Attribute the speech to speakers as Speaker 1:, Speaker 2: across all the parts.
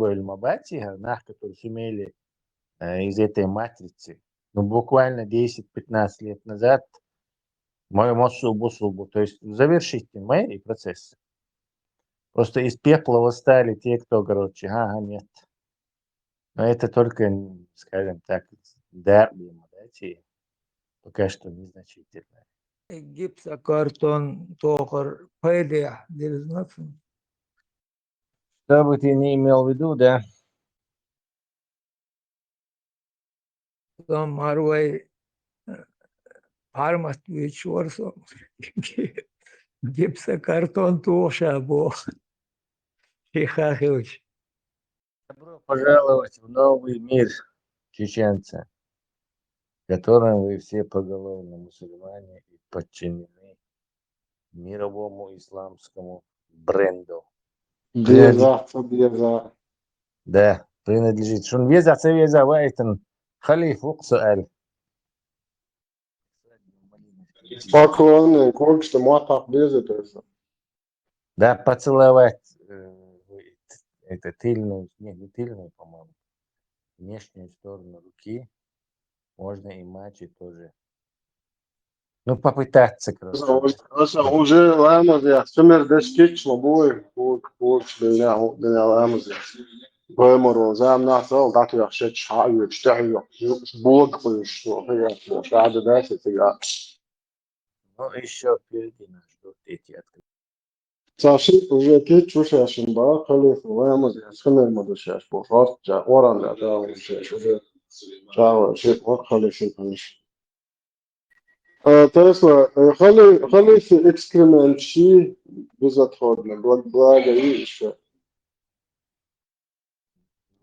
Speaker 1: Мабати, которые сумели из этой матрицы, ну, буквально 10-15 лет назад, мой мосубу, то есть завершить мои процессы. Просто из пепла восстали те, кто, короче, нет. Но это только, скажем так, да, пока что незначительно.
Speaker 2: Гипсокартон тохар пэдя дерзнацин.
Speaker 1: Что бы ты не имел в виду, да?
Speaker 2: Там арвай фармаст вечерсо. Гипсокартон тоша бо. Хихахевич.
Speaker 1: Добро пожаловать в новый мир, чеченцы, в котором вы все поголовно мусульмане и подчинены мировому исламскому бренду.
Speaker 3: Бьеза, бьеза.
Speaker 1: Да, принадлежит. Шун веза вайтен халиф сؤال.
Speaker 3: Поклонный, кое что матах бьеза тоже.
Speaker 1: Да, поцеловать это тыльную, не тыльную, по-моему, внешнюю сторону руки можно и мачи тоже. Ну, попытаться, короче.
Speaker 3: Уже лаймаз я, сумер дешкич лобой, вот для лаймаз я. Бэморо, зам насал, дату я шет шаю, чтаю, блог что я, шада дальше я.
Speaker 1: Ну, еще впереди нас ждут эти открытия.
Speaker 3: Саши уже кетчу шашин ба, халиф лаймаз я, сумер мадушаш, бохар, жа, оран я, да, уже. Шава, шет, вот халиф, конечно. Tesla, خلي في экскремент شيء безотходно, благо и еще.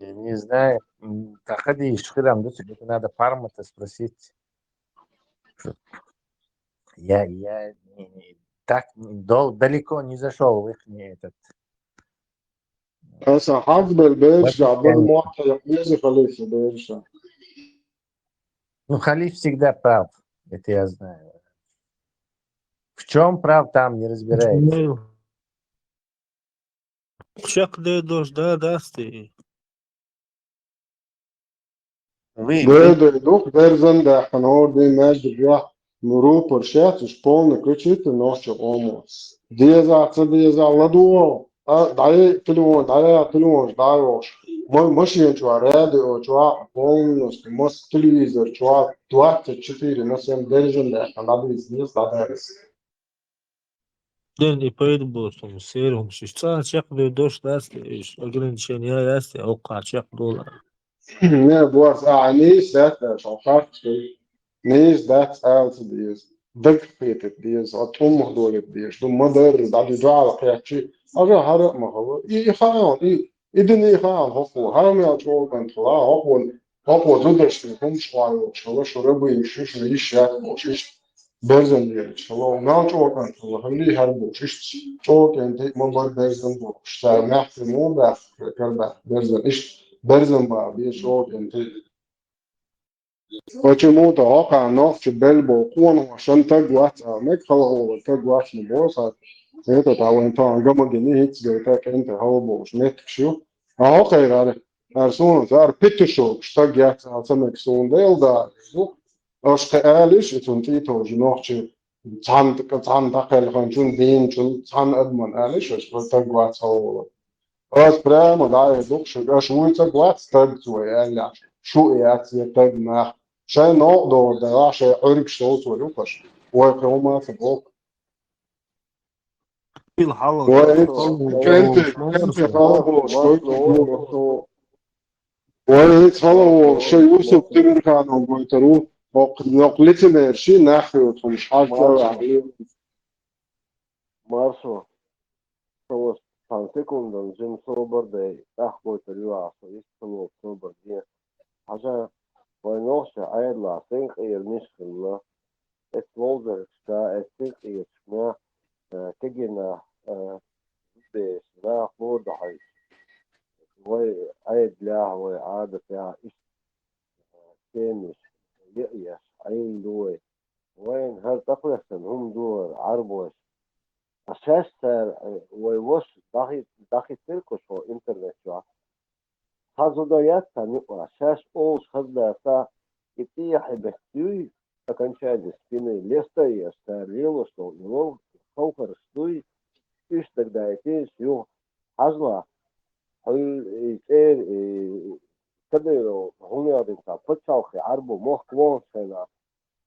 Speaker 1: Я не знаю, Таходи, Шхирам, это надо Парма-то спросить. Я так далеко не зашел в их этот.
Speaker 3: هسه حافظ البيرشا بالموقع يقيز خليفة بيرشا.
Speaker 1: Ну, халиф всегда прав, это я знаю. В чем прав, там не разбирается.
Speaker 4: Чак дойдешь, да, ты.
Speaker 3: Беды дух берзан да ханор ди между два нуру поршет уж полный кричит и ночью ому. Диеза ладуо, дай телефон, дай уж. Мой машин чуа радио чуа полностью, мос телевизор чуа 24 на 7 держан да надо изнес да.
Speaker 4: Дэн и поэтому серым шишца чак дойдешь, да, ты. Ограничения есть, около чак $.
Speaker 3: Ne, boas, nīs dat šo faktu, nīs dat dies, dagfietet dies, atomdolet dies, du madar, dali jala kayakçı, aga hara mahava, ikhayan, idini ikhayan hofu, haram ya çoğu kantla, hofu zudaştı, hum şvayo, çala şurabı işiş, iş ya, iş, berzen diye, çala, na çoğu kantla, halli harbu, iş, çoğu kenti, mabar berzen bu, işte, mehtimu, kerbe, berzen, iş, برزن بقى بيشوط انت почему-то ока ногти бельбо кон عشان تجوات مك خلاص تجوات نبوسة это того انت гама генит جوتا انت هو بوش نت شو اهو خير على ارسون زار بيتشو штагят سمك سون ديل دا اش قالش انت توج نوخش цан дақал ханчун дин чун цан адман алиш аш тагват هو Ось прямо, да, дух, шуйца глад стаг цуэля, шуэц таг на, шай но до да, шай орик что цуэлюкаш, ой, крома футбол. Ой, кенте халабо, что это? Ой, халабо, шай Юсуф Тимирханов гойтеру, نقلتي ماشي نحو مش حاجة
Speaker 5: Marso, somos tan secundos, jim sober de achboy periua, so is so sober dia. Haja, vai noche ayla, think nishkilla, es wolder sta, es think shma, kegina, de na flor da hay. Vai ayed la, vai عادة ya, is كامش يأيس عين دوي وين هل تقلسن هم دول عربوش أساس ويوش داخل تلكو شو إنترنت شو حظوظيات نقرا شاش أوش خداسا إتيح بحتوي أكن شادي سبيني ليستي استاريلو شو يلو خوكر ستوي إيش تقدايتيش يو حزلا هل إير كده هوني أبنتا فتشاوخي عربو موخ كوون سينا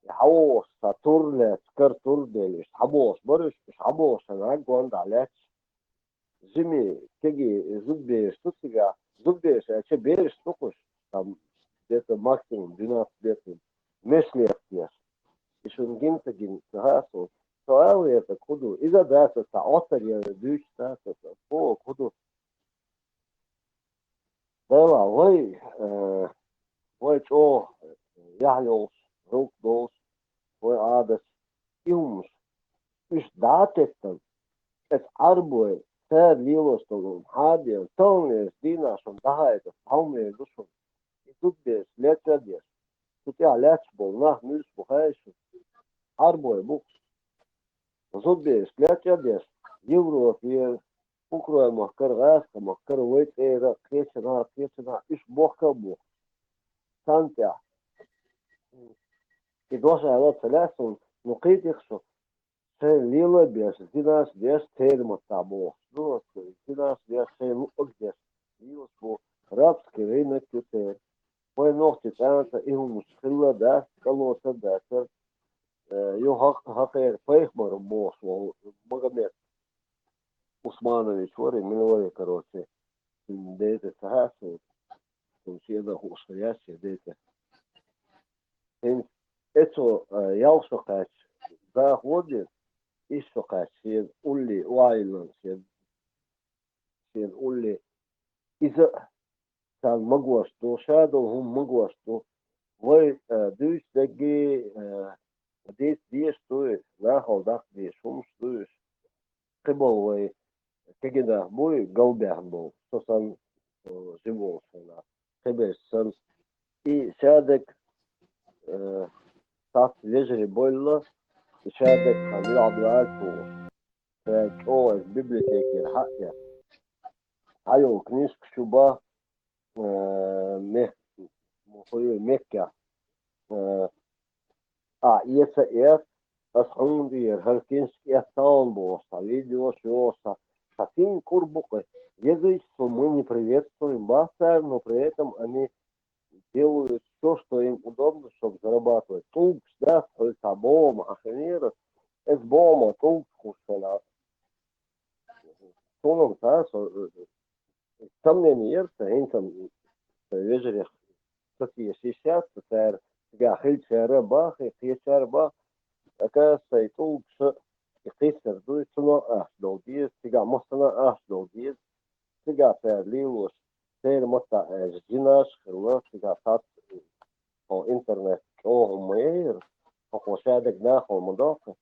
Speaker 5: يحوش ساتور لسكر تور ديليش حبوش برش مش حبوش أنا أقوان عليك Zimi kegi zubbe stutsiga zubbe se beres tokuş tam где-то максимум 12 лет меслертия. И schon ginta ginta so so это kudu иza да sa отария дюч та по kudu дала вой чо яхлос рукдос вой адас илмус иш датеттан es arboe ter lielos to hadien tonnes dinas un dahaita paumie dusun i tutbies lietadies tu tie lietsbol nah nus buhaisu arboe buks zutbies lietadies Европе Украина махкаргаска махкар вейтера кечена иш бохка бох сантя и доша ала целясун нуқит ихсу Лила без динас без термо табо. Ну, динас без термо огдес. Лила по рабский рынок тютер. Пой ногти танца и мускула да, колоса да. Ю хакер пейхмар бос, Магомед Усманович, вори миновали, короче. Дейте сахасу, седа устоящие дейте. Это ялшокач заходит. Istokas sen ulli wailan sen ulli isa sal magwasto shadow hum magwasto vai dus dagi dis tu la hodak dis hum tu qibol vai kegida boy galberbo so san живол сена qibes san и сядек тат лежери бойла شادك خليه عضلات فجوه البيبليوتيك الحقيقة أيوة كنيس كشوبا مه مخوي مكة يسا إيات أصحون دير هالكنس إياتان بوسا видео шоса хотим курбука язык что мы не приветствуем басар но при этом они делают все, что им удобно, чтобы зарабатывать. Толк, да, табом, ахенера, es bomo, толк, хушена. Тоном, да, там не мерся, интам, вежерих, такие 60, тер, тга хильчера бах, и хильчера бах, оказывается, и толк, и хильчер, дует, но долгиз, тга мостана долгиз, тга тер лилус, тер моста ждинаш, хилла, тга тат, او انترنت او مير او شادك داخل مداخل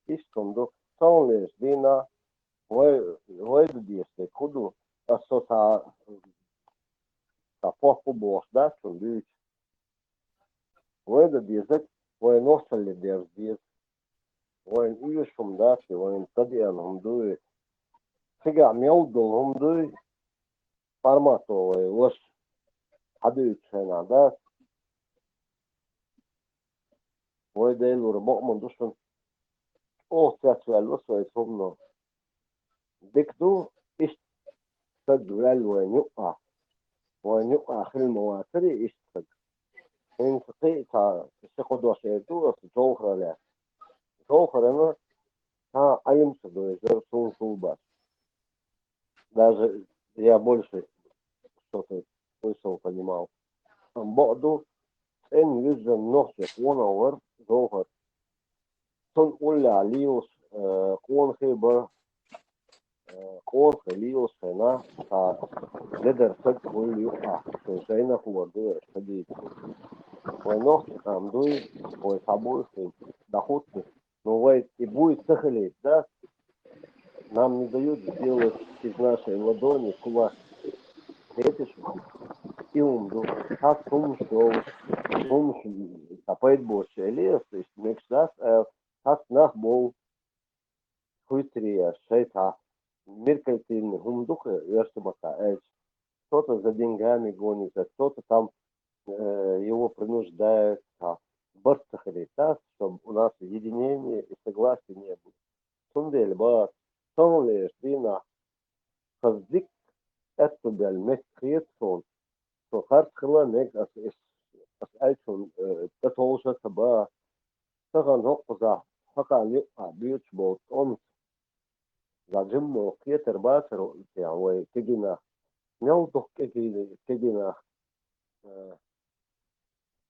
Speaker 5: اسكم دو تونس دينا ويد ديستي كودو اسوتا تفوق بوش داشون ديش ويد ديزك وين نوصل لدير ديز وين ايشهم داشي وين تديان هم دوي تقع ميودو هم دوي فارماتو وش حديث هنا داش ويدين ورمؤمن دوشن تاتوال وصويت همنا ديكدو إيش تدوال وين يقع آخر المواتري إيش تد إن تقيتا تسيقودو شيدو جوخر لا جوخر أنا ها أيم تدو يزر سون باش даже я больше что-то слышал, понимал. Богду en yüzden nohsek over zohar son ulla lius konhe lius fena ta leder sag ul yuqa so sayna huwa do shadid wa nohsek am дуй wa sabul fin доход но вайт и будет сахалить да нам не дают сделать из нашей ладони кулак это и умду так что soms tapijtbos elies, is niks dat. Had nacht bol goedria, zei ta mirkeltin humduche eerste mata edge. кто-то за деньгами гонится, кто-то там его принуждает быстро так, чтобы у нас единения и согласия не было. Сундели ба, сонлеш дина, хаздик это бельмет хитсон, то хартхла нег as uitzo'n dat holze ba, dan gaan ook za, gaan je buurtboot om, dat je mo kieter bater ja, we tegina, nou toch tegina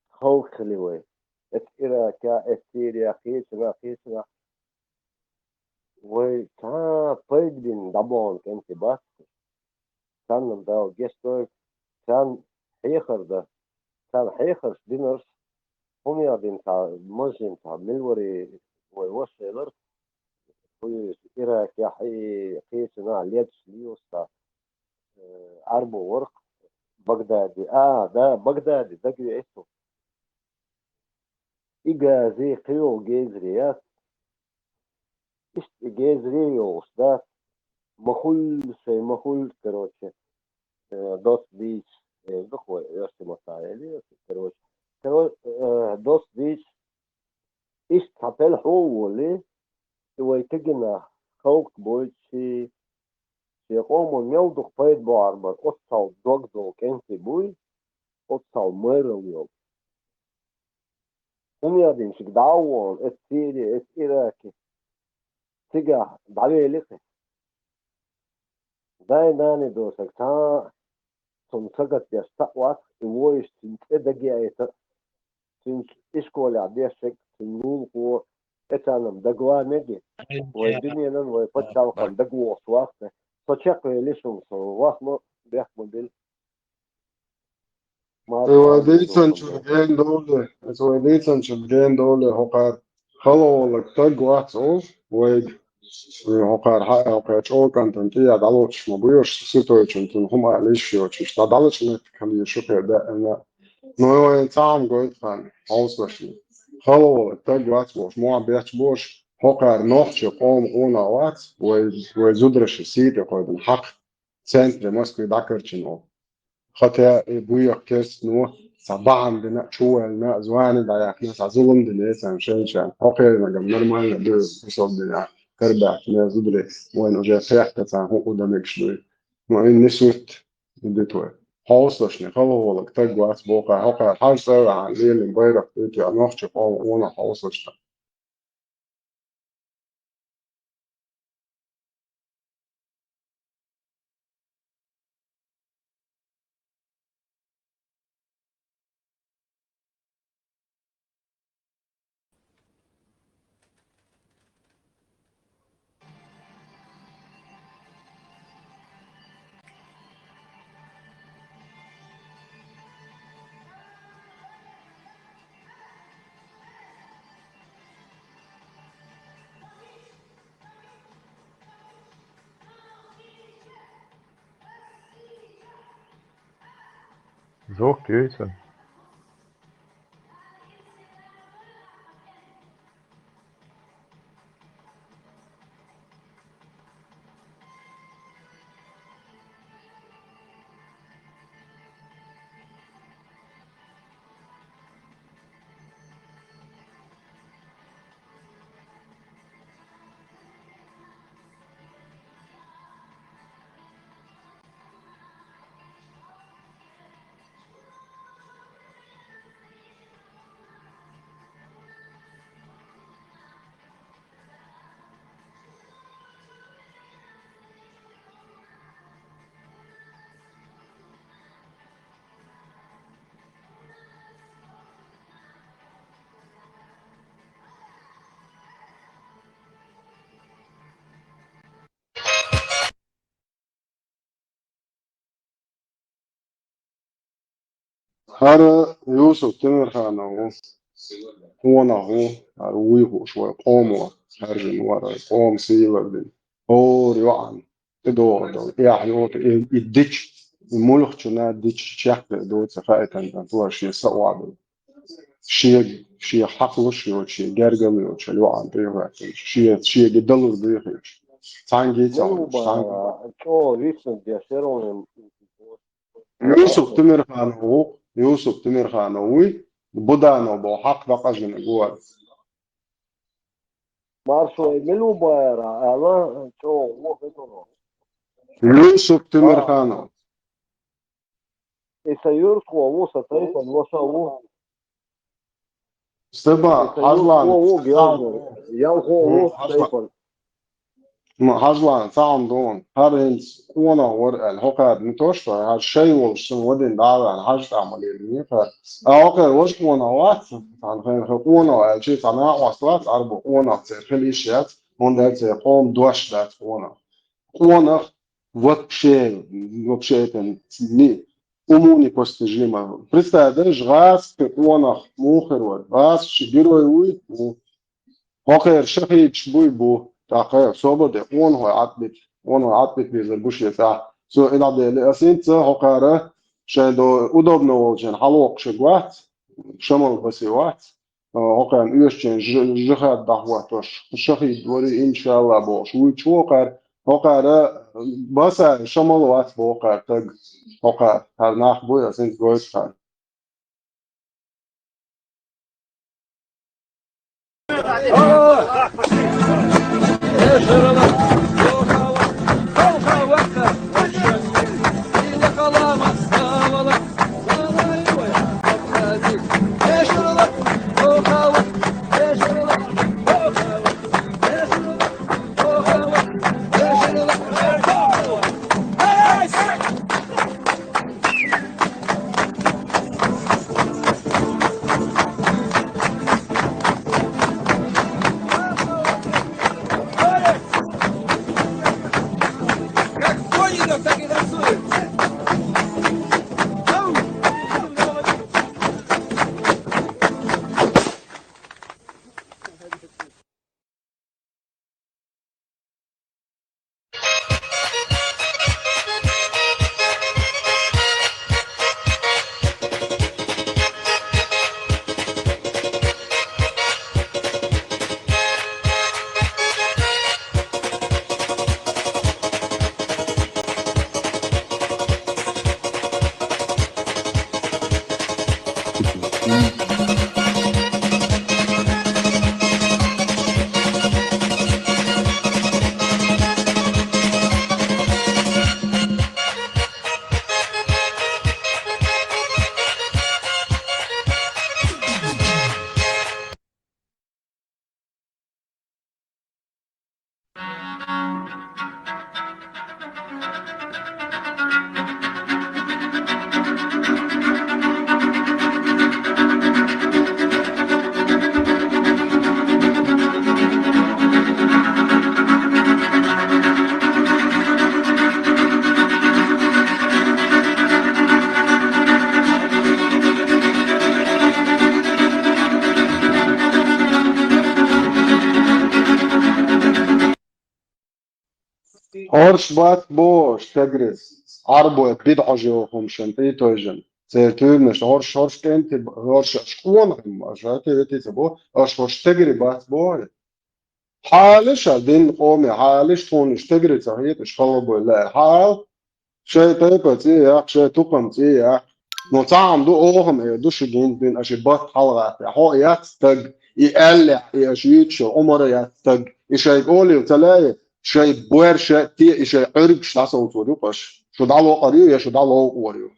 Speaker 5: hoogli we, het Irak ja, het Syrië, Gizna, we ta pegdin dabon kenti bas, dan da gestoy, dan hegerda, dan hegers dinners. هم يعدين تاع مجن تاع ملوري ويوصلر ويراك يا حي قيسنا اليد سليوس تاع عربو ورق بغدادي ده بغدادي ده كي اسمه إيجا زي قيو جيزريات إيش جيزريوس ده مخول كروتش دوس بيش دخوة يرسي مسائلي كروتش دوس بيش إيش تابل هو اللي ويتجنا خوك بويتشي يقومون يوضق فايد بواربر أتصال دوغدو كنتي بوي أتصال ميرو يوم هم يادين شك دعوان السيري الإراكي تجاه دعوه لقي داني دوسك تا تنسقط يستقوات ويش تنتدقي ايتا تنش إشكولي عديشك تنون قوة اتانم دقوا نجي والدنيا نن ويفتشاو قم دقوا أصوات فشاق ليشون صواخمو بيحكمو بيل ما
Speaker 3: Diysan çürgen dole, diysan çürgen dole hokar halolak tagwat o ve hokar çok antanti ya daloç mu buyur sito için tun huma alışıyor işte daloç ne kalıyor şu kadar ana no tam goytan auslaşıyor halolak tagwat boş muhabbet boş hokar nohçu qom ona wat ve zudraşı site koydun hak centre Moskva dakarçın o خاطر بويا كاس نو صباحا بنا شو لنا زوان دا يحنا ظلم دنيا شان اوكي ما جمر ما ندير وصل دنيا كربا كنا زبري وين وجا فيح تاع هو قدامك شوي ما إن نسوت ديتوي حوصلشني خلوا لك تجوات بوقع هوقع حاجة عن ليل امبارح بيتي انا اخشى وانا حوصلشني
Speaker 1: So Göse.
Speaker 3: هذا يوسف تمرخانا هو هو ويهو شوي قوموا هرجن ورا قوم سيلا بين هو يوعن دو يعني هو يدش الملخ شنا دش شكل دو سفايت أنت تو شيء سواد شيء حقل شيء جرجل شيء يوعن بيه شيء جدلوا بيه تانجي
Speaker 5: نو
Speaker 3: تانج
Speaker 5: با تو ريسن دي شيرون
Speaker 3: يوسف تمرخانوي بدانو بو حق دقجن جوار
Speaker 5: Marso Emilu Bayra, ama çok vakit
Speaker 3: يوسف تمرخانو
Speaker 5: esa yurs ko satay kon wasa wo
Speaker 3: استبا
Speaker 5: esa yurs
Speaker 3: حزلان
Speaker 5: ko gyalgo yan ko satay kon
Speaker 3: حزلان سام دون هارينس كونا ور الحقاد نتوش هالشيء والشن ودين دعوة حاجة عملية ف أوكي وش كونا وات عن خير كونا الشيء صناعة وصلات أربع كونا تخلي شيء هون ده تقوم دوش ده كونا вообще это не уму непостижимо. Представляешь, газ كونا مخر ور газ شجيرو وي آخر شخص بو تأخير صوبه اون عطبت بيزربوش يسا سو إلى ده أسين آخره شايدو удобно очень حلوق شجوات شمال بسيوات آخر يوشين جهاد دعواتش شخص دوري إن شاء الله باش ويشوكر آخره بس شمال وات باخر تج آخر هر نخ بو أسين جوز خر هورش بات بوش تجرس عربو بيدعو جوهم شنتي توجن سيرتور مش هورش كنت هورش شكون هم شاتي تيسبو هورش تجري بات بو حالش دين قومي حالش تونش تجري صحيح شخلبو لا حال شيء تيبتي يا شيء تقمتي يا نطعم دو اوهم دوش جين بين اشبات حلقات هو ياتستج يقلع يشيتشو عمر ياتستج يشيقولي وتلاقي شيء بوير شيء تي شيء عرق شتاسو توريقش شو دالو قريو يا شو دالو قريو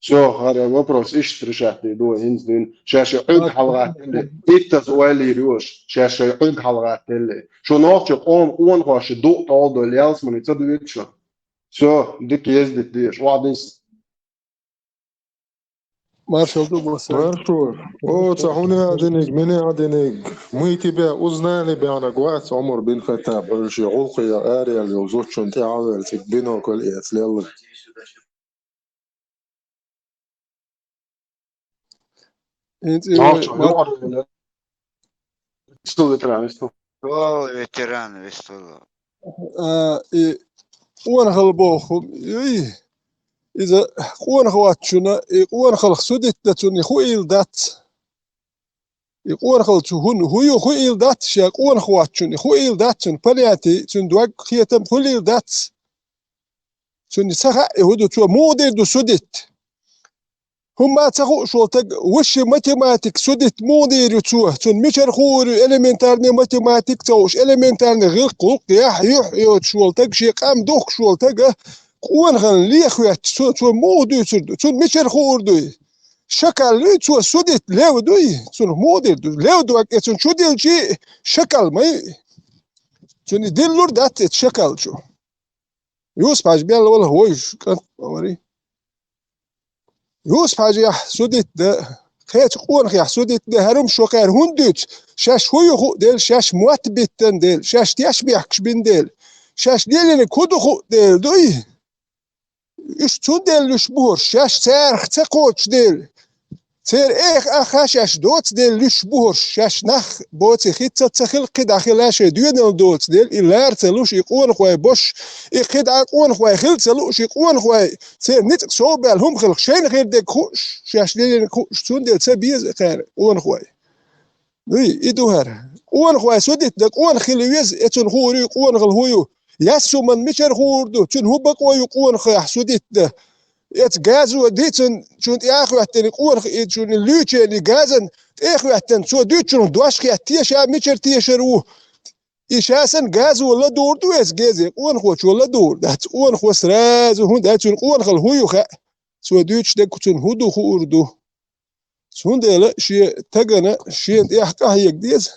Speaker 3: شو هذا вопрос ايش ترشحتي دو هنزين شاشة عرق حلقات اللي إنت سؤالي ريوش شاشة عرق حلقات اللي شو نوعك قوم قوان خاش دو طالدو الياس من يتصدقش شو ديك يزدت ديش وعدين
Speaker 2: Marshall Dubose.
Speaker 6: Хорошо. О, цахуня денег, меня денег. Мы тебя узнали, бяна гуац, Умар бин Хаттаб. Ольши гулқи я ария, ли узучун ти авел, тик бино кол иец лелла.
Speaker 3: Что ветеранство?
Speaker 7: Гол ветеран Вестула.
Speaker 2: وانا خلبوخم إذا قوان خواتشنا قوان خلق سودتنا خويل دات قوان خلق هو خويل دات شا قوان خواتشنا خويل دات بلياتي تندوق خيتم خويل دات سوني سخا يهودو تو مودي دو سودت هم تخو شو تق وش ماتيماتيك سودت مودي تو سون ميشر خور اليمنتارني ماتيماتيك توش اليمنتارني غير قوق يح يو شو تق شي قام دوخ شو تق قوان غن لي خوات تو مودي سون ميشر خور دوي شكل لي تو سودت ليو دوي سون مودي دو ليو دو سون شو ديل شي شكل ما سون ديل لور دات شكل شو يوسف عجبي ولا هويش كان وري يوسف حاجة سودت ده خيت قون خيح سودت ده هرم شو قير هندوت شاش هو يخو ديل شاش موات بيتن ديل شاش تياش بيحكش بين ديل شاش ديل اللي كودو خو ديل دوي ايش تو ديل لشبور شاش سارخ تقوتش ديل سير ايخ اخاشاش دوت ديل لشبور شاش نخ بوتي خيت تخل قد اخلاش ديون دوت ديل إلار تلوش يقون خوي بوش يقد اقون خوي خل تلوش يقون خوي سير نت صوبال هم خلق شين غير ديك خوش شاش ديل خوش تون ديل تبيز خير قون خوي وي يدوهر قون خوي سودت دك قون خلويز اتون خوري قون غل هويو ياسو من مشر خوردو تون هو بقوي قون خوي سودت ده يت غازو ديتن شون اخو حتى قور شون لوتشي اللي غازن اخو حتى شو ديتشون دواش كي تيشا ميشر تيشرو إشاسن غازو ولا دور دويس غازي قون خوش ولا دور دات قون خو سراز هون دات شون قون خل هو يخ سو ديتش دك تون هودو خوردو شون ديلا شي تغنا شي يحكا هيك ديز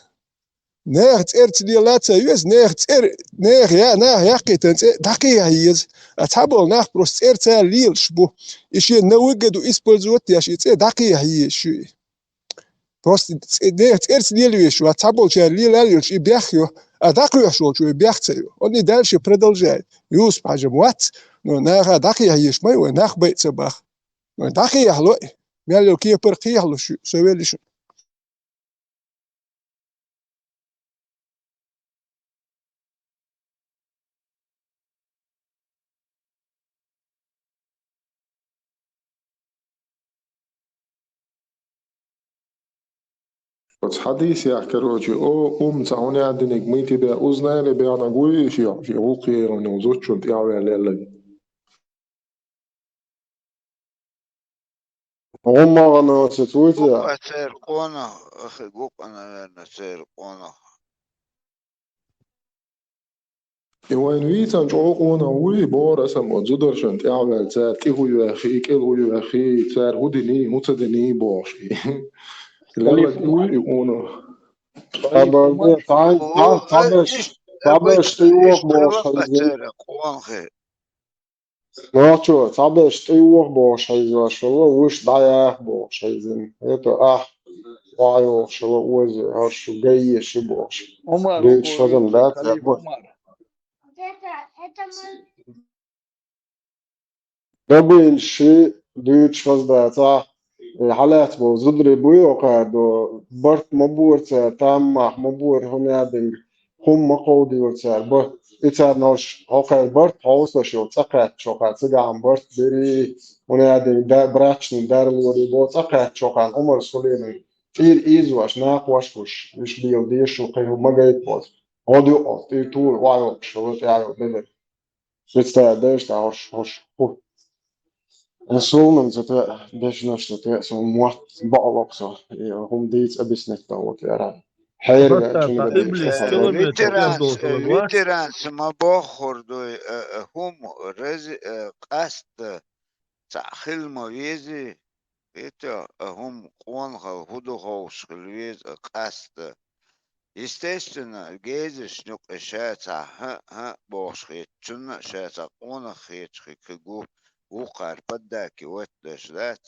Speaker 2: ناخت ارت دي لا تسيس ناخت ار ناخ يا ناخ يقيتن دقيقه هيز اتحبل ناخ بروست ارت ليل شبو اشي نوجدو اسبولزوت يا شي دقيقه هي شي بروست ناخت ارت دي ليش اتحبل شي ليل شي بيخيو دقيقه شو بيختيو اني دالشي بريدلجاي يوس حاجه موات نو ناخ دقيقه هي شمي وناخ بيت صباح دقيقه لو مالو كي برقيه لو شو سوي شو
Speaker 6: بس حديث يا كروجي او تعوني عندك ميتي بيا اوزنا اللي بيا نقول في اوقي ونوزوت شو تياوي على
Speaker 3: هم غنوا ستويتا
Speaker 7: قوقة سيرقونة أخي قوقة أنا سيرقونة
Speaker 6: وين ويتان جوقونا وي بور اسم وزدر شن تياوي تار كي هو يا اخي كي هو يا اخي تار هودني متدني بوش لا
Speaker 2: خليفه
Speaker 6: وي يقونا
Speaker 2: خليفه عمر
Speaker 3: تعبش
Speaker 7: أبد
Speaker 3: تعبش تيوخ بوش
Speaker 7: يشتغل
Speaker 3: حيزن
Speaker 7: سيرقون خي
Speaker 3: ناتشو تعبش تيوخ بوش حيزن شلو وش ضايع بوش حيزن هيتو وايوخ شلو وز هرشو جاي شبوش
Speaker 2: عمر
Speaker 3: ديت شغل
Speaker 2: وقوري
Speaker 3: ذات
Speaker 2: خليفه
Speaker 3: يعبد
Speaker 2: عمر
Speaker 3: قبل شيء ديت شغل ذات حالات بو زدري بويو قادو برت مبور تام مبور هم يادن هم مقودي وتسار بر إتار نوش هوكا برت هوسا شو تقات شوكا تسقام برت بري هم يادن دا براتشن دار الوري بو تقات شوكا عمر سوليني تير إيزواش ناقواش وش مش بيو ديش وقيه مقايت بوز هوديو أو تير تور وايو شو تيارو بدر شتا ديش تا هوش Zonen zitten business zitten zo mocht bouwen zo هم ديت أبيسنك دوت يا حيرجع
Speaker 4: حتى
Speaker 3: شنو بدي
Speaker 4: إبليس
Speaker 3: شوفها
Speaker 4: كيلومتر كان
Speaker 3: بس
Speaker 7: فيترانس
Speaker 4: توصل الوقت
Speaker 7: فيترانس ما بخوردو هم رز قصد تأخيل مويزي فيتا هم قوانها هدوغوش خلويز قصد естественно гейзы шнюк шэца ха бошхи чунна шэца она хичхи кгу уқар паддаки уэттэшлэц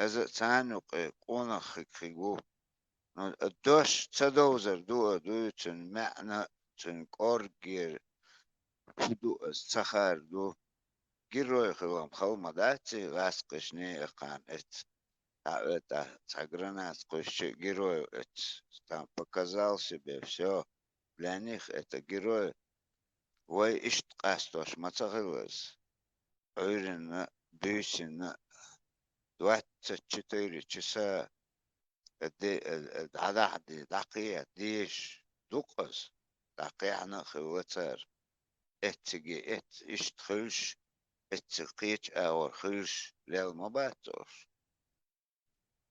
Speaker 7: аз цанук она хикгу но дош цадозер дуючэн мэна чэн коргир ду сахар ду герой хвам халмадати васкышне эқан эт это сагранас кощи герой там показал себе все. Для них это герой. Вой ишт кастош мацагылыз. Öğrenme, büyüsünü 24 часа دقيقة ديش دقز دقيقة نخي وتر اتجي ات اشتخلش اتسقيت أو خلش ليل ما باتوش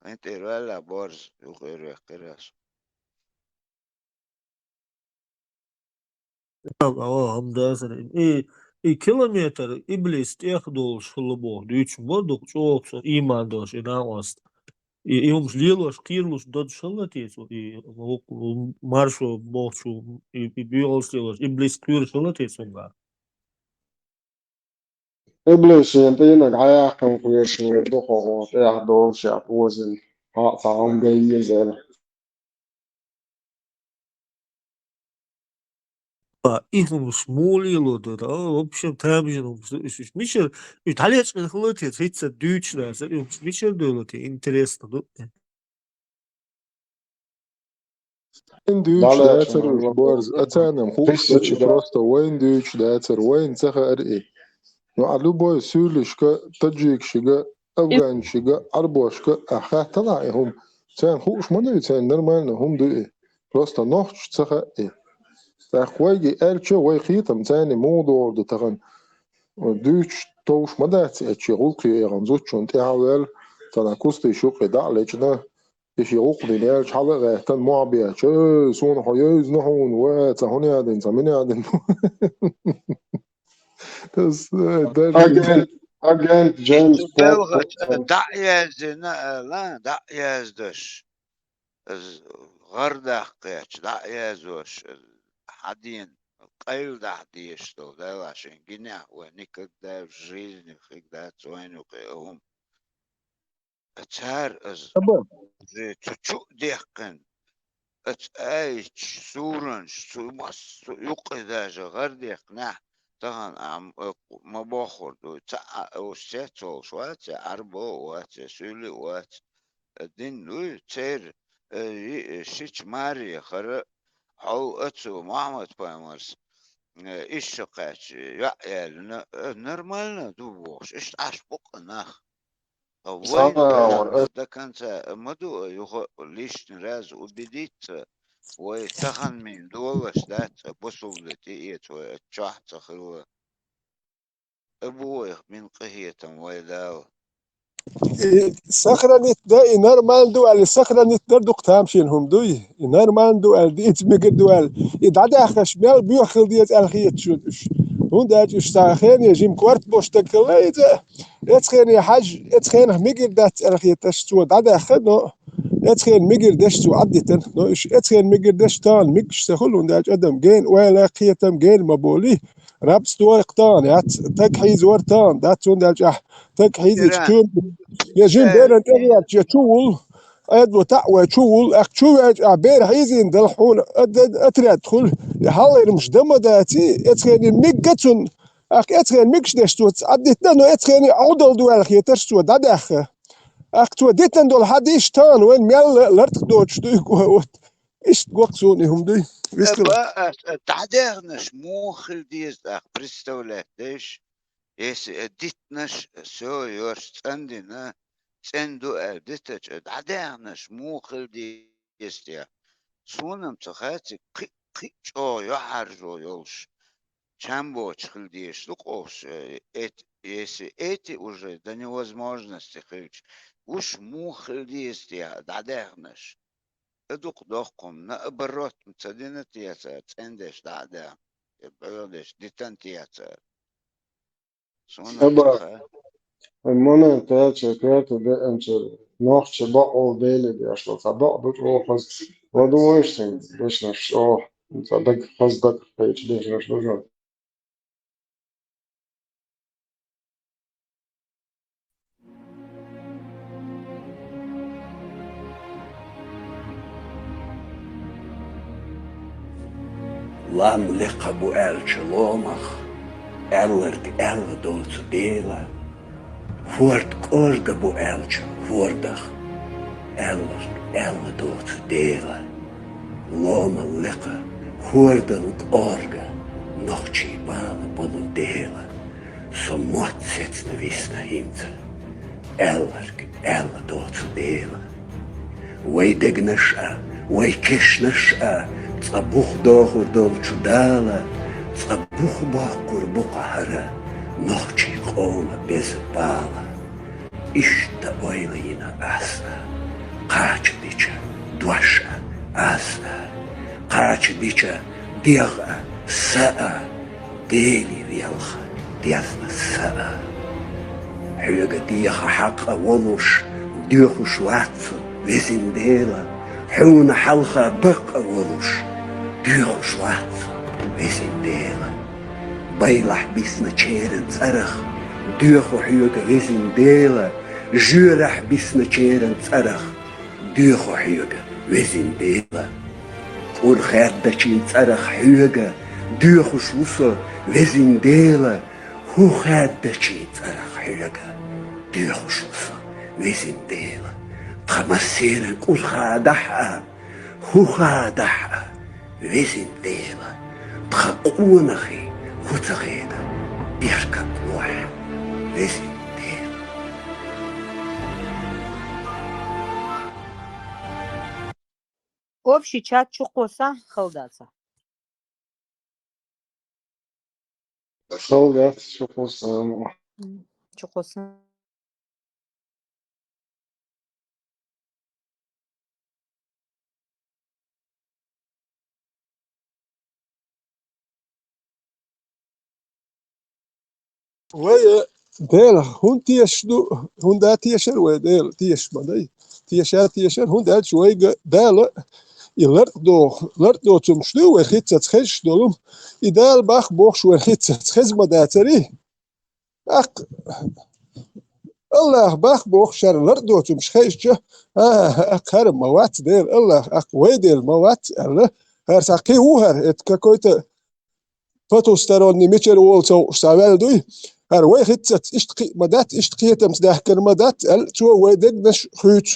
Speaker 7: انت ولا بورز وغير يقراس
Speaker 4: هم da sana kilometre iblis tiehdol şulbo düç moduk çok iman doş inanmaz. Jums lielos kirlus dod šalaties, maršo boču, biols lielos, iblis kjur šalaties un gā.
Speaker 3: إبليس ينطينك عياقم كويس ويدخل يحضر شعب وزن طعام جاي زين
Speaker 4: Pa ihum smūlielo dod, opšiem tēmžinum, mišer, italiečka šalaties, hitsa dūčnās, jums mišer dolatie, interesno,
Speaker 6: وين دوش
Speaker 3: لا
Speaker 6: داتر وش بارز أتانا مخوش داتش براستا وين دوش داتر وين سخا أرئي وعلو باي سولشكا تجيك شجا أفغان شجا أربوشكا أخا طلعهم تان خوش مدري تان نرمالنا هم دو إيه براستا نوحش سخا إيه تاخواجي ألشا وي خيطم تاني موضوع دو تغن دوش توش مدات أتشي غلقي إيغان زوتشون تيعوال تانا كوستي شوقي دعليشنا إيش يغوقني نيالش حلقة تن معبيا شو سون حيوز نحون واتسهوني عدن ساميني عدن بس
Speaker 3: again James
Speaker 7: بلغة
Speaker 3: Paul
Speaker 7: دعيز لا دعيز دش غردق قيتش دعيز وش حدين قيل دعديش تو ده عشان جناح ونكد ده في жизни когда цойну هم اتهار از تشو ديقن اتايش سورنش مس يقداش غردق نح طبعا عم ما باخر دو تا وستول شوات عربو وات سولي وات الدين لو تير شيش ماري خر حو اتسو محمد بايمرس ايش شقاش يا نورمالنا دوبوش ايش عاش بقناخ وين ده كانت مدو يخو ليش نراز وبديت ويتخن من دولش دات بوصلتي ايت وتشاح تخلو ابوي من قهية ويداو
Speaker 2: صخرة دا نورمال دوال الصخرة دردو قتامشين هم دوي نورمال دوال دي اتمقر دوال يدعدا خشمال بيوخل ديت الخيط شودش هون داج اشتاخين يجيم كوارت بوش تكلا يدا اتخين يحاج اتخين مقر دات الخيط اشتو دعدا خدو اتخين مقر دشتو عدتن نو اتخين مقر دشتان مقش تخلون داج ادم جين ولا قيتم جين مبولي رابس دوي قطان يات تكحيز ورتان داتون داج تكحيز اشتون يجين بين الأريات يشول أدو تعوى شول أكشول عبير حيزين دلحون أتري أدخل يحاول مش دم داتي أتخيني ميجتون أتخيني ميجش دشتوت عديتنا إنه أتخيني عودل دوال خي ترشتوت عدخ أكتو ديتنا دول حد إشتان وين ميال لرتك دوتش دويك إيش وقتوني هم دي
Speaker 7: بقى تعديغنش موخل ديز اخ بريستولاتش يس ديتنش سو يورش تندنا تندو ديتش تعديغنش موخل ديز يا سونم تخاتي قي او يحرجو يولش чамбо чхл диш лукош если эти уже до невозможности хыч уж мухл действия дадернеш ادوق دوقكم نقبرات متصدين تياسر تندش دعدا بلدش ديتان تياسر سونا تخا
Speaker 3: المنا تاچ كاتو ده انچ نوخش بقول ديلي دي اشلو صدق بتروح بس ودو ويشتن بيش نشو صدق قصدك بيش ديش نشو
Speaker 8: Lam liqa bu elche lomach, ellerg elle dood zu delen. Voort orga bu elche, voordach, ellerg elle dood zu delen. Loma liqa, voordelijk orga, nog chibale bonnen delen. Zo mot zit na wisna hinte, ellerg elle dood zu delen. Wei dignesha, wei kishnesha, صبوخ داخل دول شدالة صبوخ باقر بقهرة نوچی قول بز بالا İşte oylığına asla. Kaç diçe duşa asla. Kaç diçe diğa sa'a. Deli viyalha diyasna sa'a. Hüge diğa haqa ولوش ديوخش واتسو وزنديلا حون حلقة بقى ولوش ديوخش واتسو وزنديلا بيلح بيسنا تشيرن صرخ ديوخو حيوغا وزنديلا جورح بيسنا تشيرن صرخ ديوخو حيوغا وزنديلا والخير داشين صرخ حيوغا ديوخش وصو وزنديلا هو خير داشين صرخ حيوغا ديوخش وصو وزنديلا تخمسيرن كل خادحة هو خادحة وزنديلا تخقونخي هو تغينا بيركب روح وزنديلا
Speaker 9: Общий чат чухоса халдаса.
Speaker 3: خلقت شو قصة
Speaker 9: Чухоса.
Speaker 2: ويا ديل هون تيش دو هون دا تيشر وديل تيش مدي تيشر هون دا شوي دال يلرد دو تم شلو وخيت تخش دولم يدال باخ بوخ شو وخيت تخز مداتري اق الله باخ بوخ شر لردو تم شخيش اق هر موات ديل الله اق ويديل موات الله هر ساقي وهر اتكاكويت فتوسترون نيميتشر وولتو شتاوال دوي هر وي خيتت اشتقي مدات اشتقيتم تداحكر مدات تو ويدغنش خيت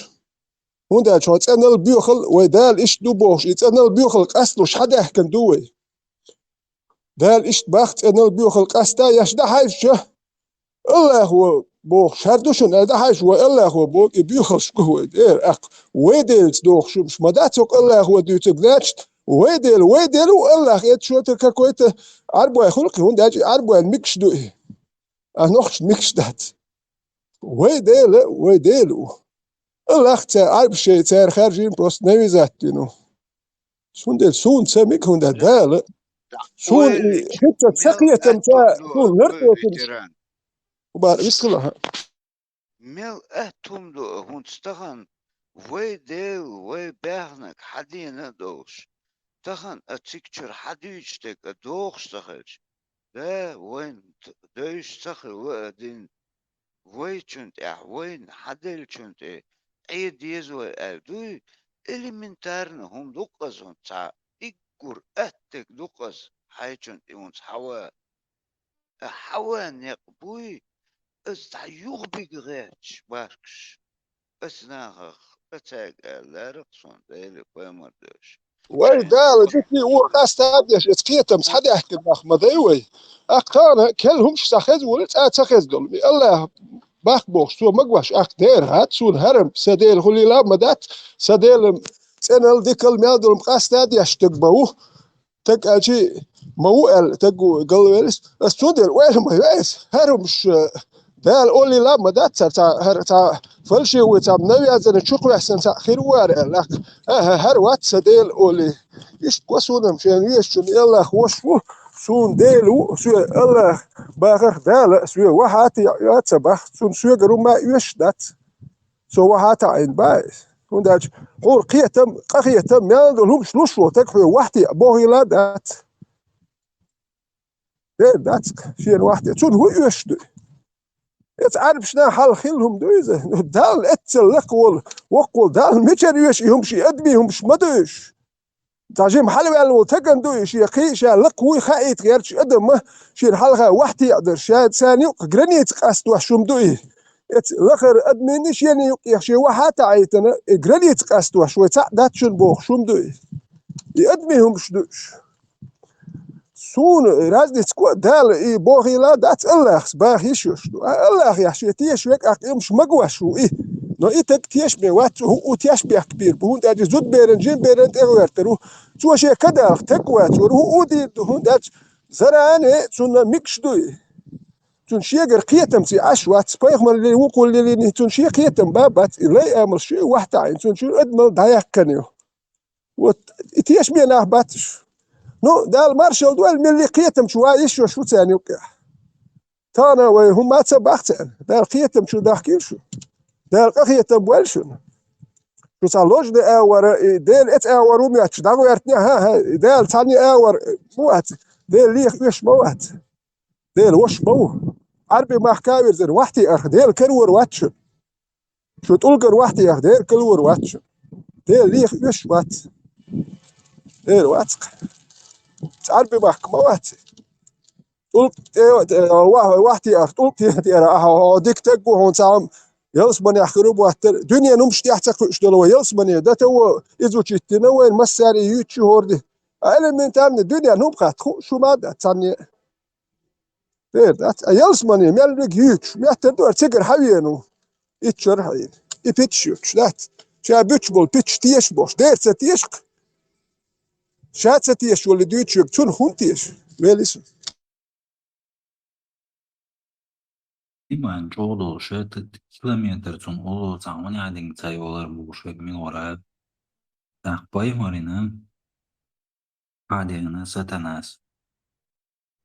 Speaker 2: هوندا شو تسنل بيوخل ويدال اش دو بوش يتسنل بيوخل قصلوش حدا يحكن دوي دال اش باخت انل بيوخل قستا يشدا حايش الله هو بوخ شردوشن هذا حايش والله هو بوخ بيوخل شكو دير اق ويدل دوخ شو مش مدات الله هو دوتغنش ويدل والله يت شو تكاكويت عربو خلق هوندا عربو الميكش دوي نوخش ميكش دات ويدل الله عرب شيء تاع خارجين بوست نوي زاتينو شون ديل سون سميك هوندا دال سون حتى تسقية تمتا سون نرتو
Speaker 7: فيتران
Speaker 2: وبار يسكلها
Speaker 7: ميل اتوم دو هونستغن وي ديل وي بيرنك حدينا دوش تغن اتسيكتشر حديشتك دوخ تغش دا وين دوش تغل وادين وي چونت وين حدل چونت عيد يزوي دوي элементарно هم دوقز هون تا إيكور أتك دوقز حي چونت اونس حوا نقبوي اس يغبي غيتش باركش اس ناخخ اتاق لارقصون ديلي قيمردوش
Speaker 2: ويدال جتني ورقاس تاديش اتقيتم حدا يحكي باخ مدايوي اقانا كلهم شتاخذ ولت اتخذ دول الله باخ بوخ سو مقواش اق دير هات سون هرم سديل خلي لا مدات سديل سنل ديكل ميادول مقاس تاديش تقبوه تك اجي موال تقو قلويلس السودر وين ما يعيس هرمش دال اولي لا مدات تا فلشي وتا نوي ازن تشوق احسن خير وار لك هر وات سديل اولي ايش كوسون مشان يشون يلا خوشو سون ديلو سو الله باخر دال سو وحات يا صباح سون سو غرو ما يشدات سو وحات عين بايس ونداج قور قيتم يا لهم شلوشو تكفي وحدي بوهي لا دات دات شي واحد سون هو يشد تعرف شنو حال خيلهم دويزه دال اتلق وقول دال ميتر يهم شي ادمي مش مدوش تاجي محل والو تكن دوي شي قيشا لقوي خايت غير شي ادم شي حلقه واحد يقدر شاد ثاني قرنيت قاست وحشوم دوي الاخر ادمي نش يعني شي واحد تعيتنا قرنيت قاست وحشوي تاع دات شن بوخ شوم دوي ادمي مش دوش سون رازني تكو دال اي بوغي لا دات الله باغ يشوش الله يحشي تيش ويك مش مقواش اي نو اي تك تيش مي وات هو تيش بيح كبير بهون داج زود بيرنجين بيرنت اغوارترو تو شي كدا تك وات هو دي هون داج زراني سون ميكش دوي تنشيجر قيتم تي أشوات بيخمر اللي وقول اللي تنشي قيتم بابات لا أمر شيء واحد عين تنشي أدمل ضيق كنيو وتيش مين باتش نو ده المارشال دول من اللي قيتم شو عايش شو ثاني وكا تانا وهم ما تسبختن ده قيتم شو داخل شو ده قيتم والشو شو صالوج ده أور ده إت أور ومياتش ده ويرتني ها ده ثاني أور موات ده ليه وش موات ده وش مو عربي ما حكاير زين وحدي أخ ده الكرور واتش شو تقول كر وحدي أخ ده الكرور واتش ده ليه وش وات ده واتق عربي ما حكى موات قلت وحدي أخ قلت يا ديك تجو هون سام يلسمني أخرب وقت دنيا نمشي تحت كشتلو يلسمني ده تو إذا جيتنا وين مساري يوتشي هوردي أنا من تامن الدنيا نبقى شو ما ده تاني ده يلسمني ملك يوتش ميتدور تجر حوينه يتشر حوين يبتش يوتش ده شابتش بول بتش تيش بوش ده ستيشك شات ستيش ولا ديوتش تون هونتيش ميليس
Speaker 10: İman çoğulu şöyle kilometr son olu zaman adın sayılar bu şekmin olarak takpay marinin adını satanas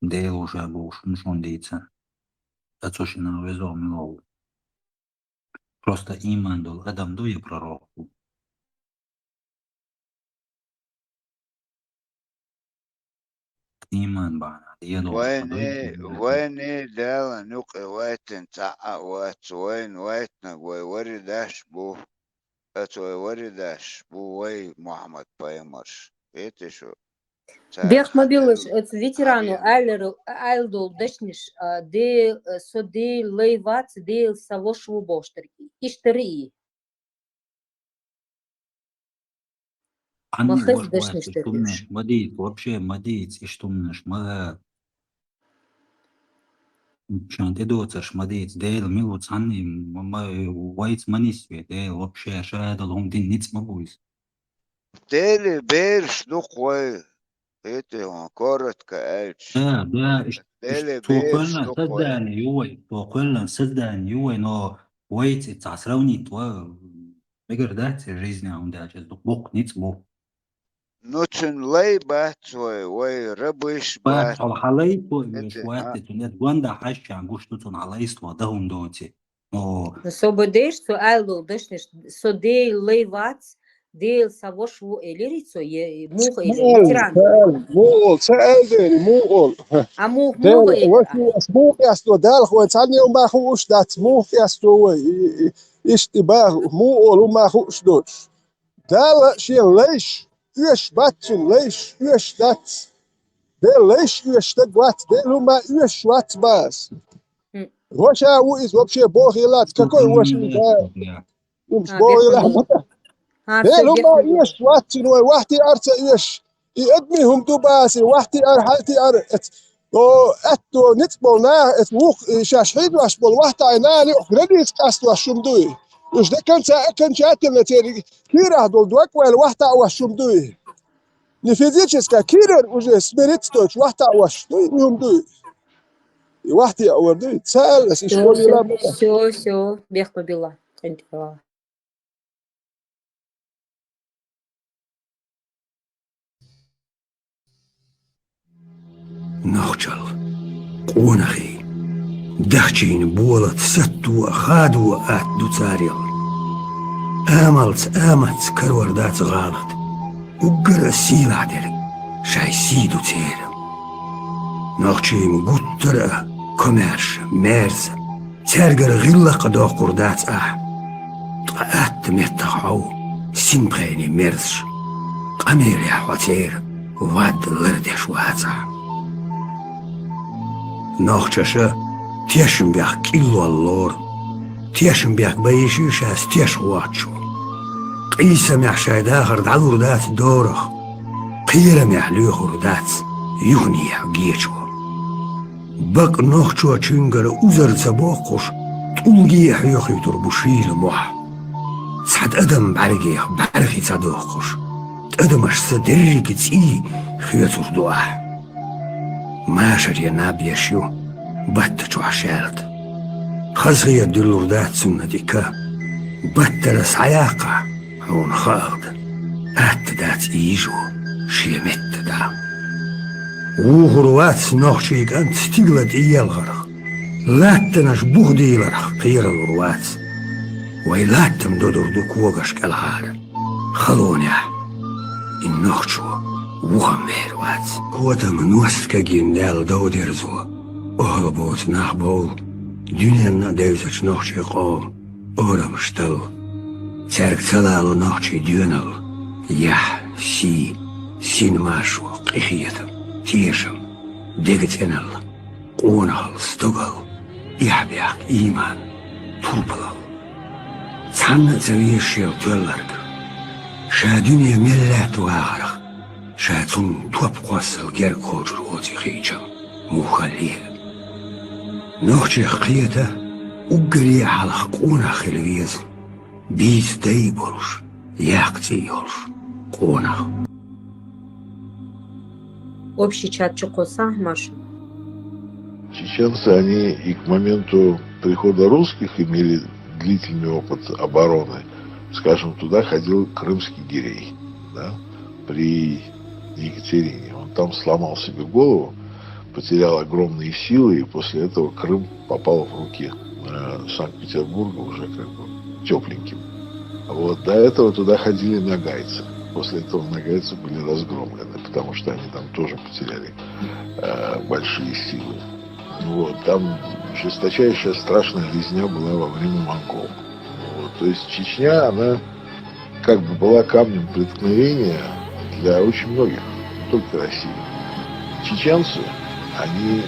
Speaker 10: değil uşa bu şun deyse açışına ve zormin ol. Просто iman dol adam doya prorok. إيمان بعنا يدور
Speaker 7: وين دالا نقي واتن تعا وات وين واتنا ويورداش بو اتو ورداش بو وي محمد بايمرش ايتي شو
Speaker 9: Бех мобилыш ветерану айлдол дешниш де со де лейвац де савошву боштерки иштери
Speaker 10: عني
Speaker 9: مخز
Speaker 10: واش
Speaker 9: دشنش
Speaker 10: واحد
Speaker 9: تركيش
Speaker 10: اشتمنش مديت вообще مديت اشتمنش ما مشان تدوتش مديت ديل ميلوت عني ما وايت مانيسوي ديل вообще شاهد لهم دين نيتس مبويس
Speaker 7: تالي بيرش نقوي ايتي هون كورت كايتش
Speaker 10: ده
Speaker 7: تالي بيرش
Speaker 10: توقلنا
Speaker 7: نقوي
Speaker 10: صدقني يوي توقلنا صدقني يوي نو وايت تعسروني تو بقر ده الريزني عم ده جز بوق نيتس بو
Speaker 7: نوتن لي بات وي ربش
Speaker 10: بات
Speaker 7: بات
Speaker 10: على حالي تو مش
Speaker 7: ايتي
Speaker 10: وقت تنت واندا حش عن قوش توتن على يستوى دهون دوتي نو
Speaker 9: Сободеш со айлдол дешниш со де лейвац де савошву элерицо е мух ветеран
Speaker 2: مول سأل ديني مول
Speaker 9: а мух
Speaker 2: ديل
Speaker 9: мух
Speaker 2: وش موك يستو دال خوان ثاني وما خوش دات موك يستو اشتباه مول وما خوش دوش دال شيء ليش يش باتن ليش يش دات ديل ليش يش تقوات ديل وما يش وات باس وشا ويز وبشي بوغيلات كاكوي وش ومش بوغيلات ديل وما يش واتن وحدي ارتا يش يقدميهم دوباسي وحدي ار حالتي ار اتو نتبولنا اتوق شاشحيد واشبول وحدي عيناني اخرجيس كاستو الشمدوي وش ده كان شاتل تيري كيرا دول دوك ولا وحدي واشمدوي نفيزيتشسكا كيرر وجه سبيريتستوش وحدي واشدوي مهم دوي وحدي اوردوي تسال اس اشبولي لا
Speaker 9: все бех побила
Speaker 8: نخجل قونخي دخشين بولت ستو خادو أتدو تاريل آمت كروردات غالط وقر السيل عدل شاي سيدو تير نخشين قطر كوميرش ميرز ترقر غلة قدو قردات متخو سنبغيني ميرزش قمير يا حواتير واد لردش واتح ناخچشه تیشم بیاق کیلو اللور تیشم بیاق بیشیش از تیش واتشو قیسم یح شایده خرد عدور دات دورخ قیرم یح لیخور دات یونی یح گیچو بق ناخچو چنگر اوزر زباقش طولگی یح یخی تربوشیل موح سعد ادم برقی صداقش ادمش صدرقی تسی خیطر دوح ماشر يا ناب يشيو بات عشالت خزغي الدلور دات سنتك باتلس عياقة هون خالد أت دات إيجو شيمت دا وغروات نوخشيك أنت ستيغلت إيال غرق لاتناش بوغدي لرخ قير الغروات ويلاتم دودر دوكوغش كالعار خلونيا النوخشو وهم ميروات كوتا منوسكا جيندال دودرزو أهربوت نحبول دنيانا ديوزش نوخشي قوم أورمشتل ترك تلالو نوخشي ديونل يح سي سين ماشو قيخيتم تيشم ديغتنل قونغل ستوغل يحبيق إيمان تربلل تانا زويشيل تولرك شا دنيا ملات واغرق شا تون توب قوصل جير كوجر اوتي خيجم مخليه نوخشي قيته وقري على قونا خلويز بيز ديبولش ياقتي يولش قونا
Speaker 9: Общий чат Чукоса, Маша.
Speaker 11: Чеченцы, они и к моменту прихода русских имели длительный опыт обороны. Скажем, туда ходил крымский гирей, да, при Екатерине. Он там сломал себе голову, потерял огромные силы, и после этого Крым попал в руки Санкт-Петербурга уже как бы тепленьким. Вот до этого туда ходили нагайцы. После этого нагайцы были разгромлены, потому что они там тоже потеряли большие силы. Вот, там жесточайшая страшная резня была во время монгол. Вот, то есть Чечня, она как бы была камнем преткновения для очень многих, не только России. Чеченцы, они,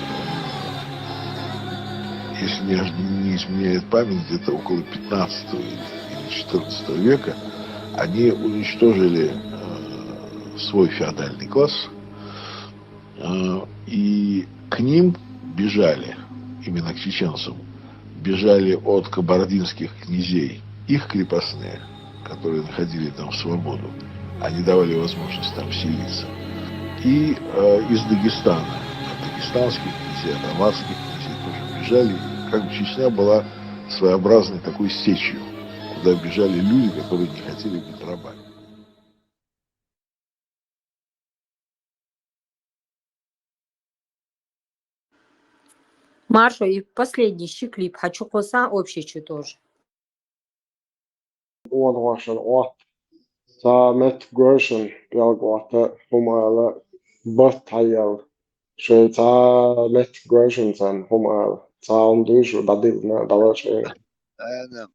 Speaker 11: если не изменяет память, где-то около 15 или 14 века, они уничтожили свой феодальный класс, и к ним бежали, именно к чеченцам, бежали от кабардинских князей их крепостные, которые находили там свободу. Они давали возможность там селиться. И из Дагестана, от дагестанских князей, от аварских князей тоже бежали. Как бы Чечня была своеобразной такой сечью, куда бежали люди, которые не хотели быть рабами.
Speaker 9: Маша, и последний клип. Хочу коса, общий чат тоже.
Speaker 3: Uan huasan oat. Saa met grösen jalgoata humaala bothajal. Shwe saa met grösen san humaala. Saa on duishu badilna dalashe.
Speaker 7: أنا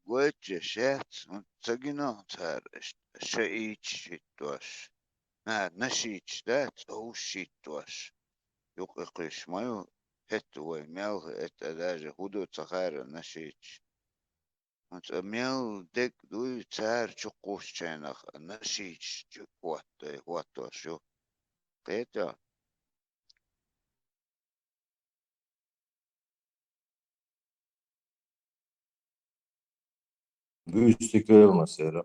Speaker 7: قلت شات تجينا تارش شيء توش ما نشيت ذات أو شيء توش يقيش مايو هت وميل هت أداج هدو تخير نشيت أنت ميل دك دوي تار شقوش شينخ نشيت قوات توشو قيتا
Speaker 1: Büyüstekler mesela.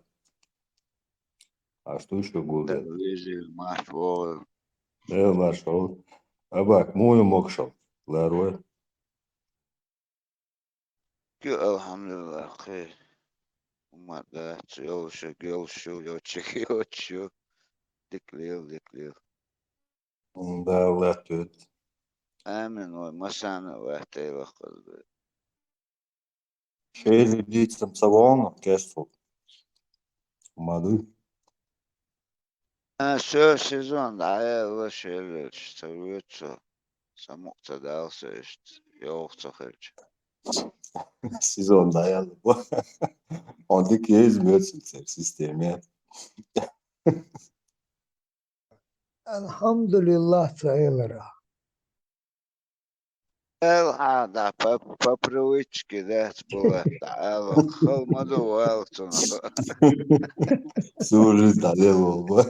Speaker 1: А что еще гулда?
Speaker 7: تلويزي محفوظ
Speaker 1: Маршал. А бак, мой мокшал. Ларой.
Speaker 7: الحمد لله خير وما دات يوشك يوشو يوشك يوشو دكليل
Speaker 1: Да, латет.
Speaker 7: آمن ومسانا وحتى وقل
Speaker 1: Шейли дитсам савона, кэшфу. Мады.
Speaker 7: شو سيزون دعاية وشيل سويتشو سموك تدالسش يوخ تخرج
Speaker 1: Сезон dayalı bu. Ondaki ezmiyorsun sen sistemi.
Speaker 12: Elhamdülillah sayılır.
Speaker 7: هذا بابرويتشكي ذات بوات تعالى خل مدو والتنا
Speaker 1: Служит далево bu.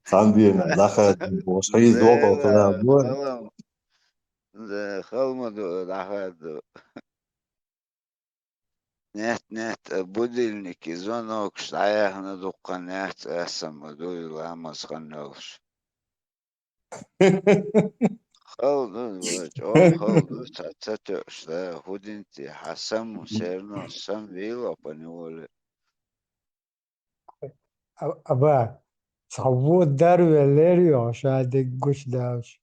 Speaker 1: Сам бирна, заха, бошайыз около кыла bu.
Speaker 7: خل مدو دعادو نت будильники звонок стоях на дуканет эсам мадуй ламас ханнолш خلد جون خلد تتوش ده هودنتي حسم سيرنا سم فيلا بنيول
Speaker 12: أبا صعبو الدار والليريو شادك قش داوش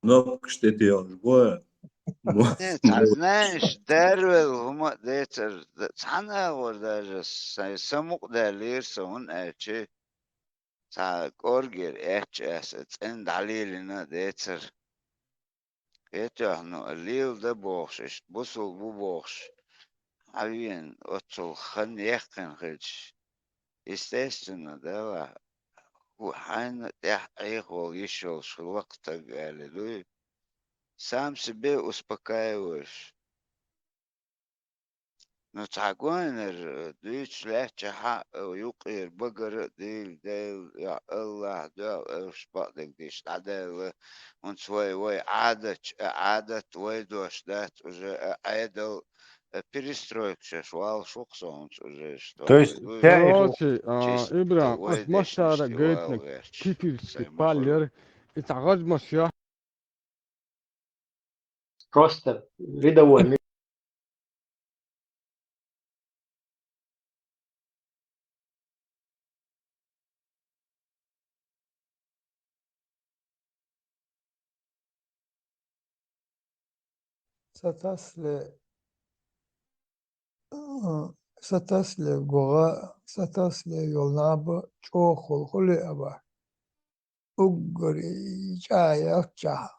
Speaker 13: Não, que este é o boa.
Speaker 7: تعزناش دارول هما ديتر تعنا وردا سموق دالير سون اتشي تا قورجر اتش اس ان دليلنا ديتر احنا الليل ده بوخش بوصل بو بوخش عبين اتل خن يقن خدش естественно да هو حين تح ايخو يشل شو وقت قال сам себе успокаиваешь. Но تعقونر دويتش لحتى حق ويقير بقر ديل يا الله ديل ايش بعدك ديش عدل ونسوي عادة ويدوش دات уже عادل перестройка швал шуксон уже что
Speaker 1: То есть
Speaker 3: Короче,
Speaker 7: чисто
Speaker 3: Ибрам,
Speaker 7: войдешнички
Speaker 3: атмосфера говорит,
Speaker 7: валверч
Speaker 3: кипельский палер, и tagad ma siia
Speaker 14: Просто рядовой
Speaker 12: ستسل غوغا ستسل يولنابا چوخل خلي أبا أقري جايا جا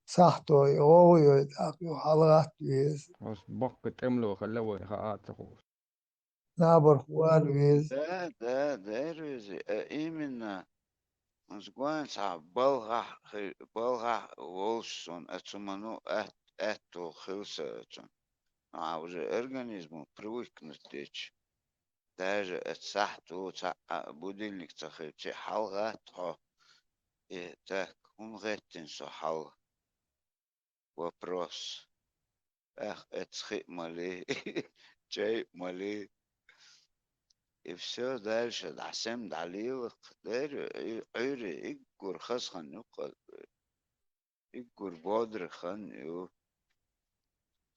Speaker 12: ساحتو يغوي يداقيو حلقات ويز
Speaker 3: خلاص بق تعملوا خلوه خاطر
Speaker 12: نابر خوار ويز
Speaker 7: ده دروزي إيمنا نسقوان صعب بلغة وولسون أتمنو أتو خلصة عاوز организму привыкнуть даже отсахту будильник тахи халгат хо и так он геттин со хал вопрос эх эцхи мали чай мали и все дальше дасем далилок дэр عيري игур хасхан юқад игур бодр хан ю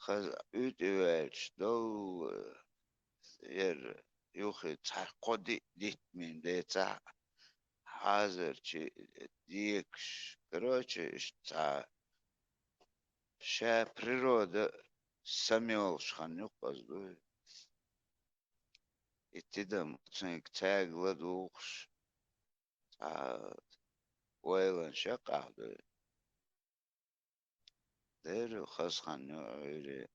Speaker 7: خز üdüvelç dol yer yuhi tarqodi ditmin deca hazırçı diyekş короче ша ша природа самел шханю казду итидам цинк тагла духш ويلن شقعد دير خسخنو عيري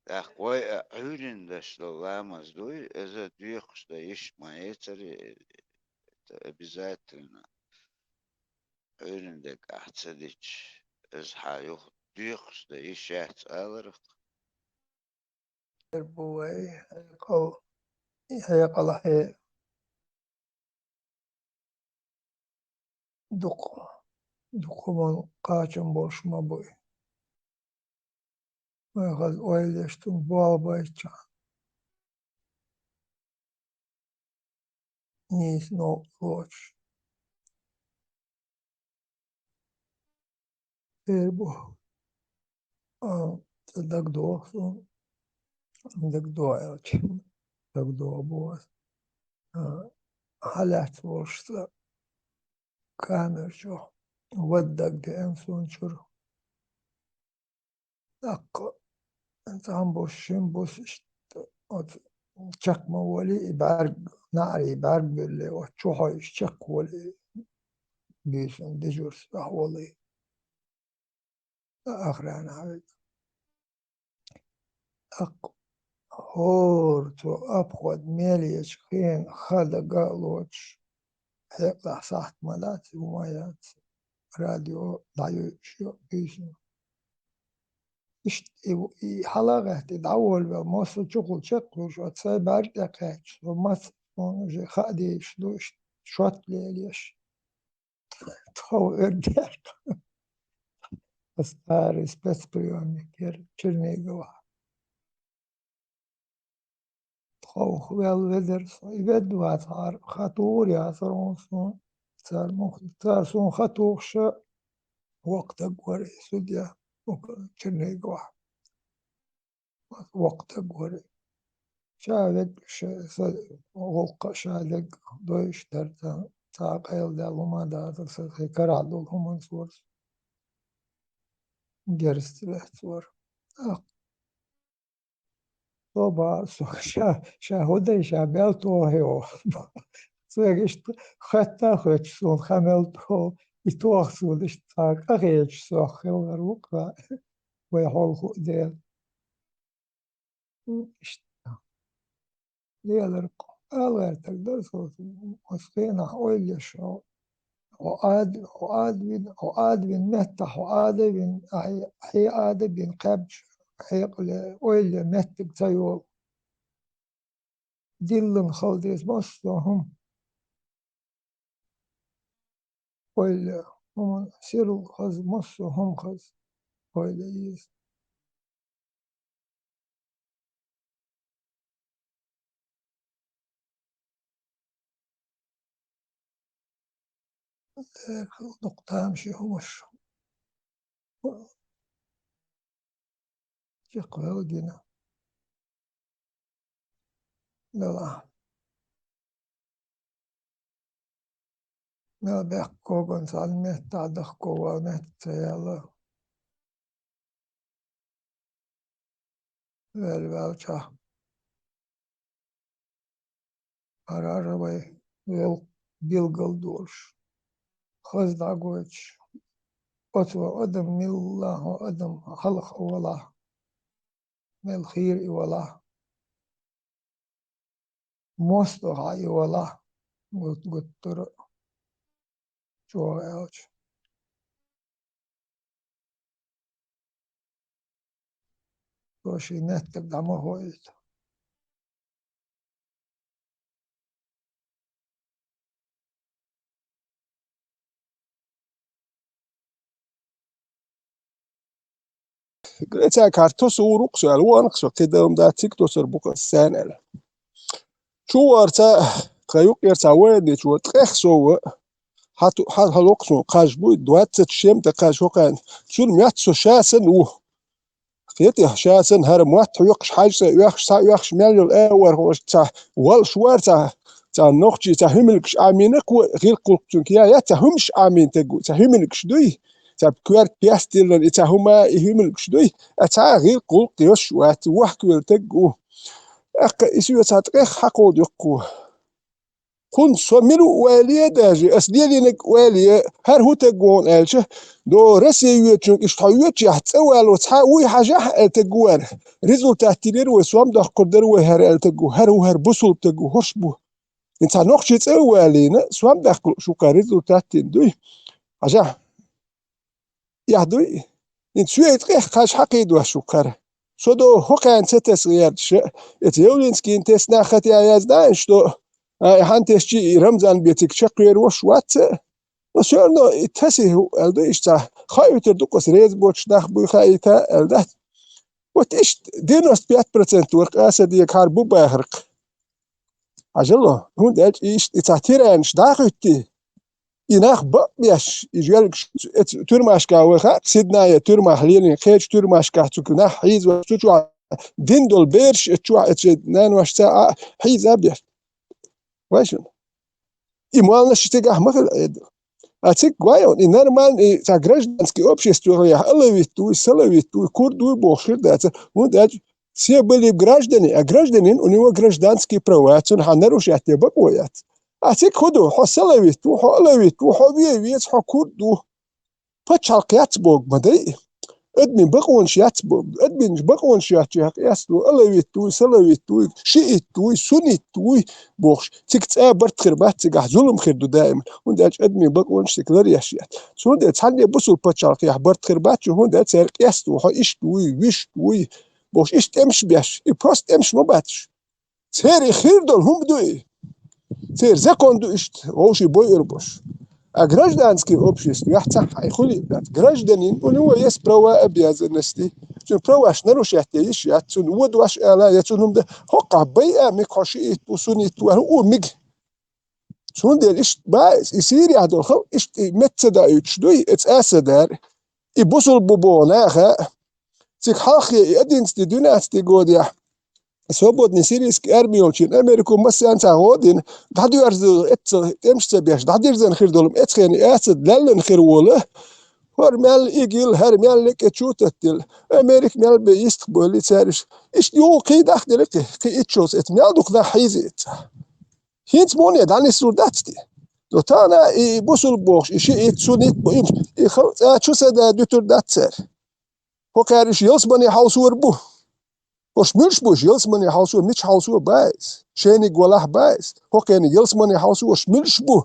Speaker 7: أخوي عيرين دشلو لامز دوي إذا ديخش دايش ما يتري обязательно عيرين دك أحتديش إذ حيوخ ديخش دايش ألرق
Speaker 12: بوي هي قلحي دقمان قاچم boş ma boy Oyğaz oyleştim bağbayça nis no loç bu dagdo elç dagdo bu halat boşta kamerço ودك دي انسون شرو دق انت هم بوشين بوش çakma voli iber nari iber böyle o çoğu çak voli büyüsün dejurs voli akhran abi ak hor to abkhod meli çkin khada galoch hekla saht malat umayat radyo dayo şu büyüsün işte حلقة تدعول بمصر شغل شغل شو تصير برد ومصر جي خادي شلو شوت ليش تو ارجع stari spetsprionik jer Чернигова تو wel weder i vet wat har gaat hoor ja så صار سون خطوخش وقت قوري سوديا وكرنيقوا وقت قوري شادق غلق شادق دويش درتا تاقيل دالوما داتر سخي كرادول همون سورس جرستلت سور طبعا شاهودي شابلتو هيو سوغشت خطا خطسون خملتو يتوخ سودش تاق أغيش سوخي وروقا ويحول خوديل ليالرق أغير تقدر صوت مسخينا أولي شو وآد بن متح وآد بن حي آد بن قبش حيق أولي متك تيول دلن خلديس مصلهم أولي هم سيروا خز مصلهم خز أولي يز نقطة أمشي همش شقوة ودينا لا ما بيحكوا بنسال مهت عدخكوا ومهت يلا والباوشا قرار ويل بيلقل دورش خزدا قوش أتوا أدم من الله وأدم خلق ولا من الخير ولا مصطفى ولا قلت شو أوش وشي نتك دمه هويت
Speaker 2: قلت كارتوس ورق سؤال وانقص كده دا تيكتوس ربك السنة شو ارتا خيوق يرتا وين شو تخ سو حتى هلوقسو قاجبو دوات تشيم تقاج وقان شو الميات سو شاسن خيتي شاسن هر موات يقش حاجة يقش مالو الأول هو تا والشوار تا نوختي تا هملكش آمينك وغير قلقتونك يا تا همش آمين تقو تا هملكش دوي تا بكوار بياستيلن تا هما هملكش دوي تا غير قلق يشوات وحكوير تقو إسيو تا تقيخ حقود يقو كون سوميلو واليه داجي أسديلينك واليه هر هو تقوون ألشه دو رسي يوتشنك إشتايوتش يحتوال وتحاوي حاجة التقوان ريزولتات تيلير وسوام داخ قدر وهر التقو هر وهر بوصل تقو هرشبو انت نوخشي تسوالينا سوام داخ شوكا ريزولتات تندوي حاجة يهدوي انت سوية تقيح قاش حقيدوه شوكار سودو هو كان ستسغيرش اتيولينسكي انتس ناختي عيازدان شتو هانتشي رمزان بيتك شقير وشوات وشورنو تسيه الديشتا خايتر دوكس ريز بوتش داخ بو خايتا الدات وتش دينوس 5% ورق اسدي كاربو باهرق اجلو هون داج ايش تاتيرانش داختي يناخ بياش يجيلك تورماشكا وخا سيدنايا تورما حليلين خيج تورماشكا تكنا حيز وتشو ديندول بيرش تشو نانواش ساعه حيز ابيش واشن إيموالنا شتيجاه مثل أتيك قايون إن نرمان تاجرجدانسكي общество يا ألويتو سلويتو كوردو بوخير داتا ونداج سي بلي граждане гражданин у него гражданские права он ханарушат бакоят أتيك خدو حسلويتو حلويتو حبيبيت حكوردو فتشالقيات بوق مدري أدمن بقونش ياتبو أدمن بقونش ياتبو ألويتو سلويتو شيئتو سنيتو بوخش تكت برت خربات تقح ظلم خردو دائما ونداج أدمن بقونش تكلر ياشيات سون دا تحلي بسول باتشالق يح برت خربات هون دا تسرق يستو حا إشتوي ويشتوي بوخش إشت أمش بياش إبراست أمش مباتش تسيري خير دول هم بدوي تسير زكون دو إشت ووشي بوي إربوش гражданское общество яхтах айхули гражданин у него есть права обязанности чун права нарушать есть я чун вот ваш ала я чун да хока бая ми коши усуни ту у миг سوندر إيش بايس يصير يهدول خل إيش متدا يتشدوي إتس أسدر يبصل ببوناخا تك حاخي أدينس دي دوناس دي جوديا свободный сирийский армии очень Америку массианца годин дадюрзу это темште беш дадюрзен хирдолум эцхен эцет лелен хирволе هرمال إيجيل هرمال لك تشوتتل أمريك مال بيست بولي تاريش إيش يو قي داخل لك قي إتشوز إتمال دوك ذا حيزت هينت موني داني سوداتتي لو تانا بوسول بوش إشي إتسونيت بويم إخل شو سدا دوتر داتسر هو كاريش يلسبني حوسور بو وش ملش بوش يلسمني حوسور مش حوسور بايس شيني قولاح بايس هو كان يلسمني حوسور وش ملش بو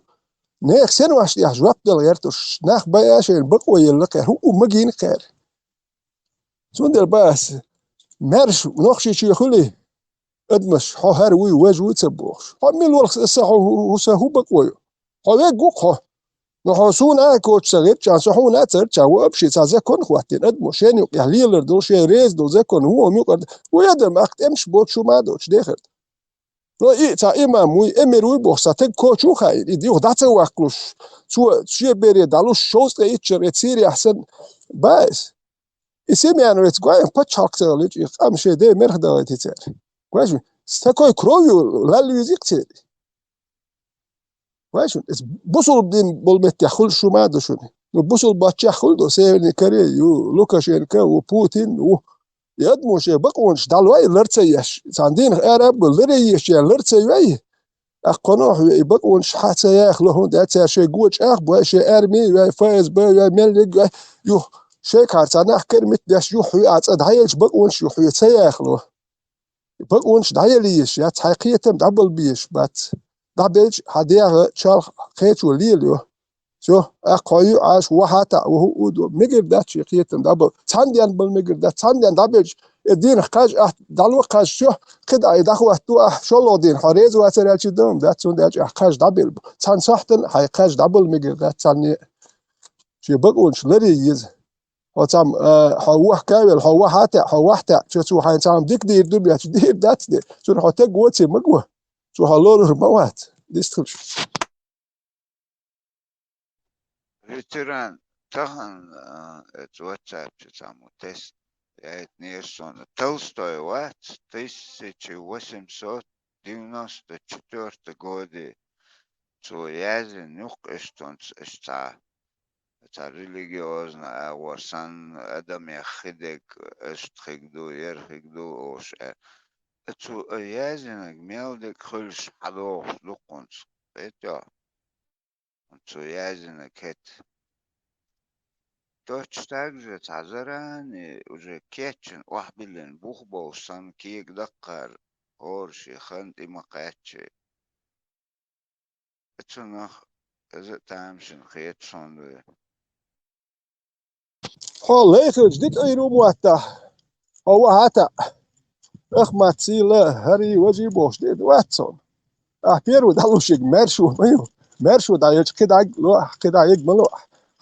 Speaker 2: نيخ سنو عشت يحجواب دل غيرتوش ناخ باياشين بقوة يلقى هو مجين خير سوندر باس مارش نوخشي شي خلي ادمش حو هاروي واجو تسبوخ حو ميل ورخ الساحو هو ساهو بقوي حو يقوق حو نحو سونا كوتش سغير جان سحو ناتر جاو ابشي تازا كون خواتين ادمو شين يحليلر دول شي ريز دول زكون هو ميقرد ويدم اخت امش بوت شو ما دوش ديخل لو إيه تا إمام وي أميروي بوخسا تك كوتشو خاي يديو داتا واكلوش شو بيري دالوش شوز تيتشر تسيري أحسن بايس اسمي أنا يتقاين باتش هاكترليج يقام شي دي مرخ داوتي تير كويس ستاكوي كرويو لا ليزيك تير كويس بوصل بدين بولمت يخل شو ما دوشوني بوصل باتش يخل دو سيرني كاري يو لوكاشينكا وبوتين و يدمو شي بقونش دالواي لرتسيش ساندين أراب لريش يا لرتسيوي أقنوح يبقونش حتى ياخلون داتا شي قوش أخبوا شي أرمي فايز با ملك يو شي كارتانا كلمة داش يوحي أتصد هايش بقونش يوحي تياخلو بقونش دايليش يا تحقيقة دبل بيش بات دبلج هديها شال خيتو ليليو شو أقوي عاش وحاتا وهو ودو ميجر داتش يقيتم دبل تانديان بالميجر دات تانديان دبلج الدين قاج دالو قاج شو قد اي دخوه تو شلو دين حريز واسر دوم دات سون داج قاج دبل تان صحتن هاي قاج دبل ميجر دات تاني شي بقولش لري يز وتام حوح كامل حوح حتى حوح تا شو حين تام ديك دير دبي دير دات دي شو حتى قوتي مقوه شو هالور موات ديستخل
Speaker 7: Veteran tahan et WhatsApp читаму тест я Нерсона Толстой ват 1894 годы Цуязин нюх эштонц эшта это религиозно аварсан адам яхидек эштхигду ерхигду ош Цуязин гмелдек хульш хадох лукунц это Цуязин кет Точно так же تعذران уже كيتشن وحبلن بوخبو سان كيك دقر هورشي خند إما قاتشي اتسنخ إذا تامشن خيت صندوي
Speaker 2: حول ليخرج ديك ايرو مواتا هو هاتا اخ ما تسيله هري وجي بوش ديد واتسون بيرو دالو شيك ميرشو ميو ميرشو دا يج كدا لو كدا يج ملو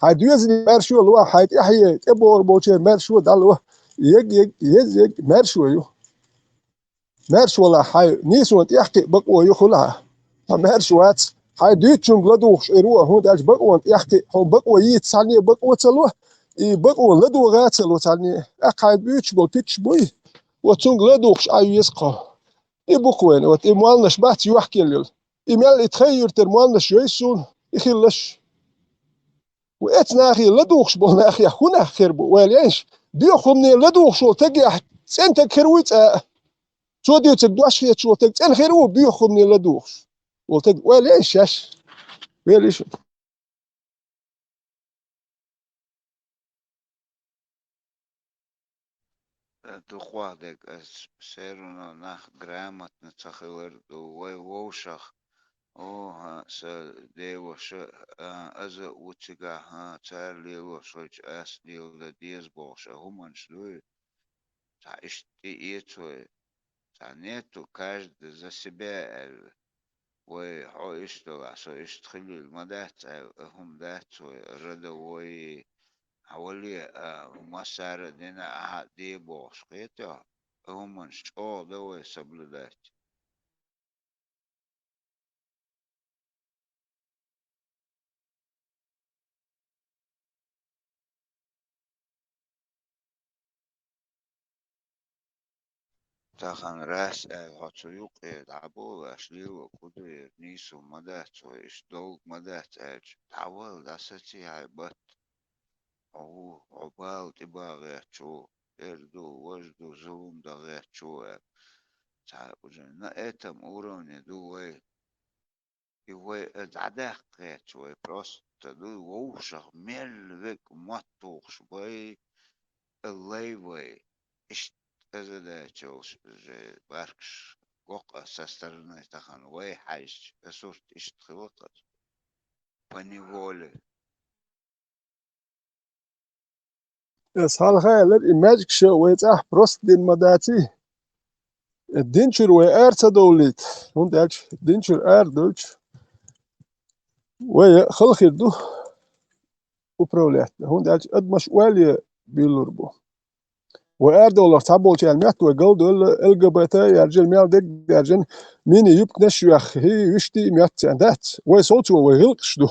Speaker 2: هاديوزني ميرشو لو هايت يحيى تبور بوشي ميرشو دالو يج ميرشو يو ميرشو لا هاي نيسو يحكي بقو يخلها ميرشو وات هاي ديتشون غلدوش ايرو هو داج بقو يحكي هو بقو يت ثانيه بقو تسلو بقو لدو غاتلو ثانيه اقايد بيتش بو تيتش بوي وتسون غلدوش اي يسقى يبقوين وات إموالناش بات يحكي الليل إمال يتخير ترموالناش يسون يخلش وإت ناخي لدوخش بو ناخي هنا خربو والينش بيخمني لدوخش وتقع سنت كرويت تودي تقدوش هي شو تقع خيرو بيخمني لدوخش وتق والينش ياش واليش
Speaker 7: دخوادك سيرنا نخ грамотно تخير وي ووشخ ها س ديوش از وتشجع ها تارلي وشوش اس ديو ديز بوش هم شلوي تعيش تيتو تعنيتو каждый за себя وحوشتو عشان يشتغلوا المدات هم دات ردوي حوالي مسار دينا دي بوش قيتو هم شو دوي سبلدات تخن راس هاتشو يوقي دعبو أشليو كودير نيسو مدات وإش دوغ مدات تعوال داستي هاي بات أو عبال تباغي شو إردو وجدو زوم داغي شو تا وجنا إتم أوروني دوي يوي دعداق شوي بروست دو ووشخ ميل ويك ماتوخ شوي الليوي إش أزدا شوش باركش قوق سسترنا تخن وي حاج أسورت إش تخلقت بنيولي
Speaker 2: Es hal khayler imagik show wait prost din madati. Dinchur we erza dolit. Und dinchur Deutsch. We khalkhir du upravljat. Und ad mas'uliya bilurbu. وأردولار تعبوا تعلمات وجود LGBT يرجل ميال دق يرجل مين يبقى نشوخ هي يشتي ميات عندات ويصوتوا ويغلقش دو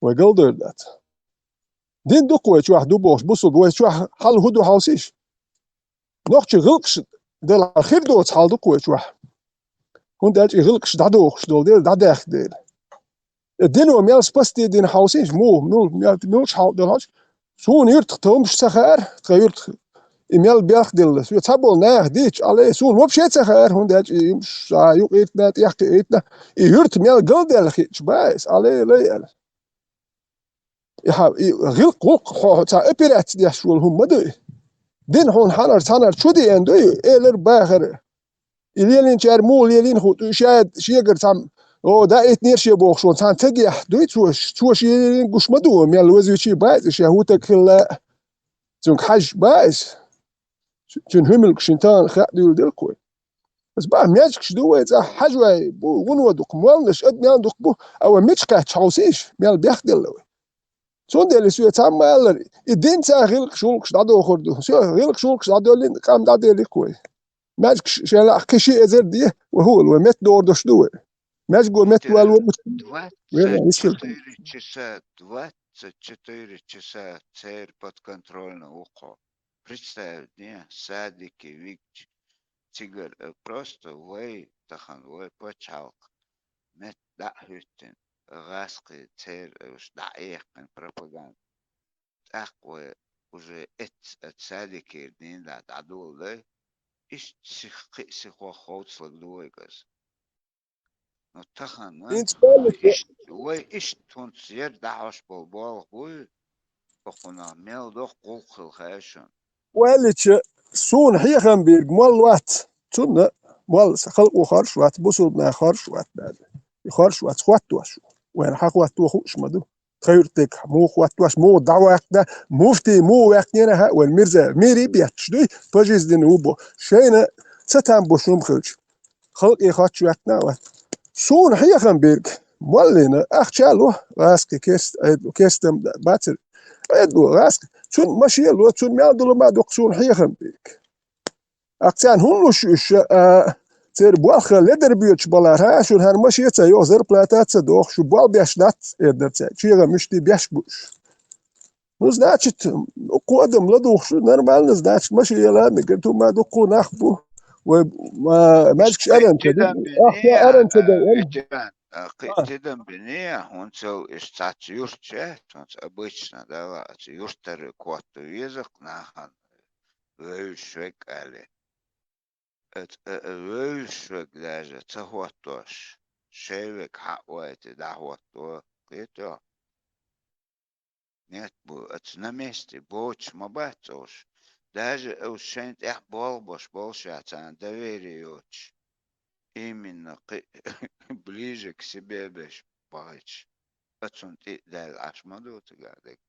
Speaker 2: وجود ذات دين دق ويشوح دوبوش بصد ويشوح حل هدو حوسيش نوقش غلقش دل الخير دو تحال دق ويشوح هون دالش يغلقش دادوخش دول ديل داداخ ديل الدين وميال سبستي دين حوسيش مولش حال دلهاش سون يرتقتهمش سخار تغيرت إميال بياخدل سو تابول ناه ديش على سون وبشيت سخر هون داج يمش يقيتنا يحكيتنا يهرت ميال قلدل خيش بايس على ليال يح غلق خو تا ابيرات دي شول هم مدو دين هون حنر تنر شودي اندو ايلر باخر اليلين شار مول يلين خو شاد شيغر تام او دا اتنير شي بوخ شون تان تجيح دوي توش يلين قش مدو ميال وزوشي بايس شهوتك خلا زون حج بايس شن هملك شنتان خادي ودلكوي بس بقى مياجكش دوي تا حجوي بو ونو دوق مولش اد ميال دوق بو او ميتشكا تشاوسيش ميال بيخدل لوي سون ديلي سو تام مال الدين تا غيلك شولكش دادو خردو سو غيلك شولكش دادو لين قام دادو ليكوي ماجكش شلا كشي ازر دي وهو المت دور دوش دوي ماجكو مت والو
Speaker 7: 24 часа 24 часа цель подконтрольно ухо. Представь, не, садики, вик, тигр, просто вой, тахан, вой, почалк. Мет да хютен, раски, цель, уж да эхен, пропаганда. Так, вой, уже от садики, не да, дадул, да, иш сихо хоуцлак дуой, газ. Но тахан, вой, иш тун сер, да, хош бол, вой, بخونا ميل دوخ قوق الخاشن
Speaker 2: ولش سون هي خم بيرج مال وات سون مال خلق وخرش وات بوصل ما خرش وات بعد يخرش وات خوات واش وين حق وات وخوش مدو خيرتك مو خوات واش مو دعوة ده مفتي مو وقتنا ها والمرزا ميري بياتش دوي بجيز دين وبو شينا ستام بوشوم خلش خلق يخاتش واتنا وات سون هي خم بيرج مالنا أخشالو راسك كيستم باتر ادو راسك شون ماشي لو شون ما دول ما دوقسون حيخم بيك اقتان هون وش تير بواخ لدر بيوتش بالارها شون هر ماشي تا يوزر بلاتات دوخ شو بال بيشنات ادرت شيغا مشتي بيشبوش نوز داتشت قدم لدوخ شو نورمال نوز داتش ماشي يلا نقدو ما دوقو نخبو وما ماجكش ارنت اخ ارنت
Speaker 7: Тидам бения, он цел истац юрче, он обычно дала юртер квоту язык нахан, вейшвек али. Это вейшвек даже, цахватош, шевек хауэти дахвато, это. Нет, это на месте, боч мабатош. Даже ушент эх болбош, болшатан, довериёч. Именно ближе к себе беш пач. Отсюн ты дал ашмаду тигадек.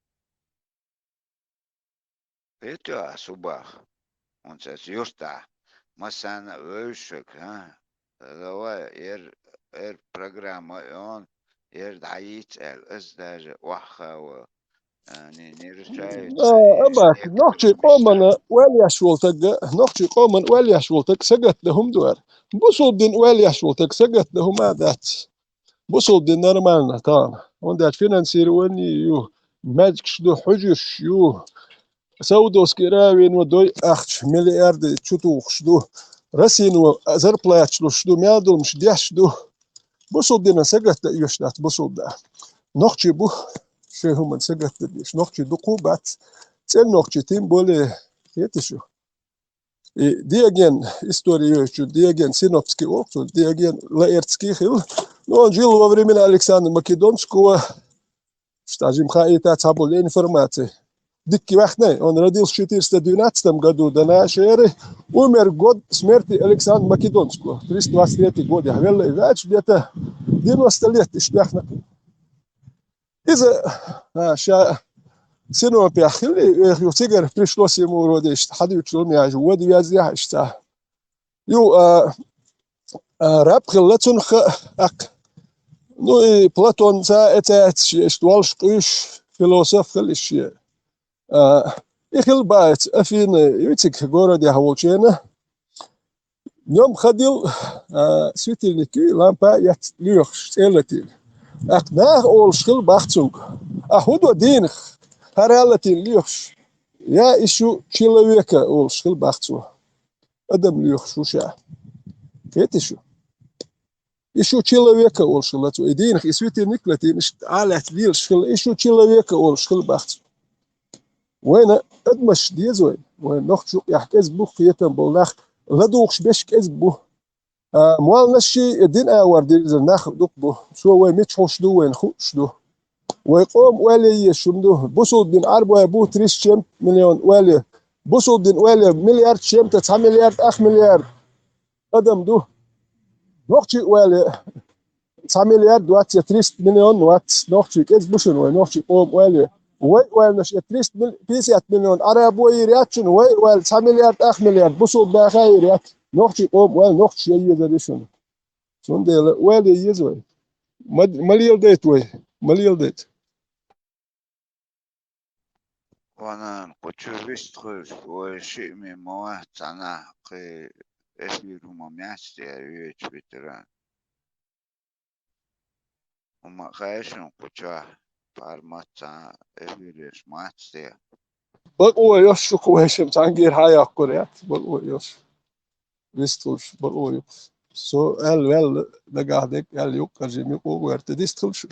Speaker 7: Это асубах. Он сейчас юрта. Масана вышек, давай программа он даит эс даже вахава. Не решается.
Speaker 2: أباك نحكي قومنا والياش ولتك نحكي قومنا والياش ولتك سجت لهم دوار بوصل دين والياش ولتك سجت لهم عادات بوصل دين نورمالنا تام وندات فينانسير وني يو ماجكش دو حجش يو سودوس كراوين ودوي أخش مليار دي تشوتوخش دو رسينو زربلاتشلو شدو ميادو مش ديشدو بوصل دينا سجت يشتات بوصل ده نوختي بو شيء هم سجت ديش نوختي دقو بات تن نوختي تيم بولي يتشو دي اجين историю دي اجين синоптский окто دي اجين лаэртский хил но он жил во времена Александра Македонского скажем хаита цабуле информации дикий вахне он родился в 412 году до нашей эры умер год смерти Александра Македонского 323 год я говорил где-то 90 лет ишляхна из-за سينو بيحخلي يوتيجر пришлось ему вроде حد يقول لي ودي يازيح اشتا يو راب خلتون اك نو بلاتون تا اتات اشتوالش قيش فيلوسوف خليش يخل بايت افين يوتيك غورودي هاولچينا يوم خديل سويتلنيكي لامبا يات ليوخ تيلتي اك ناخ اول شخل باختونغ اهودو دينخ Харалати льёш. Я ищу человека, ол шхил бахцу. Адам льёш шуша. Это ищу. Ищу человека, ол шхил бахцу. Идейных и светильник латин, алят вил шхил. Ищу человека, ол шхил бахцу. وين أدمش ديزوين. وين نخشو يحكز بوخ فيتم بولناخ. لدوخش بشك أزبو. موال نشي الدين أور ديزل ناخ دوكبو. سو وين متشوش دو وين خوش دو. ويقوم والي شمدو بوصل بين 4 مليون والي بوصل بين والي مليار شمت 9 مليار اخ مليار قدم دو نوختي والي 9 مليار دوات 300 مليون وات نوختي كيز بوشن ونوختي قوم والي وي نش 300 مليون عرب ويرياتشن وي 9 مليار اخ مليار بوصل باخيريات نوختي قوم والي نوختي شيء يدرسون سوندي والي يزوي مليال ديت وي مليال ديت
Speaker 7: وانا قوتشوفيستخوش وشيء مواه تانا قي افيرو ممياستي يويتش بيتران وما غايشن قوتشوه بارماتا افيريش ماتستي
Speaker 2: بقوا يشكو هشم تانجير هاي أقوليات بقوا يش ويستوش بقوا يش سو ال دقاهدك ال يوك كرجيم يوك وغيرت ديستوش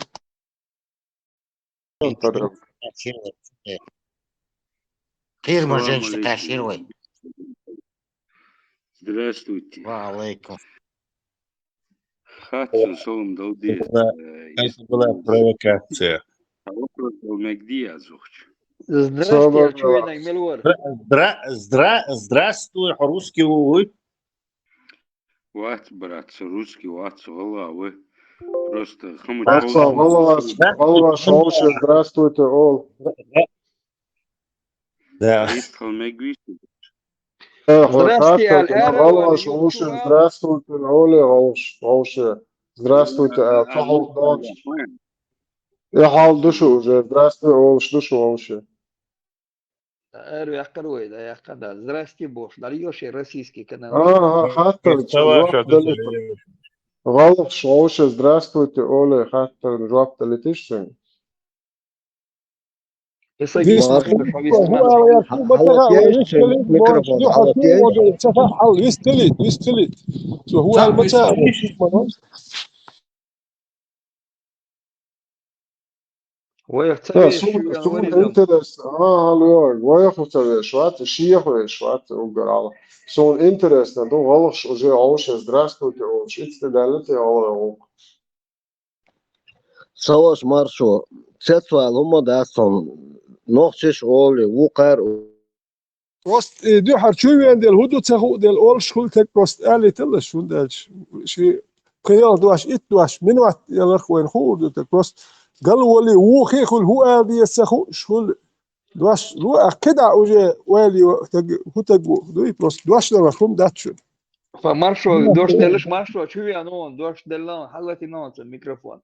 Speaker 1: Фирма женщина кассировой.
Speaker 15: Здравствуйте.
Speaker 1: Валейкум.
Speaker 15: Хатсу солом далдес.
Speaker 13: Это была провокация.
Speaker 15: А вопрос Алмагди Азухч.
Speaker 14: Здрасте, а что я Мелвор?
Speaker 1: Здравствуй, русский увы.
Speaker 15: Ват, брат, русский, ват, головы. Просто
Speaker 3: Голова шоуше, здравствуйте, ол.
Speaker 1: Да.
Speaker 14: Здравствуйте,
Speaker 3: голова шоуше, здравствуйте, оле, шоуше. Здравствуйте, я хал душу уже, здравствуй, ол, душу, олше.
Speaker 14: Я второй, да, я когда. Здрасте, Бош. Дальёшь российский канал.
Speaker 3: Хаттер, голов шоуше, здравствуйте, оле, хаттер, жопта летишь? Zo'n interest, dan doen alles zo, здравствуйте, iets te delen,
Speaker 5: Savaş marşo, çetval umodason, noxçiş oli, wuqar.
Speaker 2: Prost, du har 20 del hudu tsahu del ol shul tek prost ali tilla shul del shi qiyal duash it duash min wat yalar khwen khud tek prost قال ولي هو خيخل هو ابي يسخو شغل دواش لو كده وجه والي هو تجو دوي بروست دواش ده مفهوم داتشو
Speaker 14: فمارشو دوش دلش مارشو شو يا نون دوش دلان حلتي نون الميكروفون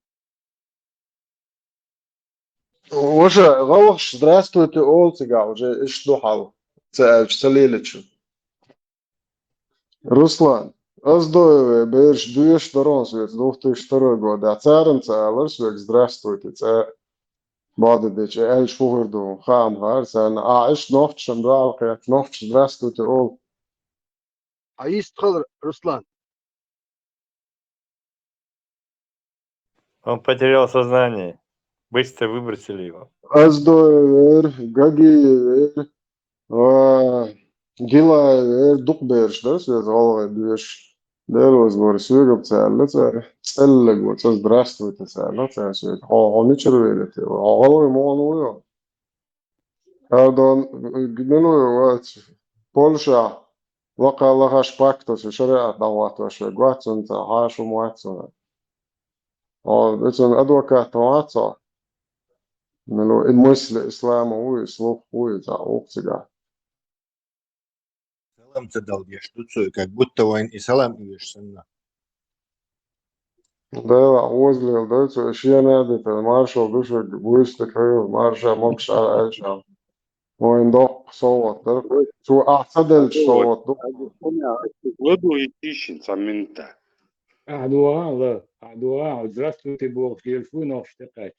Speaker 3: уже голос здравствуйте олцега уже что хал целилечу Руслан Аздоеве берш дуеш сторон свет 2002 год а царенца аларсвек здравствуйте ца Бадыдыч элш фугырду хам хар сен а иш нохт шамдал кыят нохт здравствуйте ол
Speaker 2: عايز تخل رسلان
Speaker 1: Он потерял сознание. Быстро выбросили его.
Speaker 3: Azdor, Gagi, Gila, Dukberg, das ist all durch. Der was war Syrop zählt, Stellig, was das Drastwit zählt, auch nicht erwähnt. Auch immer nur. Dann, genau, Polscha, وقع شباكتو في شريعة دوات وشي قواتن هاش ومواتن أو بيتن أدوكات واتن ملو المسل إسلام هو إسلوب هو وقتها
Speaker 1: Салам дал я штуцу, как будто он и салам идешь сына.
Speaker 3: ده وزلي ده أشياء نادت المارشال دوش بويستك هيو مارشال مكش على أشياء وين دوق صوت ده شو أعتدل صوت دوق
Speaker 15: Ладу и тишин саминта.
Speaker 16: Здравствуйте, Бог, телефон اشتقت.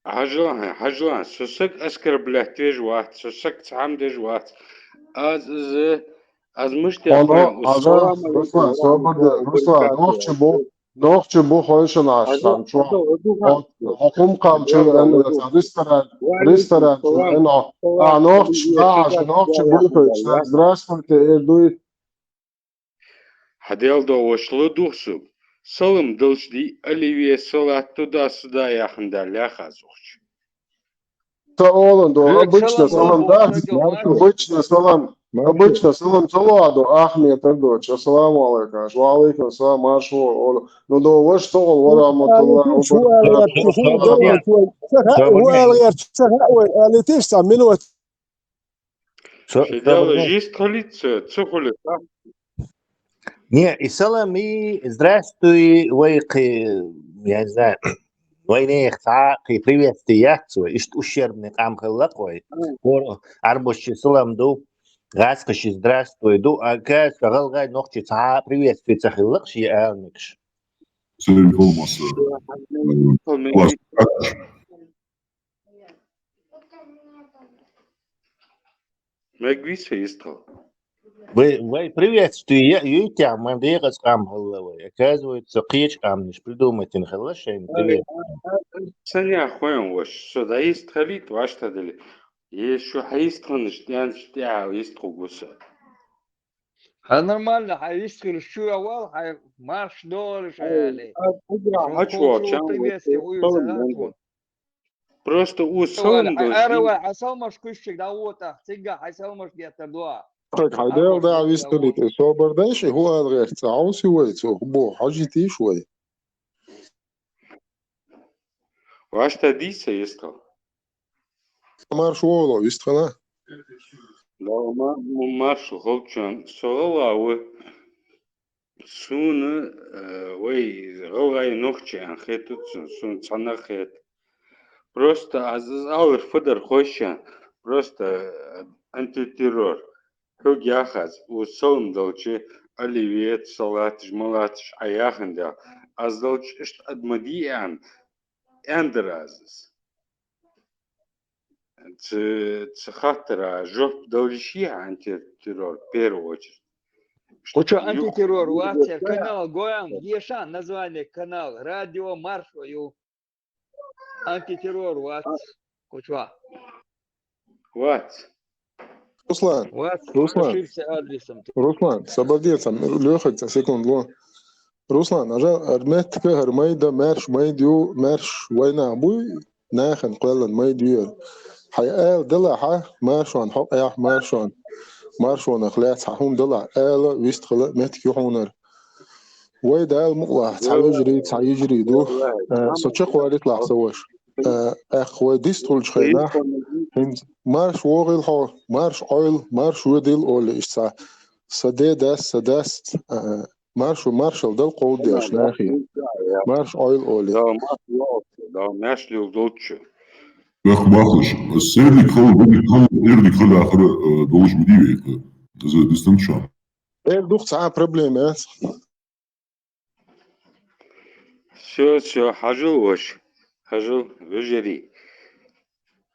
Speaker 15: حجلان سوسك أسكربلات تجوات سوسك تعم تجوات از مشت
Speaker 3: أنا
Speaker 15: أخوين والسلام عليكم
Speaker 3: رسلا
Speaker 15: ورحمة
Speaker 3: صوبر
Speaker 15: الله
Speaker 3: رسلا
Speaker 15: وبركاته.
Speaker 3: نوخش بو خويشن عشان شو حكم قام شو أنا ريستوران شو أنا نوخش داعش نوخش بو خويش здравствуйте إدوي
Speaker 15: Hadel da oşlu duhsub. Salım dılçdi Aliviye salattu da suda yakında lehazukç.
Speaker 3: تقولن دو
Speaker 14: Lek
Speaker 3: обычно
Speaker 14: salam
Speaker 3: салам
Speaker 14: bol
Speaker 3: да
Speaker 14: boşnaga Marko.
Speaker 3: обычно салам цалуаду أهمية تدوش السلام عليكم وعليكم السلام عشو ну до وش تقول ورحمة الله
Speaker 2: شو الغير شو قبل شوي هو الغير اللي تستعمل
Speaker 15: Şedel jist kalitse tsukuli tam.
Speaker 1: Не, и салам, и здравствуй, я не знаю, войны и приветствия, и что ущербный там халакой, арбощи салам ду, гаскаши здравствуй ду, а газ галгай ногчи приветствуй цахилакши алникш.
Speaker 17: Söyle olmasa. Var.
Speaker 15: Megvise istral.
Speaker 1: Вы приветствуете, я мандира скам халлавой, оказывается, кич камниш, придумайте нахалашень, привет.
Speaker 15: Sani akhoyan wash. So da ist khalit wash tadeli. Еще хаистканыш дян штя истругуса.
Speaker 14: Нормально, хаистскер шуя вал, хай марш дол шаяли.
Speaker 15: Хачва чан. Просто у салам
Speaker 14: Арава хасалмаш кушчик да вота, цига хасалмаш где-то два.
Speaker 6: Hadel da вистолит صوبر داش هو الغير تعاوسي ويتو بو حاجتي شوي.
Speaker 15: Wash tadisa istral.
Speaker 6: Марш воло вистхана.
Speaker 15: Лама марш холчан солалавы. Суны вей галгай нохчан хетутsun сун цанахет. Просто азалыр фыдыр хойшан. Просто антитеррор. Хуг яхаз у солм долчи оливьет салат жмалатш аяхында. Аз долч ишт адмадиан эндразис. Цхатра жоп долчи антитеррор в первую очередь.
Speaker 14: Куча антитеррор, ватер, канал Гоян, Ешан, название канал, радио Маршою. Антитеррор, ватер, куча.
Speaker 15: What?
Speaker 6: Руслан, сободецам, лёхать секунду. Руслан, ажа армет кахар майда мерш майдю мерш война буй нахен قلن майдю. حيقال دلع ها مارشون حق يا مارشون مارشون اخلاص حهم دلع قال ويست خلق متك يحونر ويدا المقوى تعيجري دو سوتشق واريت لا سواش اخ وديست طول شخينا مارش وغيل حو مارش اويل مارش وديل اول اشتا سداس مارش ومارشال دل قود دي اشناخي مارش اويل اولي
Speaker 15: Да, ماشي لو
Speaker 17: Эх, Махыш, сэрник хал ахыр долж будивейк. За дистанчан.
Speaker 6: дух цаа проблемات.
Speaker 15: Все, хажил, вежери.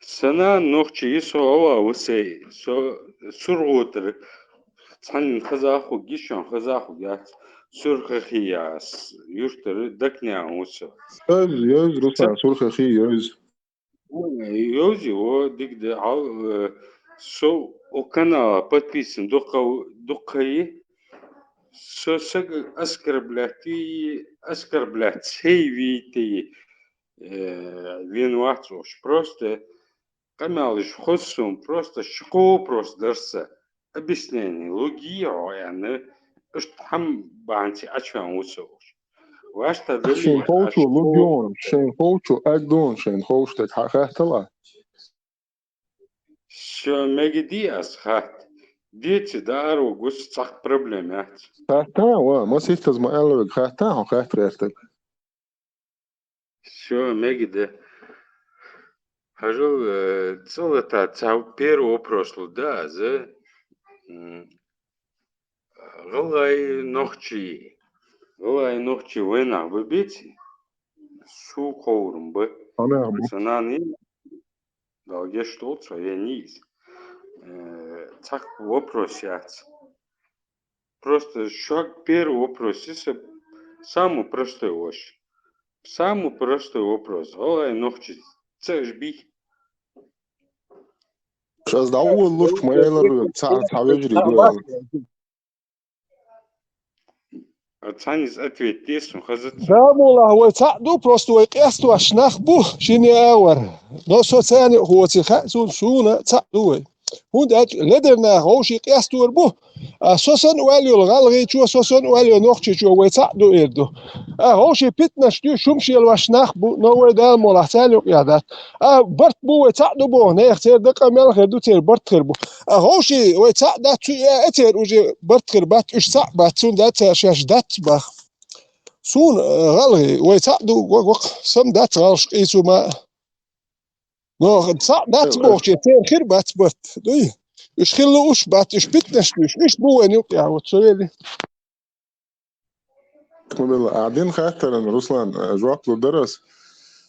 Speaker 15: Сана нохчи исо ова усей, со сургутер. Sen kazakı gişon kazakı yat sürkhiyas yurtları daknya olsa.
Speaker 6: Yüz Ruslan surxi yüz.
Speaker 15: Yozi o digde al so o kana подписан дукаи so саг оскорблять сейвити винватош просто камалыш хосум просто шко просто дерса объяснение логия يعني اشتحم بانتي اشوان وسوش واشتا
Speaker 6: Шен
Speaker 15: دلي
Speaker 6: хоучу лугион, шен хоучу агдон, шен хоуштек хахтала.
Speaker 15: شو مجدياس خات ديتي دارو قص صح проблемات
Speaker 6: Хахта, ва, ма сихтаз ма элвек хахта, ха хахтрертек.
Speaker 15: شو مجد هجو целата цау первый вопрос да за غلاي نوخشي وينا ببيتي سو قورم ب
Speaker 6: Ана абу.
Speaker 15: سناني да что то я низ так вопрос яц просто шаг первый вопрос это самый простой вопрос. Самый простой вопрос. Голай ногчи. Це ж бій.
Speaker 6: Шаз да ул луш ма элвек цаат хавежри гуэл.
Speaker 15: Цанис ответ тесу хазат.
Speaker 2: Гамула هو تعدو просто ويقيستو اشناخ بو شيني اور نو سو ثاني هو تخاسون سونا تعدو هون دات لدرنا هو شي قيستو بو اساسن واليو الغالغي تشو اساسن واليو نوختي تشو ويتعدو ايردو هو شي بيتنا شتو شمشي الواشناخ بو نو دال مولا ثاني قيادات برت بو ويتعدو بو هنا خير دقه مال خير دو تير برت خير بو هو شي ويتعدات اتير وجي برت خير بات اش صعبات سون دات شاش دات باخ سون غالغي ويتعدو وق سم دات غالش قيسو ما نو صعب دات بوخشي تير خير بات برت دوي اش خلو اش بات اش بيتنش اش بو وين يوقع وتسويلي
Speaker 6: Мы один хахтерен Руслан жвак лудерас.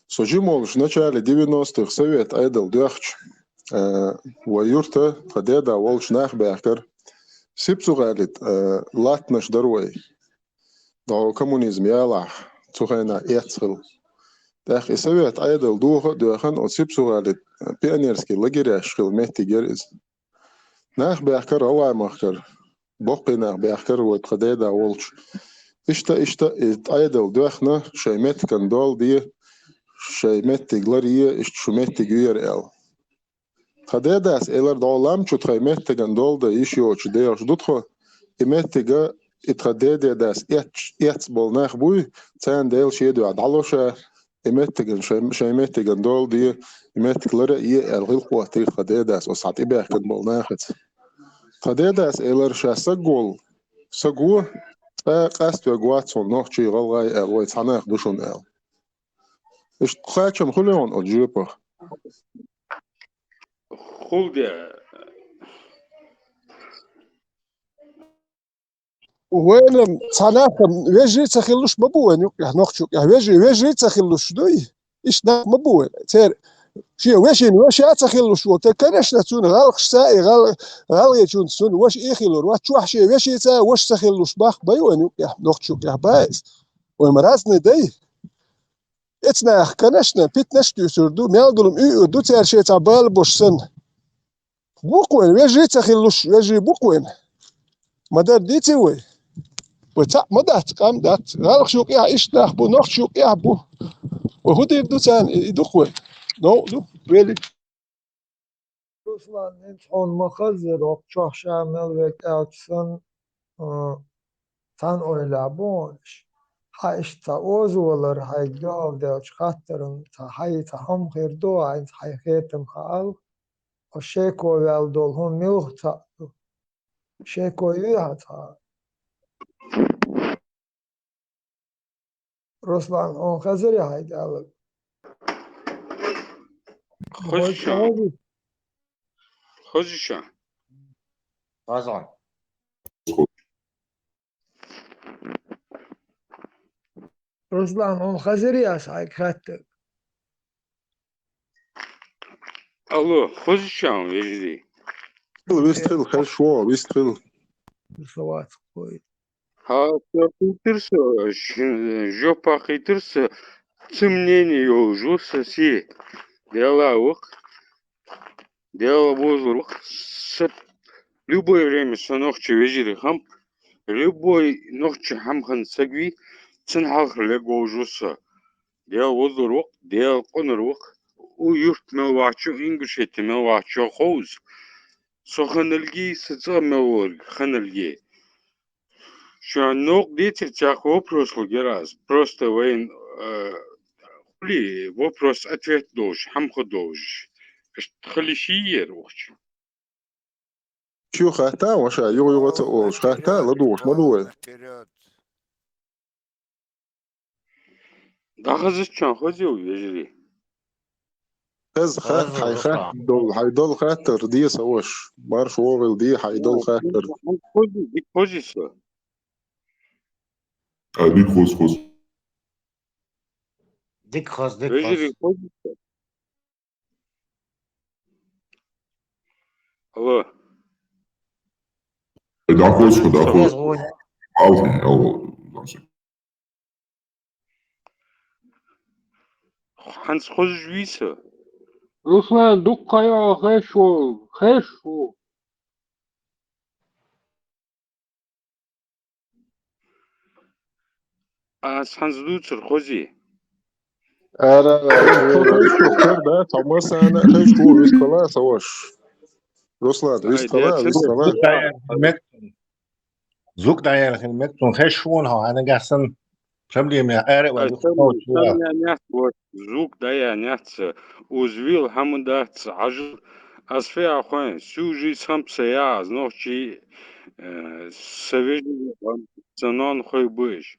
Speaker 6: Сочи молш в начале 90-х совет айдал дяхч. Ваюрта хадеда волш нахбехтер. Сипсу галит латнаш дарой. Да коммунизм ялах. Цухайна эцхил. Дах и совет айдал духа дяхан от сипсу галит пионерский лагеря шхил метти гериз. Нахбехтер алаймахтер. Бокки нахбехтер вот хадеда волш. إشتا أيدل دوخنا شيمت كان دول دي شيمت تجلرية شمت تجير إل خدي داس إلر دولام شو تخيمت كان دول ده يشيو شو ده يش دتخو إمت تجا إتخدي داس إتس بالناخ بوي تان ديل شيء دو عدلوشة إمت كان شيمت كان دول دي إمت تجلرية الغيل قوتي خدي داس وساعات إبه كان بالناخت خدي داس إلر شاسقول سقوه قاست وقواتون نوخشي غلغاي ويتعناق دوشون ال اش تخاكم خليون الجيبه
Speaker 15: خلدي
Speaker 2: وين تعناق ويجي تخلوش مبوين يوقع نوخشو ويجي تخلوش دوي ايش ناق مبوين تير شي واش تخلوش وتكنش تون غالق ساي غال يجون سون واش يخلور واش وحشي واش تخلوش باخ بايوين يوقع نوخشو يا بايس ومراسني دي اتنا كنشنا بيتنش تسردو ميالدلم دو تير شي تاع بالبوش سن بوكوين ويجي تخلوش ويجي بوكوين مدار ديتي وي وتا مدات قام دات غالق شوق يا ايش بو نوخشو يا بو وهو دو تان يدخوين نو دو really
Speaker 12: Ruslan hiç olmakazdır o çok şamil ve kalksın tan oyla bu ha işte ozu olur hay gavde çıkartırın ta hay ta ham khirdo ay hayketim hal o şey koyal dolhun milh ta şey koyu hata Ruslan on hazır ya hay gel
Speaker 15: خذشان
Speaker 1: Razon.
Speaker 12: Ruslan on hazır ya hay kattı
Speaker 15: Алло, خذشان يجري
Speaker 6: ويستخل خل شو ويستخل
Speaker 12: بسوات كويس
Speaker 15: ها хитырса, жопа хитырса, мнение уже си. Дело возле любое время со ночи везде хам, любой ночи хамхан сагви, ценхах лего ужуса. Дело возле дело конрук, уют мелвачу, ингушети мелвачу хоуз. Соханельги, сыца мелвор, ханельги. Что ног дети тях вопрос лгераз, просто воин хули вопрос ответ должен, хамхо должен. Халишиер вообще.
Speaker 6: شو خاتا وشا يو تقول خاتا لدوش مدوي
Speaker 15: Дагазы чан ходил вежери.
Speaker 6: كز خات حيخات دول حيدول خاتر دي سوش بارش وغل دي حيدول خاتر
Speaker 15: Позиция.
Speaker 17: ديك خوز
Speaker 1: ديك خاص ديك
Speaker 15: Вежери
Speaker 1: خاص
Speaker 15: позиция. Алло.
Speaker 17: دا خوز
Speaker 1: Связь звонит.
Speaker 17: عاوزني او
Speaker 15: Ханс хоз жвиса.
Speaker 14: Руслан, дуккая хэшо.
Speaker 15: Ханс дуцер хози.
Speaker 6: خيش شو خير ده توماس انا خيش شو ويس كلا سوش روسلان ويس كلا ويس كلا
Speaker 1: زوك داير خدمتهم خشون ها أنا قاعد проблем я аре ва
Speaker 15: Звук да я няца. Узвил хамдац аж асфе ахвен. Сужи сам я ночи совежи цанон хой биш.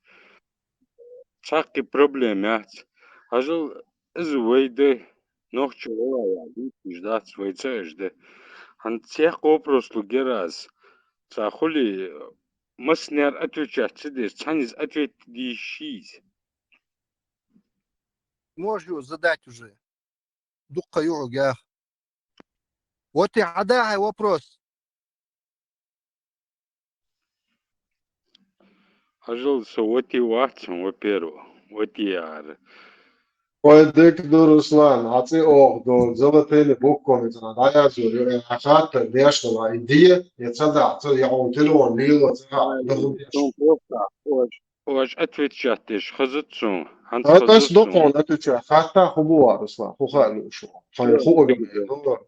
Speaker 15: Чаки проблем яц. Ажил из вейде ночи оя ждать вейце жде. Хан тех вопрос лугераз. Цахули маснер отвечать сидишь. Цанис ответ дишись.
Speaker 18: Можешь задать уже. Дукка юрга. Вот и адай вопрос.
Speaker 15: Ажился, вот и ватсон, во-первых. Вот и яр.
Speaker 3: ودك دو رسلان عطي اوه دو زلطيني بوكو مثلا دايا زوري خاطر ديش دو ايديا يتصدع عطي يعون تلو نيلو تسعى دخل ديش
Speaker 15: واش отвечаешь, хазацун, ханс
Speaker 3: بس
Speaker 15: хазацун.
Speaker 3: دقون اتوچا خاطر خبوها رسلان خو خالو شو خاين خو اغمي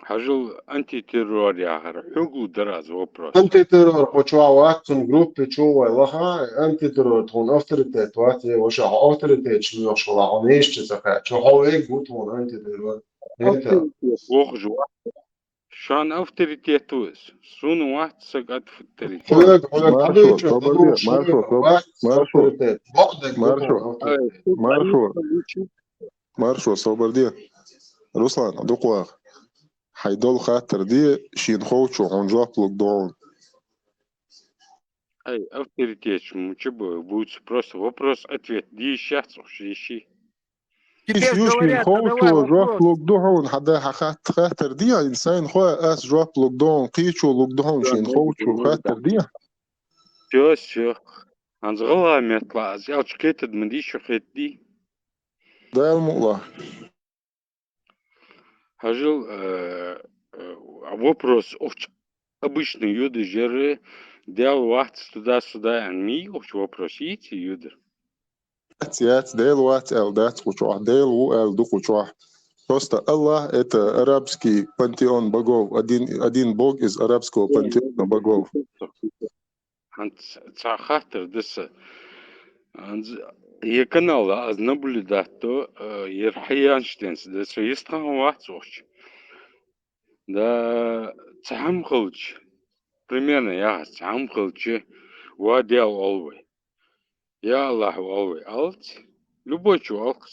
Speaker 15: Ажил антитеррор яхар. Хугу драз вопрос.
Speaker 3: انتي ترور قوچوا واتن جروب تشوا لها انتي ترور تون افتريتيت واتي وش افتريتيت شنو شغل عونيش تسخا شو هو هيك بوتون انتي ترور انت
Speaker 15: وخجوا. شان авторитетуес. Сун ват сагат авторитет.
Speaker 3: حولك حبيبي شو
Speaker 6: مارشو
Speaker 3: ضروري شو
Speaker 6: مارشو
Speaker 3: افتريتيت بعدك
Speaker 6: مارشو
Speaker 3: بوتون
Speaker 6: مارشو صبر دي روسلان دقوا حيدول خاطر دي شين خوچو هونجوب لوك دون
Speaker 15: Ай, авторитет, чему будет просто вопрос-ответ. Ди сейчас ищи.
Speaker 6: ايش يوشين خوچو جوب لوك دون حدا خاطر دي انسان خو اس جوب لوك دون قيچو لوك دون شين خوچو خاطر دي
Speaker 15: Все. Анзгала метла. Я чкетед мдиш хетди.
Speaker 6: да المقلا
Speaker 15: Хажил вопрос обычный юды жеры дел ват туда-сюда, а ми вопрос идти юды.
Speaker 6: يات ديل وات ال دات خوچو ديل و ال دو خوچو Просто Allah это арабский пантеон богов. Один бог из арабского пантеона богов.
Speaker 15: Цахатер дesa. Я канал наблюдать то ерхиянштенс дesa есть там ватсоч. Да цам хылч. Примерно я цам хылч. Вадел олвы. Я Аллах олвы. Алт. Любой чувак.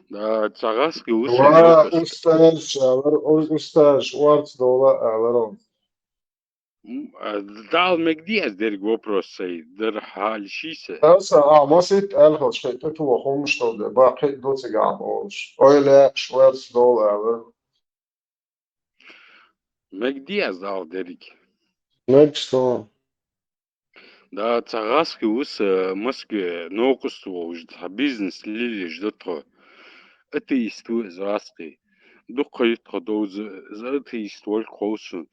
Speaker 15: Да цагаски
Speaker 3: وا استاذ شاور استاذ شوارц дола аларон
Speaker 15: дал мегдиас дерг вопрос сей дер хал шисе.
Speaker 3: هسه مسيت الخص شيء تو خمش تو باقي دوت قاموش ولا شوارц дола аларون
Speaker 15: مجدياس دال ديريك
Speaker 3: Нечто.
Speaker 15: Да, цагаски ус Москве нокусту уж бизнес лили ждотро. Атеисту зраски. Духает ходоз за атеистволь коусун.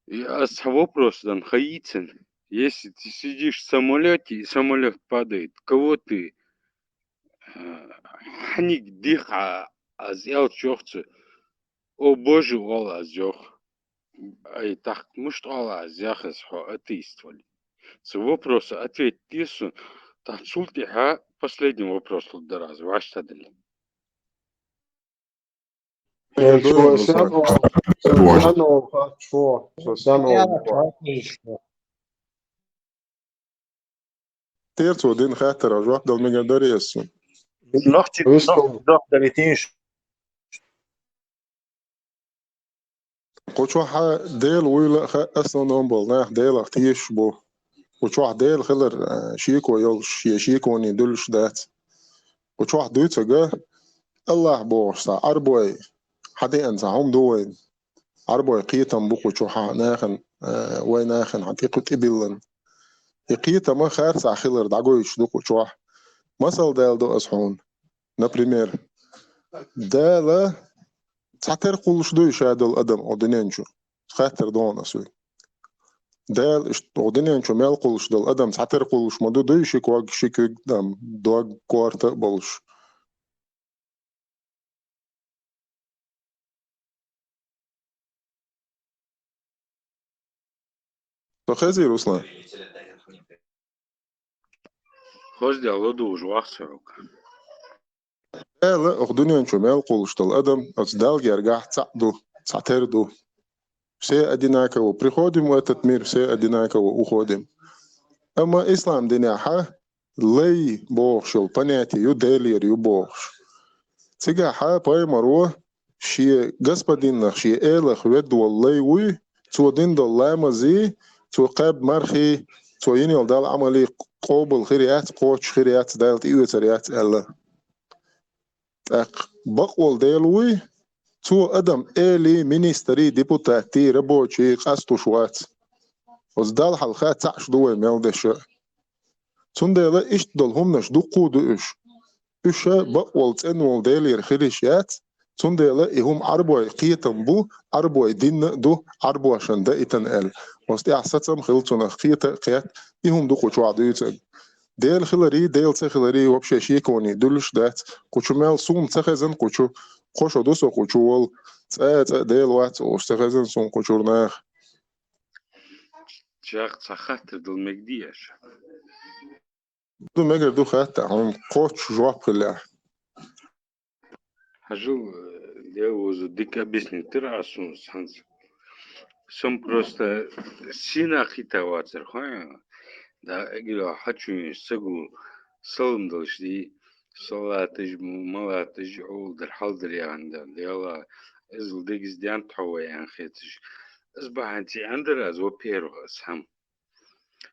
Speaker 15: Я с вопрос дан хаитин. Если ты сидишь в самолете и самолет падает, кого ты ханик диха азял чохцы. О боже, ола азёх. Ай так, мышт ола азях из хо атеистволь. С вопроса ответь тису. Так султиха последний вопрос лудараз. Ваш тадали.
Speaker 3: Сосяно хочу. Сосяно.
Speaker 6: تيرتو دين خاطر أجواء دل مقدار يسون
Speaker 1: نختي دلتينش
Speaker 6: قوش ديل ويلا أصلا نومبل ناح ديل اختيش بو قوش ديل خلر شيكو يلش شيكوني دلش دات قوش دويتا جا الله بوشتا أربوي حدي أنت هم دوين أربوي قيتم بو قوش ناخن ويناخن حقيقة إبلن يقيتا ما خارسع خلر دعقويش دو قوش مثل ديل دو أصحون например ديل تعتر قولش دو يشاهد الأدم أودينينشو خاطر دونا سوي دال أودينينشو مال قولش دل أدم تعتر قولش مدو دو يشيك واق شيك دم دوغ كوارتا بولش فخازي روسلان
Speaker 15: خوش دي الله وش واخسروك.
Speaker 6: دال أودينينشو مال قولش دل أدم أصدال يرجع تعدو تعتر دو все одинаково приходим в этот мир, все одинаково уходим. Ама ислам диняха лей богшил понятие делир ю богш. Цигаха поймаро ши господин нах ши элах веду лей уи цудин до ламази цукаб мархи цуинил дал амали قوبل خيريات قوش خيريات دالت إيوتريات ألا تاق بقول ديلوي تو أدم إلي مينيستري ديبوتاتي ربوشي قاستو شوات وزدال حلقات تعش دوي ميلدش تندلا إشت دلهم نش دو قودو إش بقول تنول ديلي رخيريشيات تندلا إهم عربوي قيتم بو عربوي دين دو عربوي شندا إتن وستي أحساتم خلطونا قيات إهم دو قوشو عدويتن ديل خلري ديل تخلري وبشي شيكوني دولش دات قوشو مال سوم تخزن قوشو قوشو دوسو قوشوول تات ديل وات وستخزن سوم قوشورناخ
Speaker 15: جاق تخاطر دل مجديش.
Speaker 6: دو مجر دو خاطر هم قوش جواب خلاح
Speaker 15: Хожу, я уже дико объяснил, ты раз он санс. Сам просто сина хитаватер, ха? Да, я говорю, хочу сагу салам дальше, салатыж, малатыж, олдер, халдер янда, дела, изл дигз диан тхауа ян хетыж. Сбаханти андер аз оперу сам.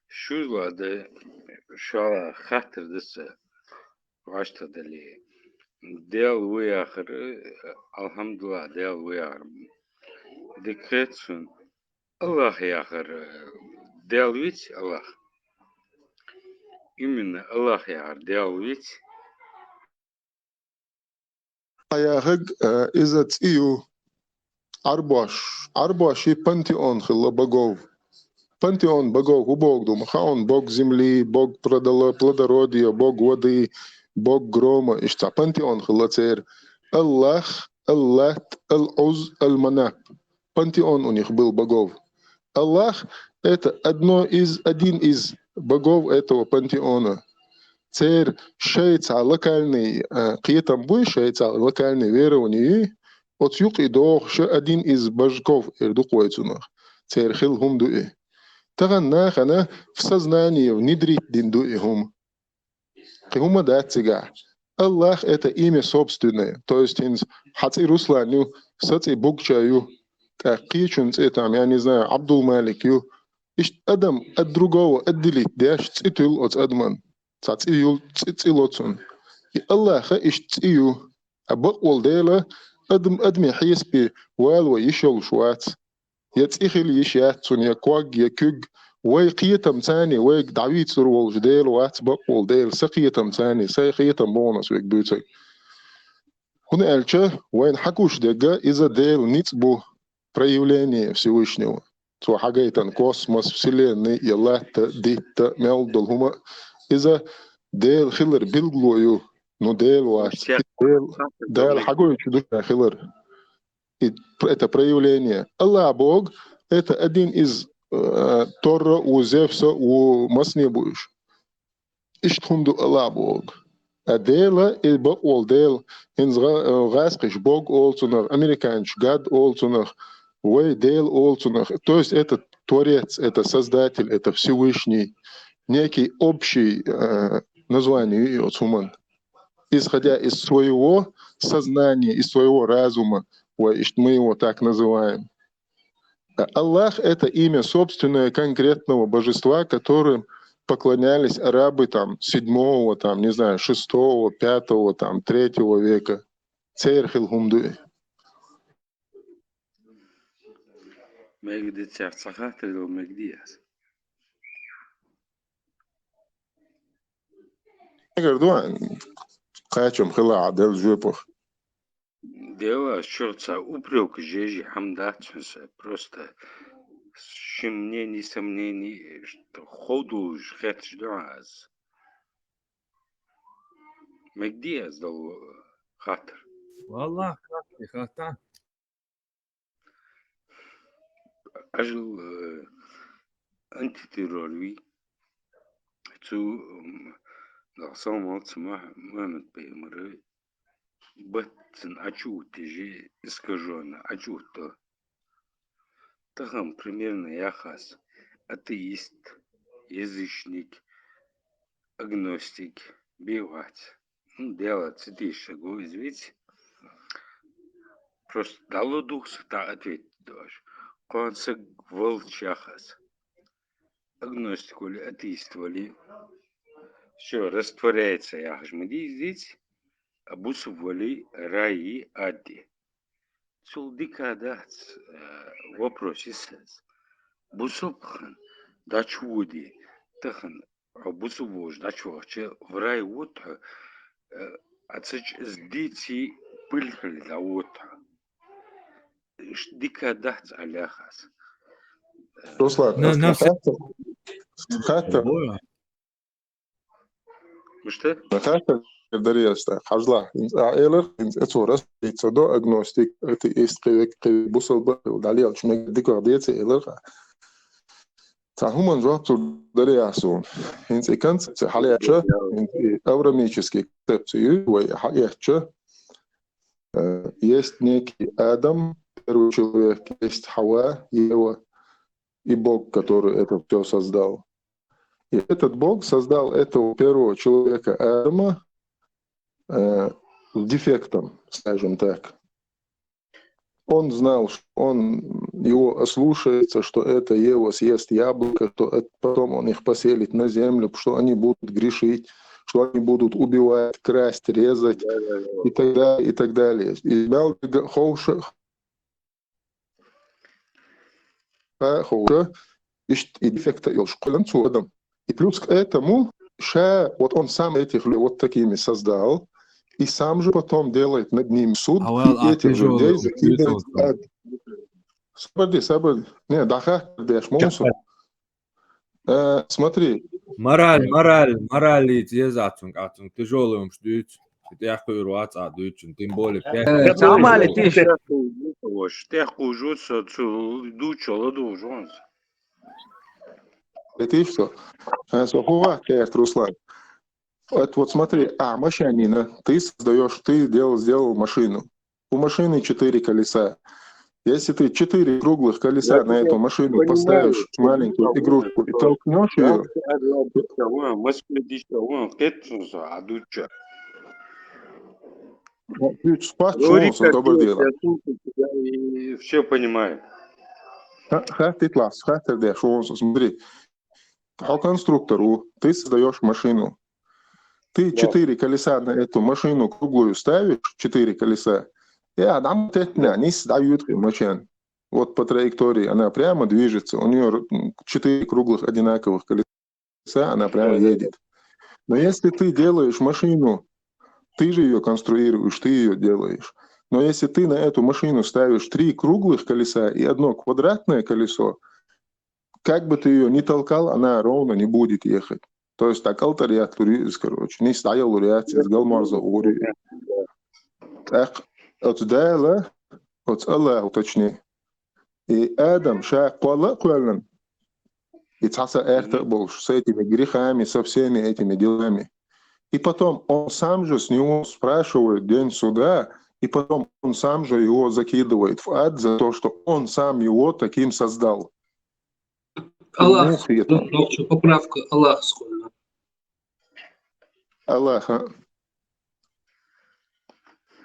Speaker 15: Шузла да шала хатер даса вашта дали. ديال وياخر الحمد لله ديال وياخر دكتون الله ياخر ديال ويت الله именно الله ياخر ديال ويت
Speaker 6: يا هج إذا تيو أربعش بانتيون خلا بقوف بانتيون بقوف وبوق دو مخاون بوق زملي بوق плодородия بوق ودي بوق грома إشتا بانتيون خلا تير الله اللات العز المناب بانتيون у них был богов الله это один из богов этого пантеона تير شيء локальный قيتم بوي شيء локальный верование от юг и до один из божков ирдукуэтунах تير خلهم дуэ تغنى خنا в сознание внедрить дин дуэхум Кхума датига. Аллах это имя собственное. То есть хати русланю, сати богчаю, такичун цитам, я не знаю, Абдул Маликю. Ишт Адам от другого отделить, дяш цитул от Адман. Цатиюл цитилотун. И Аллаха ишт цию. А баквал дела Адми хиспи валва ишел шуат. يتسخل يشياتون يكوج يكج ويقيتم ثاني ويك دعويت سرول جديل واتبق والديل سقيتم ثاني سيقيتم بونس ويك دوتك هنا الچه وين حكوش دقة إذا ديل نتبو проявление Всевышнего. То хагайтан космос, вселенной, елата, дитта, мелдол, хума. Из-за дел хиллер билглою, но дел вас. Дел хагой чудо хиллер. И это проявление. Аллах Бог, это один из Тора у Зевса у Маснебуиш. Иштхунду Аллах Бог. А дела и Бог ол дел инз гаскиш Бог олцунах, американч гад олцунах. Way Dale Олцунах. То есть это Творец, это Создатель, это Всевышний, некий общий название Йоцуман. Исходя из своего сознания, из своего разума, мы его так называем. Аллах — это имя собственное конкретного божества, которым поклонялись арабы там 7-го, там, не знаю, 6-го, 5-го, там, 3-го века. Цейрхил хумдуи.
Speaker 15: مجد تشافصخات لو مجدياس
Speaker 6: أجر دوان قاتشم خلا عدل جوبخ
Speaker 15: ديوا شرطة упрек жежи хамдатчинса просто сомнений что ходу жхетш дуаз مجدياس дал خاطر
Speaker 19: والله خاطر
Speaker 15: أجل أنتي-терроروي تو نقصان سماح مهمت بيمري بطن أجو تجي искаженно أجو то тахам примерно яхас атеист, язычник, агностик, бивать. Дело цитиша го извить. Просто дало дух та ответ даже. Концег волчахас. Агностик или атеист или все растворяется яхашмади здесь, а бусу воли раи ади. Цулдика дат вопрос исез. Бусупхан дачвуди тахан а бусу вож дачваче в рай вот ацеч сдити пыльхали да вот. Дика дат аляхас.
Speaker 6: Руслан, хата.
Speaker 15: Что?
Speaker 6: Хата дарьяста. Хажла. Эйлер это это до агностик. Это есть кевек бусул был далее. Чмек декордиция эйлер. Тахуман жопцу дарьясун. Инс эканц халяча. Аврамический концепции. Халяча. Есть некий Адам, первый человек, есть Хава, Ева и Бог, который это все создал. И этот Бог создал этого первого человека Адама дефектом, скажем так. Он знал, что он его ослушается, что это Ева съест яблоко, что потом он их поселит на землю, что они будут грешить, что они будут убивать, красть, резать и так далее, и так далее. И дефекта и плюс к этому, вот он сам этих вот такими создал, и сам же потом делает над ним суд, и этих людей закидывает в ад. Сабади. Не, даха, смотри.
Speaker 19: Мораль езатун, атун, тяжелый мштует. Я хочу руаться, дучун, тем более.
Speaker 15: Нормально, ты же. Ты хужут, что дучу, дужон.
Speaker 6: Это что? Сухова, Руслан. Вот смотри, машинина, ты создаешь, ты сделал машину. У машины 4 колеса. Если ты 4 круглых колеса на эту машину поставишь маленькую игрушку и толкнешь ее,
Speaker 15: все понимаю.
Speaker 6: Смотри, по конструктору ты создаешь машину. Ты 4 колеса на эту машину круглую ставишь, 4 колеса, и адам тетня, не сдают машин. вот по траектории, она прямо движется, у нее 4 круглых одинаковых колеса, она прямо едет. Но если ты делаешь машину, ты же ее конструируешь, ты ее делаешь. Но если ты на эту машину ставишь 3 круглых колеса и 1 квадратное колесо, как бы ты ее ни толкал, она ровно не будет ехать. То есть так алтарят, короче, не стоял урят, изгал марза ури. Так, от дала, от Аллаху точнее. И Адам шаг пола куалан. И цаса эрта был с этими грехами, со всеми этими делами. И потом он сам же с него спрашивает день суда, и потом он сам же его закидывает в ад за то, что он сам его таким создал.
Speaker 20: Аллах, поправка, Аллах сколько.
Speaker 6: Аллах, а?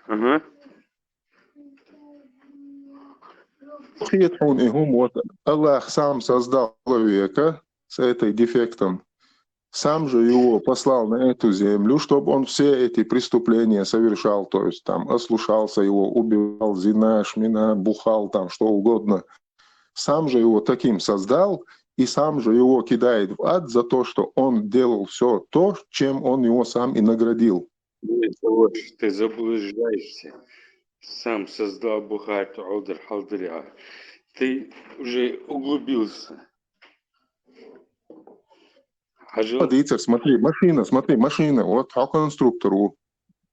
Speaker 15: Ага.
Speaker 6: Аллах сам создал человека с этой дефектом, сам же его послал на эту землю, чтобы он все эти преступления совершал, то есть там ослушался его, убивал, зина, шмина, бухал, там что угодно. Сам же его таким создал, и сам же его кидает в ад за то, что он делал все то, чем он его сам и наградил.
Speaker 15: Ты заблуждаешься. Сам создал бухать, алдр, халдря. Ты уже углубился.
Speaker 6: Смотри, машина, вот конструктору.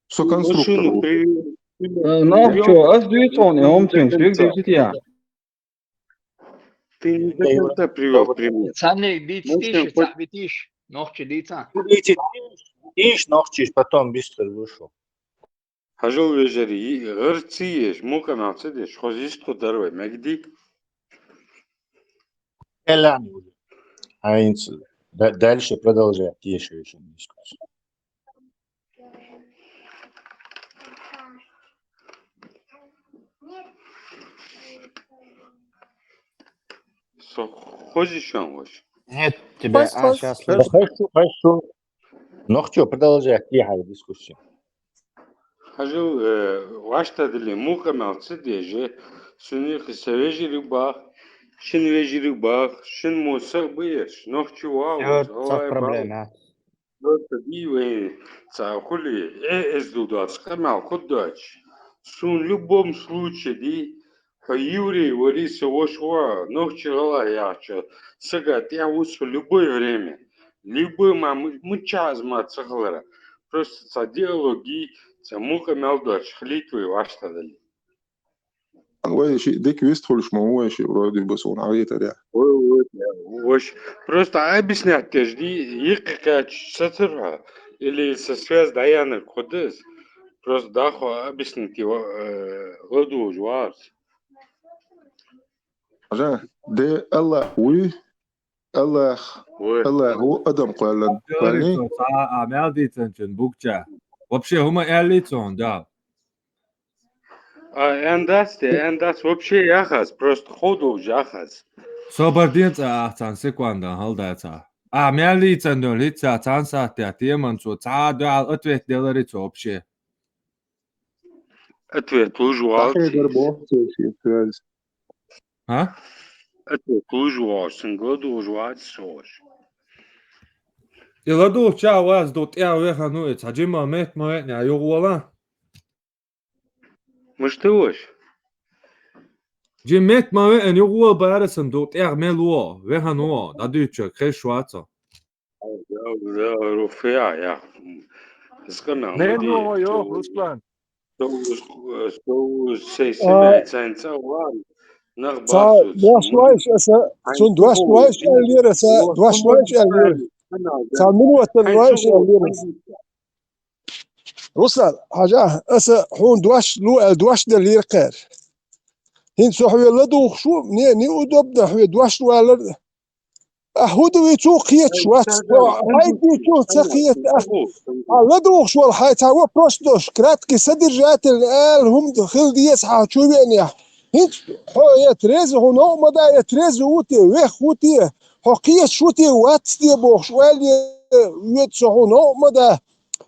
Speaker 6: Соконструктору.
Speaker 21: Ну, что, асдуется он движет я.
Speaker 15: Ты не до конца привел пример.
Speaker 14: Ценник дитиш, цахбитиш, нохчи дица.
Speaker 1: Ишь, нохчишь, потом быстро вышел.
Speaker 15: Хажал вежери, гырциеш, мукана цедеш, хозишко дарой, мегди.
Speaker 1: Элани уже. Дальше продолжай. Еще дискуссию.
Speaker 15: Хозишь он ваш?
Speaker 1: Нет, тебя... сейчас... Хочу. Ну что, продолжай. Тихая дискуссия.
Speaker 15: Хажал, вашта дали мукана цедеже, суних севежи рыбах, шин вежи рыбах, шин мусак бьешь, нохчу вау.
Speaker 1: Вот проблема.
Speaker 15: Вот дивы, цахули, эздудат, скамал, кудач. Сун в любом случае, ди, юрий, вариса вошва, нохчу гала яча, сагат, я усу любое время, любой мы час мацахлара, просто за диалоги, за мука мелдач, хлитвы вашта дали.
Speaker 6: أول شيء ديك ويستفولش ما هو شيء ورايد يبصون عرية ده.
Speaker 15: وش просто объяснять тежди икакач сатырга или со связь даяны кодес просто дахо объяснить его ладу жуар.
Speaker 6: عشان ده الله وي الله هو أدم قالن قالني.
Speaker 19: عمل دي تنشن بوكجا. Вообще هما элитон да.
Speaker 15: Эндас вообще яхас, просто ходу яхас.
Speaker 19: Собардин цаахтан секунда халдаца. Мялицан долица цансатя теманцу цаадал ответ деларицу вообще.
Speaker 15: Ответ лужуал.
Speaker 19: А?
Speaker 15: Ответ лужуал, сингладу лужуал сош.
Speaker 19: И ладу ча вас дот я веханует, аджима мет моет не айогуала.
Speaker 15: مشتوش
Speaker 19: جمعت ما وين يقوى بارسن دوت ملوا وهنوا دادوتش خشواتا
Speaker 15: رفيع يا اسكنا
Speaker 2: نين هو يو رسلان
Speaker 15: تو سمعت سنة وان
Speaker 2: نغباسو دواشواش اسا سون دواشواش الير اسا دواشواش الير تا من وطن واش الير رسل حاجة اسا حون دواش دلير قير هين سو حوي لدو شو ني ودبنا حوي دواش ولا احودو يتو قيت شوات هاي يتو تقيت لدو شو الحياة هو بروستوش كرات كي صدر جات الال هم خل ديس حا شو بيني هين حو يا تريز هو نو مدا يا تريز وتي ويخ وتي حو قيت شوتي وات دي بوخ شوال يت سو نو مدا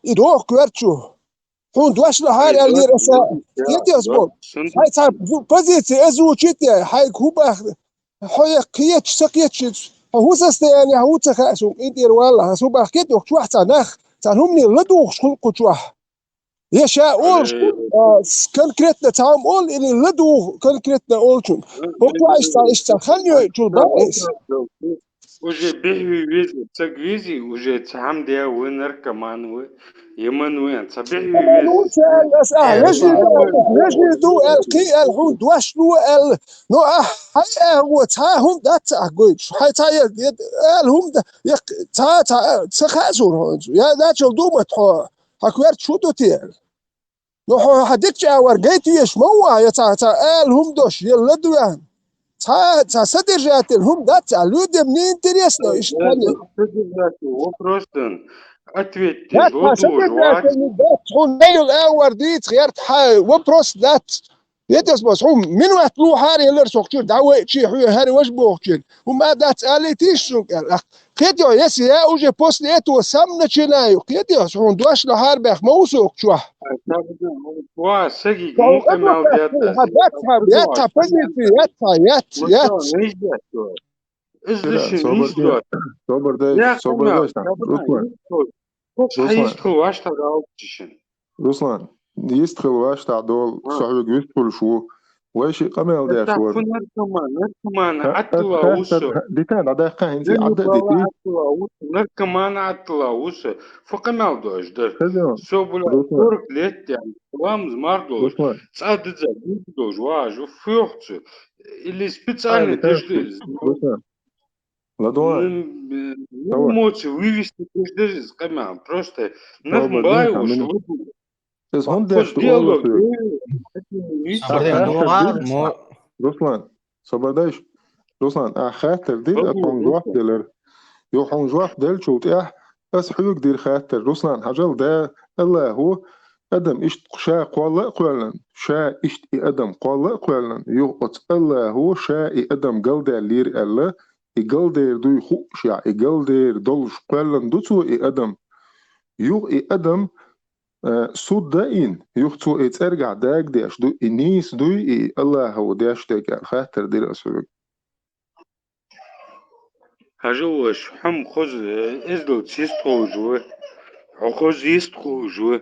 Speaker 2: يدوخ كرتشو هون دوش لهار اللي رسا كيتي أصبر هاي صار بزيتي أزو كيتي هاي كوبا هاي كيت سكيت هو سستياني هو تخاسو إنتي والله سو بحكيت وقت واحد نخ تانهم ني لدوخ شكون قطوح يشا أول كونكريتنا تاعهم أول اللي لدوخ كونكريتنا أول شو وقت واحد خلني شو بايس
Speaker 15: Уже бехви вези, цак вези, уже цам дия вынер коман يمن وين صبيح
Speaker 2: نوش ليش دو القي الحون دوش لو ال نو هاي هو تاهم دات اقول هاي تاي الهم تا تخازور يا ذات دو متخ حكوير شو دوتيل نو حدك جاور جيت يشموا يا تا الهم دوش يلدو يعني تا سدرجات الهم دات لود منين تريسنا ايش
Speaker 15: وبروستن ответьте
Speaker 2: لا
Speaker 15: жоду жвать
Speaker 2: تكون نيل اور ديت خيرت حاي وبروس ذات يتس بس هم من وقت لو هاري اللي سوقتير دعوه شي حوي هاري واش بوقتين وما دات اليتيش سوق قيتو يسي يا اوجي بوست ليتو سمنه تشينايو قيتو شون دوش لهار بخ موسوق شو
Speaker 15: وا سجي ممكن ما
Speaker 2: يتا بزيتي يتا
Speaker 6: صبر دايش رسلان يستخل واش تاع دول صاحبك يدخل شو واش قمل داش شو
Speaker 15: نركمان عطلا وسو
Speaker 6: ديتان هذا قاين زي عدا ديتي
Speaker 15: نركمان عطلا وسو فقمل دوش در سوبل تورك ليت يعني وامز ماردوش صاد دوش واش وفيوخت اللي специально تجدز
Speaker 6: ладуа
Speaker 15: эмоции вывести теждез قمع просто нахмай уж
Speaker 6: از هم داشت رسلان صبر دايش رسلان خاطر دي اكون جوح ديلر يو حون جوح ديل شو تاح بس حيوك دير خاطر رسلان حجل ده الله هو ادم اشت شا قولا قولا شا اشت ادم قولا قولا يقط الله هو شا ادم قلدا لير الله يقلدر دو يخوش يا يقلدر دولش قولا دوتو ادم يو ادم صوت داين يختو اترجع داك داش دو النيس دو الله هو داش داك خاطر دير اسوق
Speaker 15: هجوش حم خوز ازدو تيستو جو خوز يستو جو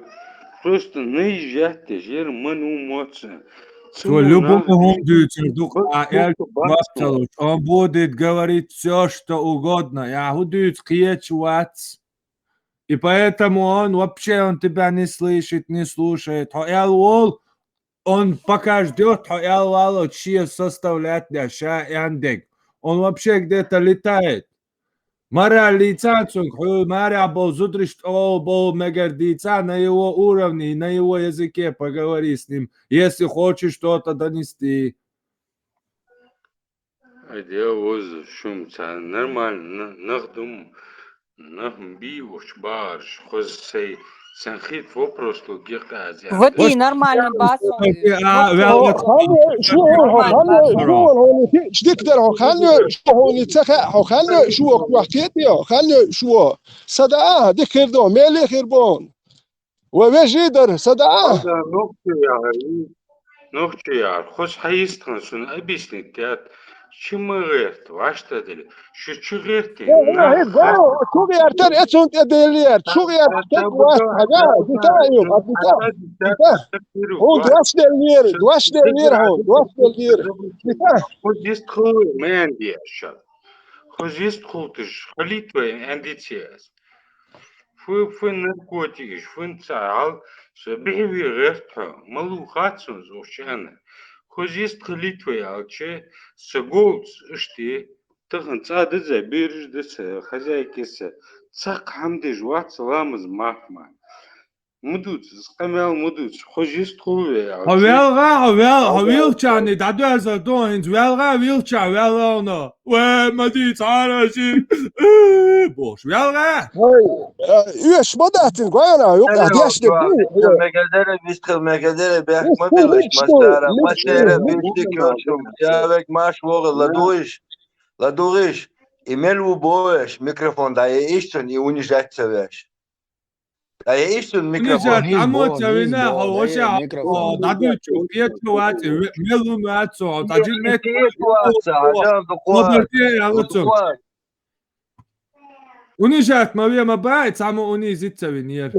Speaker 15: просто наезжать жер منو موت
Speaker 19: Любому дух, он будет говорить все, что угодно. Я буду кричать. И поэтому он тебя не слышит, не слушает. Он пока ждет, чьи составлять ша яндек. Он вообще где-то летает. Маря лицацун, Маря был зудришь, был мегардица на его уровне, на его языке поговори с ним, если хочешь что-то донести.
Speaker 15: Идея шумца нормально, нахдум, нахмби уж барш, хозсей, санхит вопрос логика.
Speaker 9: Вот и нормальный басон.
Speaker 2: شو تقدر خلنا شو هون تخا خلنا شو وقتيت يا خلنا شو صدقه ذكر دو مالي خربون وبيجي در صدقه
Speaker 15: نوختي يا خوش حيستن سن ابيسني تات شمغرت واشتدل شو شغرت
Speaker 2: شو غيرتر اتون تدلير شو غيرتر واحد حاجه بتاعي هون دواش دلير هون دواش دلير
Speaker 15: خوش يستخو ما عندي اشياء خوش يستخو تش خليتوي عندي تياس في نركوتيش في نتاعل سبيعي غيرتها ملوخات سنزوشانا خوش يستخليتوي عالشي سقولت اشتي تخن تصاد زبيرج دس خزايكس تساق حمدي جوات سلامز ماحمان مدود قمال مدود خوش يستخوي
Speaker 19: هويل كان دادو ازدون ويل كان ومدي تعرشي بوش ويلغا
Speaker 2: ايش بدات غانا يقعد يشدق
Speaker 4: مقدره بيك ما بيلش مساره بيشتكوشم جابك ماش وغل لدوغيش ايميل وبوش ميكروفون داي ايشتن يونيجات سواش Да я ищу микрофон.
Speaker 19: Унижат, амоцевина, холоша, дадучу, пьечуват, мелумацу, таджимет, унижат, мавима байт, само унизицевинир.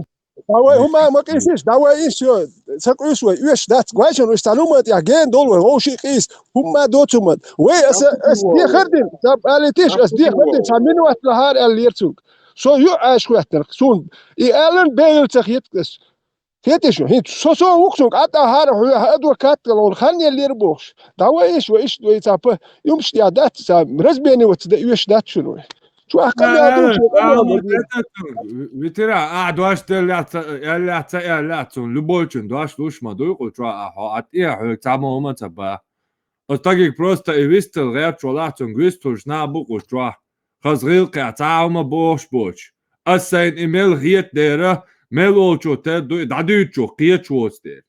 Speaker 2: Давай, хума, макисиш, давай еще, сакуису, юш, дат, гвайшан, ушталумат, я ген долвай, ошикис, хума доцумат. Вы, я хардин, алитиш, я хардин, самину атлахар алирцук. So you ask question, soon. I Allen Bale تخيتكس. كيتشو هيت سو وكسوك أتا هار أدوكات لون خاني اللي ربوش. دعوة إيش وإيش دوي تابه يومش يا دات سام رزبيني وتدا يوش دات شنو. شو أحكام يا دوش
Speaker 19: وترى أدواش تلاتون لبولشن دواش دوش ما دوي قلت راه أتيه تعمل ما تبا. أستاجيك بروستا إيستل غير شولاتون غيستوش نابو قلت راه. خزغيل قاعتاوما بوش. أسين إيميل هيت ديرة ميلوچو تدو دادوچو قيچوس دير.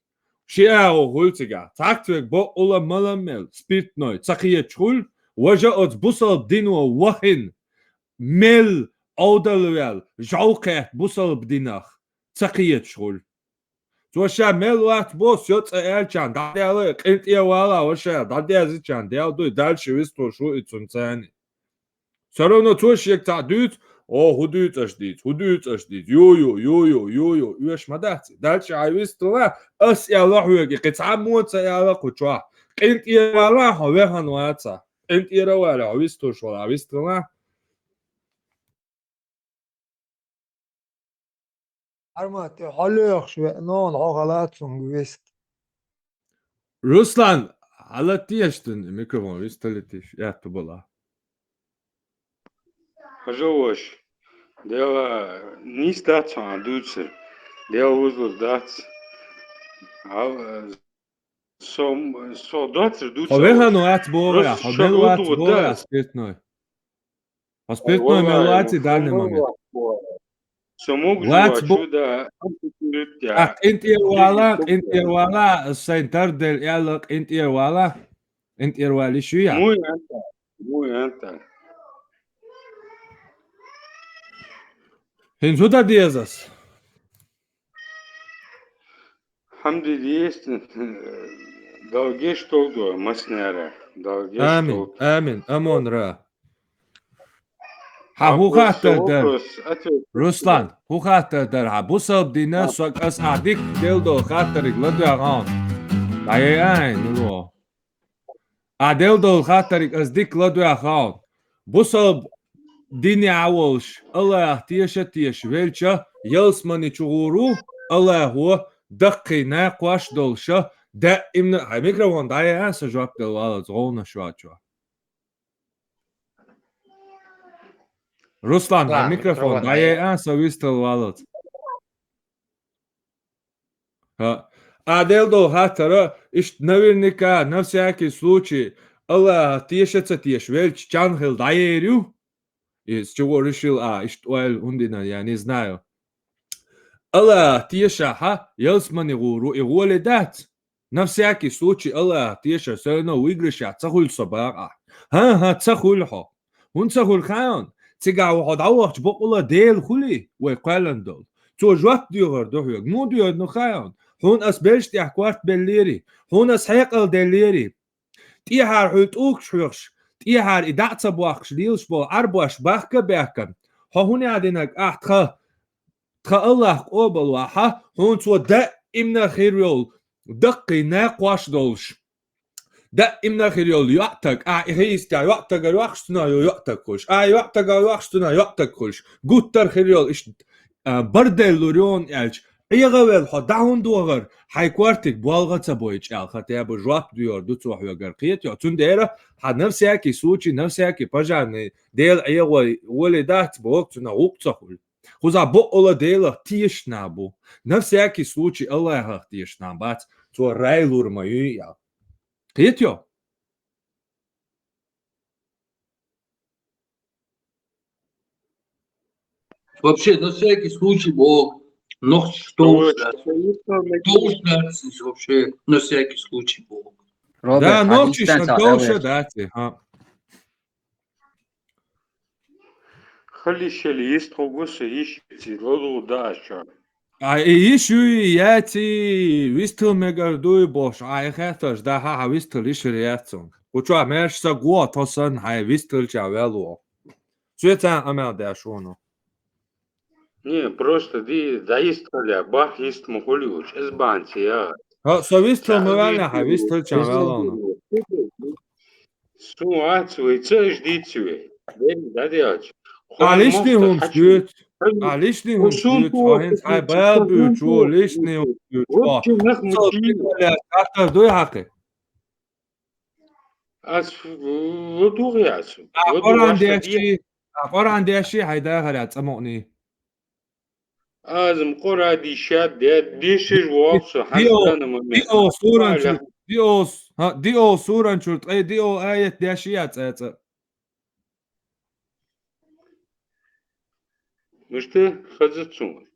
Speaker 19: شياو غولتيغا تاكتوك بو أولا ملامل سبيرت نوي تاقيچول وجا أت بوصل دينو وحين ميل أودلوال جوكات بوصل بدينخ تاقيچول. توشا ميل وقت بوس يوت ألچان داديالك انت يوالا وشا داديازيچان ديال دوي دالشي ويستو شو إتسونتاني. Саровно тошек та дют, худут аж дит, ю, юш мадахти. Дальше айвистла, ас я лахуеги, кицамуца я лахучва. Кент я лаху вехан ваца. Кент я равала, авистошла, авистла.
Speaker 12: Армат, халех шве, нон хагалат сунгвист.
Speaker 19: Руслан, алатиештен микрофон висталитиш, я тубала.
Speaker 15: Хажош, дела не статься на дуце, дела узлов даться. So даться дуца.
Speaker 19: Ховехан вац бора, хобел вац бора, спиртной. А спиртной мелуаци данный момент.
Speaker 15: Вац бора.
Speaker 19: انت ولا السنتر دل يالك انت ولا شو يا
Speaker 15: مو انت
Speaker 19: هن شو ديزاس
Speaker 15: الحمد لله دالجيش تولدو مسنارة
Speaker 19: آمين أمون را هو خاطر در روسلان هو خاطر در هبوسا بدينا سوق أس عديك دلدو خاطر يقلدو أغان دايين نلو عدلدو خاطر أس ديك لدو أغان بوسا ديني عولش الله تيش ويلشا يلسماني چغورو الله هو دقي ناقواش دولشا دائما هاي ميكروفون دايين سجواب دلوالا زغونا شواتشوا Руслан, да, микрофон, да я совистил валот. А делдо хатара, иш наверняка, на всякий случай, Аллах тешится теш, вельч чанхил даерю, из чего решил, иш туэль ундина, я не знаю. Аллах теша, елсмани гуру, и голе дать. На всякий случай, Аллах теша, все равно выигрыша, цахуль собака. Цахуль хо. Он цахуль хаон. تيجا وحداوخ بقولا ديل خلي ويقالن دول تو جوات ديور دوهيق مو ديور نخايون هون أسبلش تحكوات بليري هون أسحيق الدليري تيهار حيتوك شوخش تيهار إداعت بواخش ليلش بو أربواش باخك باكم هون عدنك تخا الله قوبل واحا هون تو دائمنا خيريول دقي ناقواش دولش دائما خيريول يعتق هيست يعتق الوقتنا يعتقش يعتق الوقتنا يعتقش قطر خيريول إيش بردل لوريون إلش يغول حداون دوغر حيكوارتك بالغة بويش خاطر بجواب ديور دوتو حيوغرقيت يعتون ديرة حد نفسك يسوتشي نفسك بجان ديل أيغو ولدات بوقتنا وقتخل خذا بقولا ديل تيش نابو نفسك يسوتشي الله تيش نابات تو رايلور مايو قيتيو
Speaker 20: Вообще, на всякий случай, Бог, но что уж вообще, на всякий случай, Бог.
Speaker 19: Да, ночишь на долше дати.
Speaker 15: خلي الشيء يستغوص يشتي لولو داشا
Speaker 19: Ишуи яти вистл мегардуй бош айхаташ да ха вистл ишриятсон. Уча мерш са гуа тосан хай вистл чавелу. Цвета амел да шоно.
Speaker 15: Не, просто да есть коля, бах есть мухулюч, эсбанти, я.
Speaker 19: Со вистл мевална хай вистл чавелу.
Speaker 15: Су ацуй, цеш дицуй. Да делать.
Speaker 19: Лишний хум стют. Лишний хум стют. Хайн хай бэлбю чу лишний хум стют. Картар дуй хаки.
Speaker 15: Аз лодугиасу.
Speaker 19: Апаран деши хайда харят амони.
Speaker 15: Азм قرا دي شاد ديشج واقص حسنا
Speaker 19: ديو سوران ديو سوران شرط اي ديو آية داشيات
Speaker 15: مشته خزتسون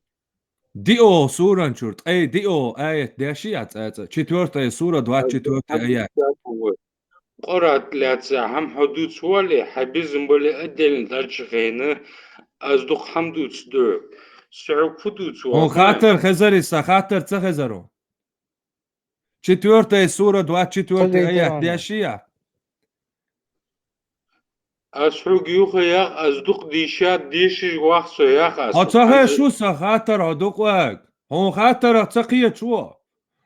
Speaker 19: ديو سوران شرط اي ديو آية داشيات четвертая сура 24 آيات
Speaker 15: قرأت لاتسا هم حدود سوالي حبيزم بولي أدل درجخينه أصدق حمدود صدق سعوك فدود سوالي
Speaker 19: он خاطر خزريسا خاطر تخزرو четвертая сура 24 آيات داشيات
Speaker 15: أسحوق يوخيا أصدق ديشات ديشج واخصو ياخ
Speaker 19: أتصحي شو سخاطر هدوقك هون خاطر أتصقية شو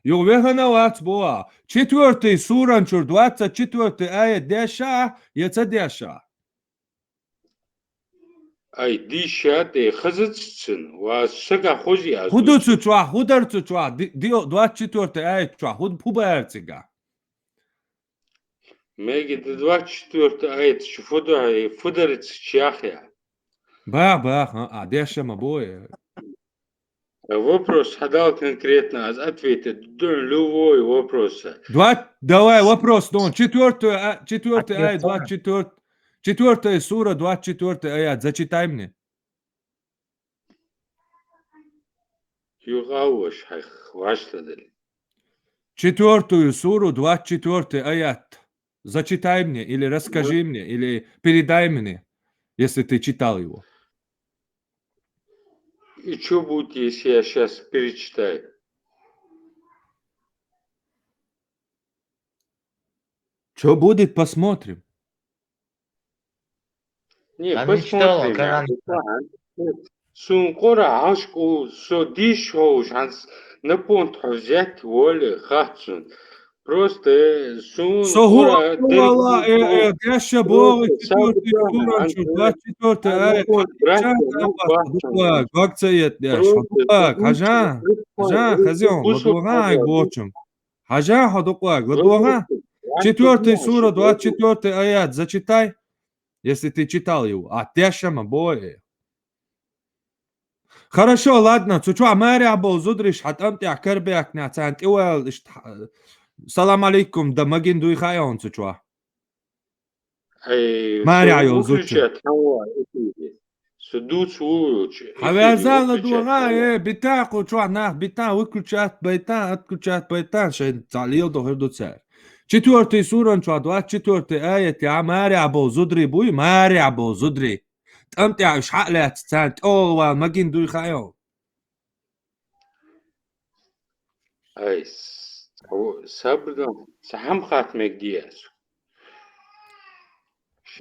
Speaker 19: يوهنا واتبوا четвертый суран чур 24 آية داشا يتصديشا
Speaker 15: أي ديشات خزتسن وسكا خوزي أصدق
Speaker 19: خودتو چوا خودرتو چوا ديو 24 آية چوا خود پوبرتيگا
Speaker 15: ميجي 24 آية شفودو فودرت شياخيا
Speaker 19: Бах, дешем обои.
Speaker 15: Вопрос задал конкретно, а ответит любой вопрос.
Speaker 19: Давай вопрос, четвертая аят, 4 сура, 24 аят, зачитай мне.
Speaker 15: Югауш, хвастали.
Speaker 19: 4 суру, 24 аят. Зачитай мне, или расскажи мне, или передай мне, если ты читал его.
Speaker 15: И что будет, если я сейчас перечитаю?
Speaker 19: Что будет, посмотрим.
Speaker 15: Не, посмотрим. Сункора ашку содишо шанс на понт взять воли хатsun. Просто
Speaker 19: сункора дяша бог 24 аят. Вакцает дяш. Хажа, хазион, ладуга борчум. Хажа ходуак, ладуга. 4 сура, 24 аят, зачитай, если ты читал его. А дяша мабой. Хорошо, ладно, цучуа мэря был зудриш, хатамтя кербяк нацант иуэл салам алейкум, да магин дуйхайон цучуа. Мэря йол зучу. Хавяза ладуга, битаку чуа нах, бита выключат байтан, отключат байтан, шен залил до хердуцер. 4 суран чуа 24 аят, я мэря был зудри буй, мэря был зудри. أنت عايش حقلك تانت أول ما جين دوي خيال.
Speaker 15: أي صبر سهم خاتمك دياس.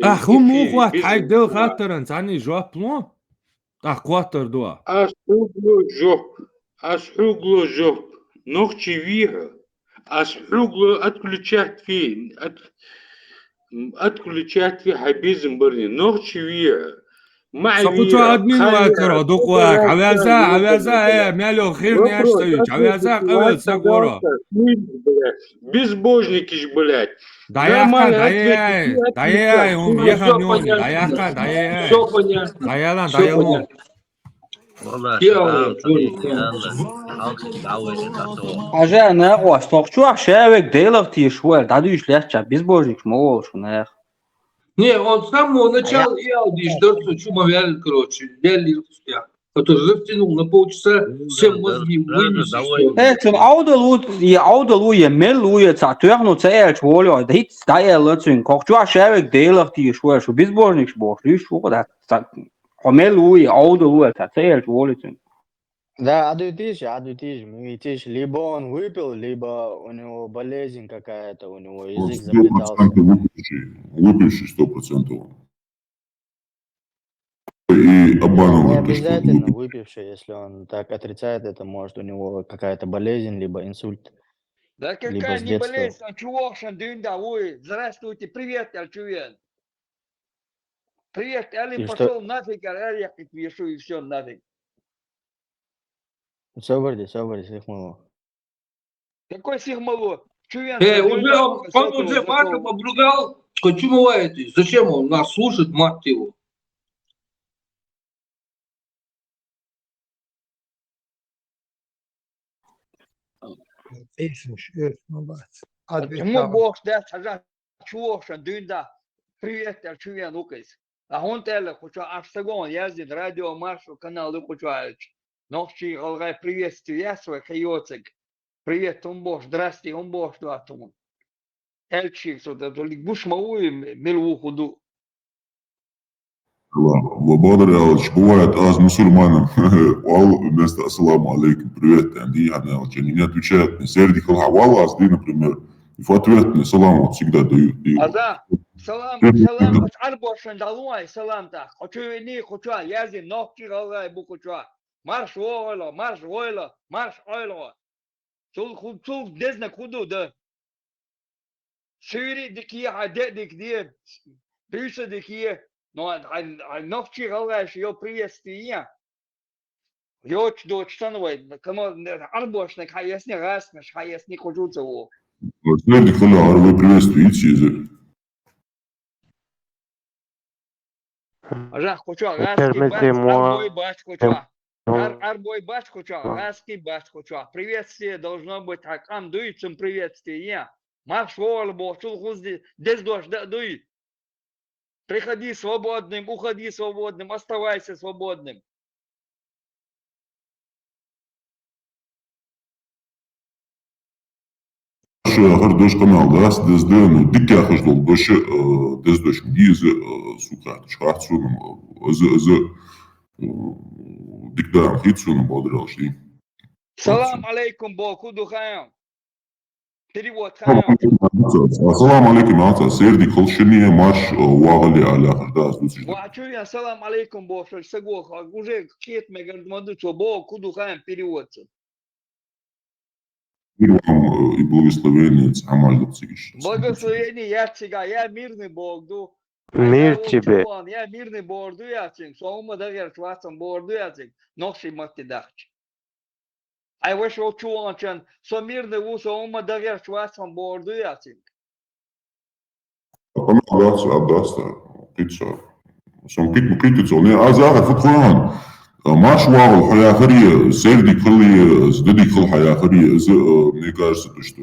Speaker 19: هم مو وقت حاج دل خاطرن تاني جواب لون. قواتر دوا.
Speaker 15: أسحوغلو جوب نوختي فيها. أسحوغلو أتكلتشات فيه أتكلتشات فيه حبيزم برني نوختي فيها.
Speaker 19: سقطوا أدمين واترا دقواك عوازا مالو خيرني أشتويش عوازا قبل سقورا
Speaker 15: безбожники ж, блядь.
Speaker 19: Даяй, он ехал нёни, даяка, даяй.
Speaker 20: Все понятно.
Speaker 19: Даяла, даяло.
Speaker 21: Ажа на восток шевек делов ти шуэл, дадуш легче, безбожник шмол шунах.
Speaker 20: Не, он с самого начала ел, дождется, чума вялит, короче, вялит успех. Который затянул на полчаса, всем мозги вынесли.
Speaker 21: Zum Auto je mel ca turno ca čvolio, da hit staje lcun, koch čua ševek delov ti šuel, šo bezbožnik šboš, li šo da. Omel Auto ca ca čvolio.
Speaker 10: Да, одуетишь, муетишь. Либо он выпил, либо у него болезнь какая-то, у него
Speaker 17: Он
Speaker 10: язык заплетался.
Speaker 17: 100% выпивший 100%. И
Speaker 10: Не
Speaker 17: обманывает то, что он
Speaker 10: обязательно
Speaker 17: выпил.
Speaker 10: выпивший, если он так отрицает это, может у него какая-то болезнь, либо инсульт,
Speaker 14: Да
Speaker 10: либо
Speaker 14: какая
Speaker 10: с
Speaker 14: не
Speaker 10: детства.
Speaker 14: болезнь, а чувак, дында, ой, здравствуйте, привет, Альчувен. Привет, Алим,
Speaker 10: И что?
Speaker 14: пошел нафиг, я как вешу, и все, нафиг.
Speaker 10: Соборди, сихмало.
Speaker 14: Какой сигмало? Чувен,
Speaker 20: Уже он уже матом обругал. Почему это? Зачем он нас слушает, мать его?
Speaker 14: Почему Бог да сажа чувак, дында, привет, Альчувен, укайс. А он теле, хочу аж сагон ездит, радио, маршу, канал, хочу альч. Ночи, алгай, приветствую, я свой хайоцик. Привет, он Бог, здрасте, он Бог, да, тому. Эльчик, что это ликбуш мауи, милу худу.
Speaker 17: Благодаря, бывает, аз мусульманам, вал, вместо ассаламу алейкум, привет, Анди, они не отвечают мне. Серди халхавала, азди, например, и в ответ мне салам вот всегда дают.
Speaker 14: Аза, салам, бач арбошен далуай, салам та. Хочу не хочу, язи, ногти галгай бу хочу. Марш ойло, марш ойло. Чул дезна худу да. Шири дикие, хаде дикие, бюса дикие. Но ногти галгай, шо приветствие. Йоч доч становой, кому арбошник, хаясни расмеш, хаясни хожуца во.
Speaker 17: Серди халя, вы приветствуете.
Speaker 14: Ажа хочу, раски бац, арбой бац хочу. Арбой бац хочу, раски бац хочу. Приветствие должно быть акам дуйцем приветствие. Марш волбо, чул хузди, десь дождь дуй. Приходи свободным, уходи свободным, оставайся свободным.
Speaker 17: Ахыр дош канал, да, дезде, ну, дикке ахыр дол, дошы, дез дош, дизе, сука, шахтсуным, дикдаам хитсуным бодрал, ши.
Speaker 14: Салам алейкум, бо, куду хаям. Перевод хаям.
Speaker 17: Ассаламу алейкум, ата, серди холшиния маш вагали аля ахыр, да, сдуциш.
Speaker 14: Вачу я салам алейкум, бо, что сагох, уже кет мегар мадучо, бо, куду хаям переводца.
Speaker 17: Мир вам и благословение, амаль допцигиш.
Speaker 14: Благословение я цыга, я мирный Бог, ду.
Speaker 22: Мир тебе.
Speaker 14: Я мирный борду яцинг, соума дагер чвасам борду яцинг, нохши мати дахч. Ай вышел чуанчан, со мирный ву соума дагер чвасам борду яцинг.
Speaker 17: Абдаста, пицца. Сам пицца, не азара футхуан. Маш вагал хаяхария, серди кали, сдеди кал хаяхария, мне кажется, то, что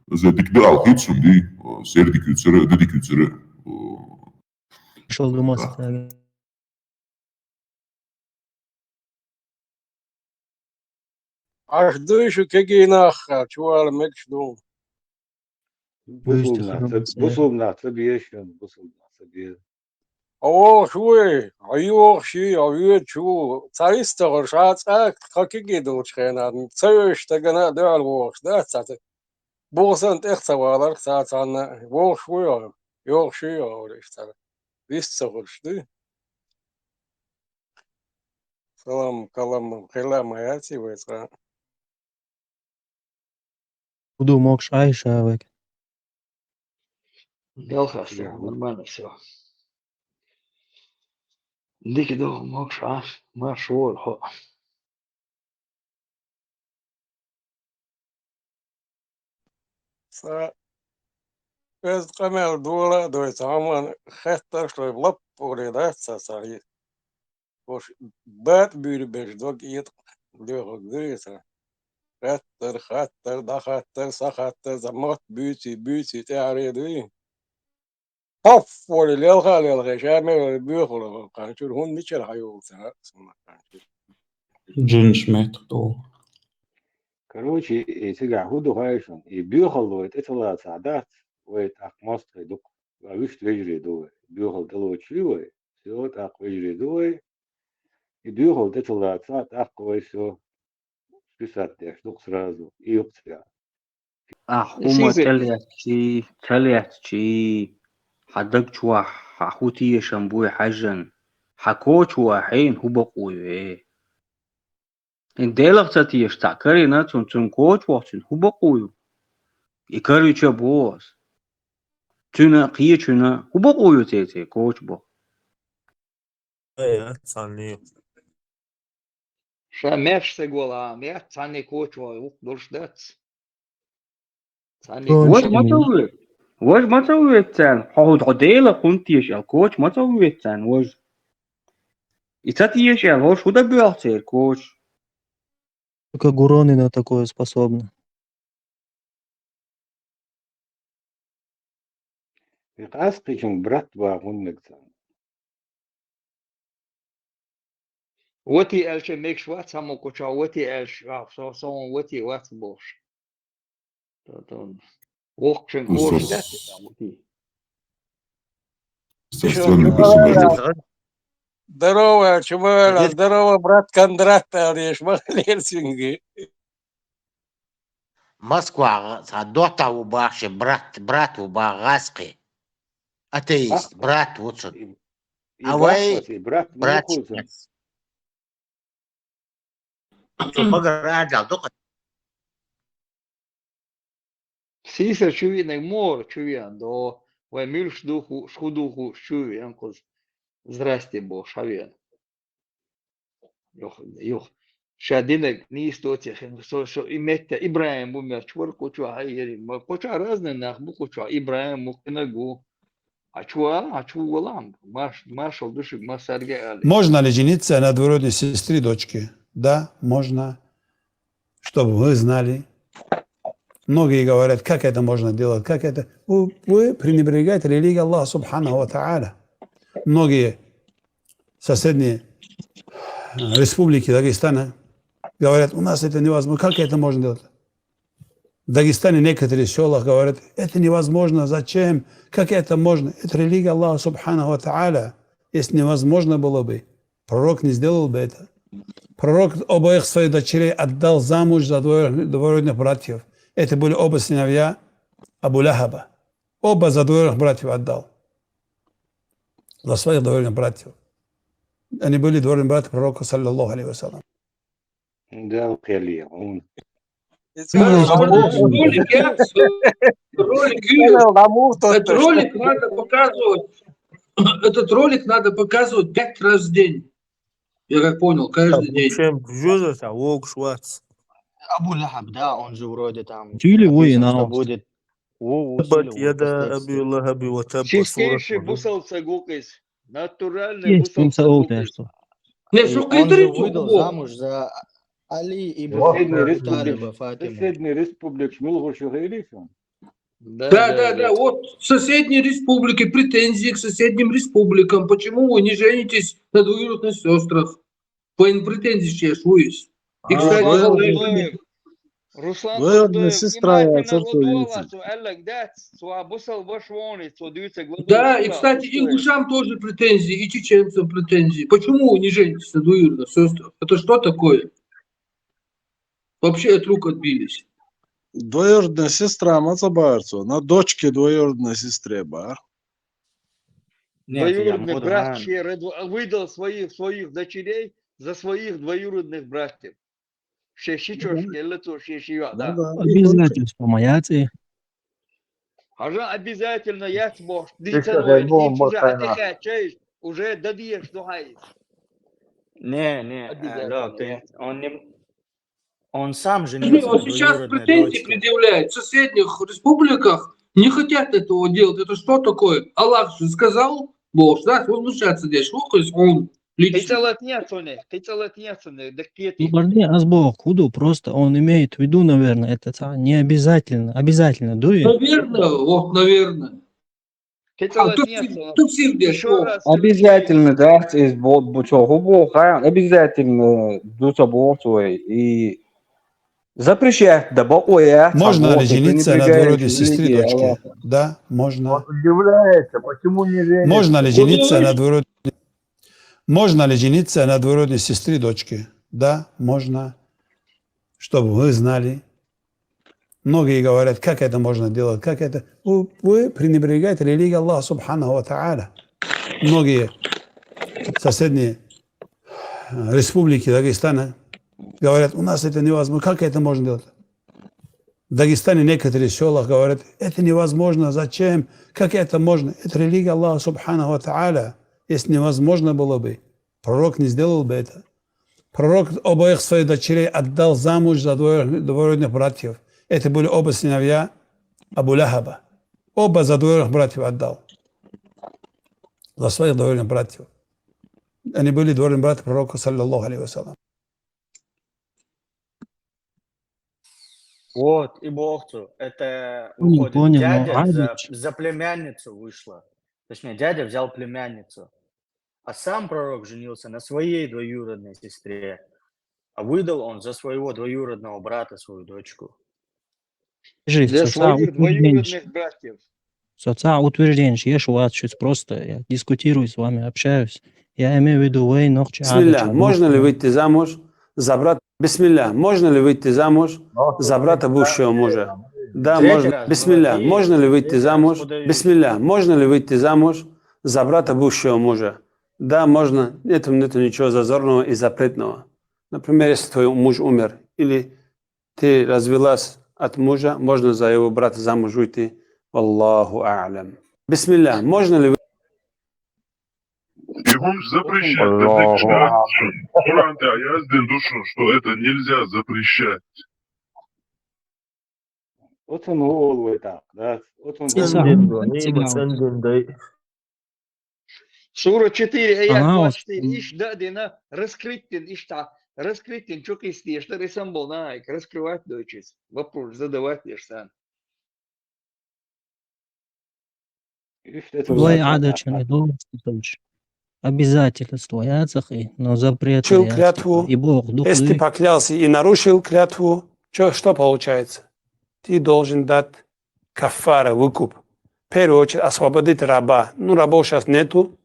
Speaker 17: за дикдал хитсум, ди, серди кюцере, деди кюцере.
Speaker 23: Шел до моста.
Speaker 2: Аж дышу, какие нахер, чувал, мечду.
Speaker 24: Busumnatsa biyeshun, busumnatsa biyesh.
Speaker 2: О, шуй, айоши, авечу, царистор, шацак, какие дочхена, цеешь, тагана, да, алвош, да, цаты. Босан техцавалар, цацана, вош шуй, йоши, аврештар. Висцогуш, да? Салам, калам, хелам, аяти, вецра.
Speaker 23: Куду мог шайшавек.
Speaker 14: Делха, все, нормально все. Дики до мог шаш, маш вол, хо.
Speaker 2: Без камер дула, дойц, аман, хеттер, что лап, уридаться, цари. Вош, бат бюри беш, дог ит, дёрг, дыца. Хаттер, да хаттер, сахаттер, замот, бюти, теари, ды. Хоп, воли, лелха, шамер, бюхула, канчур, хун мичер, хаюлца,
Speaker 25: Джинш метро.
Speaker 24: Короче, эти гахуду хайшун, и бюхал, это цела садат, вейт ах мост хайдук, а вишь вежри дуэ, бюхал дало чливой, все так вежри дуэ, и бюхал, это цела сад, ах кой все, списать дук сразу и опция.
Speaker 21: Хума
Speaker 14: Сизе.
Speaker 21: تليت حدك شوا حخوتي شامبوي حجن حكوش وحين هو بقوي إن ديلغ تاتيش تاكري ناتون تون كوش وقتن هو بقوي إكاري تشابوز تنا قيه تنا هو بقوي تيتي كوش بو
Speaker 13: ايه صاني
Speaker 14: Шамеш се гола, я цани кочва, дурш дец. Цани
Speaker 21: واش
Speaker 14: кочва.
Speaker 21: ما توي واش ما توي تان حوض عديلة كنتيش الكوش ما توي تان واش إتاتيش الهوش هو ده بيعطي الكوش
Speaker 23: Только Гуроны на такое способны.
Speaker 24: يقاسقي شن برات باغون نكتان.
Speaker 14: وتي الش ميك شوات سامو كوچا وتي الش سو وتي وات بوش. تون وقشن كوش دات وتي.
Speaker 7: Здорово, чувак, здорово, брат Кондрат, товарищ, Хельсинки.
Speaker 1: Москва, дота убахше, брат убагаске. Атеист, брат Вудсон. А вы,
Speaker 24: брат
Speaker 1: братец. Что пограждал, только
Speaker 14: Сиса чуви не мор чуви до вай милш духу шхудуху чуви анкоз. Здрасте бо шавен. Йох. Шадинек не истоте хен со имета Ибраим бумер чвор кочу хайери. Ма коча разные нах бу коча Ибраим мукнагу. Ачу голам. Маршал душик масарге али.
Speaker 8: Можно ли жениться на двоюродной сестре дочки? Да, можно. Чтобы вы знали. Многие говорят, как это можно делать, как это. Вы пренебрегаете религией Аллаха Субханаху ва Тааля. Многие соседние республики Дагестана говорят, у нас это невозможно. Как это можно делать? В Дагестане некоторые села говорят, это невозможно, зачем? Как это можно? Это религия Аллаха Субханаху ва Тааля. Если невозможно было бы, пророк не сделал бы это. Пророк обоих своих дочерей отдал замуж за двоюродных братьев. Это были оба сыновья Абу Лахаба. Оба за двоюродных братьев отдал. За своих двоюродных братьев. Они были двоюродные братья пророка, саллаллаху алейхи вассалям.
Speaker 24: Да, укели.
Speaker 20: Ролик надо показывать. Этот ролик надо показывать 5 раз в день. Я как понял, каждый день.
Speaker 10: Абу Лахаб, да, он же вроде там
Speaker 23: Чили
Speaker 10: написано,
Speaker 23: воин,
Speaker 10: что
Speaker 23: а
Speaker 10: будет
Speaker 14: Чистейший бусалца гукис. Натуральный
Speaker 23: есть
Speaker 14: бусалца
Speaker 23: пунктовое,
Speaker 14: гукис.
Speaker 23: что.
Speaker 10: И он же выдал замуж за Али ибн Талиба Фатима.
Speaker 24: Соседний республик Шмилгушу Гейлифон.
Speaker 20: Да. Вот соседние республики, претензии к соседним республикам. Почему вы не женитесь на двоюродных сестрах? Претензии чешуюсь. И, кстати,
Speaker 14: Руслан
Speaker 11: Двоюродная сестра и отец
Speaker 20: да, и, кстати, ингушам тоже претензии, и чеченцам претензии. Почему вы не женитесь на двоюродных сестрах? Это что такое? Вообще от рук отбились.
Speaker 11: Двоюродная сестра Мацабарцу, на дочке двоюродной сестре бар.
Speaker 14: Двоюродный брат выдал своих дочерей за своих двоюродных братьев.
Speaker 23: Обязательство маяцы.
Speaker 14: Обязательно я смог. Уже добьешь, что хайс.
Speaker 10: Он сам женился.
Speaker 20: Он сейчас претензии предъявляет. В соседних республиках не хотят этого делать. Это что такое? Аллах же сказал, Бог, да, возмущаться здесь. Он лично.
Speaker 23: Подожди, Азбок, худу просто он имеет в виду, наверное, это не обязательно. Обязательно дует.
Speaker 20: Наверное.
Speaker 21: Обязательно, да, обязательно дуться болтовой и запрещать да бокоя.
Speaker 8: Можно ли жениться на двоюродной сестре дочки? Да, можно.
Speaker 1: Удивляется, почему не женится?
Speaker 8: Можно ли жениться на двоюродной сестре дочки? Да, можно. чтобы вы знали. Многие говорят, как это можно делать, как это. Вы пренебрегаете религией Аллаха Субханаху ва Тааля. Многие соседние республики Дагестана говорят, у нас это невозможно. Как это можно делать? В Дагестане некоторые села говорят, это невозможно, зачем, как это можно? Это религия Аллаха Субханаху ва Тааля. Если невозможно было бы, пророк не сделал бы это. Пророк обоих своих дочерей отдал замуж за двоюродных братьев. Это были оба сыновья Абу Лахаба. Оба за двоюродных братьев отдал. За своих двоюродных братьев. Они были двоюродные братья пророка, саллаллаху алейхи вассалям.
Speaker 10: Вот, и Богцу, это
Speaker 23: Не
Speaker 10: выходит,
Speaker 23: понял,
Speaker 10: дядя
Speaker 23: но
Speaker 10: за племянницу вышла. Точнее, дядя взял племянницу. А сам пророк женился на своей двоюродной сестре. А выдал он за своего двоюродного брата свою дочку.
Speaker 14: Для своих двоюродных братьев.
Speaker 23: Соца утверждение, я шуатчусь просто, я дискутирую с вами, общаюсь. Я имею в виду, вы ногчи.
Speaker 8: Бисмилля, можно ли выйти замуж за брата? Бисмилля, можно ли выйти замуж за брата бывшего мужа? Да, можно. Бисмилля, можно ли выйти замуж? Бисмилля, можно ли выйти замуж за брата бывшего мужа? Да, можно. Нет ничего зазорного и запретного. Например, если твой муж умер, или ты развелась от мужа, можно за его брата замуж выйти. Аллаху а'лям. Бисмилля, можно ли
Speaker 17: И он запрещает. Это читает Коран, да, я сден душу, что это нельзя запрещать.
Speaker 24: Вот он вот так, да. Вот он
Speaker 14: Сура 4, аят
Speaker 23: Ага,
Speaker 14: 24. Иш дадина раскрытен, ишта. Раскрытен, что кисти, что рисам был найк. Раскрывать дочись. Вопрос задавать лишь сам.
Speaker 23: Двое адачные должности. Обязательства, я цахи, но запреты.
Speaker 8: нарушил клятву?
Speaker 23: И Бог,
Speaker 8: Если ты поклялся и нарушил клятву, что получается? Ты должен дать кафара, выкуп. В первую очередь освободить раба. Ну, рабов сейчас нету.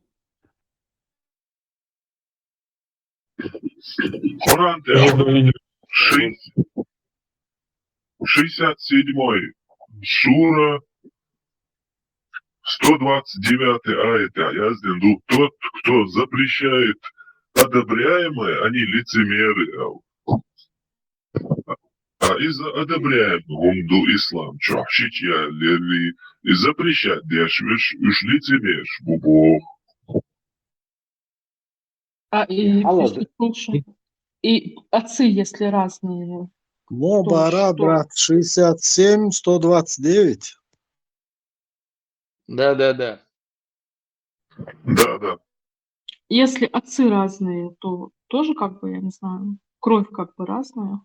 Speaker 17: Коран, 67 сура, 129 аят. Я сден тот, кто запрещает одобряемое, они лицемеры. А из-за одобряемого умду ислам, чахшить я лели, и запрещать дешвеш, уж лицемерш, бубо.
Speaker 5: Слушай, и отцы, если разные.
Speaker 11: Бара, брат, 67, 129.
Speaker 14: Да.
Speaker 17: Да.
Speaker 5: Если отцы разные, то тоже как бы, я не знаю, кровь как бы разная.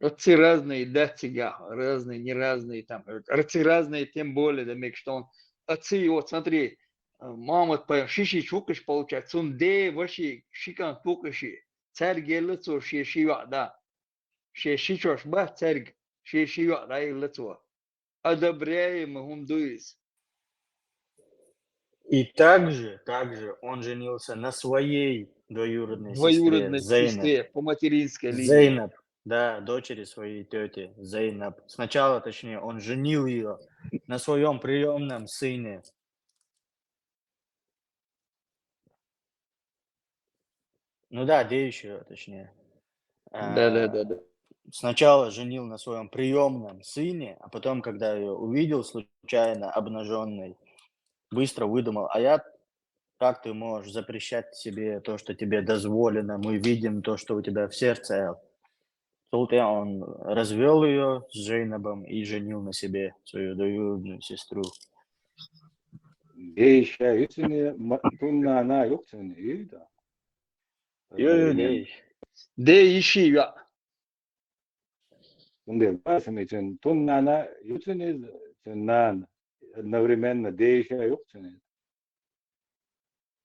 Speaker 14: Отцы разные, да, тяга, разные, не разные там. Отцы разные, тем более, да, что он. Отцы, вот смотри, мама по шиши чукаш получается, он де ваши шикан пукаши, царь гелицо, шишива, да. Шишичош ба, царь, шишива, да, и лицо. Одобряем, он дуис.
Speaker 10: И также он женился на своей двоюродной сестре Зейнаб.
Speaker 14: По материнской линии.
Speaker 10: Зейнаб, да, дочери своей тети Зейнаб. Сначала, точнее, он женил ее на своем приемном сыне. Ну да, где еще, точнее.
Speaker 14: Да.
Speaker 10: Сначала женил на своем приемном сыне, а потом, когда ее увидел случайно обнаженной, быстро выдумал, как ты можешь запрещать себе то, что тебе дозволено, мы видим то, что у тебя в сердце. Тут он развел ее с Зейнабом и женил на себе свою двоюродную сестру.
Speaker 24: 근데 말씀이 전 돈나나 유천에 전난 одновременно 대시아 욕천에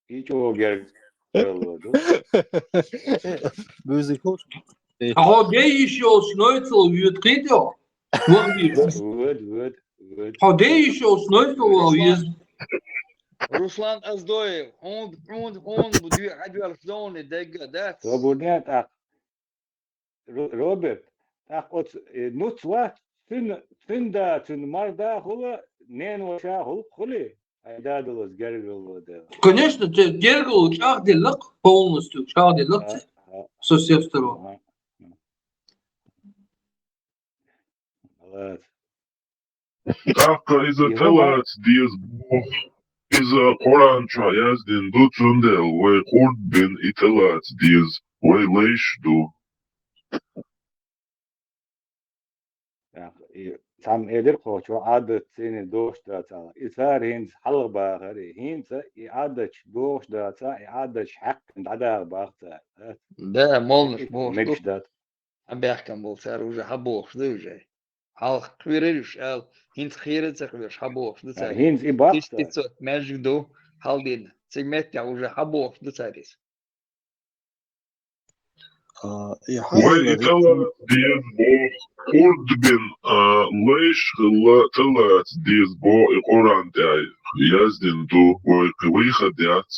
Speaker 24: 이쪽에 별로도
Speaker 20: А где еще снойцел видео? А где еще снойцел есть?
Speaker 14: Руслан Аздоев, он будет зоны, да.
Speaker 24: Свободная так. Robert, так вот, ну цва, цинда, цин марда хула, нен воша хул хули. Айда долос гергал да.
Speaker 20: Конечно, Гергл чахдилак полностью, чахдилак со всех сторон.
Speaker 17: Taka izatelēt diez iza Korančā jāsdien du cundēl, vai kurdbin itelēts diez, vai leišdu.
Speaker 24: Sam edir koçu adet seni doğuşturata. İsar hins halq bağırı. Hins adet doğuşturata, adet hakkın ada bağırta.
Speaker 14: Да, молниш,
Speaker 24: Мечтат.
Speaker 14: Абяхкам был царь уже хабош, да уже. Халх квириш, хинц хирец, хвирш хабош, да царь.
Speaker 24: Hins и bağırta.
Speaker 14: 1500 между до халдин. Цимет уже хабош, да царь.
Speaker 17: Vai itelēts diez bo kurdbin leištelēts diez bo i Korantēj jāsdien du, vai kvīhadēts,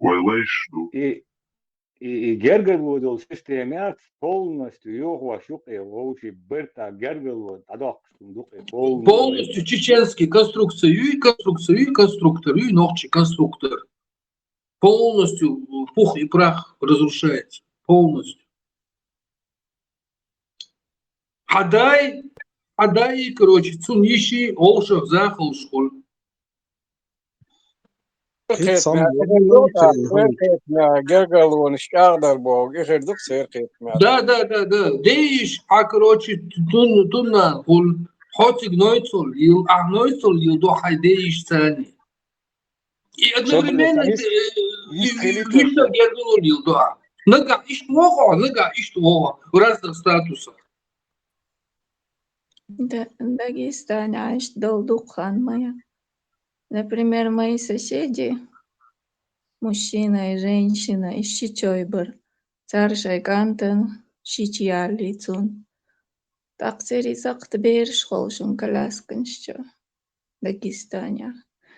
Speaker 17: vai leišdu.
Speaker 24: И гергалводол системят полностью его шуке вообще берта гергалвод адокстун дуке
Speaker 20: Полностью чеченский конструкцию, конструктор, и ногчи конструктор. Полностью пух и прах разрушается. Полностью. Хадай, короче, цуниши, олшах, захал, шхоль. Да. Дейш, короче, тунна, хотик нойцол, нойцол, до хайдеиш цани. И одновременно еще гергалон, да. Нога иштвого в разных статусах.
Speaker 3: Дагестане аж долдукхан моя. Например, мои соседи, мужчина и женщина, из Чичойбар, царь Шайкантен, Шичья лицун. Так церизак береш холшун калясканшчо. Дагестане.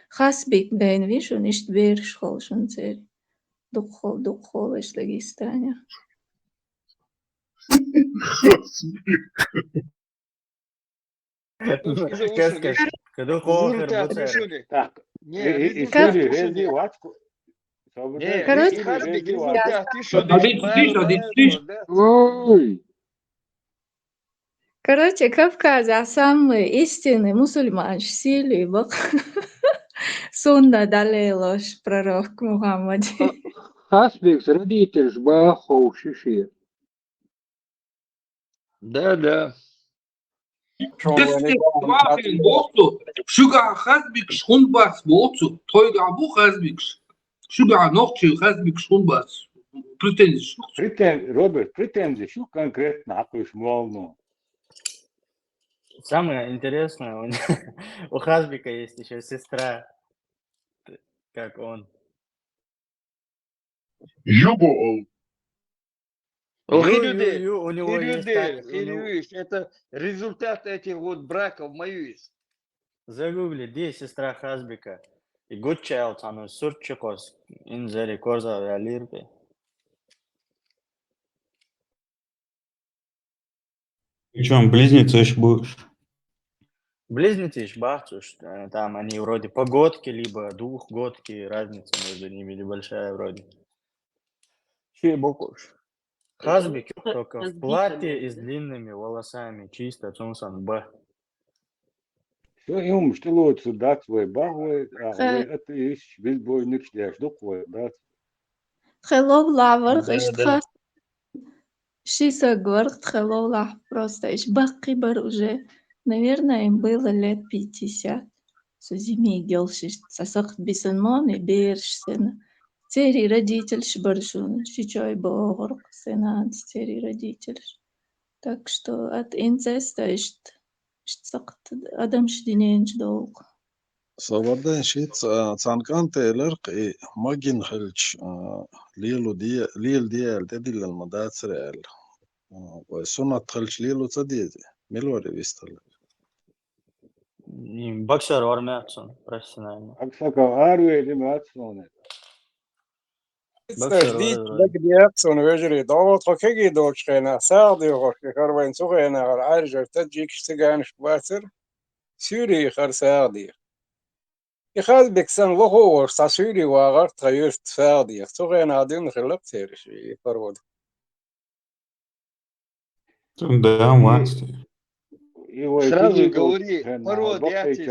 Speaker 3: Хасбик бен вишу ништ береш холшун цери. Духол еш Дагестане.
Speaker 10: Когда хохер буцер.
Speaker 24: Так.
Speaker 3: Короче, Кавказ, самый истинный мусульманш, силий бог. Сунна далелош пророк Мухаммад.
Speaker 24: Хасбик родитель жбахов шиши.
Speaker 14: Да.
Speaker 20: Дестек болсу, шуга хазбик шхунбас болсу, тойга бу хазбик. Шуга ногчи хазбик шхунбас. Претензии.
Speaker 24: Роберт, претензии, что конкретно акуешь волну?
Speaker 10: Самое интересное, у Хазбика есть еще сестра, как он.
Speaker 17: Юбо.
Speaker 10: У него есть
Speaker 14: Хирюдеш, это результат этих вот браков моюсь.
Speaker 10: Загугли, где сестра Хазбика? И Гудчайлд, она сурчикос, инзери корза реалирки.
Speaker 16: Причем близнецы еще будешь?
Speaker 10: Близнецы еще бахчуш, там они вроде погодки, либо двухгодки, разница между ними небольшая вроде. Че бокуш? Хазбик только в платье и с длинными волосами, чисто цунсан б.
Speaker 24: Что им что лучше дать свой багвой, это ищ безбойник шляш духвой дать.
Speaker 3: Хеллоу лавр, иштха. Шиса говорит, хеллоу лав, просто ищ бакибар уже. Наверное, им было лет 50. Сузими гелшиш, сасахт бисенмон и бершсен. Цери родитель шбаршун, шичой богор, сенан, цери родитель. Так что от инцеста ишт сакт адам шдиненч долг.
Speaker 11: Савардан шит цанканте лерق ماجن خلش ليلو دي ليل ديال تدل المداتسرال وسنة خلش ليلو تديدي ملوري بيستل
Speaker 10: Боксер армятсон профессионально.
Speaker 24: Аксака арве лиматсон.
Speaker 7: تجديد بدياتون ويجري ضغط خكيجي دوش خينا ساعدي وخش كروين سوغينا عارج تجيك اشتغان شباتر سوري خر ساعدي يخاز بكسن لغو ساسوري واغر تغيرت ساعدي سوغينا عدين خلق تيرش يفرود
Speaker 16: Да, мастер.
Speaker 14: Сразу говори, пород яцис,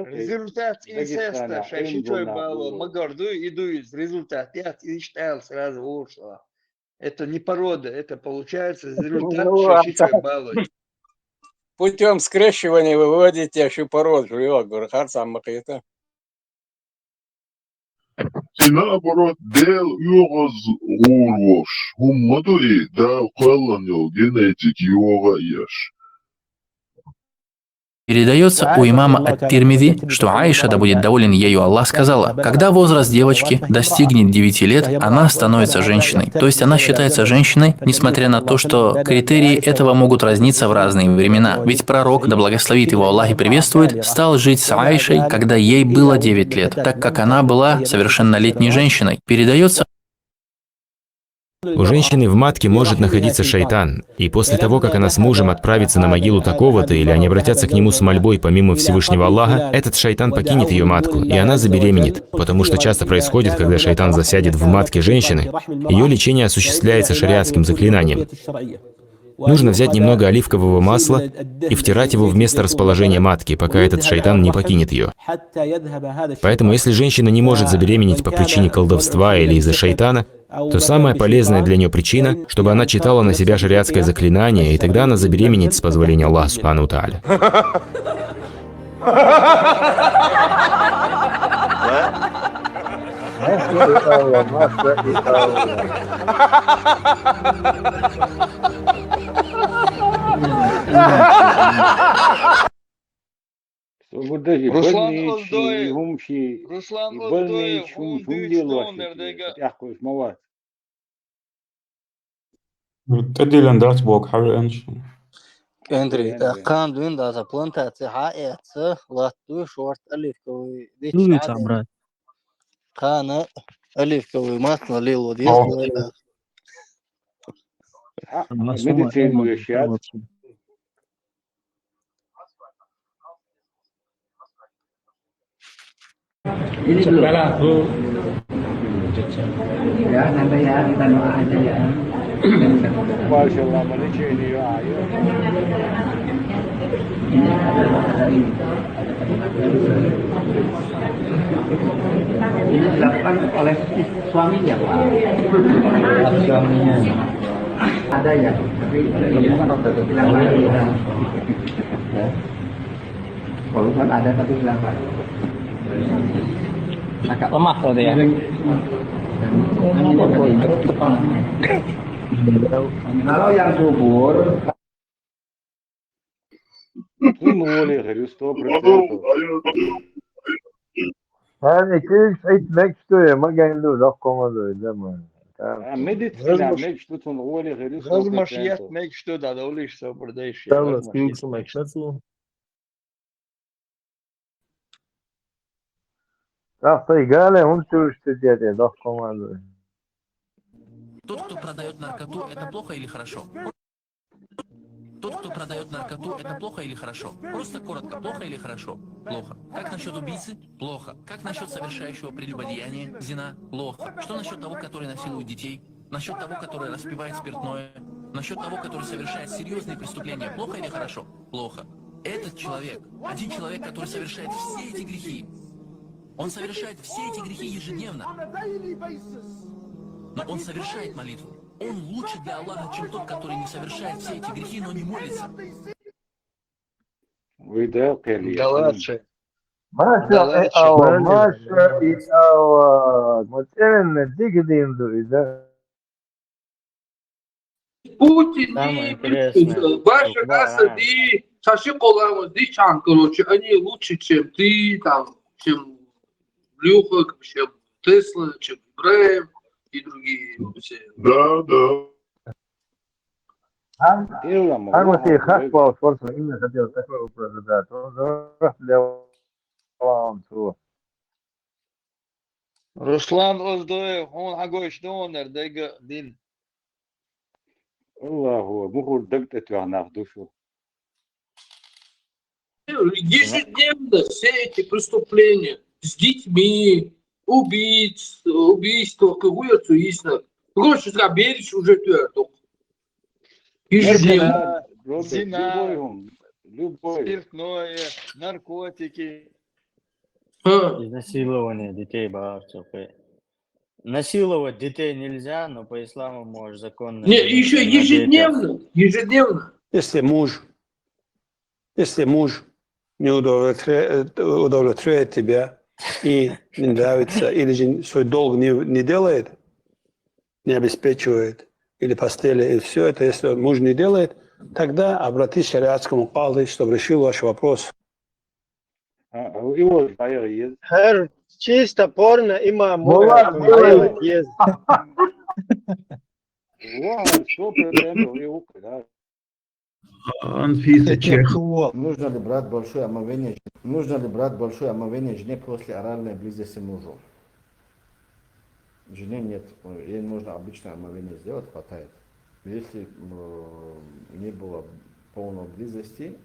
Speaker 14: результат инцеста, шайшичой бало, магарду иду из результат, я иштал сразу ушла. Это не порода, это получается результат шайшичой бало.
Speaker 7: Путем скрещивания вы выводите еще пород, живет, говорит, сам макета.
Speaker 17: Наоборот, дел югоз урвош, хуммадуи, да каланил генетик юга еш.
Speaker 6: Передается у имама Ат-Тирмизи, что Аиша, да будет доволен ею Аллах, сказала: когда возраст девочки достигнет 9 лет, она становится женщиной. То есть она считается женщиной, несмотря на то, что критерии этого могут разниться в разные времена. Ведь пророк, да благословит его Аллах и приветствует, стал жить с Аишей, когда ей было 9 лет, так как она была совершеннолетней женщиной. Передается
Speaker 9: У женщины в матке может находиться шайтан, и после того, как она с мужем отправится на могилу такого-то, или они обратятся к нему с мольбой помимо Всевышнего Аллаха, этот шайтан покинет ее матку, и она забеременеет, потому что часто происходит, когда шайтан засядет в матке женщины, ее лечение осуществляется шариатским заклинанием. Нужно взять немного оливкового масла и втирать его в место расположения матки, пока этот шайтан не покинет ее. Поэтому, если женщина не может забеременеть по причине колдовства или из-за шайтана, то самая полезная для нее причина, чтобы она читала на себя шариатское заклинание, и тогда она забеременеет с позволения Аллаха Субхану Тааля.
Speaker 24: Руслан
Speaker 16: تدلن دات بوك حبيبي
Speaker 10: Andri, kan du inte alltså planta till ha så låt du short alif kowi det
Speaker 23: Чувствуется, брат.
Speaker 10: kana alif kowi масло лило здесь
Speaker 24: медицину вещать.
Speaker 18: Ini segala aku. Ya, nanti ya kita doa aja ya.
Speaker 24: Masyaallah, melecehkan ya.
Speaker 18: Ini dilakukan oleh suaminya, Pak. Suaminya. Ada ya, tapi kan dokter bilang lagi ya. Walaupun ada tapi bilang lagi. Agak lemah tuh dia. Kalau yang subur
Speaker 1: هذه كل شيء مكتوب ما قال له رقم هذا زمان
Speaker 14: Размашьят меч что да, улишь все продаешь.
Speaker 1: Так, ты гали, он что делает, рقم هذا.
Speaker 6: Тот, кто продает наркоту, это плохо или хорошо? Тот, кто продает наркоту, это плохо или хорошо? Просто коротко, плохо или хорошо? Плохо. Как насчет убийцы? Плохо. Как насчет совершающего прелюбодеяние? Зина? Плохо. Что насчет того, который насилует детей? Насчет того, который распивает спиртное? Насчет того, который совершает серьезные преступления? Плохо или хорошо? Плохо. Этот человек, один человек, который совершает все эти грехи, он совершает все эти грехи ежедневно. Но он совершает молитву. Он лучше для Аллаха, чем тот, который не совершает все эти грехи, но не молится.
Speaker 1: Маша и Алла. Мутерин дигдин дуида.
Speaker 20: Путин, ваша касса, ты шаши колам, ты чан, короче, они лучше, чем ты, там, чем Люха, чем Тесла, чем Ибраим и другие все.
Speaker 17: Да.
Speaker 1: Ан ты хакпал форсу именно хотел такой вопрос задать. Он для вам всего.
Speaker 14: Руслан Оздоев, он агош донор, дега дин.
Speaker 24: الله هو مخور دقت ناخدوشو.
Speaker 20: Ежедневно все эти преступления с детьми, убийства, какую цуисна. Короче, заберешь уже твердо. Ежедневно.
Speaker 14: Зина, спиртное, наркотики.
Speaker 10: Изнасилование детей, бабцев. Насиловать детей нельзя, но по исламу можешь законно.
Speaker 20: Не, еще ежедневно.
Speaker 8: Если муж не удовлетворяет тебя и не нравится, или же свой долг не делает, не обеспечивает, или постели, и все это, если муж не делает, тогда обратись к шариатскому кади, чтобы решил ваш вопрос.
Speaker 4: Чисто порно имам
Speaker 18: Нужно ли брать большое омовение жене после оральной близости мужу? Жене нет, ей нужно обычное омовение сделать, хватает. Если не было полной близости,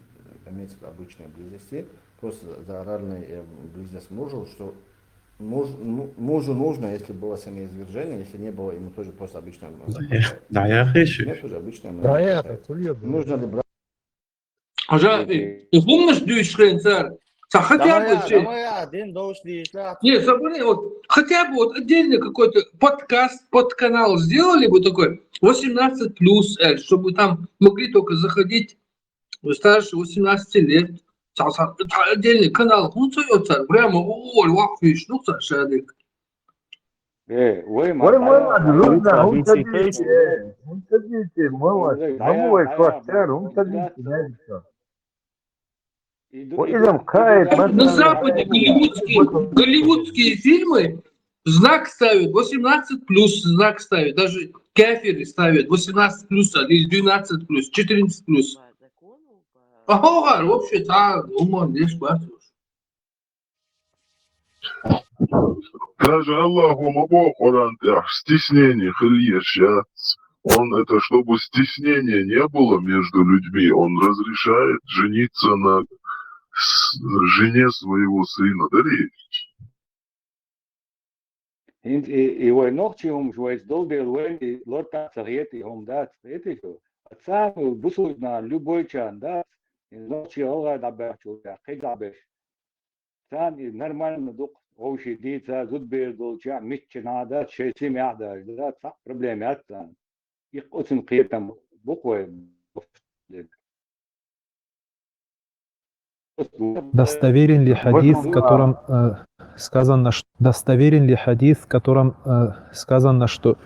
Speaker 18: имеется обычной близости, просто за оральной близость мужу, что мужу нужно, если было самоизвержение, если не было, ему тоже просто обычное омовение.
Speaker 16: Да, я хочу.
Speaker 18: Нет, тоже обычное омовение. Нужно ли брать?
Speaker 20: Помнишь, Дюйшрен, царь? Хотя бы нет, забыли, вот, хотя бы вот отдельно какой-то подкаст, подканал сделали бы такой 18+, чтобы там могли только заходить старше 18 лет. Отдельный канал, ну царь, прямо, ой, вахфиш, ну царь, шадик.
Speaker 1: Вы друзья, уходите, новый квартир, уходите, не все.
Speaker 20: На Западе голливудские фильмы знак ставят, 18+, знак ставят, даже кафиры ставят 18+, или 12+, 14+. Ага, вообще, да, здесь бачишь.
Speaker 17: Даже Аллаху Мабохуран, стеснение, хильешат. Он это, чтобы стеснения не было между людьми, он разрешает жениться на жене своего сына.
Speaker 24: И войнохчиум жвайс долбел войны лорта царьети хомдат, это что? Отца бусует на любой чан, да? И ночи олга дабачу, хейдабеш. Сан и нормально дух, овши дица, зудбер долча, митчинада, шейси мяда, да, так проблемы отца. Их очень приятно буквой.
Speaker 12: Достоверен ли хадис, в котором сказано, что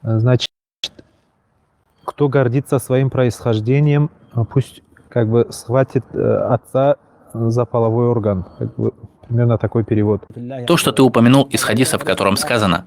Speaker 12: значит, кто гордится своим происхождением, пусть как бы схватит отца за половой орган. Как бы, примерно такой перевод.
Speaker 15: То, что ты упомянул из хадиса, в котором сказано: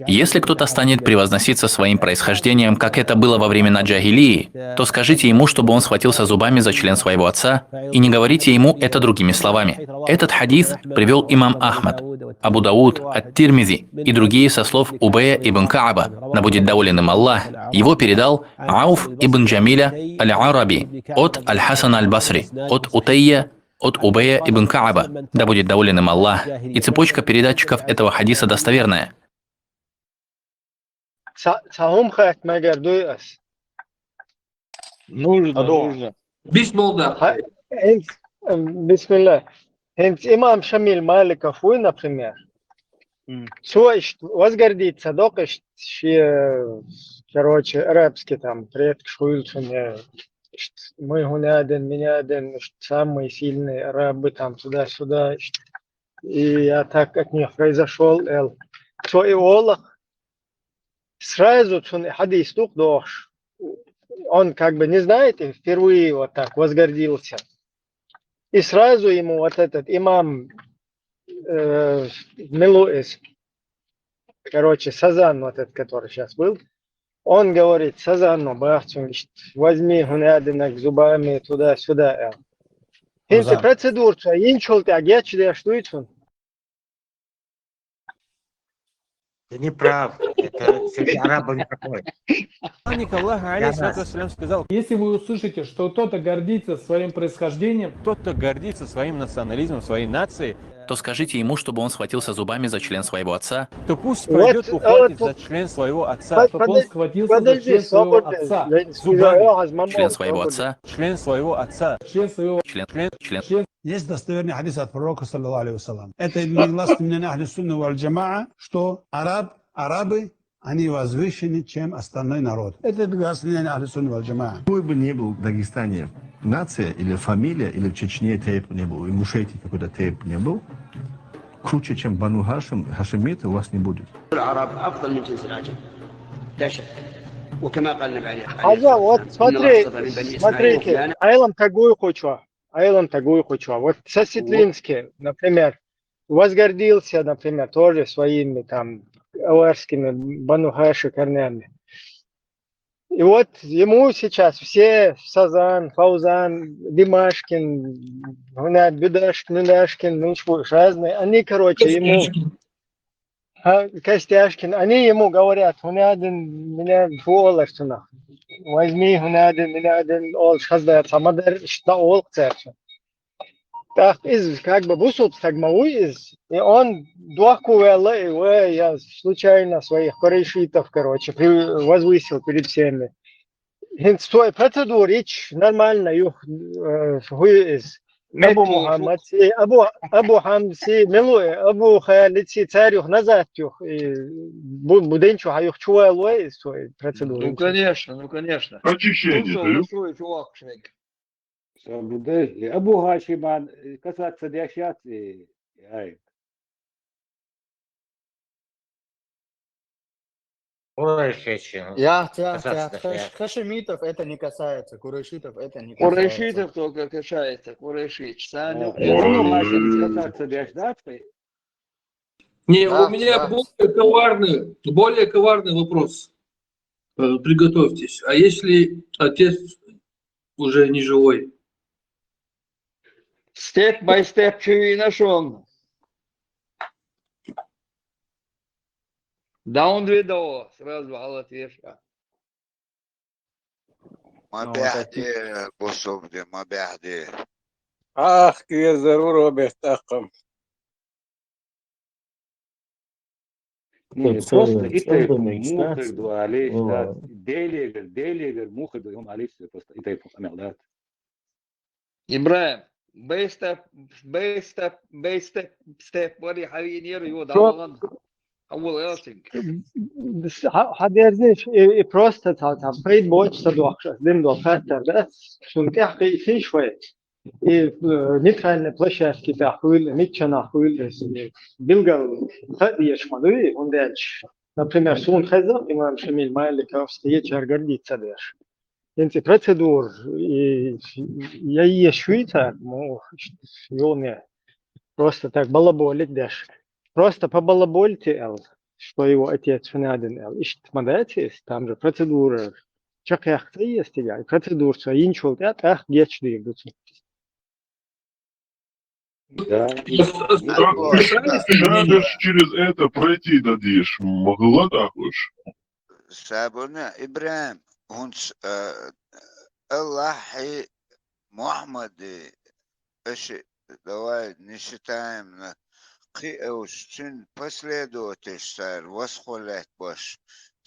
Speaker 15: «Если кто-то станет превозноситься своим происхождением, как это было во времена джахилии, то скажите ему, чтобы он схватился зубами за член своего отца, и не говорите ему это другими словами». Этот хадис привел имам Ахмад, Абу Дауд, Ат-Тирмизи и другие со слов Убея ибн Кааба, да будет доволен им Аллах. Его передал Ауф ибн Джамиля аль-Араби от Аль-Хасана аль-Басри, от Утайя, от Убея ибн Кааба, да будет доволен им Аллах. И цепочка передатчиков этого хадиса достоверная.
Speaker 14: Нужно.
Speaker 20: Бисмилlah.
Speaker 4: Бисмилlah. Имам Шамиль Маликов, вы, например, возгордится, короче, арабский там, предки шуильцами, мы гуняден, миняден, самые сильные арабы там туда-сюда, и я так от них произошел, что и Олах сразу хадис дошь, он как бы, не знаете, впервые вот так возгордился, и сразу ему вот этот имам Милуис, короче, Сазан вот этот, который сейчас был, он говорит, Сазану, возьми гунядинок зубами туда-сюда. Хинте процедурца, инчул ты агечде, что это?
Speaker 2: Ты не прав. Это среди арабов не такое.
Speaker 12: Сказал, если вы услышите, что кто-то гордится своим происхождением, кто-то гордится своим национализмом, своей нацией,
Speaker 15: то скажите ему, чтобы он схватился зубами за член своего отца.
Speaker 12: то пусть пойдет ухватит за член своего отца, чтобы он схватился за член своего отца зубами.
Speaker 15: Член своего отца.
Speaker 12: Член своего отца. Член своего...
Speaker 15: Член.
Speaker 8: Есть достоверный хадис от пророка, саллаллаху алейхи вассалям. Это негласно мнение ахли сунны валь джамаа, что арабы, они возвышены, чем остальной народ. Это негласно мнение ахли сунны валь джамаа.
Speaker 18: Какой бы ни был в Дагестане нация или фамилия, или в Чечне тейп не был, и в Мушете какой-то тейп не был, круче, чем Бану Хашим, хашимиты у вас не будет.
Speaker 4: Аза, вот смотрите, Айлам такую хочу. Вот Сосетлинский, например, возгордился, например, тоже своими там аварскими Бану Хаши корнями. И вот ему сейчас все Сазан, Фаузан, Димашкин, Бедашкин, разные, они, короче, ему... Костяшкин, они ему говорят, меня фуолашчина. Возьми, меня ол шаздает, самадар, что ол церча. Так, как бы бусут тагмауи, и он дуахкувелла, и я случайно своих корешитов, короче, возвысил перед всеми. Той процедур речь нормально, Абу Мухаммад, Абу Хамси, Милуи, Абу Халид, Царюх, Назатюх, Буденчу, Хаюх Чуэлуэ, свой процедуру.
Speaker 14: Ну, конечно.
Speaker 4: Очищение,
Speaker 24: да? Абу Хашиман, касаться Диашати,
Speaker 10: Хашимитов это не касается, курайшитов это не касается.
Speaker 14: Курайшитов только касается, курайшит.
Speaker 20: Не, у меня более коварный вопрос. Приготовьтесь. А если отец уже не живой?
Speaker 14: Step by step нашел. Down видео, сразу отвешка.
Speaker 13: ما بصوبدي ما بيحدي
Speaker 7: كي ضرورة بيحتقم.
Speaker 24: Просто это мухр дуалиш, да, делегер, мухр дуалиш, алиш, просто это помогает.
Speaker 14: Ибраим, бейстеп, وري حبيبي يودا أول أصلك.
Speaker 4: حديرزيش просто там فايد بوش تدوخش دم دوخاتر بس شون تحقي في شوي нейтральная площадки тахуил ничана хуил билгал хадиеш мадуи он дальше например сун хазар имам шамиль маликов стоит гордится дальше эти процедур и я ешуита ну ёне просто так балаболить дальше просто побалабольте что его отец фанадин ишт мадатис там же процедура чакяхта есть я процедур инчул так гечди идут.
Speaker 24: Да.
Speaker 17: Шагаш через это пройти дадишь, могла так уж.
Speaker 13: سابونا إبراهيم هونس الله محمد إيش دوائد نشتايم قي أو سن последовательш сар восхвалять бош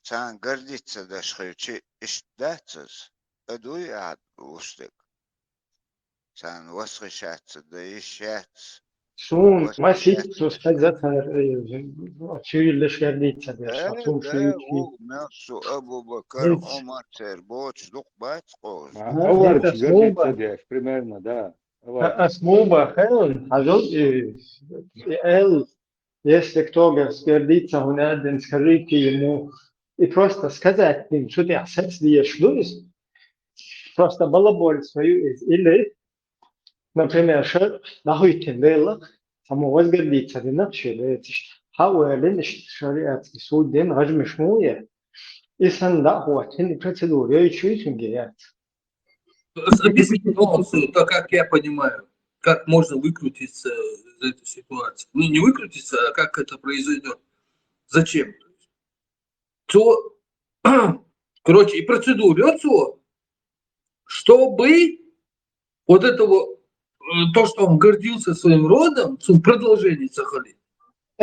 Speaker 13: цан гордиться дашхи إيش датсыз أدوي عاد وستك цан восхищаться да ищаться.
Speaker 4: Сун масит сказать очевидно лишь гордиться дальше сун
Speaker 13: Мелсу Абу Бакр Умар Цербоч Духбат Коз.
Speaker 24: Гордиться дальше примерно, да.
Speaker 4: Асмуба хелн ажал если кто гордится он один скажите ему и просто сказать им что ты осец делаешь просто балаболь свою или например, что нахуйтен делах, само возгордиться иначе, да, хауэлин шариатский суд ден гажмешмуя, и санда хуатен процедуру, я чувствую геят.
Speaker 20: Объясните нюансы, так как я понимаю, как можно выкрутиться из этой ситуации. Ну, не выкрутиться, а как это произойдет. Зачем? то, короче, и процедуру, чтобы вот этого, то, что он гордился своим родом, продолжение Сахалина.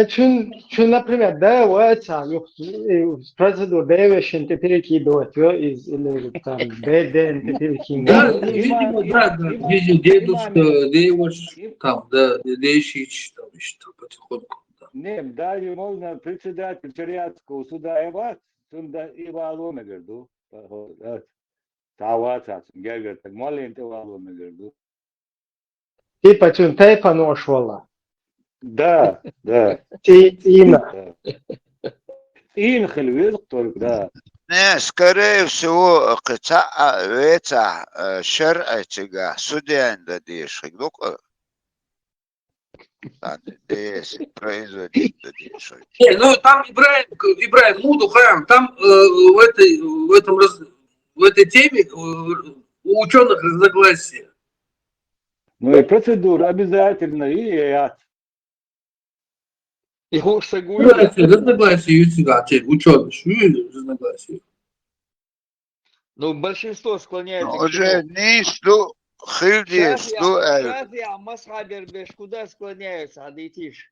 Speaker 4: Çünkü например, да, вот процедура девушек теперь кидают, из там беден теперь
Speaker 20: Да,
Speaker 4: кидают.
Speaker 20: видимо, да, видимо, дедушка, девушка, там, да, дедещич, там, еще потихоньку.
Speaker 24: Не, далее можно председатель шариатского суда Эват, сунда Ивалу Мегарду. Таваца, Гергер, так маленький Ивалу Мегарду.
Speaker 4: Типа чунтай поношвала.
Speaker 24: Да, да.
Speaker 4: Имя.
Speaker 24: Ин хельвизк только, да.
Speaker 13: Не, скорее всего, кца веца шер'атига судьянда дешик. Производить дешик.
Speaker 20: Не, ну там Ибраим Муду Хайам, там в этой теме у ученых разногласия.
Speaker 24: Ну и процедура обязательно, и яд.
Speaker 14: Его согласие.
Speaker 20: Разногласия есть всегда, ученых, разногласия.
Speaker 14: Ну, большинство склоняется к
Speaker 13: Уже не шло, хильди шло.
Speaker 14: Сейчас я Масхабер Беш куда склоняются, Адитиш?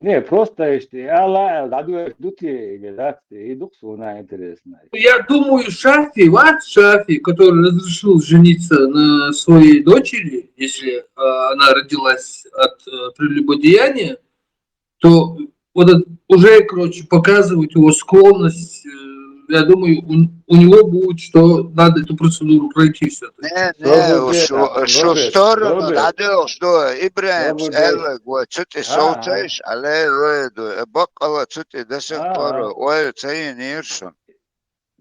Speaker 24: Не, просто если Аллах, дадуешь дути, или да, и дух суна интересно.
Speaker 20: Я думаю, Шафи, который разрешил жениться на своей дочери, если она родилась от прелюбодеяния, то вот это уже, короче, показывает его склонность. Я думаю, у него будет, что надо эту процедуру пройти все-таки.
Speaker 13: Что сторону, надо, что Ибраим Элла, что ты соучаешь, але бакала, что ты до сих пор, ой, це не иршон.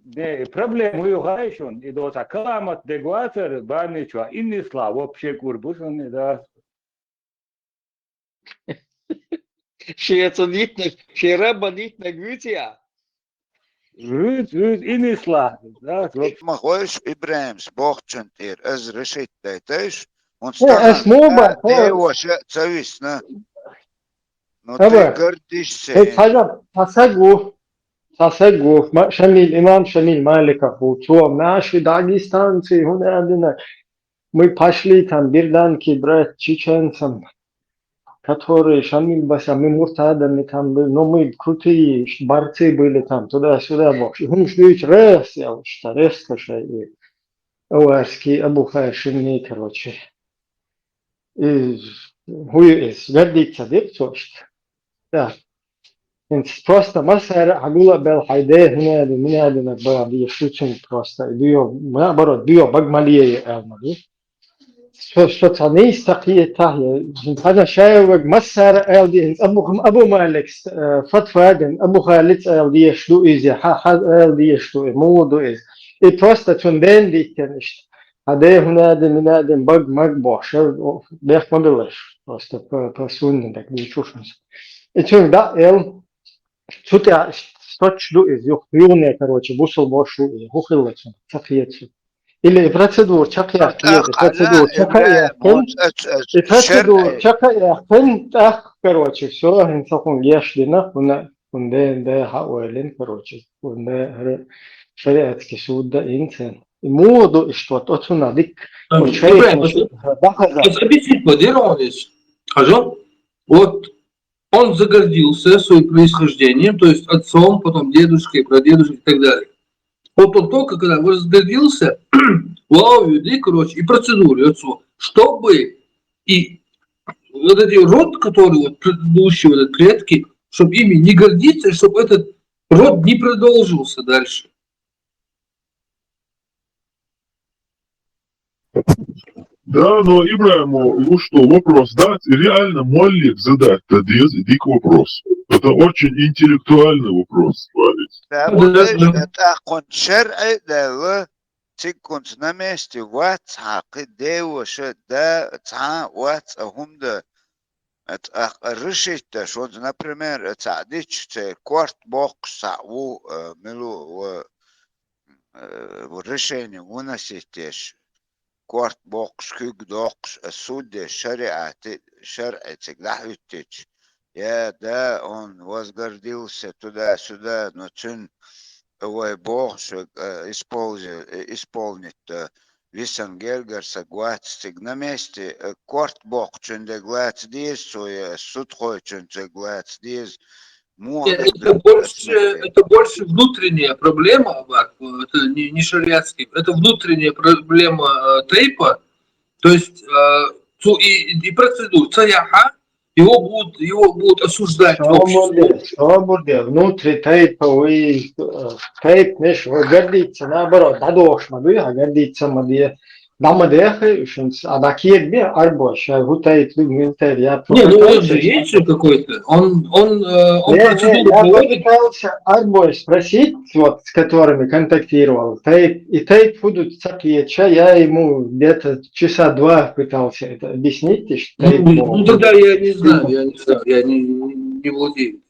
Speaker 24: Не, проблему югайшон, и до такаламат дегуатер, баничва, и не слава, вообще курбушон, не да.
Speaker 14: Шеца нитнак, шераба нитнак вития.
Speaker 24: Жуть, и не слава, да.
Speaker 13: Махоиш Ибраим с Богчантир, аз решит дайтеш, он
Speaker 4: Es moba.
Speaker 13: его зависна. Но ты гордишься.
Speaker 4: حاجة تصقف شميل إمام شميل مالك أخو توم ناشي داغستان في هنا عندنا мы пошли там birden ki брат чеченцам, которые шамиль баса, мы муртадами там были, но мы крутые борцы были там, туда-сюда, бог. И он ждет раз, я вот что, раз, и уарский Абу Хашимни, короче. И хуй гордится, да, да. Просто масса агула бел хайде هنا نبغى بيشوتون просто ديو ما برد ديو بجمالية يعني شو تاني استقية تاهي هذا شيء مسار الدي أبو مالك فتفادن أبو خالد الدي يشلو إزي الدي يشلو مودو إز إيه просто تندين دي كنشت هذا هنا من بج مقبوش بيخ ما بلاش просто посунен так не чушнется и чё да Тут я точно из южной, короче, бушел бошу и хухилочен, чакиечен. Или процедур чакия, процедур чакия, и процедур чакия, так, короче, все, инсакун ешдина, унде хауэлин, короче, унде шариатский суд да инсен. И моду что то надик.
Speaker 20: Объяснить, подерживались. Скажу, вот. Он загордился своим происхождением, то есть отцом, потом дедушкой, прадедушкой и так далее. Вот он только когда возгордился, ввели, короче, и процедуру отцу, чтобы и вот эти род, который вот предыдущие вот эти предки, чтобы ими не гордиться, и чтобы этот род не продолжился дальше.
Speaker 17: Да, но Ибраиму, ну что, вопрос дать, реально молик задать, дик вопрос. Это очень интеллектуальный вопрос,
Speaker 13: Да, это коншер'и, да, تكون نمشي واتس عقيدة وشد ده تع واتس هم ده رشيت شو например تعديش كوارت بوكس و ملو ورشيني ونسيتش كوارت بوكس كيك دوكس السود شريعة شرعة تقدحيتش да, он возгордился туда-сюда, но цин ой бог, что исполнит Висангельгар согласен на месте корт бог, цин деглац диз, свой суд хочет цин деглац диз.
Speaker 20: Это больше внутренняя проблема, это не шариатский, это внутренняя проблема тейпа, то есть и процедура цаяха, его будут осуждать в обществе.
Speaker 4: Свобода, внутри тейповый тейп, знаешь, гордится, наоборот, дадошма, а гордится, мадья. Дамадехи, а такие где арбош, гутает люминтер, я
Speaker 20: Не, ну он же есть же какой-то, он процедуру
Speaker 4: я
Speaker 20: проводит.
Speaker 4: пытался арбош спросить, вот, с которыми контактировал, тейп будут такие, я ему где-то часа 2 пытался это объяснить, что тейп...
Speaker 20: Ну тогда я не знаю, я не владею.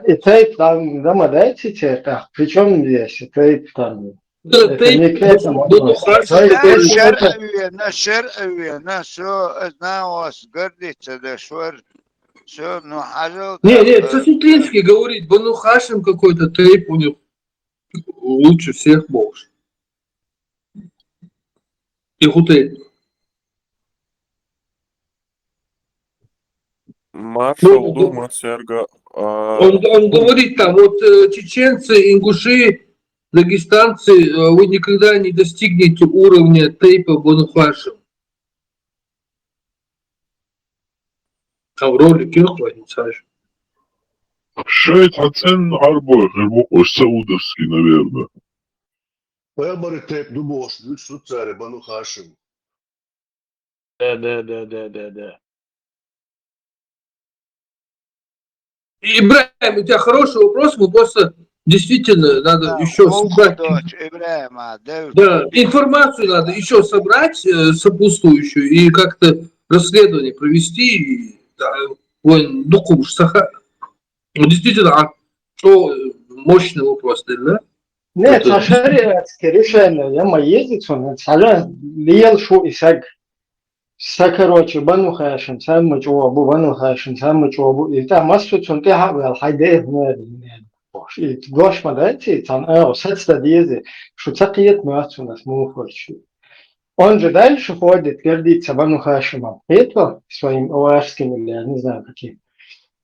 Speaker 4: И тейп там, дамадайте это, причем здесь, тейп там... Это не к этому.
Speaker 13: На шер'ове, все, знаос, гордится, да швар, все, ну, ажал...
Speaker 20: Не, Сосветлинский говорит, Бану Хашим какой-то тейп у них лучше всех бог. И хутейп.
Speaker 5: Маршал Дума, Серга...
Speaker 20: Он говорит там, вот чеченцы, ингуши, дагестанцы, вы никогда не достигнете уровня тейпа Бану Хашим. А в ролике хватит, Саша.
Speaker 17: Шейт Хацен Арбой, Хермокош Саудовский, наверное.
Speaker 19: Выборы тейп Дубош, Люцу царь, Бану Хашим.
Speaker 1: Да.
Speaker 20: Ибрахим, у тебя хороший вопрос, мы просто действительно надо еще собрать. Да, информацию надо еще собрать сопутствующую и как-то расследование провести. Действительно, что мощный вопрос, да?
Speaker 4: Нет, шариатское решение, я ездить, он лел шу и сак. Короче, Бану Хашим, сам чуабу, Бану Хашим, сам чуабу. И там массу цунты хабал, хайде, и гош мадайте, там, садста дизе, что цакиет массу нас мухорчу. Он же дальше ходит, гордится Бану Хашимом. Это своим овашским, или я не знаю каким.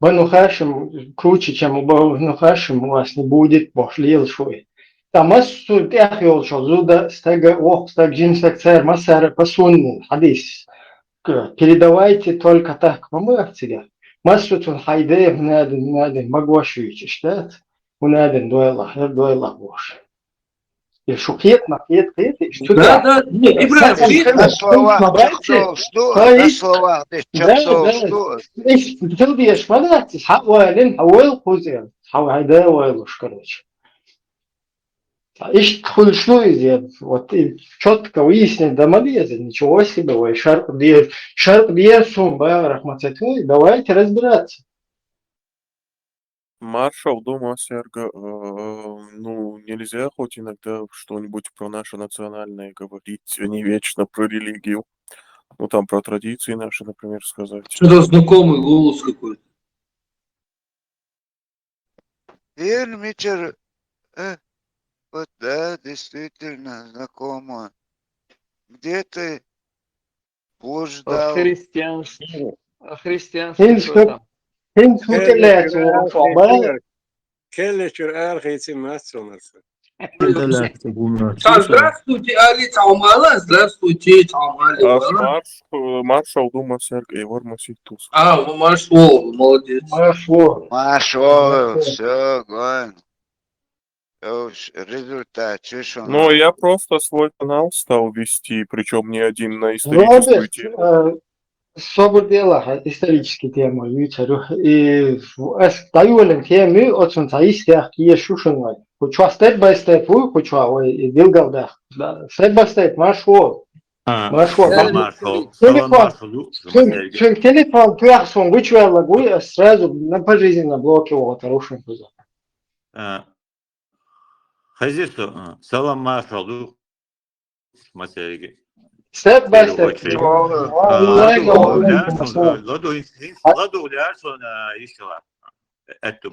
Speaker 4: Бану Хашим круче, чем у Бану Хашим, у вас не будет, бог лил шуй. Там массу тех елшо, зуда, стага, ох, стаг, джин, стаг, царь, массара, пасунный, хадис. Передавайте только так, помогите. Массу тун хайде, наден, магошуючи, штат, наден, дуэлах бош. И шукет, накет, что
Speaker 20: да, нет, Ибрахим,
Speaker 13: на словах,
Speaker 4: ты видишь, смотрите, хауэлин, хауэл хузел, хауайда уэлуш, короче. Ищ хуйшло из вот и четко выяснить домолезы, ничего себе, ой, шарп дьер сумба, рахмататуй, давайте разбираться.
Speaker 5: Маршал Дума, Серга, ну, нельзя хоть иногда что-нибудь про наше национальное говорить, а не вечно про религию. Ну, там про традиции наши, например, сказать.
Speaker 20: Что-то знакомый голос какой-то.
Speaker 13: Вермичер, вот да, действительно знакомо. Где ты блуждал?
Speaker 14: Христианство что там?
Speaker 7: Келлечер архейти мастер.
Speaker 20: Здравствуйте, Али Таумала, здравствуйте, Таумала.
Speaker 5: Маршал Дума, Серга, Егор Маситус.
Speaker 20: Маршал, молодец.
Speaker 13: Маршал, все, гон. Результат, чешон.
Speaker 5: Ну, я просто свой канал стал вести, причем не один на историческую тему.
Speaker 4: Свободела исторические темы, и остаюлен темы, от истях и шушеной. Хочу степ by step, хочу и билгалдах. Step by step, маршал. Телефон, клаксон, вычвала гуя, сразу на пожизненно блокировал хорошим пузом.
Speaker 21: Хозяйство, салам маршал, материги.
Speaker 4: Step by step.
Speaker 21: Ладу ляр sonra işler.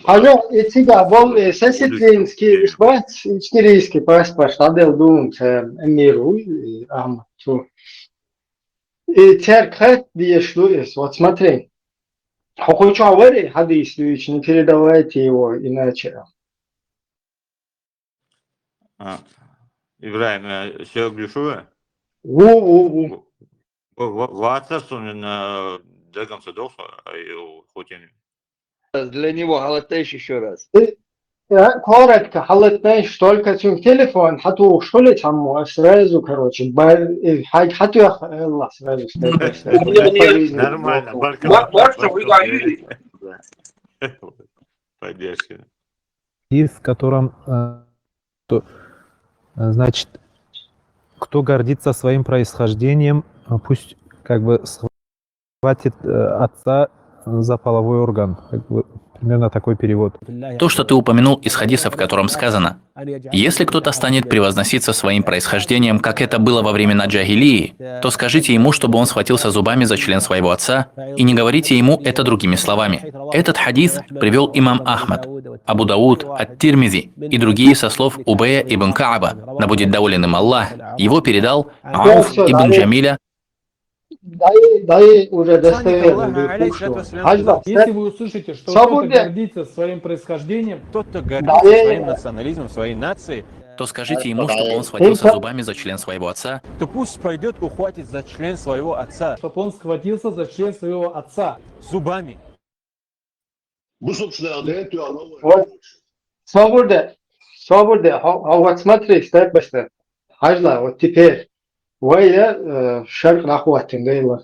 Speaker 4: Hajo, itiga vol sesitlinski ishbat, ichkiriski paspаш adel dunt emiru am tu. И церковь диешлуес. Вот смотри, хочу аварии хадислюич, не передавайте его иначе.
Speaker 21: İbrahim, şey görüşüyor.
Speaker 4: Ву.
Speaker 21: Ватсап он до конца доха, хоть
Speaker 14: Для него галатейш еще раз.
Speaker 4: Коротко, халатнеш только цим телефон, хату школе там сразу, короче, хату Allah сразу.
Speaker 21: Нормально,
Speaker 20: Марша, вы говорили.
Speaker 21: Поддержка.
Speaker 12: И в котором, значит, кто гордится своим происхождением, пусть как бы схватит отца за половой орган. Как бы, примерно такой перевод.
Speaker 15: То, что ты упомянул из хадиса, в котором сказано: «Если кто-то станет превозноситься своим происхождением, как это было во времена джахилии, то скажите ему, чтобы он схватился зубами за член своего отца, и не говорите ему это другими словами». Этот хадис привел имам Ахмад, Абу Дауд, Ат-Тирмизи и другие со слов Убея ибн Кааба, да будет доволен им Аллах. Его передал Ауф ибн Джамиля.
Speaker 4: Дай уже достоверно.
Speaker 3: Если вы услышите, что кто-то гордится своим происхождением, кто-то гордится своим национализмом, своей нацией,
Speaker 15: то скажите ему, чтобы он схватился зубами за член своего отца.
Speaker 3: то пусть пойдет ухватит за член своего отца. Чтобы он схватился за член своего отца зубами.
Speaker 4: Вот, свобода, вот смотри, степ by step. Хажла, вот теперь. Вая шарк нахватен, да,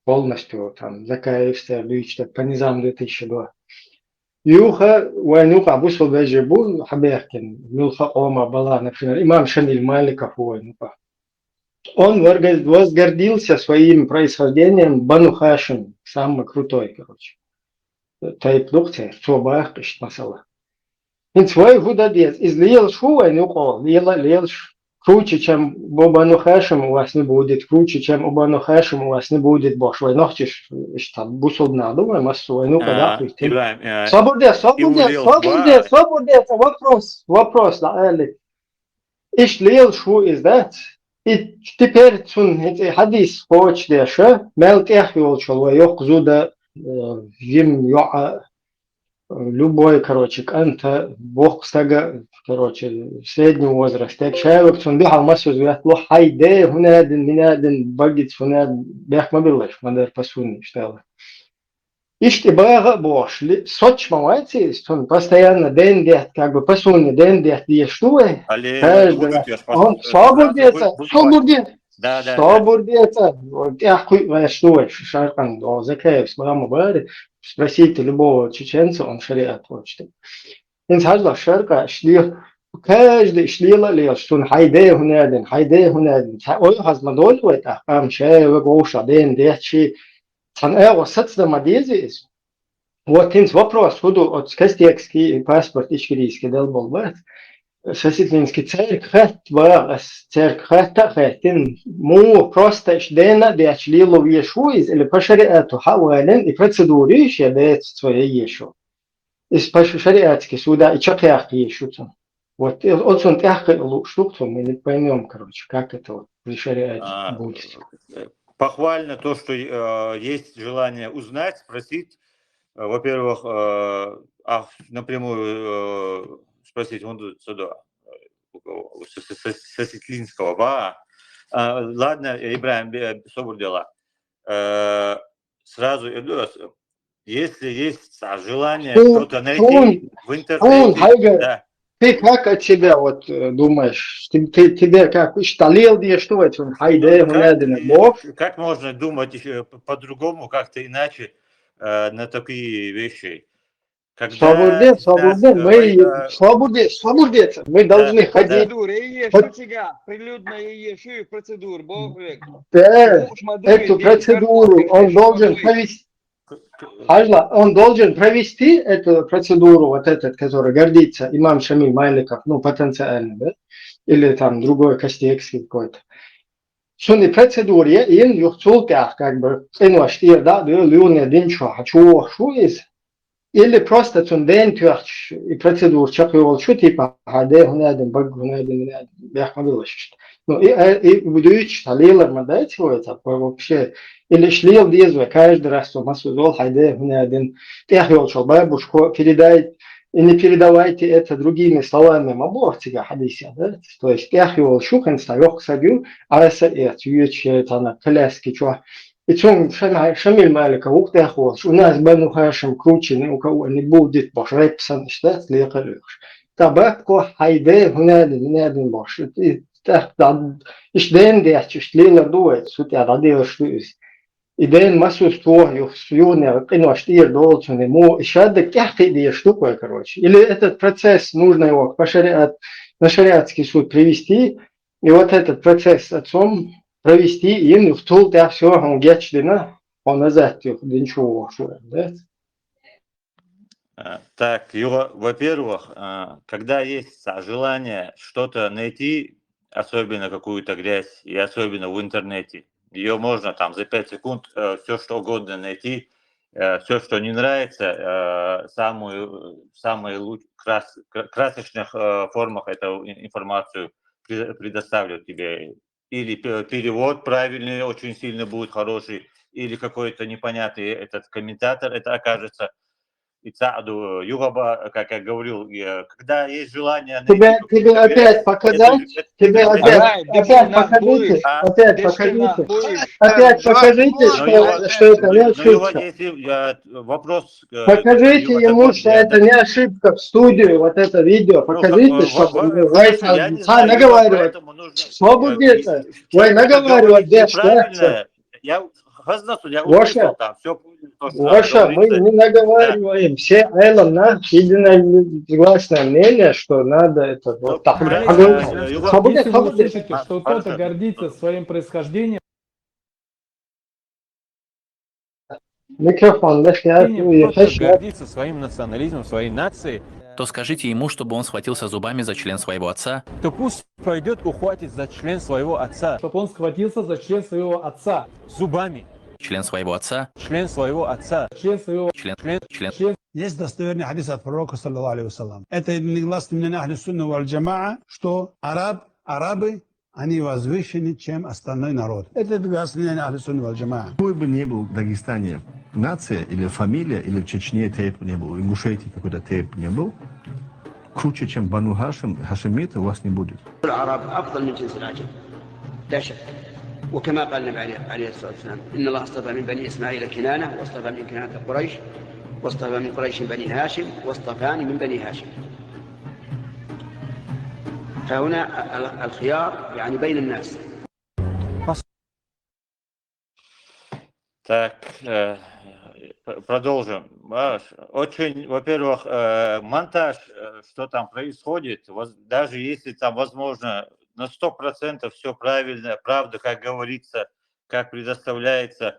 Speaker 4: полностью, там, закаевся, лично, по низам 2002. Юха, вайнуха, абусул вежибу, хаберкин, милха ома бала, например, имам Шамиль Маликов, вайнуха. Он возгордился своим происхождением Бану Хашим, самый крутой, короче. Тайплукте, собах, пишет масала. И свой худодец, излил шу, вайнуха, лил круче, чем у Бану Хашим у вас не будет, круче, чем у Бану Хашим у вас не будет, бош. Вы ночишь, что бусудна, думаю, массу, войну когда прийти. Свободец, вопрос, да, Эли. Иш лил шу из that, и теперь хадис почти, что, мелк эхвил человек, зуда, им, любой, короче, канта, бог стага, короче, среднего возраста. Так человек, он бегал массу звезд, лох, хайде, хунадин, минадин, багит, хунадин, бег мобилаш, мадар пасуни, штала. Ишти бага бош, соч мамайцы, он постоянно дендет, как бы пасуни, дендет, ештуэ, он свободится, свободится, я хуй, ештуэ, шаркан, до закаев, смагама бари, спросите любого чеченца, он шариат хочет. إنت هذا الشركة شليه каждый шлила лил, что он хайде хунадин, ой хазмадол вет ахам шей вегоша ден дечи, сан эго сацда мадезис. Вот инс вопрос, худу от кастекский паспорт ичкирийский дел был бат, соситлинский церковь, церковь тахетин, му просто шлена деч лило в Ешуиз, или по шариату хавален и процедуры еще дает свои Ешу. Из шариатских суда и чакяхи ешутся. Вот он тяхкой штуку мы не поймем, короче, как это вот при шариате будет.
Speaker 21: Похвально то, что есть желание узнать, спросить. Во-первых, напрямую спросить вон сюда, со Сетлинского. Ладно, Ибрахим, собор дела. Сразу иду раз. Если есть желание что-то найти в интернете, да.
Speaker 4: Ты как от себя вот думаешь? Тебе как шталил, где что это? Хайде,
Speaker 21: как можно думать по-другому, как-то иначе на такие вещи?
Speaker 4: Свободец, мы должны ходить.
Speaker 14: Прилюдная процедура,
Speaker 4: эту процедуру он должен провести. Он должен провести эту процедуру, вот этот, который гордится, имам Шамиль Маликов, ну, потенциально, да? Или там другой кастекский какой-то. Шуни процедуре, им юхцулках, как бы, да, люне динчо, хочу шуиз. или просто цунден тюрч и процедур чакывал, что типа хаде гунаден баг гунаден бяхмадылаш. Ну и будуич талилар мадать это вообще или шлил дезва каждый раз что масузол хаде гунаден тяхвал шалбабушко передать и не передавайте это другими словами мабортига хадися, да? То есть тяхвал шухан ставёх сагю, а это юч это на коляске чё. И чем Шамиль Малика уктахвал, у нас бану хашим круче, у кого не будет бош репсан, что слегка. Табакко хайде гунаден бош. Ишден дяч шлилар дует, суть я радил штуис. Иден массу створю, сюне, киноштир долчуны, му шадда кяхты идея штука, короче. Или этот процесс нужно его на шариатский суд привести, и вот этот процесс отцом провести им в тул да все он гечдина, он назад ничего, да?
Speaker 21: Так, Юра, во-первых, когда есть желание что-то найти, особенно какую-то грязь, и особенно в интернете, ее можно там за 5 секунд все что угодно найти, все, что не нравится, самые красочных формах эту информацию предоставлю тебе. Или перевод правильный, очень сильно будет хороший, или какой-то непонятный этот комментатор это окажется. И Цааду Югаба, как я говорил, когда есть желание...
Speaker 4: Тебе опять показать? Тебе опять покажите? Опять покажите, что это не ошибка.
Speaker 21: Вопрос...
Speaker 4: Покажите ему, что это не ошибка в студию, вот это видео. Покажите, чтобы наговаривать. Свободиться. Ой, наговаривать без что.
Speaker 21: Я услышал там все.
Speaker 4: Воша, мы не наговариваем. Все единогласное мнение, что надо это вот так.
Speaker 3: Если вы услышите, что кто-то гордится своим происхождением,
Speaker 4: микрофон,
Speaker 3: гордится своим национализмом, своей нацией,
Speaker 15: то скажите ему, чтобы он схватился зубами за член своего отца.
Speaker 3: то пусть пойдет ухватит за член своего отца. Чтобы он схватился за член своего отца зубами.
Speaker 15: Член своего отца.
Speaker 3: Член своего отца. Член своего...
Speaker 15: Член.
Speaker 8: Есть достоверный хадис от пророка, саллаллаху алейхи вассалам. Это негласно мнение ахли сунна валь джамаа, что арабы, они возвышены, чем остальной народ. Это негласное мнение ахли сунна валь джамаа.
Speaker 18: Какой бы ни был в Дагестане нация или фамилия, или в Чечне тейп не был, в Ингушетии какой-то тейп не был, круче, чем Бану Хашим, хашимиты у вас не будет.
Speaker 9: العرب أفضل من جنس العجم لا شك وكما قال النبي عليه الصلاة والسلام إن الله اصطفى من بني إسماعيل كنانة واصطفى من كنانة قريش واصطفى من قريش بني هاشم واصطفاني من بني هاشم فهنا الخيار يعني بين الناس.
Speaker 21: Так, продолжим. Очень, во-первых, монтаж, что там происходит, даже если там, возможно, на 100% все правильно, правда, как говорится, как предоставляется,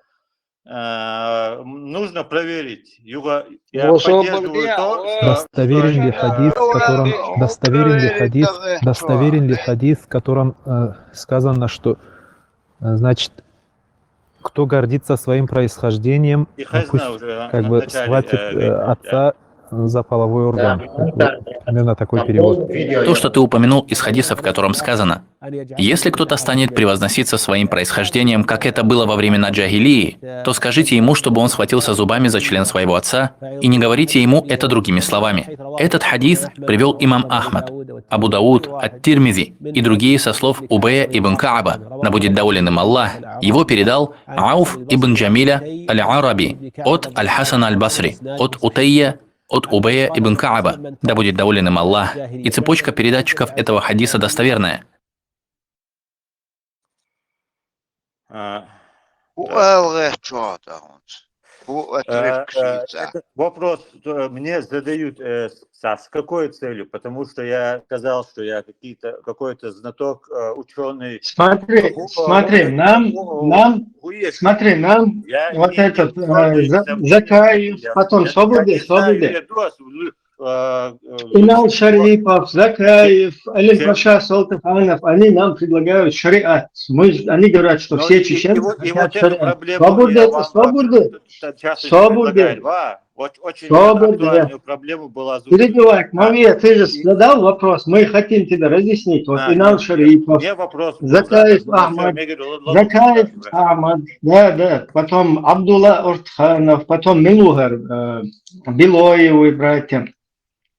Speaker 21: нужно проверить. Юга, я поддерживаю то,
Speaker 12: достоверен ли хадис, в котором сказано, что, значит, кто гордится своим происхождением, пусть как бы схватит отца за половой орган. Примерно такой перевод.
Speaker 15: То, что ты упомянул из хадиса, в котором сказано: если кто-то станет превозноситься своим происхождением, как это было во времена джахилии, то скажите ему, чтобы он схватился зубами за член своего отца, и не говорите ему это другими словами. Этот хадис привел имам Ахмад, Абу Дауд, Ат-Тирмизи и другие со слов Убея ибн Кааба, да будет доволен им Аллах. Его передал Ауф ибн Джамиля аль-Араби от Аль-Хасана аль-Басри, от Утайя, от Убея ибн Кааба, да будет доволен им Аллах. И цепочка передатчиков этого хадиса достоверная.
Speaker 21: Этот вопрос мне задают с какой целью? Потому что я сказал, что я какой-то знаток, ученый.
Speaker 4: Смотри, нам вот этот Закаев, потом Свободы. Инал Шарипов, Закаев, Алим Паша, Салтыханов, они нам предлагают шариат. Они говорят, что все чеченцы хотят шариат. Свободы.
Speaker 21: очень
Speaker 4: Свобода.
Speaker 21: актуальную проблему была озвучена.
Speaker 4: Перебивай, Мавия, ты же задал вопрос, мы хотим тебе разъяснить. Вот Инал Шарипов,
Speaker 21: Мне вопрос был
Speaker 4: Закаев
Speaker 21: задан,
Speaker 4: Ахмад,
Speaker 21: я говорю, ладно,
Speaker 4: Закаев Ахмад, да, потом Абдулла Уртханов, потом Милугар, Билоевы братья.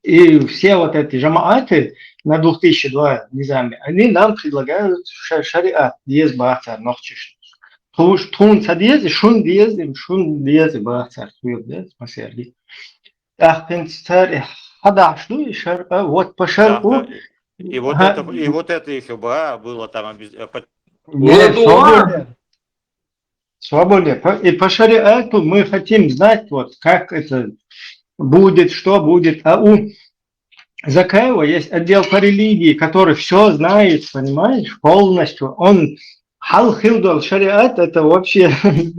Speaker 4: И все вот эти жамааты на 2002 низаме, они нам предлагают шариат, диез бахтар, нохчиш. Тун садиез, шун диез бахтар, масерли. Ах, пенстар, хадашну и шар, вот по шарку.
Speaker 21: И вот это еще было там
Speaker 4: Свободе. И по шариату мы хотим знать, вот как это будет, что будет. А у Закаева есть отдел по религии, который все знает, понимаешь, полностью. Он хал-хилдал шариат, это вообще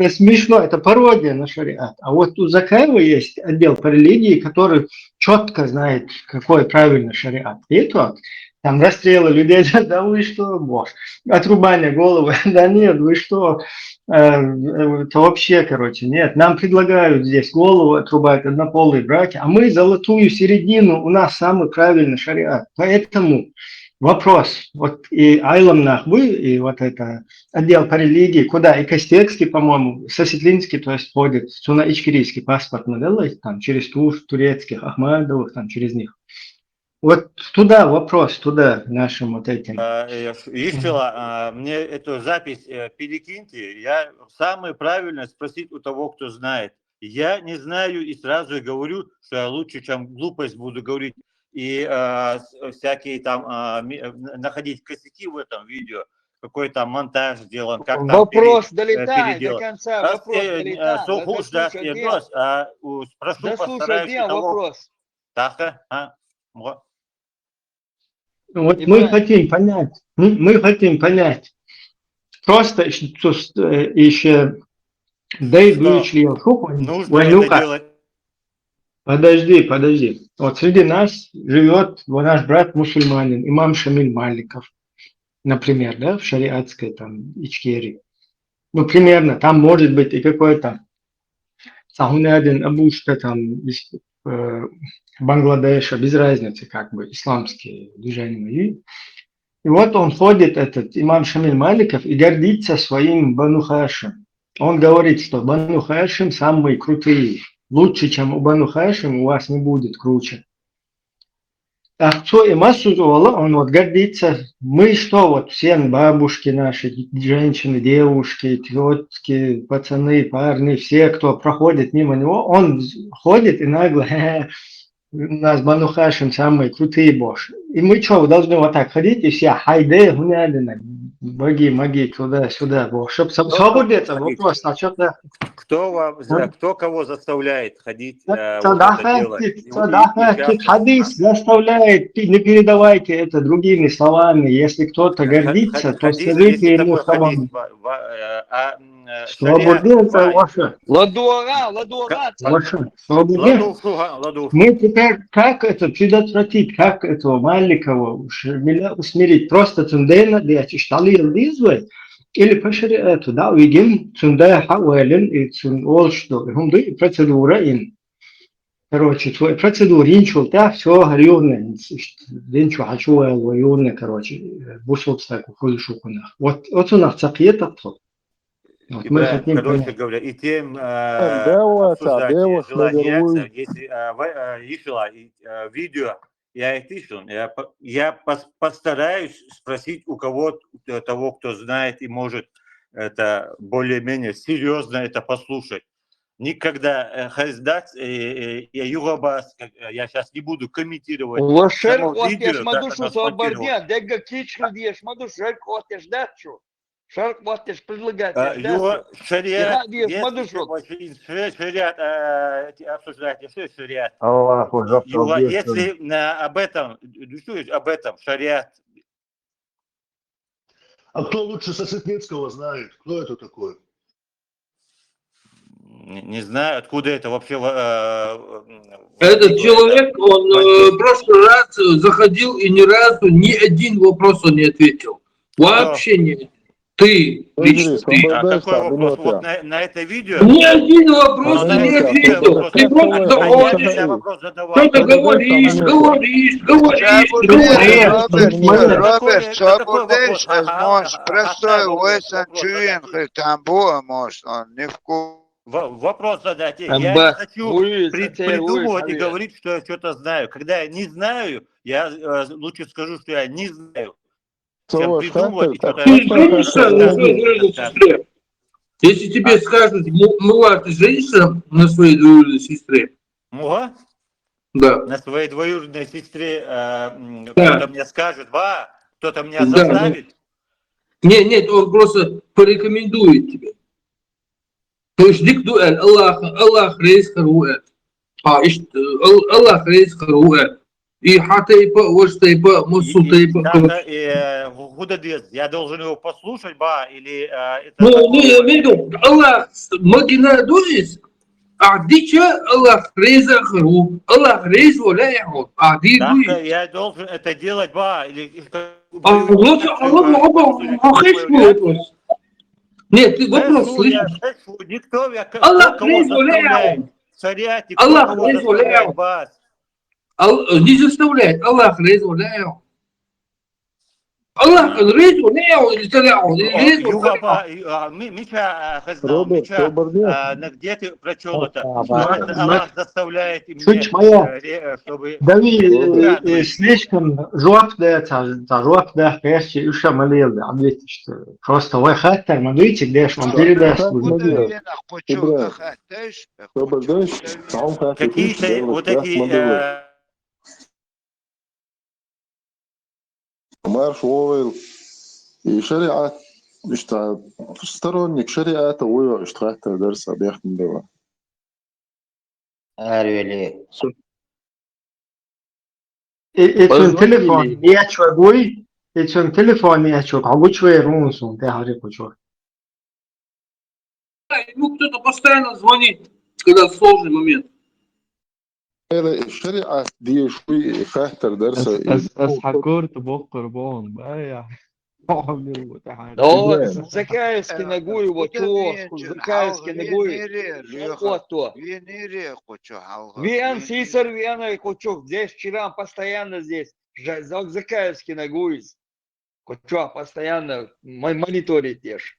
Speaker 4: смешно, это пародия на шариат. А вот у Закаева есть отдел по религии, который четко знает, какой правильный шариат. И то там расстрелы людей, да вы что, боже, отрубание головы, да нет, вы что, это вообще, короче, нет. Нам предлагают здесь голову отрубать однополые браки, а мы золотую середину, у нас самый правильный шариат. Поэтому вопрос, вот и Айлам Нахбы, и вот это отдел по религии, куда и Костецкий, по-моему, Сосетлинский, то есть ходит, Суна-Ичкирийский паспорт наделает, там, через турецких, Ахмадовых, там, через них. Вот туда вопрос, туда нашим вот этим.
Speaker 21: Ишила, мне эту запись перекиньте, я самое правильное спросить у того, кто знает. Я не знаю и сразу говорю, что я лучше, чем глупость буду говорить и всякие там находить косяки в этом видео, какой там монтаж сделан, как там
Speaker 14: вопрос долетает до
Speaker 21: переделан.
Speaker 14: конца, вопрос долетает.
Speaker 21: Прошу, постараюсь
Speaker 14: вопрос.
Speaker 21: Так,
Speaker 4: Вот мы хотим понять, просто еще дойдущие
Speaker 21: нужно это делать.
Speaker 4: Подожди. Вот среди нас живет наш брат мусульманин, имам Шамиль Маликов, например, да, в шариатской там Ичкерии. Ну, примерно, там может быть и какой-то Сахунядин Абушта там из Бангладеша, без разницы, как бы, исламские движения. И вот он ходит, этот имам Шамиль Маликов, и гордится своим Бану Хашим. Он говорит, что Бану Хашим самые крутые. Лучше, чем у Бану Хашим, у вас не будет круче. А кто и массу, он вот гордится. Мы что, вот все бабушки наши, женщины, девушки, тетки, пацаны, парни, все, кто проходит мимо него, он ходит и нагло, у нас Бану Хашим самые крутые боши. И мы что, должны вот так ходить и все, хайде, гунядина, боги, маги, туда-сюда, чтобы свободиться, вопрос, а что-то...
Speaker 21: Кто кого заставляет ходить
Speaker 4: хадис заставляет, не передавайте это другими словами. Если кто-то гордится, то скажите ему, что он... Свободиться, ваше. Мы теперь как это предотвратить, как этого Маликова усмирить? Просто цундейна, да, чиштали лизвать, или по шариату, да, уйдем цундая хауэлен и цундол, что гумды процедура ин. Короче, твой процедура инчул, да, все горюнное, инчу хачуэл, горюнное, короче, бусовстаку, хулишукунах. Вот у нас цакьета тот. Вот мы хотим,
Speaker 21: короче говоря, и тем обсуждать желание, если Ишила видео, я постараюсь спросить у кого того, кто знает и может это более-менее серьезно это послушать. Никогда Хаздат и Югабас, я сейчас не буду комментировать само видео, как оно смонтировано.
Speaker 14: Шарк можешь предлагать.
Speaker 21: Шариат, обсуждать, что шариат. Если об этом шариат.
Speaker 19: А кто лучше Сосветницкого знает? Кто это такой?
Speaker 21: Не знаю, откуда это вообще.
Speaker 20: Этот человек, он в прошлый раз заходил и ни разу ни один вопрос он не ответил. Вообще нет. Ты лично, ты.
Speaker 21: Какой вопрос? Вот на это видео?
Speaker 20: Ни один вопрос
Speaker 21: Но
Speaker 20: ты
Speaker 21: на
Speaker 20: не
Speaker 21: это видео
Speaker 20: ответил.
Speaker 21: вопрос.
Speaker 20: Ты просто
Speaker 21: А я
Speaker 20: заходишь,
Speaker 21: нельзя вопрос задавать.
Speaker 20: что-то говоришь.
Speaker 13: Роберт,
Speaker 21: Это какой вопрос?
Speaker 13: простой
Speaker 21: Вопрос
Speaker 13: Уэйсан Тамбуа, может, он не вкус.
Speaker 21: Вопрос задайте. Я не
Speaker 14: Амба,
Speaker 21: хочу
Speaker 14: Луис,
Speaker 21: придумывать и
Speaker 14: Луис,
Speaker 21: говорить, что я что-то знаю. Когда я не знаю, я лучше скажу, что я не знаю, чем придумывать и что-то
Speaker 20: Ты женишься на своей двоюродной
Speaker 21: рассказывать.
Speaker 20: сестре? Если тебе скажут, Мула, ты женишься на своей двоюродной сестре?
Speaker 21: Муга?
Speaker 20: Да.
Speaker 21: На своей двоюродной сестре кто-то мне скажет, кто-то меня
Speaker 20: Да.
Speaker 21: заставит.
Speaker 20: Нет, он просто порекомендует тебе. То есть дикту Аллах рейс харуэт. Аллах рейс харуэт. И хатайпа, оштайпа, мусутайпа.
Speaker 21: Я должен его послушать, или это
Speaker 20: Ну,
Speaker 21: такое?
Speaker 20: виду, Аллах, магина дуис. Дича Аллах рейза хару. Аллах рейз валяяху. Ди
Speaker 21: Так,
Speaker 20: дуис.
Speaker 21: я должен это делать, или
Speaker 20: Лучше вопрос. Нет, ты вопрос слышишь?
Speaker 21: Никто,
Speaker 20: Аллах
Speaker 21: кого
Speaker 20: рейз
Speaker 21: заставляет?
Speaker 20: валяяху.
Speaker 21: Царяти, кто
Speaker 20: Аллах
Speaker 21: кого
Speaker 20: рейз
Speaker 21: заставляет,
Speaker 20: валяяху. Не заставляет. Аллах рейз валяяху. Аллах рейз валяяху или таляху. Рейз валяяху.
Speaker 21: Миша, где ты прочел это? Аллах заставляет
Speaker 4: Слышь,
Speaker 21: меня,
Speaker 4: моя,
Speaker 21: чтобы...
Speaker 4: Дави слишком жопда, конечно, уж молил, ответить, что просто вы хотите, молите, где ж вам передаст.
Speaker 21: Какие-то вот эти...
Speaker 17: Марш Уойл и шариат, что сторонник шариата Уойл, что это درس بيخدم دوا.
Speaker 4: Эцон телефон, я чугуй, эцон телефон, я чуг, а вы чуй рунсун, ты хари кучу.
Speaker 20: Ему кто-то постоянно звонит, когда сложный момент.
Speaker 17: الشريعة دي شوي خاطر درسها
Speaker 3: حكورت بقربان بقى يا حامل
Speaker 14: Но закаевски ногой его чувашку, закаевски ногой. Вот то. Вен сисар, вена кучук. Здесь вчера постоянно здесь. Закаевски ногой. Кучу постоянно мониторит ешь.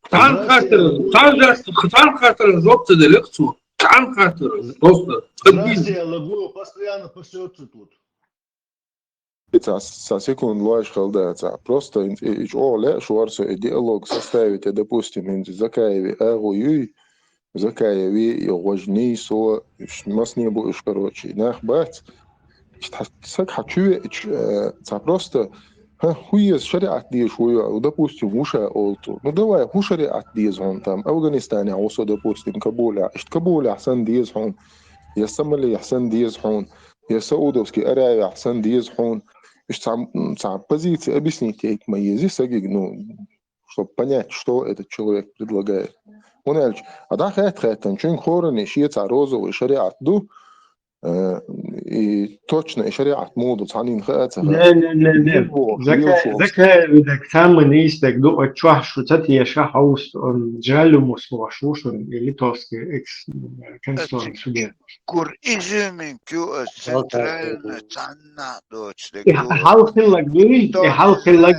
Speaker 20: Тан хатер, жопцы да лекцию. Тан хатер, просто.
Speaker 19: Здравствуйте, Лагуев постоянно пасется тут.
Speaker 17: секунд лаешь халдается. Просто لا шварцу диалог составить, допустим, инди Закаеве агуюй, Закаеве и важней со нас не будешь, короче. Нахбать, сак хочу, просто хуй шариат дي شوية ودopustim وشا قلتو ну давай هو شريعة ديز هون там أفغانستان عوصو допустим كابولا كابولا أحسن ديز هون يا سملي أحسن ديز هون يا سعودوسكي أراي أحسن ديز هون сам позиции объясните мои саги ну чтобы понять что этот человек предлагает он говорит а да хэтэн чин хорни шиец розовый шариат ду и точно шариат моду цанин хэтэ
Speaker 4: لا زكاة بدك تعمل نيستك دو اتشوح شو تاتي شحوس جالو مسواشوش اللي توسكي اكس كنسون سوديا
Speaker 13: Kur izmin kju centralna canna dočde.
Speaker 4: حالك لك دوي حالك لك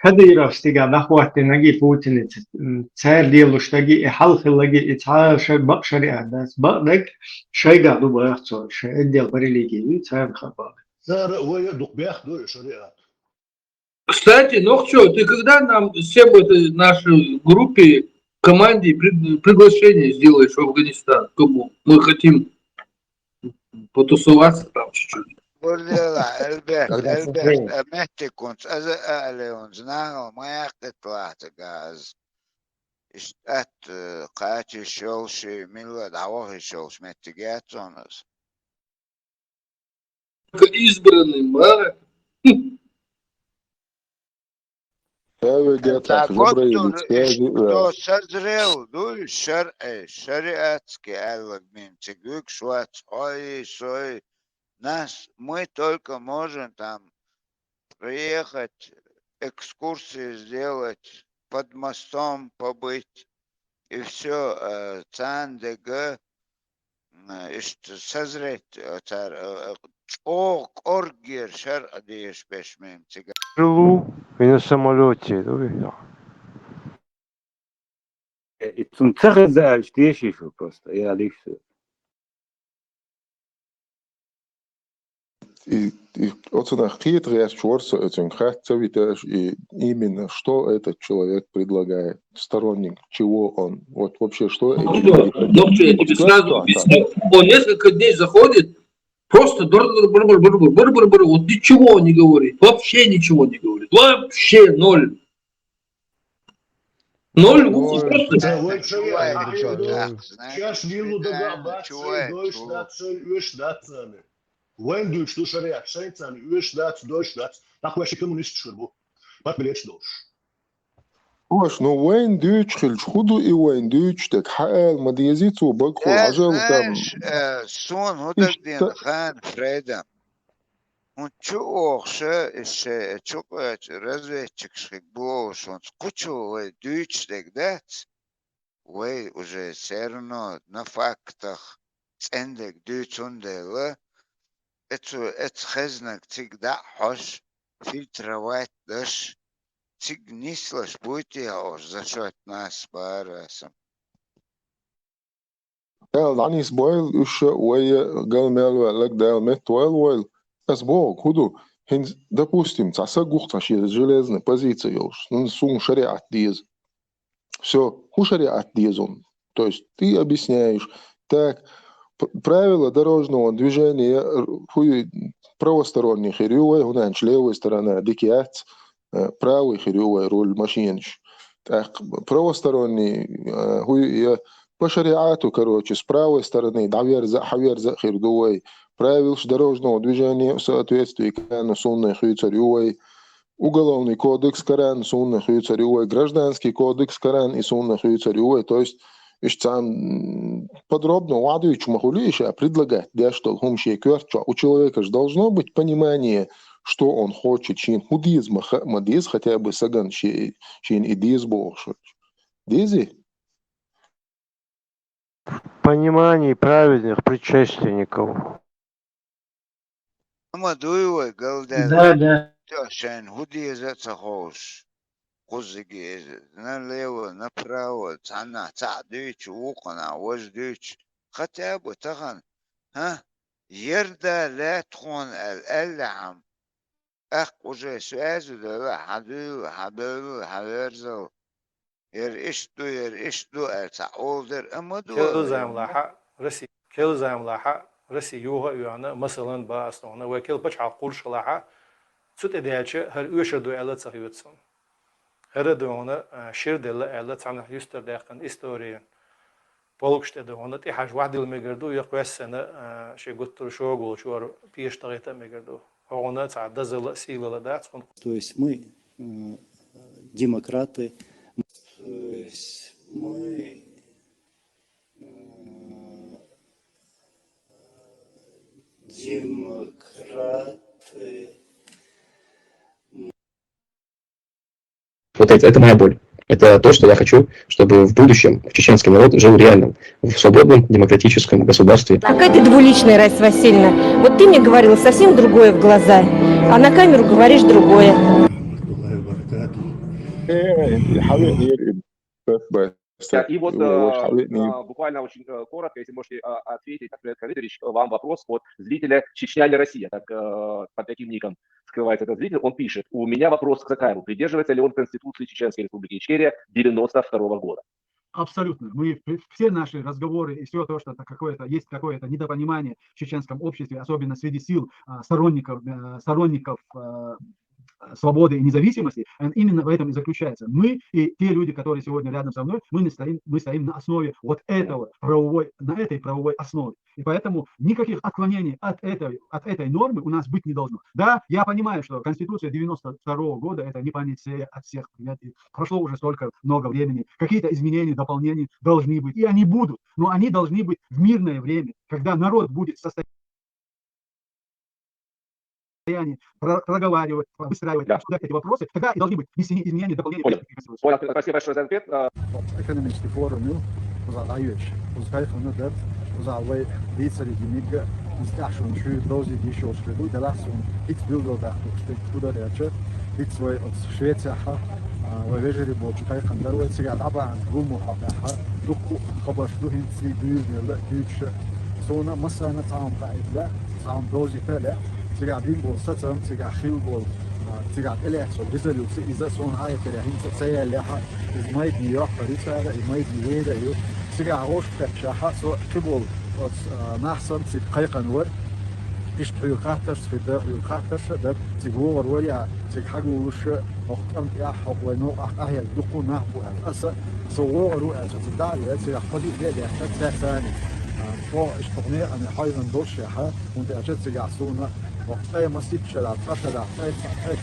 Speaker 4: كدير استيقا دخوات نجي بوتين تسير ديالو شتاقي حالك لك اتعال شي بقشري احداث بقدك شي قاعدو بيحصل شي ديال بريليجي تسير خبر
Speaker 19: صار هو يدق بياخذوا شريعة.
Speaker 20: Кстати, ну что, ты когда нам всем в этой нашей группе, команде приглашение сделаешь в Афганистан? Кому? Мы хотим потусоваться там чуть-чуть.
Speaker 13: Elbert, mehtikons, ez eljons nála, ma eltetlát gáz. És kácsi solsi, millad, ahogy sols, mettig játszonaz.
Speaker 20: Избранным, а?
Speaker 13: Кто созрел, ну, шариатский элемент, цигук, швац, ой, сой. Нас, мы только можем там приехать, экскурсии сделать, под мостом побыть, и все, цандега, созреть, оргир, шар адиеш пешмем, цигар.
Speaker 6: Живу и на самолете.
Speaker 24: И zum Zerre stehst du просто, ehrlich.
Speaker 17: И оцена хитрый чёрца, этим хатцевитаж, и именно что этот человек предлагает, сторонник, чего он, вот вообще что.
Speaker 20: Ну, я тебе сразу объясню. Он несколько дней заходит, просто бур-бур-бур-бур-бур-бур-бур-бур, вот ничего не говорит, вообще ничего не говорит, вообще ноль. Ноль,
Speaker 19: Сейчас вилу догабаться, Deutschland, When du du шаря, шайцан, Deutschland, так вообще коммунистический был. Вот блядь, дождь.
Speaker 17: واش نو وين دوتش خلش خدو اي وين دوتش تك حقل ما ديزيتو بقول عجل تام
Speaker 13: سون هدك دين خان فريدا Чуохше еще чукать разведчик блош он скучу дючдек дать вы уже все равно на фактах цендек дючундела это хезнак всегда хош фильтровать дашь циг не слышь будете хош за счет нас барасом.
Speaker 17: قال عني سبويل وش ويا قال مال لك ده مت ويل أسبوع هدو هن допустим цасагух таши железная позиция сун шариат диез все ху шариат диез он то есть ты объясняешь так правила дорожного движения правосторонний херювай гунанч левая сторона дикиат правый херювай руль машинш так правосторонний хуй по шариату, короче, с правой стороны, хаверза хирдуай, правил дорожного движения в соответствии с сунной хуйцарюой, уголовный кодекс Коран, сунной хуйцарюой, гражданский кодекс Коран и сунной хуйцарюой, то есть, там подробно Вадович Махулиша предлагает, да, что у человека же должно быть понимание, что он хочет, чин худиз, мадиз, хотя бы саган, чин идиз бошет. Дизи?
Speaker 6: Понимание праведных предшественников.
Speaker 13: Да. Шен худи за хош. Кузыги налево, направо, цана, цадыч, укана, вождыч. Хотя бы тахан, ерда летхон эллам. Ах, уже связу да, хабел, хаверзал. يرشدوا تعودر أما
Speaker 3: كل زام لاحة رسي يوها يعني مثلا باستونا وكل بچ عقولش لاحة سوت إدياتش هر يشدو على تسخيوتسون هر دونا شير دل على تعمل يستر داخل إستوريا بولكشت دونا تحاج واحد المجردو يقوس سنة شيء قلت شغل شو بيش تغيت مجردو هونا تعدى زل سيل لدات.
Speaker 11: То есть мы демократы. То есть мы демократы.
Speaker 22: Вот это моя боль. Это то, что я хочу, чтобы в будущем чеченский народ жил реально в свободном демократическом государстве.
Speaker 23: Какая ты двуличная, Раиса Васильевна. Вот ты мне говорила совсем другое в глаза, а на камеру говоришь другое.
Speaker 25: И вот буквально очень коротко, если можете ответить, Ахмед Халидович, вам вопрос от зрителя «Чечня или Россия», так под таким ником скрывается этот зритель, он пишет: у меня вопрос к Закаеву, придерживается ли он Конституции Чеченской Республики Ичкерия 92 года?
Speaker 26: Абсолютно. Мы все наши разговоры и все то, что есть какое-то недопонимание в чеченском обществе, особенно среди сил сторонников свободы и независимости, именно в этом и заключается. Мы и те люди, которые сегодня рядом со мной, мы стоим на основе вот этого на этой правовой основе. И поэтому никаких отклонений от этой нормы у нас быть не должно. Да, я понимаю, что Конституция 92 года это не панацея от всех. Прошло уже столько много времени. Какие-то изменения, дополнения должны быть. И они будут. Но они должны быть в мирное время, когда народ будет состоять. проговаривать, выстраивать, обсуждать эти вопросы, тогда и должны быть внесены изменения, дополнения.
Speaker 25: Понял. Спасибо большое за ответ.
Speaker 26: Экономический форум, uzalvay лица гимига сташун чую дози еще шведу даласун икс билдо да что куда рече икс вой от Швеция ха вежери бочу кай хандарвай сега таба гуму ха дуку хабаш духин си бюрнер дюче сона масана таам кайда таам дози феле сега бимбо сатам сега хилбол сега элексо резолюци иза сон ай перехин сея леха из майди я хариса из майди веда ю сега рош печаха со кибол от нахсан цик кайканвар ишт юхаташ фида юхаташ да цигор варя цик хагулуш октам я хавано ахая дукуна аса صوروا أجدادي أجد خدي بيدي أحتاج ثاني فو إشتغني أنا حايزن دوش يا وأنت أجد سجاسونا وقتي مسيب شلات فشلات أي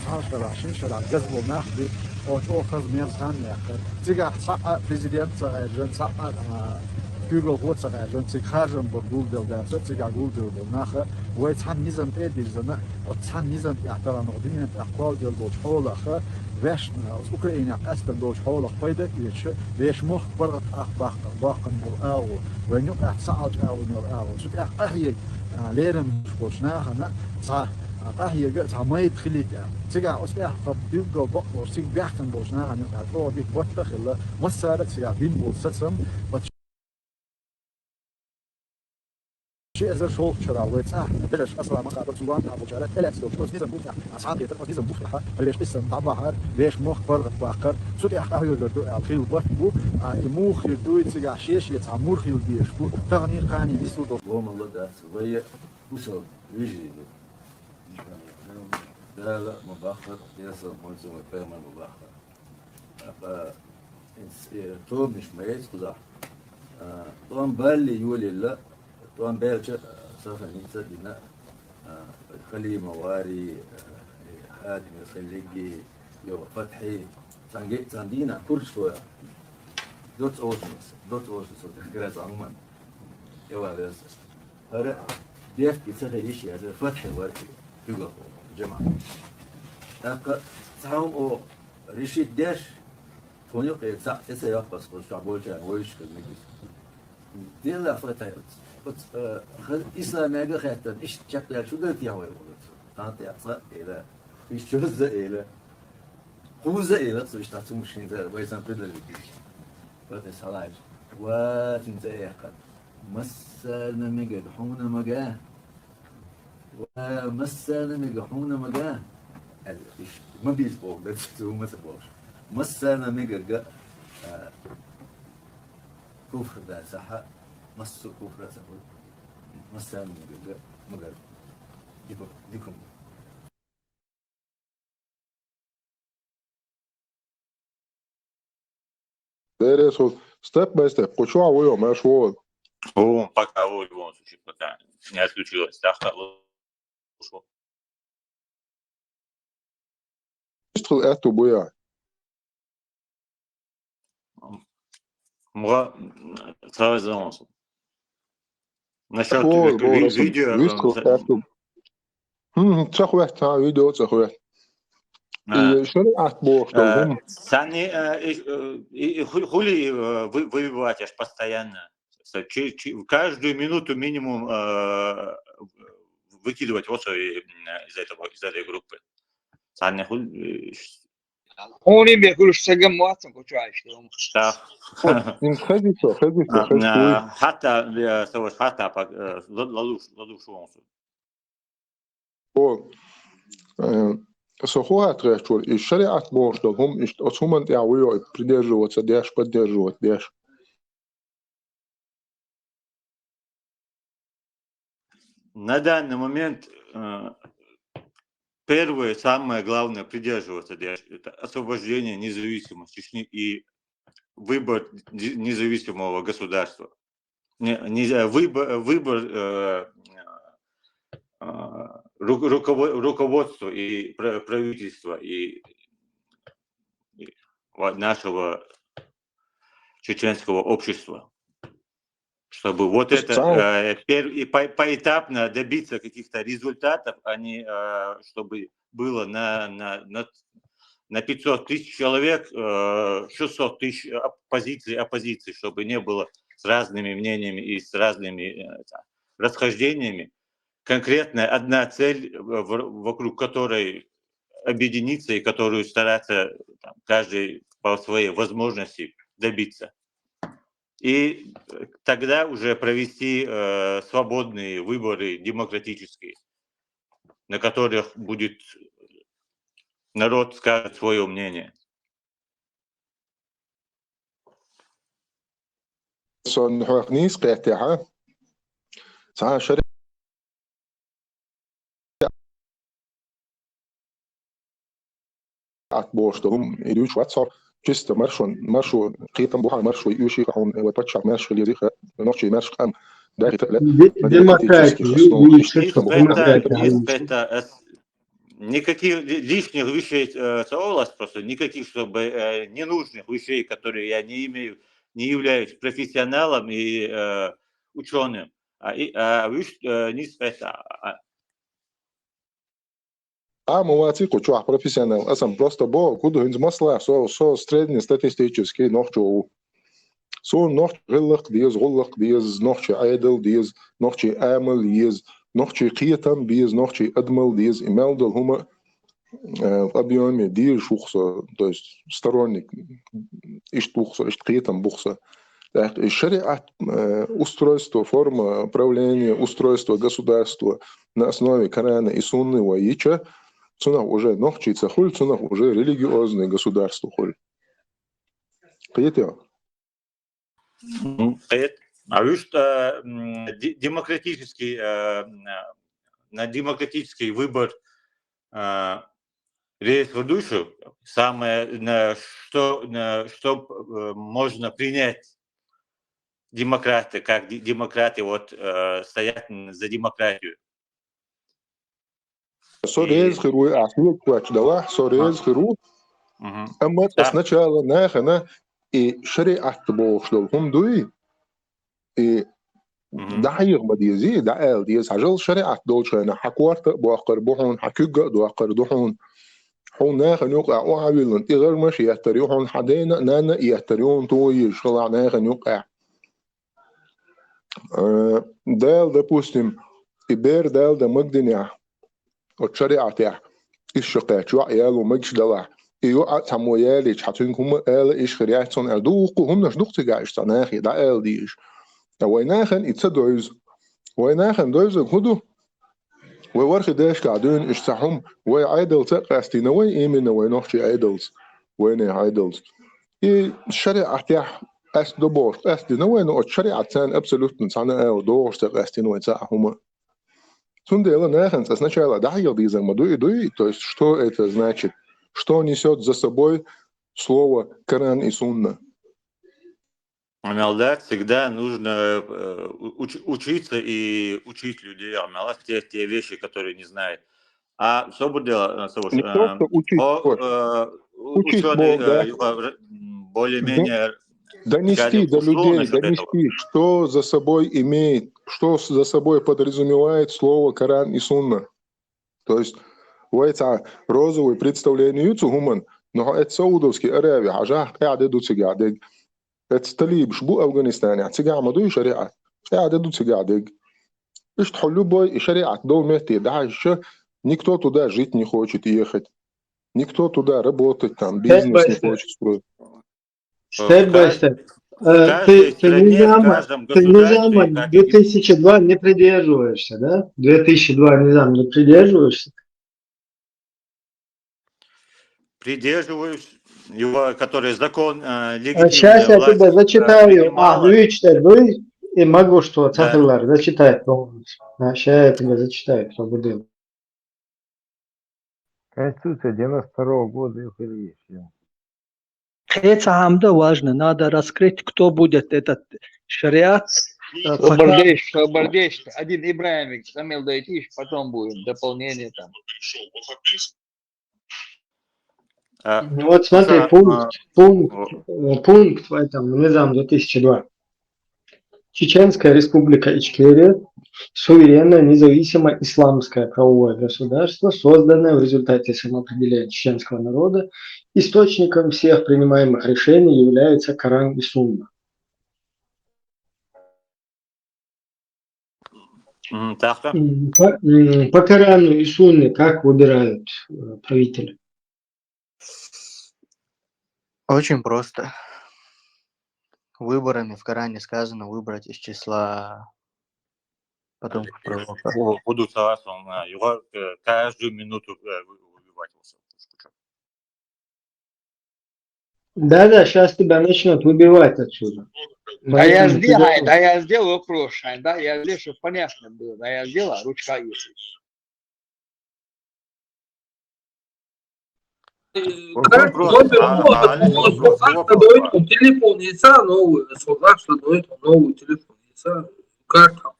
Speaker 26: عشرة عشرين شلات جذبوا ناخدي أو تأخذ مير ثانية تيجا صعب بريزيدنت صغيرين صعب جوجل هو صغيرين تيجا خارجن بجوجل ده تيجا جوجل ناخد ويتحن نظام تدي زنا وتحن نظام يعتبر نقدين أقوال ديال دوش حول آخر وش أوكرانيا أصلا دوش حول قيدة وش مخ برد أخبار باقن بالأو ونيو أتصعد أو نور أو شو أحيي ليرم بوشنا هنا صح أحيي جت عمايد خليت تيجا أصبح قبيل جو بق ورسيك بيحكم بوشنا هنا أتوه بيك وقت خلا مسارة تيجا بين بوسسم شيء زر شو شرا ويتسع بلش أصلا ما قادر سوان أبو جالات ثلاث سوق بس نزل بوفنا أصحابي ترى نزل بوفنا ليش اسم طبعا ليش مخ برد باكر سوري أخاه يقدر الخيل بو المخ يدوي تيجا شيش يتعمر خيل ديش بو تغني قاني بيسود
Speaker 1: اللهم الله ده وهي وصل يجري لا لا مباخر يصل ملزم فهم المباخر أبا تو مش ميز كذا طبعا بالي يولي لا طبعا بالي صافي نيسا دينا خلي مواري حاتم خليجي يو فتحي ساندينا كل شوية دوت أوسمس جراز عمان يو هذا هذا ديف كيسه إيش هذا فتحي وركي يقول جماعة أك سام أو رشيد داش فونيو كي تسا يقص شعبولجا ويش كذا ديلا فتحي بس إسلام يجا خاتن إيش شكله شو ده فيها ويقول كانت يحصل إلى إيش شو ذا إلى هو ذا إلى سويش تاسو مشين ذا ويسام بدل الجيش بس هلاش وتنزل يقط مسنا مجحونا مجاه ومسنا مجحونا مجاه ما بيسبوق بس هو ما سبوقش مسنا مجا كفر ده صح مس كفر صح مسنا مجا ديكم
Speaker 2: There is step by step. Кучу авой, маш вот.
Speaker 21: О, пока в любом случае, пока не отключилась. Так, ушло.
Speaker 2: Что это было?
Speaker 21: Moi, ça résonance. Насчет видео.
Speaker 2: Цахует, видео цахует. И что от Бога?
Speaker 21: Сани, хули выбивать аж постоянно. Каждую минуту минимум выкидывать вот из этой группы. Сани хули.
Speaker 14: Он имеет лишь сагаматом, кучаешь.
Speaker 21: حتى سويت حتى لالوش وانسو.
Speaker 2: Сухое тречур, и шариат может, هم отсуман я придерживаться, дешь поддерживать, дешь.
Speaker 21: На данный момент первое, самое главное придерживаться, это освобождение независимости Чечни и выбор независимого государства. Выбор руководства и правительства и нашего чеченского общества. чтобы вот это поэтапно добиться каких-то результатов, а не чтобы было на 500 тысяч человек 600 тысяч оппозиции, чтобы не было с разными мнениями и с разными расхождениями. Конкретная одна цель, вокруг которой объединиться и которую стараться каждый по своей возможности добиться. И тогда уже провести свободные выборы демократические, на которых будет народ скажет свое мнение.
Speaker 2: Чисто маршу قيتم بوها маршу يوشي كون وتشع марш اللي ريخه نوشي марш قام داري
Speaker 21: Никаких лишних вещей, просто никаких, чтобы ненужных вещей, которые я не имею, не являюсь профессионалом и ученым, не спета.
Speaker 2: مواتيق وشوح профессионал أسم просто бо كده هنز مصلح so средний статистический нохчо so noch غلق ديز نوخشي عادل ديز نوخشي عامل ديز نوخشي قيتم ديز نوخشي أدمل ديز إمالدل هما в объеме ديز شخصة то есть сторонник إيش بخصة إيش قيتم بخصة الشريعة устройство форма управления устройство государства на основе Корана и Сунны Ваича цунах уже нохчи цахуль цунах уже религиозное государство хуль. Понимаете?
Speaker 21: А вы что демократический на демократический выбор лезть в душу самое что можно принять демократы, как демократы вот стоят за демократию.
Speaker 2: Сорез хиру ахмил квач дала сорез хиру. Amma сначала нахана и шариат бошдол хумдуи и دحيغ بديزي دعال ديز عجل شريعة دولشنا حكوارت بوقر بوحون حكوجا دوقر دوحون حون ناخن يوقع وعويلن إغير ماشي يهتريون حدينا نانا يهتريون توي شلع ناخن يوقع دال допустим إبير دال دا مقدنيا والشريعة تاع الشقاء شو عيالو مجش دلع يوقع تمويالي حتون هم قال إيش خريعتون أردوقو هم نشدوق تجاش تناخي دعال ديش ويناخن يتصدعوز ويناخن دوزك هدو وورخ داش قاعدون اشتحهم ويعيدل تقاستينا ويمنا وينوحشي عيدلز وين عيدلز الشريعة تاع اس دوبوش اس دينا وين الشريعة تان ابسولوت نسانا او دوش تقاستين ويتاعهم Сундело нахен, сначала дайел диза мадуи, то есть что это значит, что несет за собой слово Коран и Сунна.
Speaker 21: Амалдат всегда нужно учиться и учить людей, амалдат те вещи, которые не знают. А что будет делать?
Speaker 2: Не просто учить,
Speaker 21: ученый более-менее
Speaker 2: донести до людей, донести, что за собой имеет, что за собой подразумевает слово Коран и Сунна. То есть, это розовое представление гуман, но это саудовский Аравия, ажах قاعد دوتسي это талиб шбу Афганистане, تسجع مدوي شريعة قاعد دوتسي قاعد إيش تحلو бой شريعة дол мети, дальше никто туда жить не хочет ехать, никто туда работать, там бизнес не хочет строить.
Speaker 4: Step by step. Ты низама 2002 не придерживаешься, да? 2002 низам не придерживаешься?
Speaker 21: Придерживаюсь его, который закон легитимный.
Speaker 4: Сейчас я тебе зачитаю. Вы и могу что, Цахилар, зачитать полностью. Сейчас я тебе зачитаю, кто будет.
Speaker 12: Конституция 92 года их и
Speaker 5: Это хамда важно. Надо раскрыть, кто будет этот шариат.
Speaker 14: Шабардейш. Один Ибраимик, Самил Дайтиш, потом будет дополнение там.
Speaker 4: Вот смотри, пункт в этом низам 2002. Чеченская республика Ичкерия – суверенное, независимое исламское правовое государство, созданное в результате самоопределения чеченского народа. Источником всех принимаемых решений является Коран и Сунна. По Корану и Сунне как выбирают правителя?
Speaker 7: Очень просто. Выборами в Коране сказано выбрать из числа потомков пророка.
Speaker 21: Буду согласен, его каждую минуту выбивать.
Speaker 4: Да, сейчас тебя начнут выбивать отсюда.
Speaker 14: Да я сделаю проще, да, я сделаю, чтобы понятно было, да, я сделаю, ручка есть.
Speaker 20: Телефон яйца новый, что дает новый телефон яйца, карта,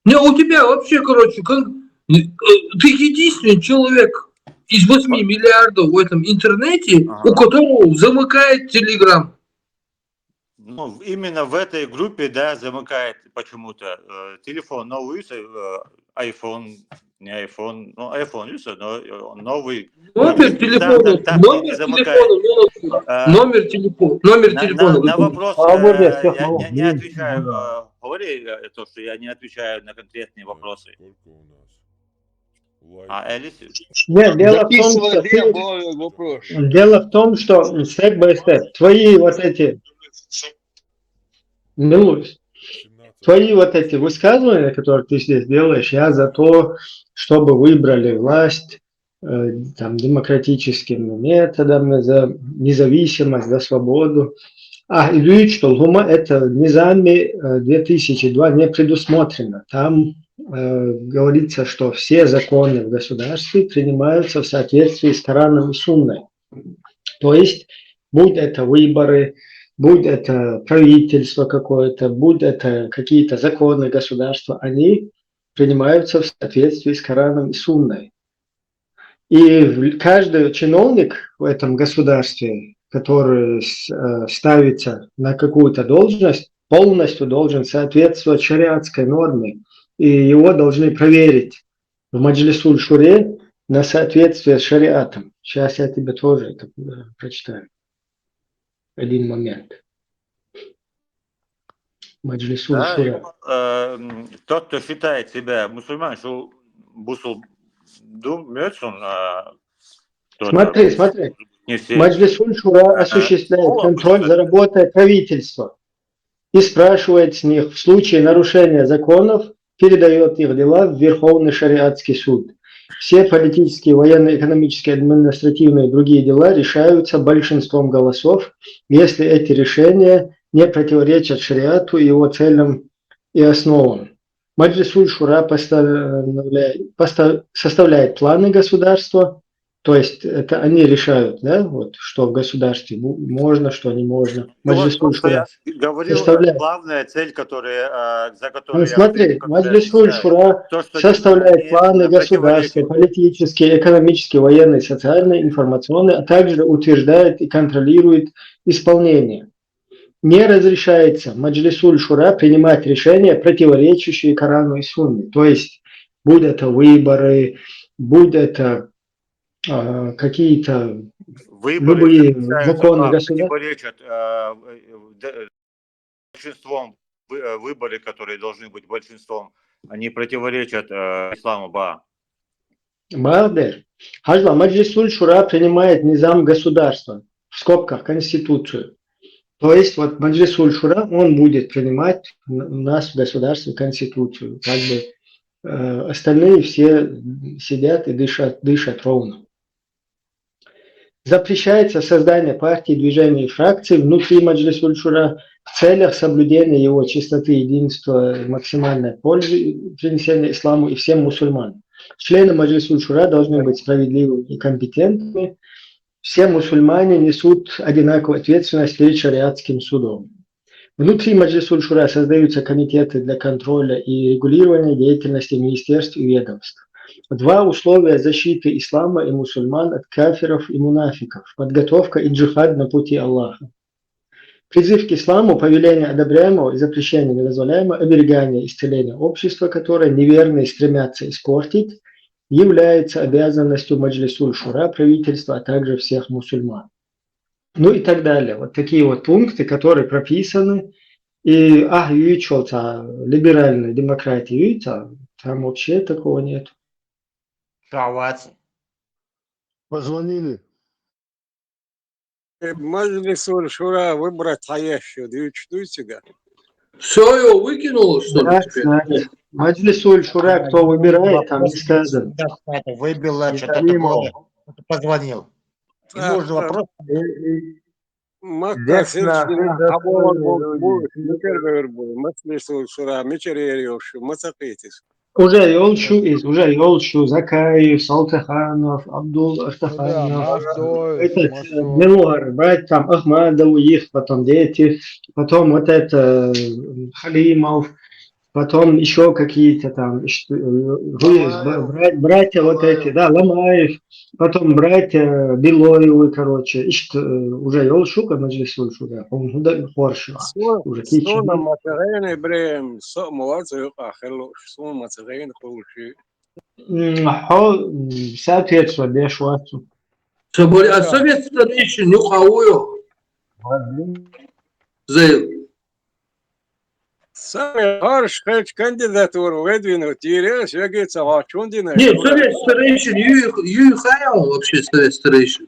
Speaker 20: Не, у тебя вообще, короче, ты единственный человек из 8 миллиардов в этом интернете, у которого замыкает Телеграм.
Speaker 21: Ну, именно в этой группе, да, замыкает почему-то телефон новый, iPhone, не iPhone, ну, iPhone, но новый.
Speaker 20: Номер телефона, номер телефона.
Speaker 21: На вопрос я не отвечаю, говори то, что я не отвечаю на конкретные вопросы. Элис?
Speaker 4: Нет, дело в том, что step by step, твои вот эти высказывания, которые ты здесь делаешь, я за то, чтобы выбрали власть там, демократическим методом, за независимость, за свободу. И видишь, что Лума это низами 2002 не предусмотрено. Там говорится, что все законы в государстве принимаются в соответствии с Кораном и Сунной. То есть, будь это выборы, будь это правительство какое-то, будь это какие-то законы государства, они принимаются в соответствии с Кораном и Сунной. И каждый чиновник в этом государстве, который ставится на какую-то должность, полностью должен соответствовать шариатской норме. И его должны проверить в Маджлисуль Шуре на соответствие с шариатом. Сейчас я тебе тоже это прочитаю. Один момент. Маджлисуль Шуре.
Speaker 21: Тот, кто считает себя мусульманином, что Бусул Мёцун...
Speaker 4: Смотри. Маджлисуль Шура осуществляет контроль за работой правительства и спрашивает с них в случае нарушения законов, передает их дела в Верховный шариатский суд. Все политические, военные, экономические, административные и другие дела решаются большинством голосов, если эти решения не противоречат шариату и его целям и основам. Маджлисуль Шура составляет планы государства, то есть это они решают, да, вот, что в государстве можно, что не можно. Маджлисуль Шура составляет.
Speaker 21: Главная цель, за которую
Speaker 4: смотри, Маджлисуль Шура составляет планы государства, политические, экономические, военные, социальные, информационные, а также утверждает и контролирует исполнение. Не разрешается Маджлисуль Шура принимать решения, противоречащие Корану и Сунне. То есть, будь это выборы, будь это какие-то любые законы государства.
Speaker 21: Противоречат большинством выборы, которые должны быть большинством, они противоречат исламу Ба.
Speaker 4: Баадер. Хажла, Маджлисуль Шура принимает низам государства, в скобках конституцию. То есть вот Маджлисуль Шура, он будет принимать у нас в государстве конституцию. Как бы остальные все сидят и дышат ровно. Запрещается создание партий, движений и фракций внутри Маджлисуль Шура в целях соблюдения его чистоты, единства, максимальной пользы, принесения исламу и всем мусульманам. Члены Маджлисуль Шура должны быть справедливыми и компетентными. Все мусульмане несут одинаковую ответственность перед шариатским судом. Внутри Маджлисуль Шура создаются комитеты для контроля и регулирования деятельности министерств и ведомств. Два условия защиты ислама и мусульман от кафиров и мунафиков. Подготовка и джихад на пути Аллаха. Призыв к исламу, повеление одобряемого и запрещение недозволяемого, оберегание исцеления общества, которое неверные стремятся испортить, является обязанностью Маджлисуль Шура, правительства, а также всех мусульман. Ну и так далее. Вот такие вот пункты, которые прописаны. И либеральная демократия, там вообще такого нет.
Speaker 19: Позвонили.
Speaker 8: Маджлисуль Шура выбрать Хаящу, да?
Speaker 20: Все, его выкинуло, что ли, теперь?
Speaker 4: Маджлисуль Шура, кто выбирает, там не сказано.
Speaker 9: Выбил что-то, позвонил. И нужный вопрос.
Speaker 8: Макка Сельчина, Маджлисуль Шура, Мечереревшу, Мацакитис.
Speaker 4: Уже Йолшу, Закаев, Салтаханов, Абдул Артаханов, Белуар, брать там Ахмадов, их, потом дети, потом вот это Халимов, потом еще какие-то там братья вот эти, да, Ламаев, потом братья Белоевы, короче, уже Йолшу, Маджлисуль Шура, он хорше, уже
Speaker 8: Суна Мацарейн Ибрем, Муацу Ахелу, Суна Мацарейн Хулши.
Speaker 4: Соответственно, Бешвацу.
Speaker 20: А Совет старейшин, Нюхауё. Заявил.
Speaker 8: Сами харш хоть кандидатуру выдвинуть, и речь говорится о Чундине.
Speaker 20: Нет, Совет старейшин, Юхаял вообще Совет старейшин.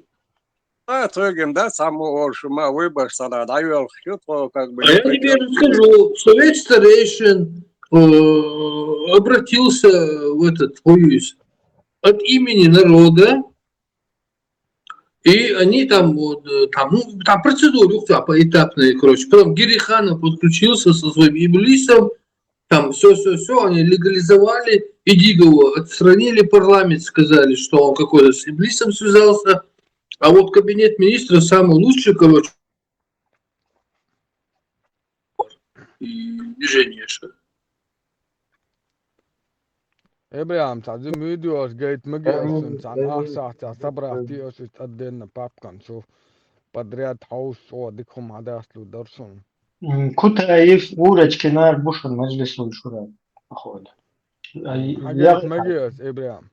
Speaker 8: А троем, да, самого шума выбор сада даёл, что как бы.
Speaker 20: А я тебе расскажу, Совет старейшин обратился в этот ОЮС от имени народа, и они там вот, там процедуру поэтапная, короче. Потом Гириханов подключился со своим Иблисом, там все, они легализовали, Идигова отстранили парламент, сказали, что он какой-то с Иблисом связался, а вот кабинет министра самый лучший, короче, и движение.
Speaker 10: Ибрам, تعزم فيديوز جايت مجلس عن أحسن صبرا تيوس تقدرنا بابكن شوف подряд хаус дикхум адаслу дарсон.
Speaker 4: Кутаев, Урочкина, Арбушин, Маджлисуль Шура, походу.
Speaker 10: Хагет мегиос, Ибрам.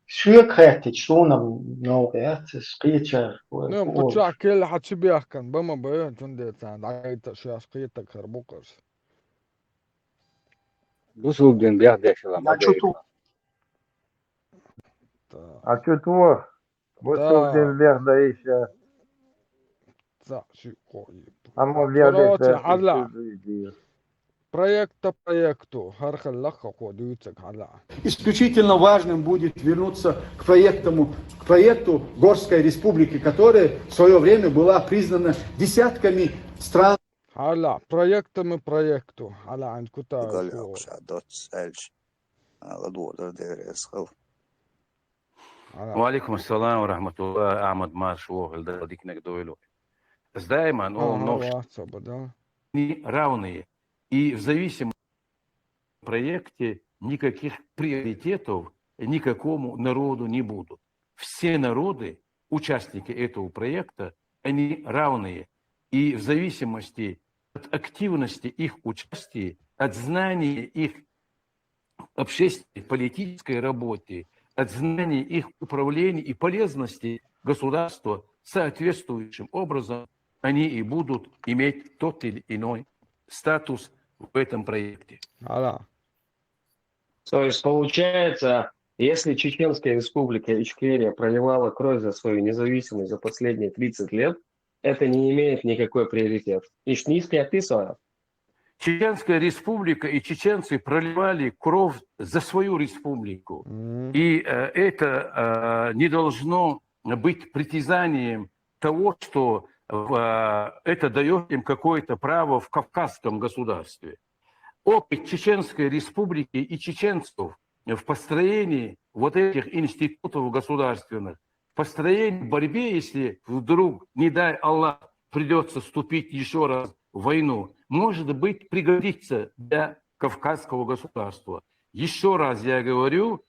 Speaker 4: Шуя кхэтич, что нам новое, скрича.
Speaker 10: Ну, почему кел хачибиахкан, бама бая, тундеца, дайта шуя скрита карбукас.
Speaker 24: Бусул ден биахдешла.
Speaker 6: А что твой? Бусул ден еще.
Speaker 10: Короче, хала. Проект по проекту.
Speaker 15: Исключительно важным будет вернуться к проекту Горской Республики, которая в свое время была признана десятками стран.
Speaker 10: Хала, проектом и проекту. Хала, анкута.
Speaker 16: Валикум ассалам ва рахматуллах, Ахмад Маршух, дикнек дойлу. Сдаема, но не равные. И в зависимости от проекте никаких приоритетов никакому народу не будут. Все народы, участники этого проекта, они равные. И в зависимости от активности их участия, от знания их общественной, политической работы, от знания их управления и полезности государства соответствующим образом они и будут иметь тот или иной статус в этом проекте.
Speaker 18: То есть получается, если Чеченская республика Ичкерия проливала кровь за свою независимость за последние 30 лет, это не имеет никакой приоритет. Ишнийский описывает.
Speaker 16: Чеченская республика и чеченцы проливали кровь за свою республику. И это не должно быть притязанием того, что это дает им какое-то право в Кавказском государстве. Опыт Чеченской республики и чеченцев в построении вот этих институтов государственных, в построении борьбе, если вдруг, не дай Аллах, придется вступить еще раз в войну, может быть, пригодится для Кавказского государства. Еще раз я говорю,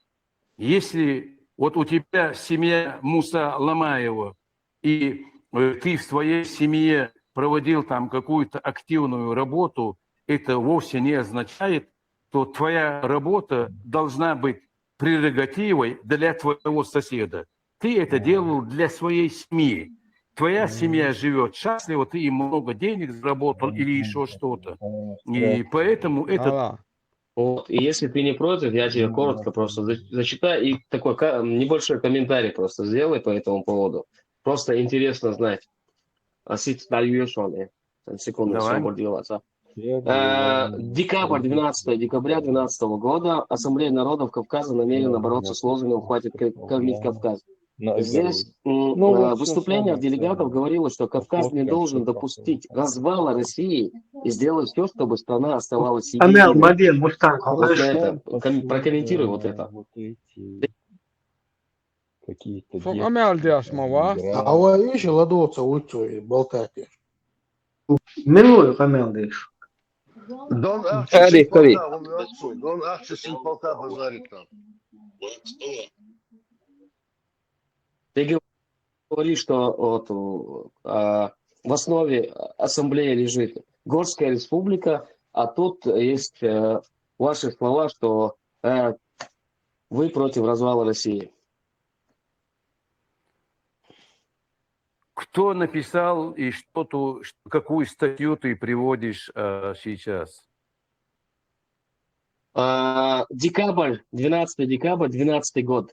Speaker 16: если вот у тебя семья Муса Ламаева, и ты в своей семье проводил там какую-то активную работу, это вовсе не означает, что твоя работа должна быть прерогативой для твоего соседа. Ты это делал для своей семьи. Твоя семья живет счастливо, ты им много денег заработал или еще что-то. И поэтому это...
Speaker 18: Вот. И если ты не против, я тебе коротко просто зачитаю и такой небольшой комментарий просто сделай по этому поводу. Просто интересно знать. Секунду, все будет делаться. Декабрь, 12 декабря 2012 года Ассамблея народов Кавказа намерена бороться с лозунгом «Хватит кормить Кавказ». Здесь выступление делегатов говорило, что Кавказ не должен допустить развала России и сделать все, чтобы страна оставалась единой. Вот это, прокомментируй вот это.
Speaker 20: А вы еще ладоца учу болтать.
Speaker 4: Милую камелдыш.
Speaker 19: Дон Ахчесин полка базарит там.
Speaker 18: Ты говоришь, что вот, в основе ассамблеи лежит Горская республика, а тут есть ваши слова, что вы против развала России.
Speaker 16: Кто написал и какую статью ты приводишь сейчас?
Speaker 18: Декабрь, 12 декабрь, 12 год.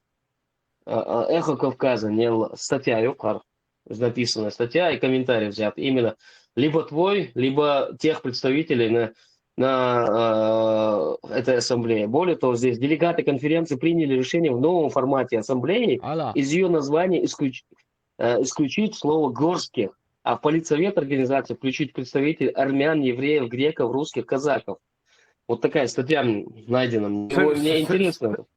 Speaker 18: Эхо Кавказа, не статья, написанная статья и комментарий взят. Именно либо твой, либо тех представителей на этой ассамблее. Более того, здесь делегаты конференции приняли решение в новом формате ассамблеи из ее названия исключить слово «горских», а в политсовет организации включить представителей армян, евреев, греков, русских, казахов. Вот такая статья найдена. Мне интересно.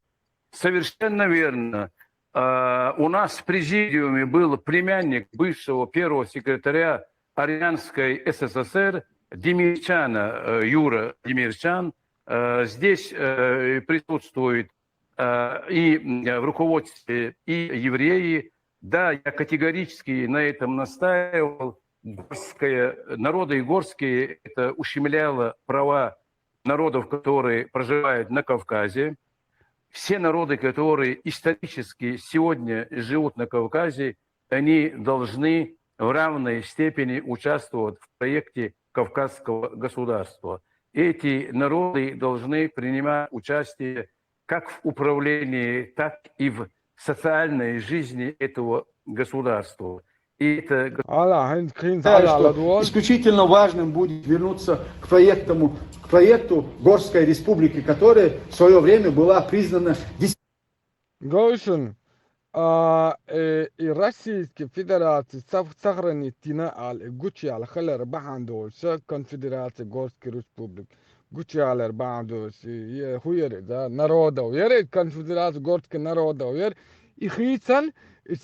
Speaker 16: Совершенно верно. У нас в президиуме был племянник бывшего первого секретаря Армянской СССР Демирчана, Юра Демирчан. Здесь присутствует и в руководстве и евреи. Да, я категорически на этом настаивал. Народы горские это ущемляло права народов, которые проживают на Кавказе. Все народы, которые исторически сегодня живут на Кавказе, они должны в равной степени участвовать в проекте Кавказского государства. Эти народы должны принимать участие как в управлении, так и в социальной жизни этого государства. И это...
Speaker 15: Исключительно важным будет вернуться к проекту Горской республики, которая в свое время была признана...
Speaker 10: Гошин, и Российской Федерации сохранитина гучал халер бахандоса Конфедерация Горской Республики. Гучалер бахандос хуер да народов. Яре Конфедерация Горской народов. Яр и хитсан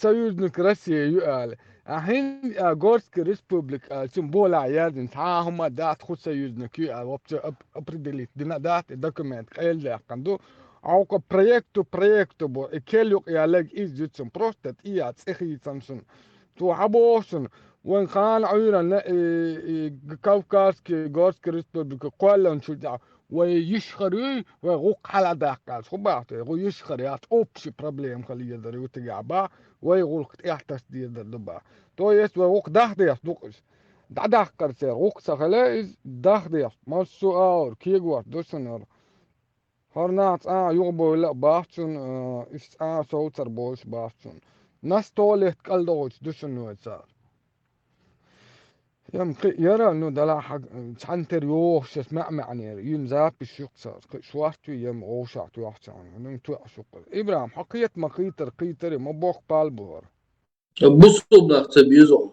Speaker 10: союзник России юал. Ахин Горская республика символа ядин таахма дат ход союзник юал. Вообще определить дат документ каэлля канду. А к проекту бо келюк ялэг изжитсэн просто ият эхитсансын. То абосын وين كان عيرا كوكاسكي غورسكي ريسبوبليكا كوالن شجع ويشخري ويغوق على داقال خبعتي ويشخريات اوبشي بروبليم خلي يقدر يتجعبا ويغوق تحتس دي الدبا تو يس ويغوق داخديس دوقش داخكر سي غوق سخلايز داخديس مالسو اور كيغوار دوسنور هرنات يغبو لا بافتون اس صوتر بوش بافتون ناس تولت قلدوش دوسنور صار يم يرى إنه ده حق تعنتر يوش اسمع معني ينزاب الشق صار شوارتو يم غوشعتو يحسن إنه توقع إبراهيم حقيقة ما قيتر ما بوق بالبور
Speaker 20: بصوا بنحسب يزعم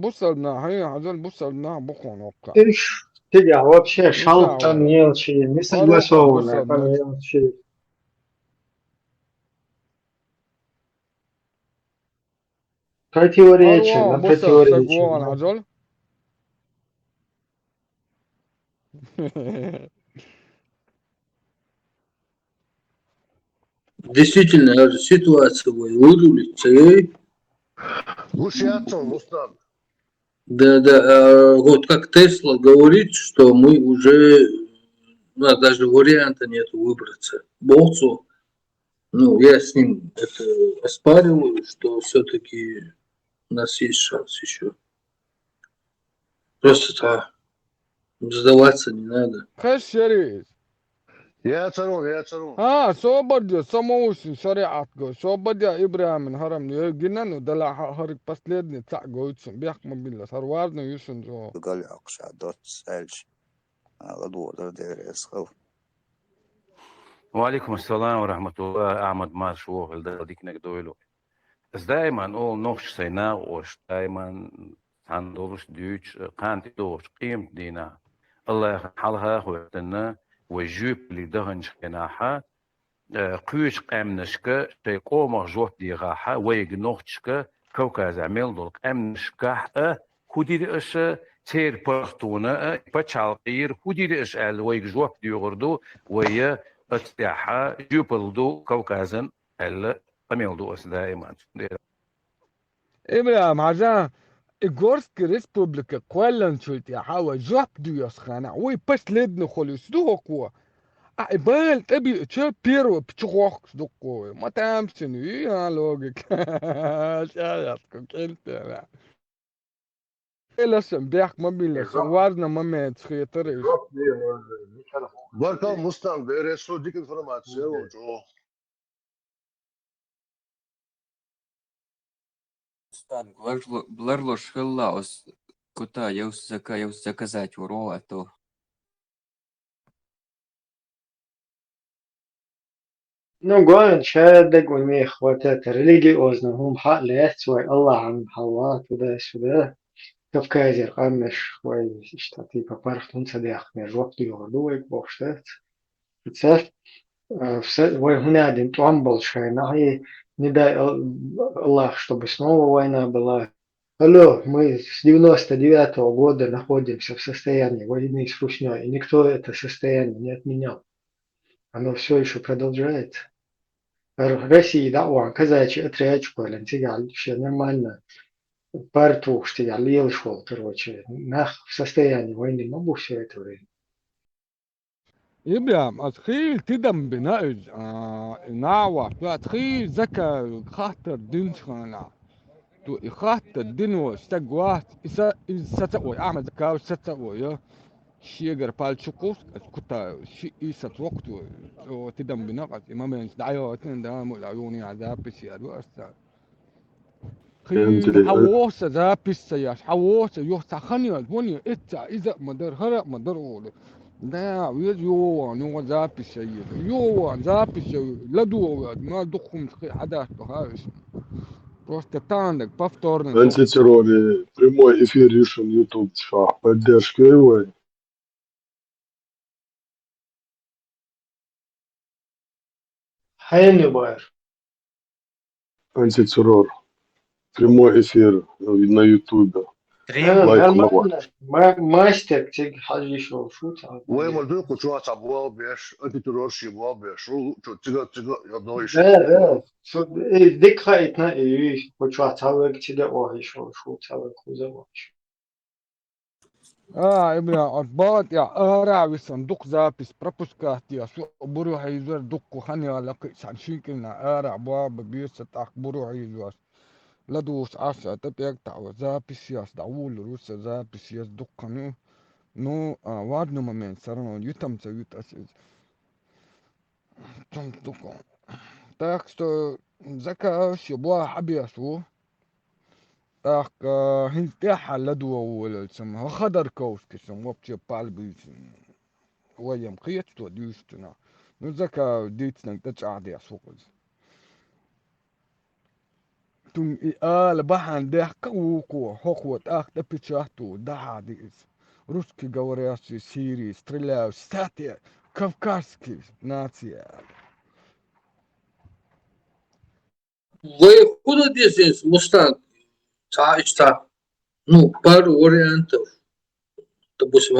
Speaker 10: بصلنا هي هذول بصلنا بخون وقع
Speaker 4: إيش تيجي вообще шалта мелочи не согласованная по мелочи. Противоречие на противоречие.
Speaker 20: Действительно, ситуация выявилась.
Speaker 19: Гушиатсон, Мустанг.
Speaker 20: Да, вот как Тесла говорит, что мы уже, ну, даже варианта нет выбраться. Болцу, ну, я с ним это оспариваю, что все-таки у нас есть шанс еще. Просто сдаваться не надо.
Speaker 10: Хэшерис.
Speaker 19: Я царун.
Speaker 10: Сободя, самоусин, шариатго, сободя Ибрахим харам, гинану дала харик последний так гоицин, бях мобильно, сарварно юшин жо.
Speaker 16: وعليكم السلام ورحمة الله. أحمد مارشوه الدرديك نقدويلو. دائما أول نوش سينا وش دائما عندوش ديوش قانتي دوش قيمة دينا الله حالها خوتنا وجوب اللي دهنش كناحا قيش قامنشكا تيقوم جوه ديغاحا ويجنوختشكا كوكاز عمل دول قامنشكا خودي اش تير بارتونا باتشالقير خودي اش ال ويجوه ديغردو ويا اتاحا جوبلدو كوكازن ال قميلدو اس دائما.
Speaker 10: إبراهيم عزا إغورسك ريسبوبليكا كوالن شلتي حاوة جواب ديوس خانا وي بس لدن خلص دو كوا أعبال تبي تشا بيرو بتشوخ دكوا ما تامسن يا لوجيك شايفكم كنت لا إلا سنبيح ما بيلا سوارنا ما متخيطر
Speaker 19: Barkal Mustang, RSO dik информация, Джо.
Speaker 3: Бларло шхеллаус, кота, я заказать уро, а то.
Speaker 4: Ну, говорят, شادق والمية إخواتات رелигиозно, هم حق ليسوي الله عن حواء تدا كافكازي قامش وي اشتاتي ببارخ تنسى ديخ من وقت يغدوك بوشتات بتساف وي هنا دين توامبل شاينا هي نداء الله чтобы снова война была. Алло, мы с 99-го года находимся в состоянии войны с Русней, и никто это состояние не отменял. Оно все еще продолжается. Россия, да, он казачий отряд школы, все нормально. Парту, что я лил шел, короче, в состоянии войны, могу все это время.
Speaker 10: إبراهيم أتخيل تدم بنائج ناوة فأتخيل زكا خاطر دين خانا تو خاطر دين واستقوات إذا ستقوي أعمل زكاة ستقوي يا شيء قربال شقوس كتا شيء إيسات وقت وتدم بنقص إمام دعيوة دام العيوني عذاب بسيار وأستاذ خيل حووسة ذا بسياش حووسة يوسع خنيا الوني إتا إذا مدر هرق مدر أولي ده ويد يوان هو ذا بسيار يوان ذا بسيار لدو ما دخم حدث هايش просто тандек повторный.
Speaker 19: Антитерроре, прямой эфир решен YouTube, поддержка его.
Speaker 4: حين باير
Speaker 19: Антитеррор, прямой эфир на YouTube.
Speaker 4: ماستر تيجي حاجة شو تعال.
Speaker 19: وين ما تقول كنت شو أتابعه بيش أنتيترور شيء بيش شو تيجا يضنويش.
Speaker 4: شو ذكرى إيه كنت شو أتابع كتير واحد شو أتابع كوزا واحد.
Speaker 10: ابن أرباط يا أرى صندوق زابس بروبوسكات يا سو بروح يزور دكو خاني على كيسان شيكنا أرى باب بيوس تاخ بروح يزور لدوس عشا تبيك تعو زابس ياس دعول روس زابس ياس دكانو نو وادنو ممن سرنا يتم سيوت أسيز تم دكو تاكستو زكا شبوا حبياسو تاك هنتاح لدو ولا سمها خضر كوس كسم وبتي بالبيس ويم قيت تو ديستنا نزكا ديتنا تجعدي اسوقز تم بحان ده كوكو هوكوت اخ تبيتشاتو ده ديس روسكي говорящий Сирии стреляют статья кавказских наций.
Speaker 20: Вы куда здесь, Мустанг? Что, ну, пару вариантов. Допустим,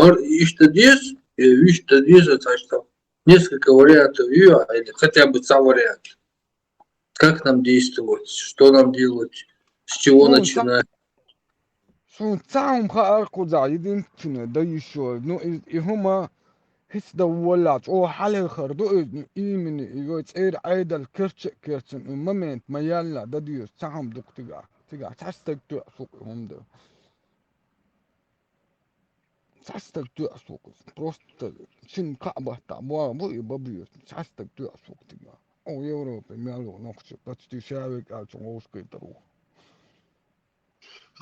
Speaker 20: что здесь, и что здесь, это что? Несколько вариантов, или хотя бы сам вариант. Как нам действовать, что нам делать, С чего начинать?
Speaker 10: ساعهم خارقوا زايدين كنا دايشوا نو إهما هس دولات أو حالي خردو إيمن يوت إير عيد الكرش كرشن وممنت ما يلا دديو ساهم دوك تيجا تحستك تو أسوق هم ده تحستك تو أسوق بروست شن كعبة تعبوا بو يبابيو تحستك تو أسوق تيجا أو يوروبي مالو نقش بس تشارك على شغوش كيترو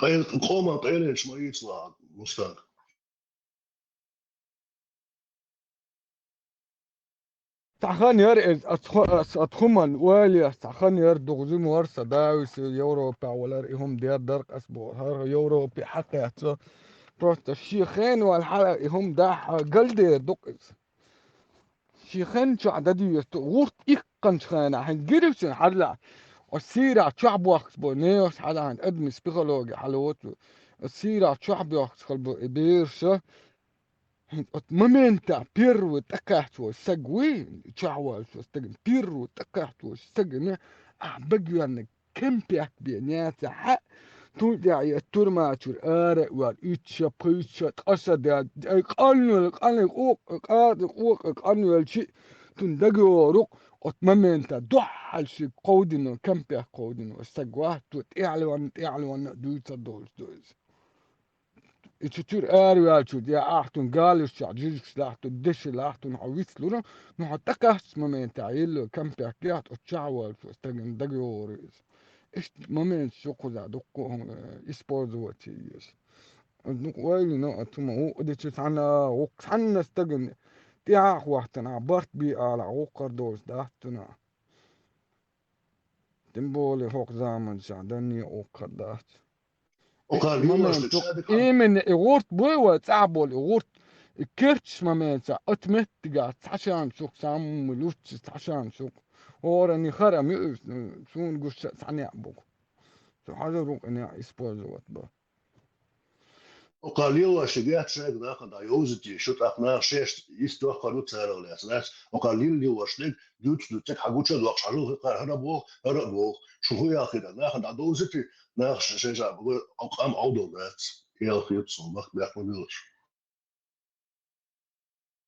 Speaker 19: خير قوما طيلش ما يطلع مستان
Speaker 10: تخن ير أتخمن والي تخن ير دغزم ورسا داوس يوروبا ولا رئيهم ديار درك أسبوع هر يوروبي حتى يتسا بروست الشيخين والحلقة هم دا قلدي دقس شيخين شو عددي يستغورت إيقن شخانا حين جريسن حلا السيرة شعب وقت بو نيوس حدا عن أدمي سبيخولوجي حلوتو السيرة شعب وقت خلبو إبيرشا momenta первый такахтво сагуи чавал что стеген первый такахтво стеген а багюан кемпяк бенята ха тут я турмачур аре вал ича пича қасада қанул қанул чи тун дагорок от момента дохал ши قودنا كمبياك قودنا سагуа тут اعلوان دوتا دوز يتشتر أروالشود يا أحتون قالش جيجس لاحتون دش لاحتون عويسلونا نحطكاس ممين تعيلو كم بيحكيات أتشعوال شو استغن دقيوريز إيش ممين شوكو ذا دقوهم إسبوزو واتيس ويلي نو أتوما هو أديتش عنا وقتنا استغن تياح وقتنا عبرت بي على عوقر دوز داحتنا تنبولي هوق زامن شعدني عوقر داحت إيمن إغورت بوي تعبول إغورت كرتش مميتا أتمت تجات عشان شوك سام ملوتش عشان شوك وراني خرم يقف شون قش ثاني أبوك شو حاجة روك أنا إسبوع زوات با
Speaker 19: وقال يلا شجعت شيء ناخد عيوزتي شو تأخنا شيش يستوى قالوا تسارع الناس وقال لي وشلك دوت حاجوش دوق شالوه قال هربوه شو هو يا أخي ناخد عيوزتي ناخد شيء جاب أقام عودو ناس يا أخي تصوم وقت بيحملوش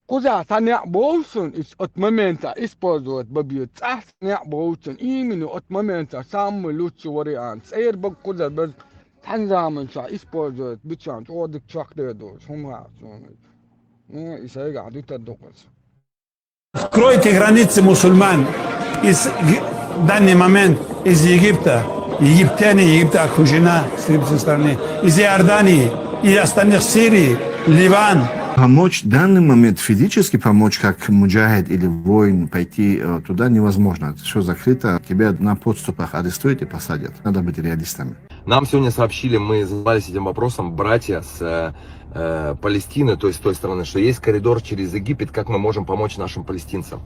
Speaker 10: قزع ثاني أبوسن إس أتممنتا إسبوزوت ببيوت أحسن أبوسن إيمنو أتممنتا سام ملوتش وريان سير بق قزع بس تنزامن شا إسبوزوت بتشان تودك شاك ديدوش هم عارفون إسايق عدو تدوقس
Speaker 11: Откройте границы мусульман из данный момент из Египта. Египтяне, Египта окружена с этой стороны. Из Иордании и остальных Сирии, Ливан.
Speaker 13: Помочь в данный момент, физически помочь, как муджахид или воин, пойти туда невозможно. Все закрыто. Тебя на подступах арестуют и посадят. Надо быть реалистами.
Speaker 17: Нам сегодня сообщили, мы занимались этим вопросом, братья с Палестины, то есть с той стороны, что есть коридор через Египет, как мы можем помочь нашим палестинцам.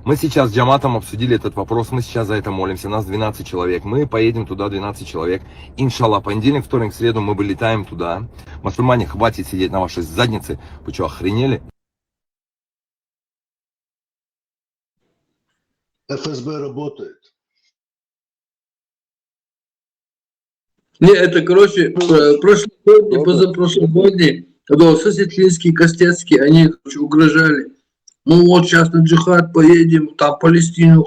Speaker 17: Мы сейчас с джаматом обсудили этот вопрос, мы сейчас за это молимся, нас 12 человек, мы поедем туда 12 человек, иншаллах, понедельник, вторник, среду мы вылетаем туда. Мусульмане, хватит сидеть на вашей заднице, вы что, охренели?
Speaker 19: ФСБ работает.
Speaker 20: Не, это, короче, прошлый год, позапрошлый год, когда Сосетлинский, Костецкий, они, короче, угрожали. Ну вот сейчас на джихад поедем, там Палестину,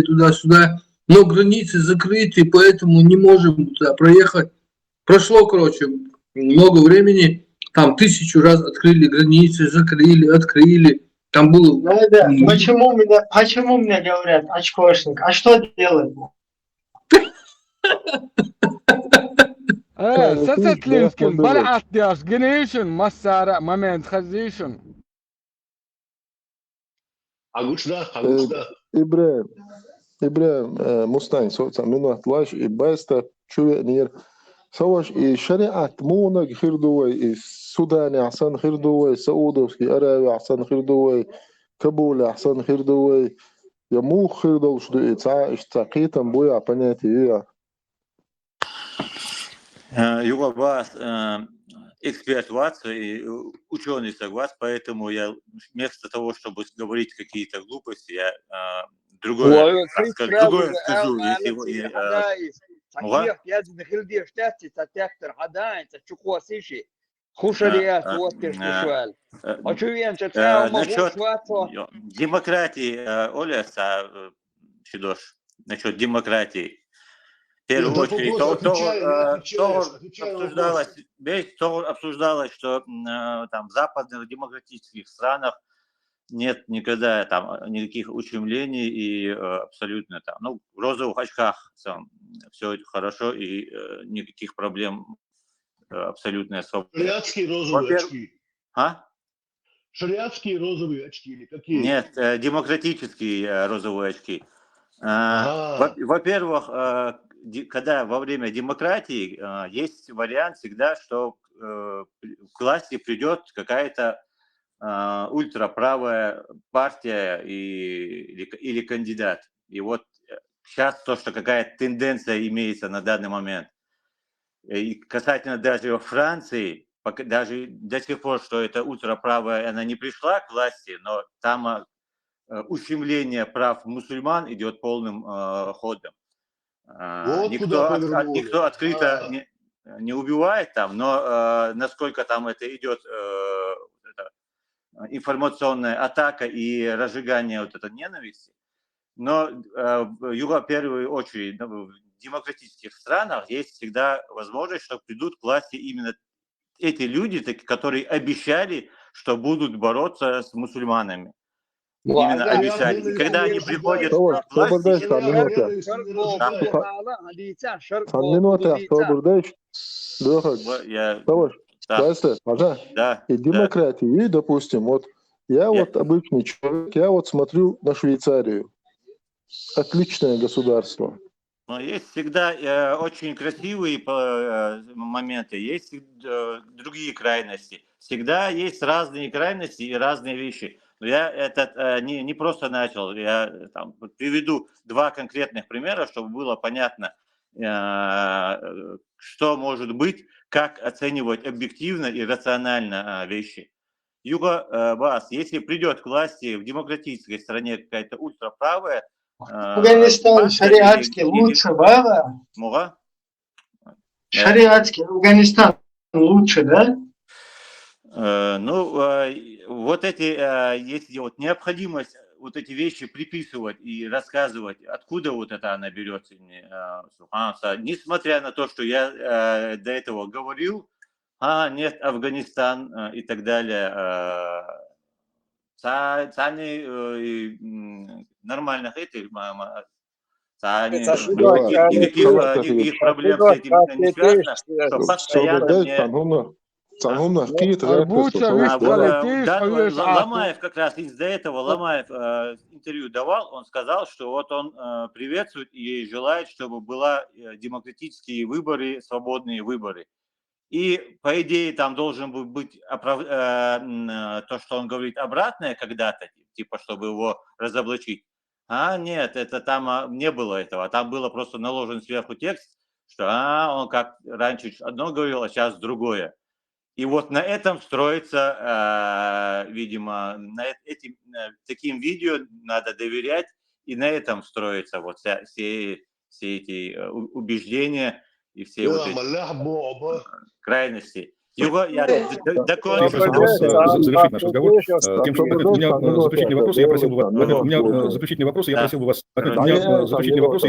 Speaker 20: туда-сюда. Но границы закрыты, поэтому не можем туда проехать. Прошло, короче, много времени, там 1000 раз открыли границы, закрыли, открыли. Там было...
Speaker 4: Да. Почему мне говорят очкошник? А что делать?
Speaker 10: Сосетлинским, Балаат Диаш, Генешин, Массара, Момент, Хазишин.
Speaker 2: إبراهيم مستعين صوت منو أطلاش إباستا شو نير سواش شريعة مونا خير دوي السوداني أحسن خير دوي سعودي أراوي أحسن خير دوي كابول أحسن خير دوي يمو خير دوي شو اشتاقيتا بويا بناتي يا
Speaker 21: Юга Бас эксперт ВАЦ и ученый согласен, поэтому я вместо того, чтобы говорить какие-то глупости, я другое скажу.
Speaker 14: كيف يازن خلدي اشتاتي تتكتر حداين تشوفوا سيشي خشريات واتش شوال очевидно تتعاون
Speaker 21: Насчет
Speaker 14: شواتو
Speaker 21: демократии, Оля, Шидош, насчет демократии. В первую очередь, то обсуждалось, что там в западных демократических странах нет никогда там никаких ущемлений и абсолютно там, ну, в розовых очках все хорошо и никаких проблем, абсолютная свобода.
Speaker 19: Шариатские розовые очки.
Speaker 21: А?
Speaker 19: Шариатские розовые очки или какие?
Speaker 21: Нет, демократические розовые очки. Во-первых, когда во время демократии есть вариант всегда, что к власти придет какая-то ультраправая партия или кандидат. И вот сейчас то, что какая-то тенденция имеется на данный момент. И касательно даже Франции, даже до сих пор, что это ультраправая, она не пришла к власти, но там ущемление прав мусульман идет полным ходом.
Speaker 19: Вот
Speaker 21: никто открыто не убивает там, но насколько там это идет информационная атака и разжигание вот этой ненависти. Но в первую очередь в демократических странах есть всегда возможность, что придут к власти именно эти люди, которые обещали, что будут бороться с мусульманами. Именно обещали. И когда они приходят к власти...
Speaker 2: И демократии, и, допустим, вот я вот обычный человек, я вот смотрю на Швейцарию. Отличное государство.
Speaker 21: Но есть всегда очень красивые моменты, есть другие крайности. Всегда есть разные крайности и разные вещи. Но я это не просто начал, я там приведу два конкретных примера, чтобы было понятно, что может быть, как оценивать объективно и рационально вещи. Юго-Бас, если придет к власти в демократической стране какая-то ультраправая,
Speaker 4: Афганистан шариатский лучше, да?
Speaker 21: Муга?
Speaker 4: Шариатский Афганистан лучше, да?
Speaker 21: Вот эти, если вот необходимость вот эти вещи приписывать и рассказывать, откуда вот это она берется, несмотря на то, что я до этого говорил, нет, Афганистан и так далее, цаны нормальных этих, никаких проблем с этим не связано, что постоянно мне... Ломаев как раз из-за этого, Ломаев интервью давал, он сказал, что вот он приветствует и желает, чтобы была демократические выборы, свободные выборы. И, по идее, там должен быть то, что он говорит, обратное когда-то, типа, чтобы его разоблачить. Нет, это там не было этого, там было просто наложен сверху текст, что он как раньше одно говорил, а сейчас другое. И вот на этом строится, видимо, таким видео надо доверять, и на этом строятся вот все эти убеждения и все вот эти крайности. Юго, я докончу.
Speaker 1: Я просил бы вас завершить наш разговор тем, что у меня заключительные вопросы, я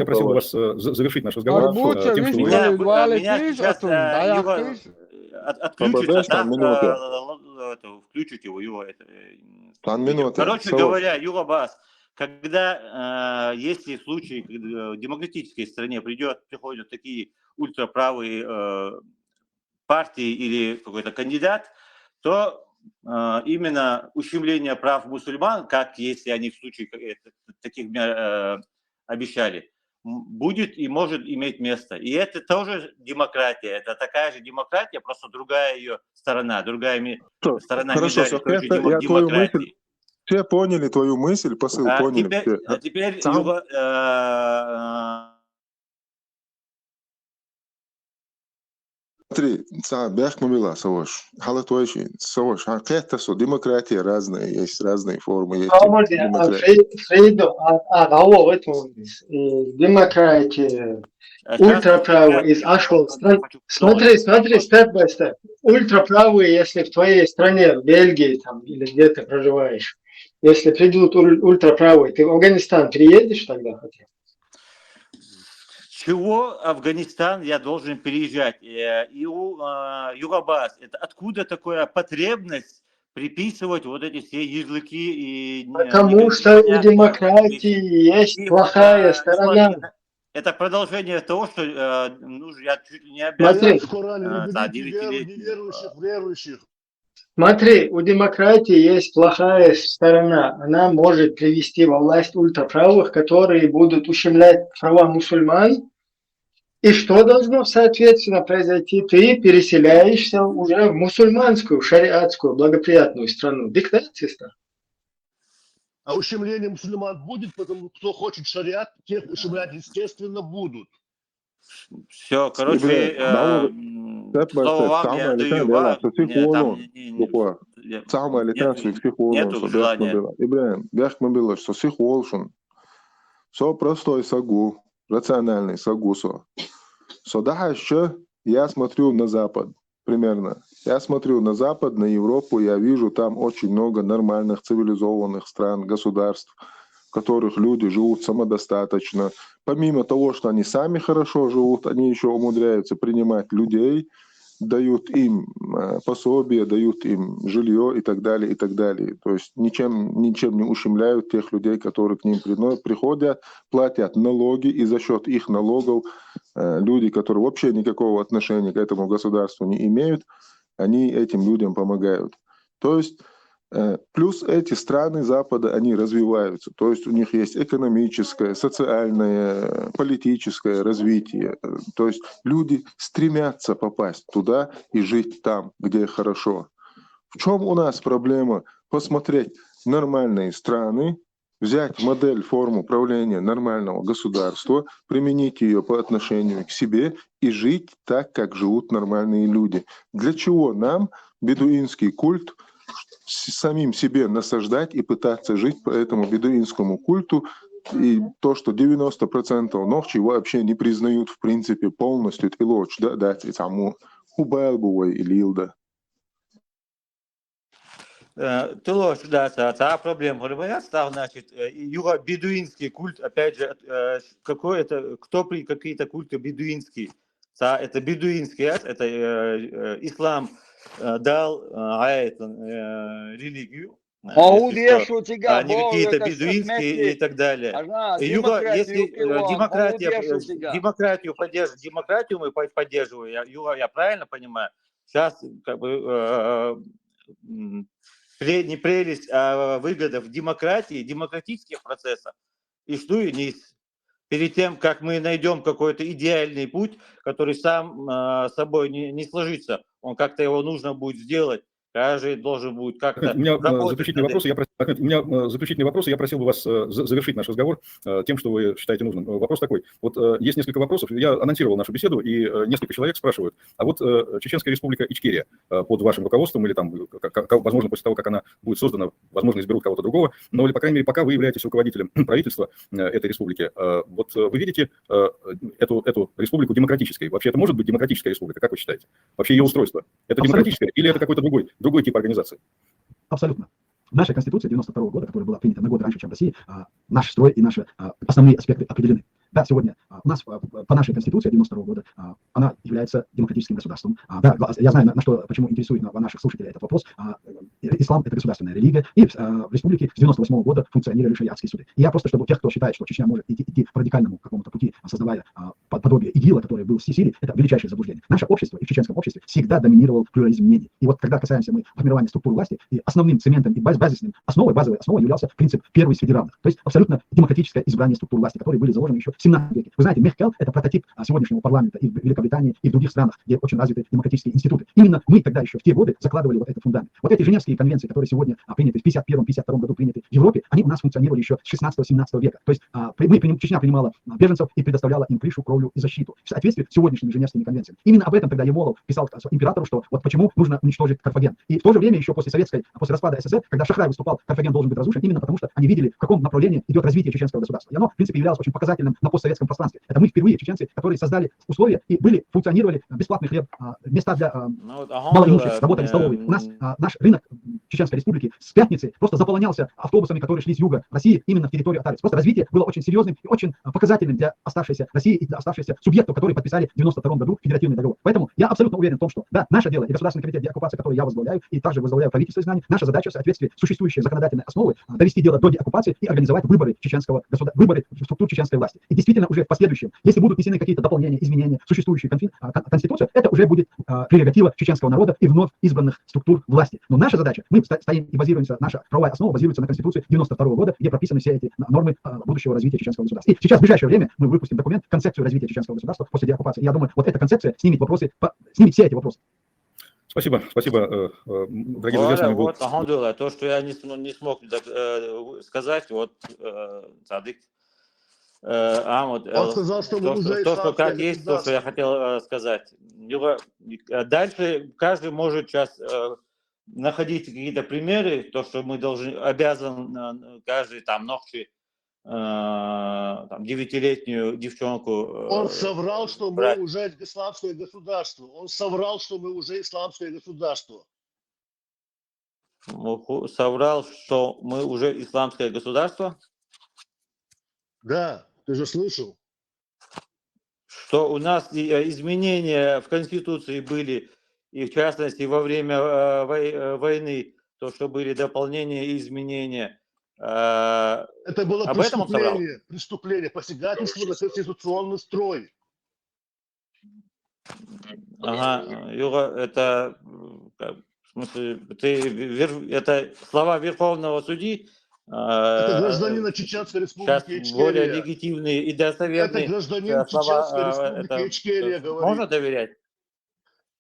Speaker 1: просил бы вас завершить наш разговор тем, что
Speaker 21: меня сейчас отключится, включите его. Короче говоря, Юго-Бас, когда, если в случае в демократической стране приходят такие ультраправые партии или какой-то кандидат, то именно ущемление прав мусульман, как если они в случае таких обещали, будет и может иметь место. И это тоже демократия. Это такая же демократия, просто другая ее сторона, другая сторона медали той же демократии.
Speaker 2: Все поняли твою мысль, посыл поняли.
Speaker 21: Теперь
Speaker 2: Смотри, бяхмамила, Савош, халатуэши, Савош, это все, демократия разная, есть разные формы, есть демократия.
Speaker 4: Фрейду, демократия, ультраправые из ашвал стран. Смотри, степ-бай-степ. Ультраправые, если в твоей стране, в Бельгии там, или где ты проживаешь, если придут ультраправые, ты в Афганистан приедешь тогда хотя бы?
Speaker 21: Чего Афганистан я должен переезжать? Югабас, это откуда такая потребность приписывать вот эти все ярлыки? И
Speaker 4: Потому что у демократии есть плохая сторона.
Speaker 21: Это продолжение того, что я чуть ли не обязан.
Speaker 19: Верующих.
Speaker 4: Смотри, у демократии есть плохая сторона. Она может привести во власть ультраправых, которые будут ущемлять права мусульман. И что должно, соответственно, произойти? Ты переселяешься уже в мусульманскую, шариатскую, благоприятную страну. Диктация.
Speaker 19: А ущемление мусульман будет, потому что кто хочет шариат, тех ущемлять, естественно, будут.
Speaker 21: Все, короче, слово вам я даю вам. Нету желания.
Speaker 2: Ибрахим, бяхмабила, что сихолшун, со простой сагу, рациональный сагусо. Сода еще я смотрю на Запад, примерно. Я смотрю на Запад, на Европу, я вижу там очень много нормальных, цивилизованных стран, государств, в которых люди живут самодостаточно. Помимо того, что они сами хорошо живут, они еще умудряются принимать людей, дают им пособие, дают им жилье и так далее, и так далее. То есть ничем не ущемляют тех людей, которые к ним приходят, платят налоги, и за счет их налогов люди, которые вообще никакого отношения к этому государству не имеют, они этим людям помогают. То есть плюс эти страны Запада, они развиваются. То есть у них есть экономическое, социальное, политическое развитие. То есть люди стремятся попасть туда и жить там, где хорошо. В чем у нас проблема? Посмотреть нормальные страны, взять модель, форму правления нормального государства, применить ее по отношению к себе и жить так, как живут нормальные люди. Для чего нам бедуинский культ самим себе насаждать и пытаться жить по этому бедуинскому культу, и то, что 90% ногчи вообще не признают в принципе полностью тилоч, да, и саму хубалбувай или илда.
Speaker 21: Тилоч, да, проблема. Значит, бедуинский культ, опять же, какой это, кто при какие-то культы бедуинские? Это бедуинский, это ислам дал религию, а не какие-то бедуинские и так далее. Если демократию мы поддерживаем, я правильно понимаю? Сейчас как бы не прелесть, а выгода в демократии, демократических процессах. И что и низ. Перед тем, как мы найдем какой-то идеальный путь, который сам собой не сложится, он как-то его нужно будет сделать. Каждый должен будет как-то...
Speaker 1: У меня заключительный вопрос, я просил бы вас завершить наш разговор тем, что вы считаете нужным. Вопрос такой. Вот есть несколько вопросов. Я анонсировал нашу беседу, и несколько человек спрашивают. А вот Чеченская республика Ичкерия под вашим руководством, или там, возможно, после того, как она будет создана, возможно, изберут кого-то другого, но, или, по крайней мере, пока вы являетесь руководителем правительства этой республики, вот вы видите эту республику демократической? Вообще это может быть демократическая республика? Как вы считаете? Вообще ее устройство? Это демократическое или это какой-то другой тип организации?
Speaker 15: Абсолютно. Наша Конституция 92 года, которая была принята на год раньше, чем в России, наш строй и наши основные аспекты определены. Да, сегодня у нас по нашей Конституции 92 года она является демократическим государством. Да, я знаю, почему интересует наших слушателей этот вопрос. Ислам – это государственная религия, и в республике с 98 года функционировали шариатские суды. И я просто, чтобы тех, кто считает, что Чечня может идти по радикальному какому-то пути, создавая подобие ИГИЛа, который был в Сирии, это величайшее заблуждение. Наше общество и в чеченском обществе всегда доминировал плюрализм мнений. И вот когда касаемся мы формирования структуры власти, и основным цементом и базисным базовой основой являлся принцип первый среди равных. То есть абсолютно демократическое избрание структур власти, которые были заложены еще в 17 веке. Вы знаете, Мехкел – это прототип сегодняшнего парламента и в Великобритании, и в других странах, где очень развиты демократические институты. Именно мы тогда еще в те годы закладывали вот этот фундамент. Вот эти Женевские конвенции конвенции, которые сегодня приняты в 1951-1952 году, приняты в Европе, они у нас функционировали еще с 16-17 века. То есть Чечня принимала беженцев и предоставляла им крышу, кровлю и защиту в соответствии с сегодняшними Женевскими конвенциями. Именно об этом тогда Ермолов писал императору, что вот почему нужно уничтожить Карфаген. И в то же время еще после распада СССР, когда Шахрай выступал, Карфаген должен быть разрушен, именно потому что они видели, в каком направлении идет развитие чеченского государства. И оно, в принципе, являлось очень показательным на постсоветском пространстве. Это мы впервые, чеченцы, которые создали условия и функционировали бесплатный хлеб, места для малоимущих, работали столовые. У нас наш рынок Чеченской Республики с пятницы просто заполонялся автобусами, которые шли с юга России именно в территорию Атарец. Просто развитие было очень серьезным и очень показательным для оставшейся России и для оставшихся субъектов, которые подписали в 1992 году федеративный договор. Поэтому я абсолютно уверен в том, что да, наше дело и Государственный комитет деоккупации, который я возглавляю, и также возглавляю правительство изгнания, наша задача в соответствии с существующей законодательной основой довести дело до деоккупации и организовать выборы чеченского государства, выборы в структур чеченской власти. И действительно уже в последующем, если будут внесены какие-то дополнения, изменения в существующую конституцию, это уже будет прерогатива чеченского народа и вновь избранных структур власти. Но наша задача, мы стоим и базируемся, наша правовая основа базируется на Конституции 1992 года, где прописаны все эти нормы будущего развития чеченского государства. И сейчас в ближайшее время мы выпустим документ, концепцию развития чеченского государства после деоккупации. Я думаю, вот эта концепция снимет все эти вопросы.
Speaker 1: Спасибо, дорогие друзья.
Speaker 21: Вот, то, что я не смог сказать, вот, Садык,
Speaker 19: Он сказал, что мы уже
Speaker 21: то, что как есть, то, что я хотел сказать. Дальше каждый может сейчас находить какие-то примеры, то, что мы обязан каждый там ногти 9-летнюю девчонку.
Speaker 19: Он соврал, что
Speaker 21: брать.
Speaker 19: мы уже исламское государство. Он соврал, что мы уже исламское государство.
Speaker 21: Соврал, что мы уже исламское государство?
Speaker 19: Да, ты же слышал.
Speaker 21: Что у нас изменения в Конституции были, и в частности во время войны, то, что были дополнения и изменения.
Speaker 19: Это было
Speaker 21: об этом
Speaker 19: преступление, посягательство на конституционный строй.
Speaker 21: Ага, Юра, это, в смысле, это слова Верховного судьи?
Speaker 19: Это гражданина Чеченской Республики Ичкерия.
Speaker 21: Более легитимные и достоверные.
Speaker 19: Это гражданин Чеченской Республики Ичкерия говорит.
Speaker 21: Можно доверять?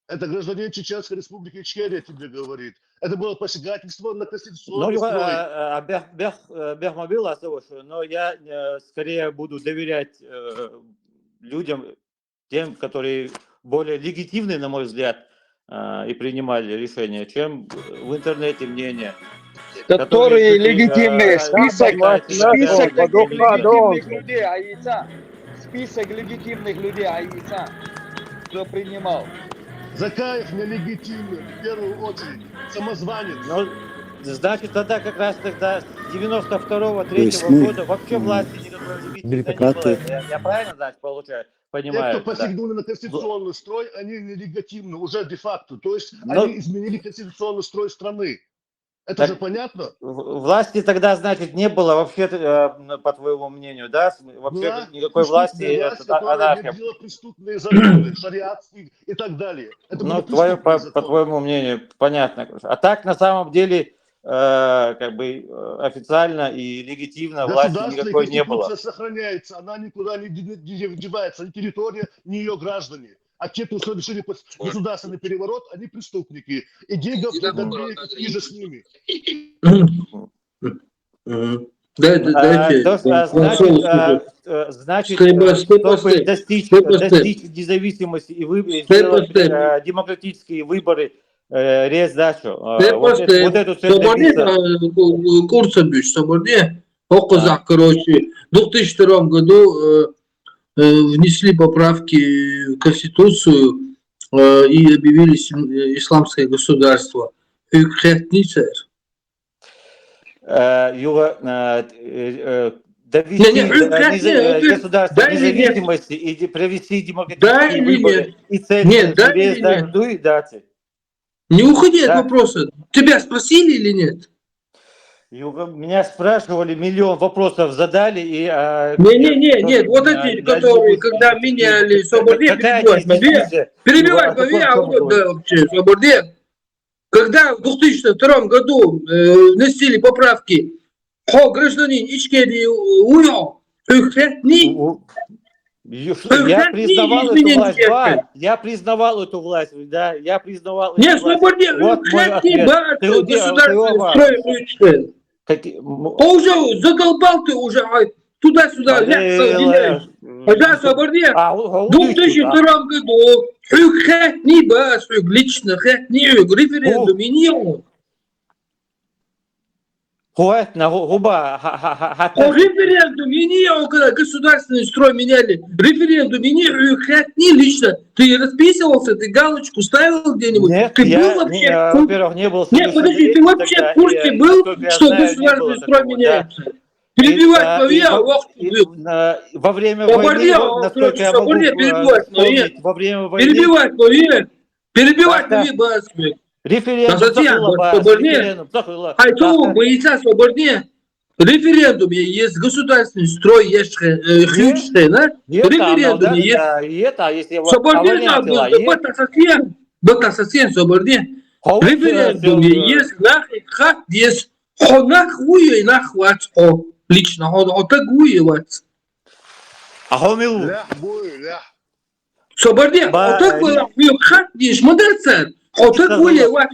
Speaker 19: Это гражданин Чеченской Республики Ичкерия тебе говорит. Это было посягательство на конституционный строй.
Speaker 21: Но я скорее буду доверять людям, тем, которые более легитимны, на мой взгляд, и принимали решения, чем в интернете мнения.
Speaker 14: Которые легитимные. Список легитимных людей, Аица. Список легитимных людей, Аица. Кто принимал?
Speaker 19: Закаев нелегитимный, в первую очередь. Самозванец.
Speaker 21: Ну, значит, тогда как раз с 92-3 года вообще власти никакой легитимной не было. Я правильно, значит, понимаю?
Speaker 19: Те, кто посягнули на конституционный строй, они нелегитимны уже де-факто. То есть они изменили конституционный строй страны. Это же понятно?
Speaker 21: Власти тогда, значит, не было вообще, по твоему мнению, да? Вообще никакой власти, это анархия.
Speaker 19: Преступные законы, шариатские и так далее.
Speaker 21: Ну, по твоему мнению, понятно. А так, на самом деле, как бы официально и легитимно власти никакой не было.
Speaker 19: Конституция сохраняется, она никуда не девается, ни территория, ни ее граждане. А те, кто совершили государственный переворот, они преступники. И деньгов ниже с ними.
Speaker 21: Значит, чтобы достичь независимости и сделать демократические выборы, рездачу. Вот эту цель
Speaker 20: короче, в 2002 году внесли поправки в Конституцию и объявили исламское государство.
Speaker 21: Довести государство независимости и провести демократические выборы и цель дать.
Speaker 20: Не уходи от вопроса. Тебя спросили или нет?
Speaker 21: Меня спрашивали, миллион вопросов задали. И,
Speaker 20: нет, вот эти, которые, когда меняли Соборде, перебивать вообще Соборде, когда в 2002 году вносили поправки, гражданин Ичкерии уйо,
Speaker 21: Я признавал эту власть, да, я признавал эту власть, да, я признавал эту
Speaker 20: Нет,
Speaker 21: власть.
Speaker 20: свободнее,
Speaker 21: Вот мой ответ.
Speaker 20: государственный строй. Уже задолбал ты уже, туда-сюда, ляпсал, да, свободнее. В 2002 году не бас, лично, не референдум, и не он.
Speaker 21: Хватит на губа.
Speaker 20: Референдум, и не он, когда государственный строй меняли. Референдум, и не лично. Ты расписывался, ты галочку ставил где-нибудь?
Speaker 21: Нет,
Speaker 20: ты
Speaker 21: я,
Speaker 20: был вообще?
Speaker 21: во-первых, не был.
Speaker 20: Нет, подожди, ты вообще в курсе был, что государственный строй меняется? Перебивать пове,
Speaker 21: во время войны, насколько я могу вспомнить, во время войны...
Speaker 20: Перебивать пове, баской.
Speaker 21: Референдум
Speaker 20: Айту, боится свободнее. Референдум есть государственный строй, есть хлючный, да? Референдум есть. Свободнее, бата совсем свободнее. Референдум есть, есть. Хонак уе нахват о лично он так уевать.
Speaker 21: А хомил.
Speaker 20: Свободнее, так было хат есть модерцен. Так уевать.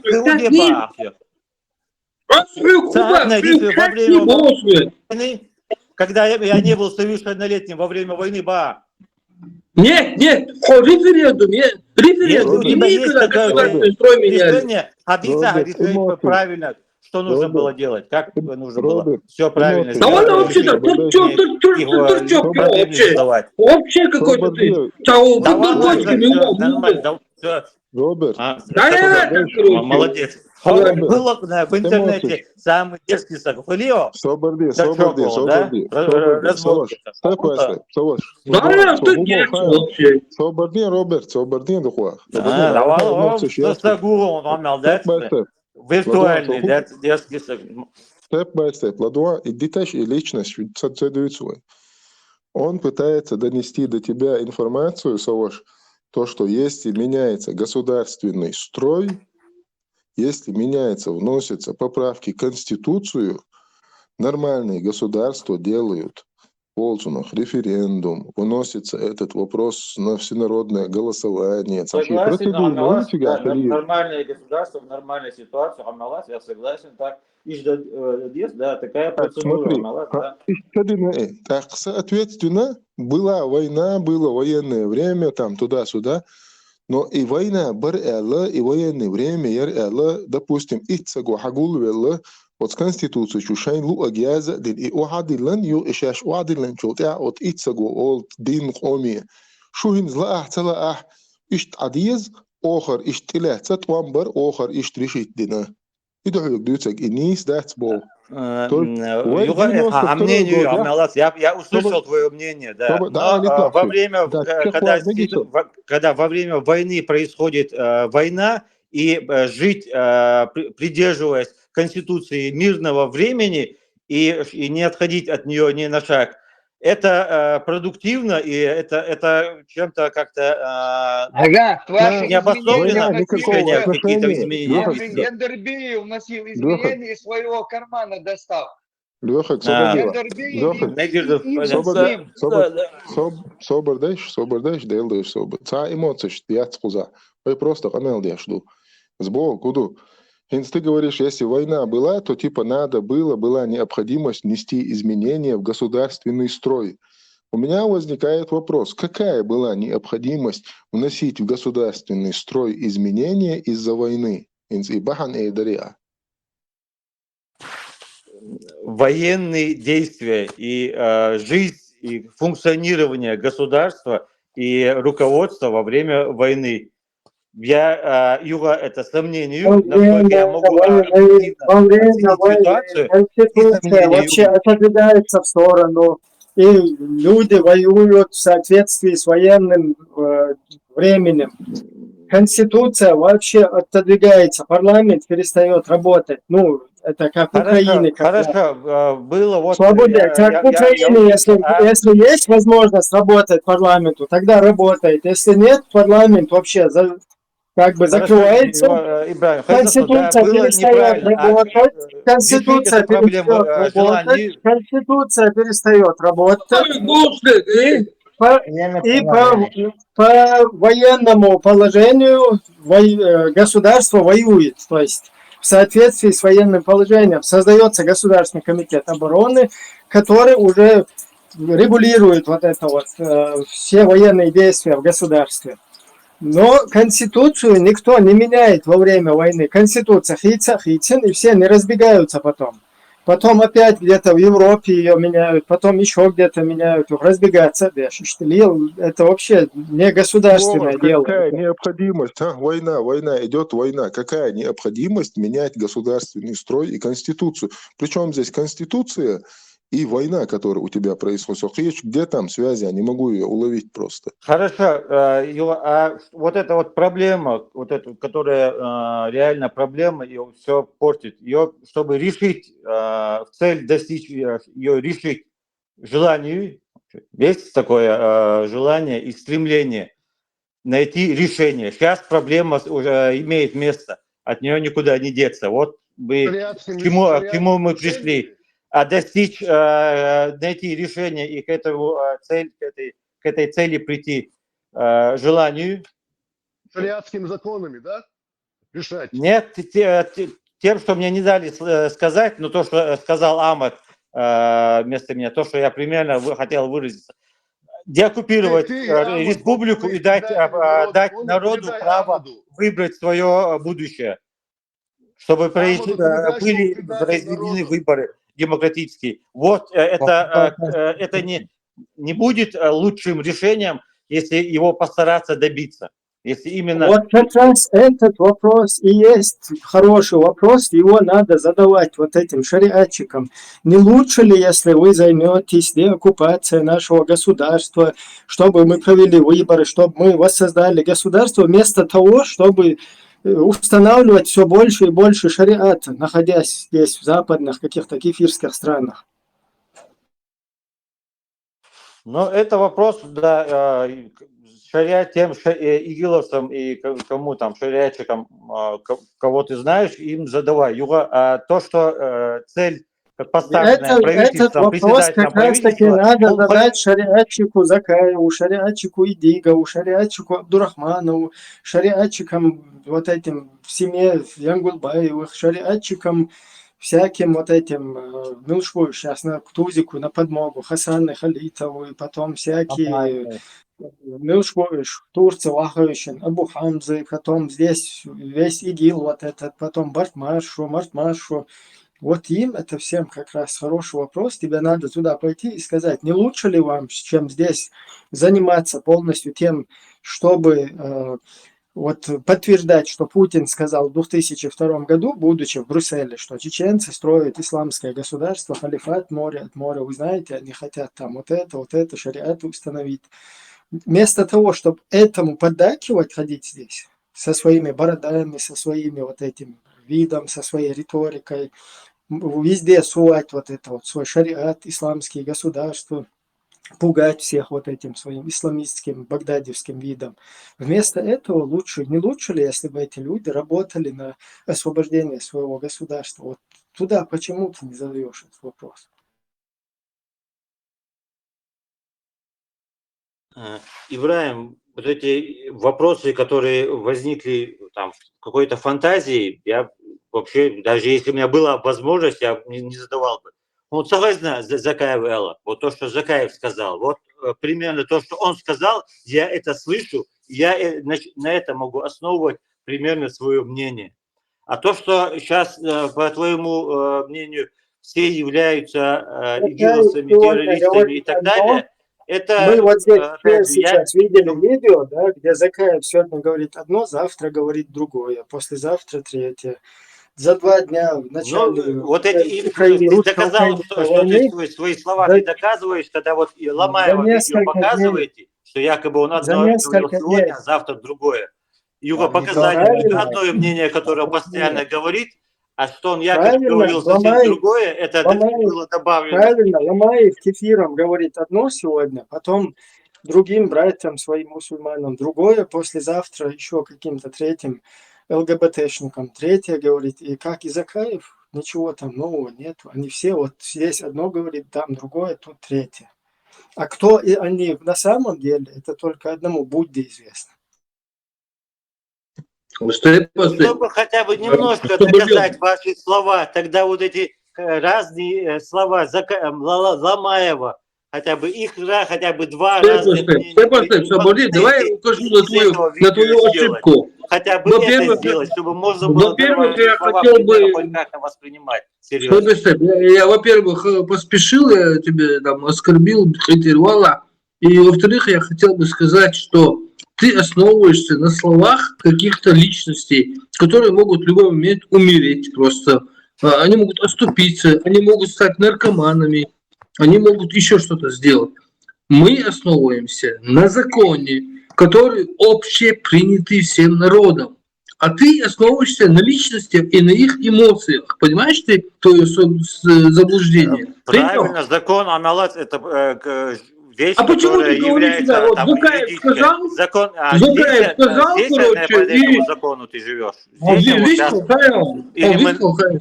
Speaker 21: Когда я не был совершеннолетним во время войны,
Speaker 20: Нет, референдум,
Speaker 21: решение правильно, что нужно было делать, как нужно было все правильно
Speaker 20: сделать. Да ладно вообще-то, вообще какой-то ты.
Speaker 2: Роберт.
Speaker 21: Молодец. Было в интернете самый дерзкий Сахалио.
Speaker 2: Соборди. Соборди, Роберт, соборди духуа.
Speaker 21: Виртуальный, да, дерзкий Сахалио.
Speaker 2: Степ бай степ. Ладуа и детач и личность свой. Он пытается донести до тебя информацию, Савош, то, что если меняется государственный строй, если меняется, вносятся поправки в Конституцию, нормальные государства делают полцунах референдум, выносится этот вопрос на всенародное голосование.
Speaker 21: Согласен, нормальное государство в нормальной ситуации, я согласен, так. Да, такая процедура.
Speaker 2: Так, соответственно, была война, было военное время, там туда-сюда, но и война бар-элла, и военное время яр-элла, допустим, итсагу хагул-велла, вот с Конституцией чушайн лу агяза, дин и уадиллан, ю ишаш уадиллан чултя, от итсагу ол дин хоми. Шухин зла ахтала ах, ишт адиз, охар ишт илахцат вамбар, охар ишт ришит дина. يدعو يدوتك إنيس that's ball.
Speaker 21: Я услышал твое мнение, да. Но когда во время войны происходит война, и жить, придерживаясь Конституции мирного времени и не отходить от нее ни на шаг, это продуктивно, и это чем-то как-то необоснованно какие-то изменения.
Speaker 14: Гендербей вносил изменения из своего кармана достал.
Speaker 2: Леха, собор даешь, делаешь собор. Ца эмоции, что я цхуза. Вы просто канал дяшду. Сбол, куду. Ты говоришь, если война была, то типа была необходимость внести изменения в государственный строй. У меня возникает вопрос, какая была необходимость вносить в государственный строй изменения из-за войны?
Speaker 21: Военные действия и жизнь, и функционирование государства и руководства во время войны. Я, Юра, это сомнению, насколько я могу
Speaker 5: Конституция вообще отодвигается в сторону, и люди воюют в соответствии с военным временем. Конституция вообще отодвигается, парламент перестает работать. Ну, это как в Украине.
Speaker 21: Хорошо, было вот...
Speaker 5: Свобода, как в Украине, если есть возможность работать парламенту, тогда работает. Если нет, парламент вообще как бы закрывается, Конституция перестает работать, Конституция перестает работать, Конституция перестает работать. по военному положению государство воюет. То есть в соответствии с военным положением создается Государственный комитет обороны, который уже регулирует вот это вот все военные действия в государстве. Но Конституцию никто не меняет во время войны. Конституция хитин, и все не разбегаются потом. Потом опять где-то в Европе ее меняют, потом еще где-то меняют. Разбегаться. Это вообще не государственное дело.
Speaker 2: Какая необходимость? Война, идет война. Какая необходимость менять государственный строй и Конституцию? Причем здесь Конституция и война, которая у тебя происходит. Где там связи? Я не могу ее уловить просто.
Speaker 21: Хорошо. Вот эта вот проблема, вот эта, которая реально проблема, ее все портит. Ее, чтобы решить, цель достичь, ее решить, желанию, есть такое желание и стремление найти решение. Сейчас проблема уже имеет место, от нее никуда не деться. Вот мы к чему мы пришли. А достичь, найти решение и к этой цели прийти желанию.
Speaker 19: Шариатскими законами, да? Решать.
Speaker 21: Нет, тем, что мне не дали сказать, но то, что сказал Ахмад вместо меня, то, что я примерно хотел выразиться. Деоккупировать республику и дать народу право выбрать свое будущее, чтобы были произведены выборы демократические. Вот это не будет лучшим решением, если его постараться добиться. Если именно...
Speaker 5: Вот как раз этот вопрос и есть хороший вопрос, его надо задавать вот этим шариатчикам. Не лучше ли, если вы займетесь деоккупацией нашего государства, чтобы мы провели выборы, чтобы мы воссоздали государство, вместо того, чтобы устанавливать все больше и больше шариата, находясь здесь в западных каких-то кефирских странах?
Speaker 21: Но это вопрос, да, шариат тем игиловцам и кому там, шариатчикам, кого ты знаешь, им задавай. Юга, то, что цель поставленная правительством,
Speaker 5: этот вопрос как раз таки надо задать шариатчику Закаеву, шариатчику Идигову, шариатчику Абдурахманову, шариатчикам вот этим в семье Янгулбаевых, шариатчикам всяким вот этим Милшву, сейчас на Ктузику, на подмогу, Хасаны Халитову, и потом всякие Милшвуш, Турция, Ваховичин, Абу Хамзы, потом здесь весь ИГИЛ вот этот, потом Мартмашу. Вот им это всем как раз хороший вопрос. Тебе надо туда пойти и сказать, не лучше ли вам, чем здесь заниматься полностью тем, чтобы вот подтверждать, что Путин сказал в 2002 году, будучи в Брюсселе, что чеченцы строят исламское государство, халифат, море от моря. Вы знаете, они хотят там вот это, шариат установить. Вместо того, чтобы этому поддакивать, ходить здесь со своими бородами, со своими вот этим видом, со своей риторикой, везде сувать вот это вот свой шариат, исламские государства, пугать всех вот этим своим исламистским, багдадевским видом. Вместо этого не лучше ли, если бы эти люди работали на освобождение своего государства? Вот туда почему ты не задаешь этот вопрос?
Speaker 21: Ибраим, вот эти вопросы, которые возникли там в какой-то фантазии, я вообще, даже если у меня была возможность, я не задавал бы. Вот согласно Закаев Элла, вот то, что Закаев сказал, вот примерно то, что он сказал, я это слышу, я на это могу основывать примерно свое мнение. А то, что сейчас, по твоему мнению, все являются игиловцами, террористами и так далее, это...
Speaker 5: Мы вот здесь сейчас видели видео, да, где Закаев сегодня говорит одно, завтра говорит другое, послезавтра третье. За 2 дня в начале
Speaker 21: вот эти, ты доказал, что ты свои слова ты доказываешь, когда вот Ломаева видео показываете, что якобы он одно говорил сегодня, а завтра другое. Его показали одно мнение, которое он постоянно говорит, а что он якобы говорил совсем другое, это было добавлено.
Speaker 5: Правильно, Ломаев кефиром говорит одно сегодня, потом другим братьям, своим мусульманам другое, послезавтра еще каким-то третьим ЛГБТшникам третье говорит, и как и Закаев, ничего там нового нет. Они все вот здесь одно говорит, там другое, тут третье. А кто они на самом деле, это только одному Будде известно.
Speaker 21: Чтобы хотя бы немножко доказать ваши слова, тогда вот эти разные слова Ломаева, хотя бы их хотя бы два разных мнения.
Speaker 20: Давай я укажу на твою ошибку.
Speaker 21: Хотя бы это сделать, чтобы можно было
Speaker 20: я хотел бы
Speaker 21: хоть как-то воспринимать серьезно.
Speaker 20: Я, во-первых, поспешил, я тебе там оскорбил, критиковала, и во-вторых, я хотел бы сказать, что ты основываешься на словах каких-то личностей, которые могут в любой момент умереть просто. Они могут оступиться, они могут стать наркоманами, они могут еще что-то сделать. Мы основываемся на законе, который общепринятый всем народом. А ты основываешься на личностях и на их эмоциях. Понимаешь ты твое заблуждение?
Speaker 21: Правильно, закон о налог это вещь,
Speaker 20: а почему
Speaker 21: которая
Speaker 20: ты говоришь,
Speaker 21: является
Speaker 20: вот,
Speaker 21: там,
Speaker 20: Зукаев сказал,
Speaker 21: закон,
Speaker 20: Зукаев сказал,
Speaker 21: здесь,
Speaker 20: короче,
Speaker 21: по этому закону ты живешь.
Speaker 20: Видишь,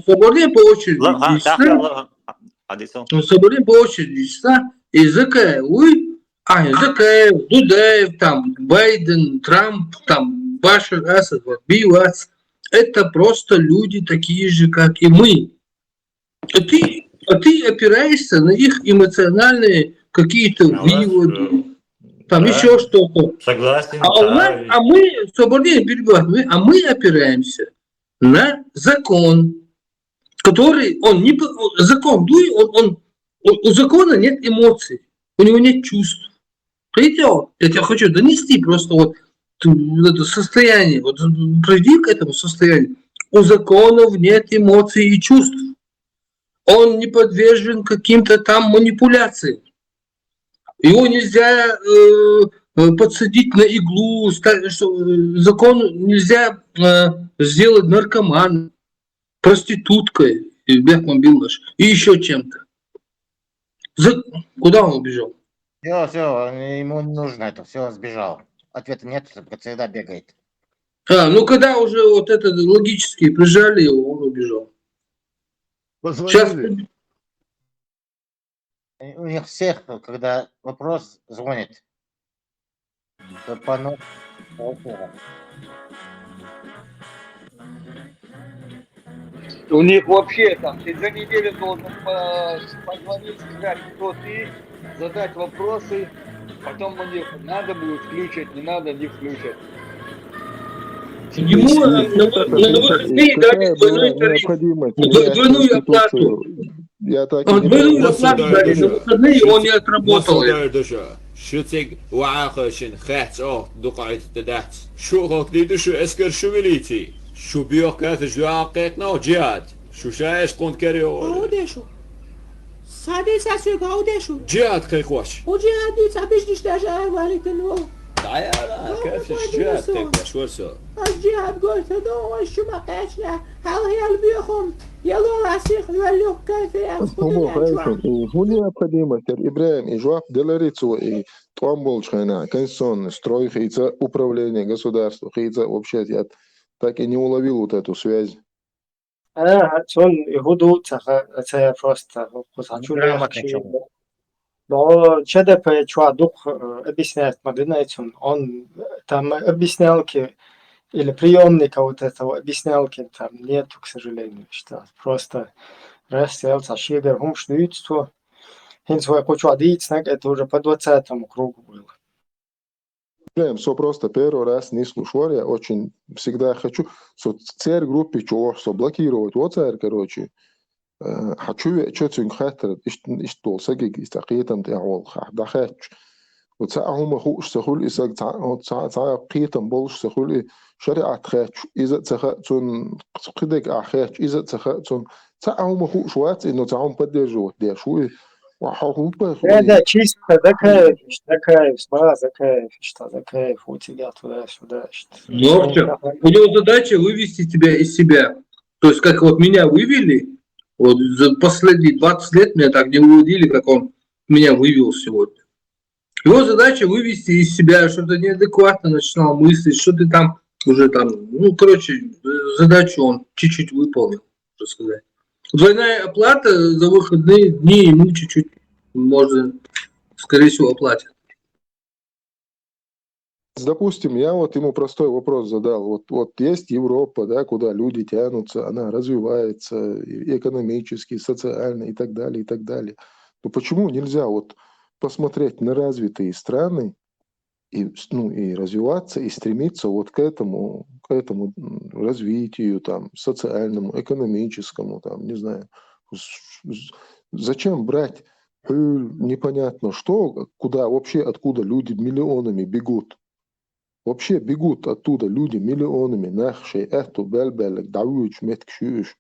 Speaker 20: Соболин по очереди. Соболин по очереди, и Зукаев, Зукаев, Дудаев, там, Байден, Трамп, там, Башар Асад, Биуац. Это просто люди такие же, как и мы. А ты опираешься на их эмоциональные какие-то выводы, там еще что-то.
Speaker 21: Согласен.
Speaker 20: А мы, Соболин перебивает, а мы опираемся на закон, который, у закона нет эмоций, у него нет чувств. Видите, я тебе хочу донести просто вот это состояние, вот пройди к этому состоянию. У законов нет эмоций и чувств. Он не подвержен каким-то там манипуляциям. Его нельзя подсадить на иглу, закон нельзя сделать наркоманом, проституткой, Бехман Билдаш, и еще чем-то. Куда он убежал?
Speaker 9: Все, ему не нужно это, все, сбежал. Ответа нет, всегда бегает.
Speaker 20: Когда уже вот это логически прижали его, он убежал. Сейчас...
Speaker 9: У них всех, когда вопрос звонит, то
Speaker 14: у них вообще там, ты за неделю должен позвонить, сказать, кто ты, задать вопросы, потом у них надо будет включить, не надо, не включат.
Speaker 20: Ему на выходные дали двойную оплату. Двойную оплату дали, на выходные он не отработал.
Speaker 7: شتيك وعاقشن خات دقعت تدات شو غوكليد شو اسكر شو بليتي شو بيوك كاثج عاقيتنا وجهاد شو شايش كنت كريو
Speaker 12: عودشو صادي ساسوك عودشو
Speaker 7: جهاد خيخوش
Speaker 12: وجهاد يتعبش نشتاجه والكنو
Speaker 7: تعال كيفش جهاد تكش ورسو
Speaker 12: الجهاد قلت دو وشو ما قاشنا هل هي البيخم يلو راسيخ يولوك كيف
Speaker 2: هو необходимость, Ибраим, и Жуап Деларицу, и Томболчхайна, конституционный строй, хейца управление государства, хейца вообще, я так и не уловил вот эту связь.
Speaker 5: Он Игуду, это просто но ЧДП Чуадук объясняет Мадинайцун, он там объяснялки или приемника вот этого объяснялки там нету, к сожалению, что просто раз селца шигер хумшнуйство, хинцвой Кучуадицнак, это уже по 20-му кругу было.
Speaker 2: Все просто первый раз не слушал, я очень всегда хочу, что царь группе чего, блокировать, вот царь, короче, хочу что-то хатер, что сагиг истакитам تعول ده خاتش وتسعهم خوش سخول إساق تسع قيتم بولش سخول شريعة خاتش إذا تخاتون قدك أخاتش إذا تخاتون تسعهم خوش وات إنه تعهم بدرجوا ده شوي وحقوق
Speaker 5: ده чисто закаев, сбра закаев, что закаев, у тебя туда-сюда.
Speaker 20: У него задача вывести тебя из себя. То есть, как вот меня вывели, вот за последние 20 лет меня так не выводили, как он меня вывел сегодня. Его задача вывести из себя, что-то неадекватно начинал мыслить, что ты там уже там, задачу он чуть-чуть выполнил, можно сказать. Двойная оплата за выходные дни ему чуть-чуть, можно скорее всего, платят.
Speaker 2: Допустим, я вот ему простой вопрос задал. Вот есть Европа, да, куда люди тянутся, она развивается и экономически, и социально и так далее, и так далее. Но почему нельзя вот посмотреть на развитые страны и, ну, и развиваться, и стремиться вот к этому развитию, там, социальному, экономическому, там, не знаю. Зачем брать непонятно что, куда вообще, откуда люди миллионами бегут? Вообще бегут оттуда люди миллионами, нахшей, эту, бельбелек, давюч, меткшюш.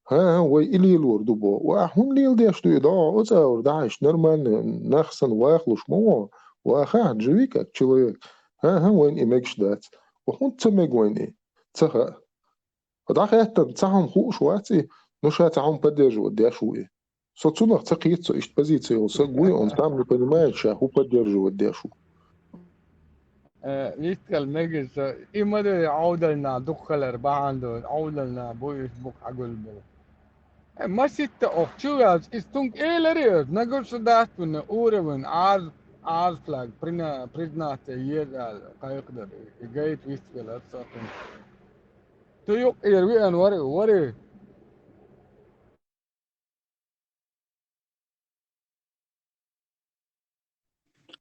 Speaker 2: Ой, или лордубо, он лил дешто, да, это, дальше, нормально, нахсан, вахлуш, мо, ваха, живи как человек. Войн и мекшдать. Он цемег войны, цеха. Однако это, цахам хуш, вати, но ша цахам поддерживать, дешуи. Соцунах цахится, ищет позиции, он сагуи, он сам не понимает, шаху поддерживать дешу.
Speaker 10: يتكل مجلس إما ده عودة لنا دخل بعندون عودة لنا بويش بوك عقول بلو ما ستة أختيار استونك إيه لريز نقول سدات من أوري من عارف فلاج بريدنا تيير قايقدر جايت ويستقل أتصاقن تيوك إيروي أن وري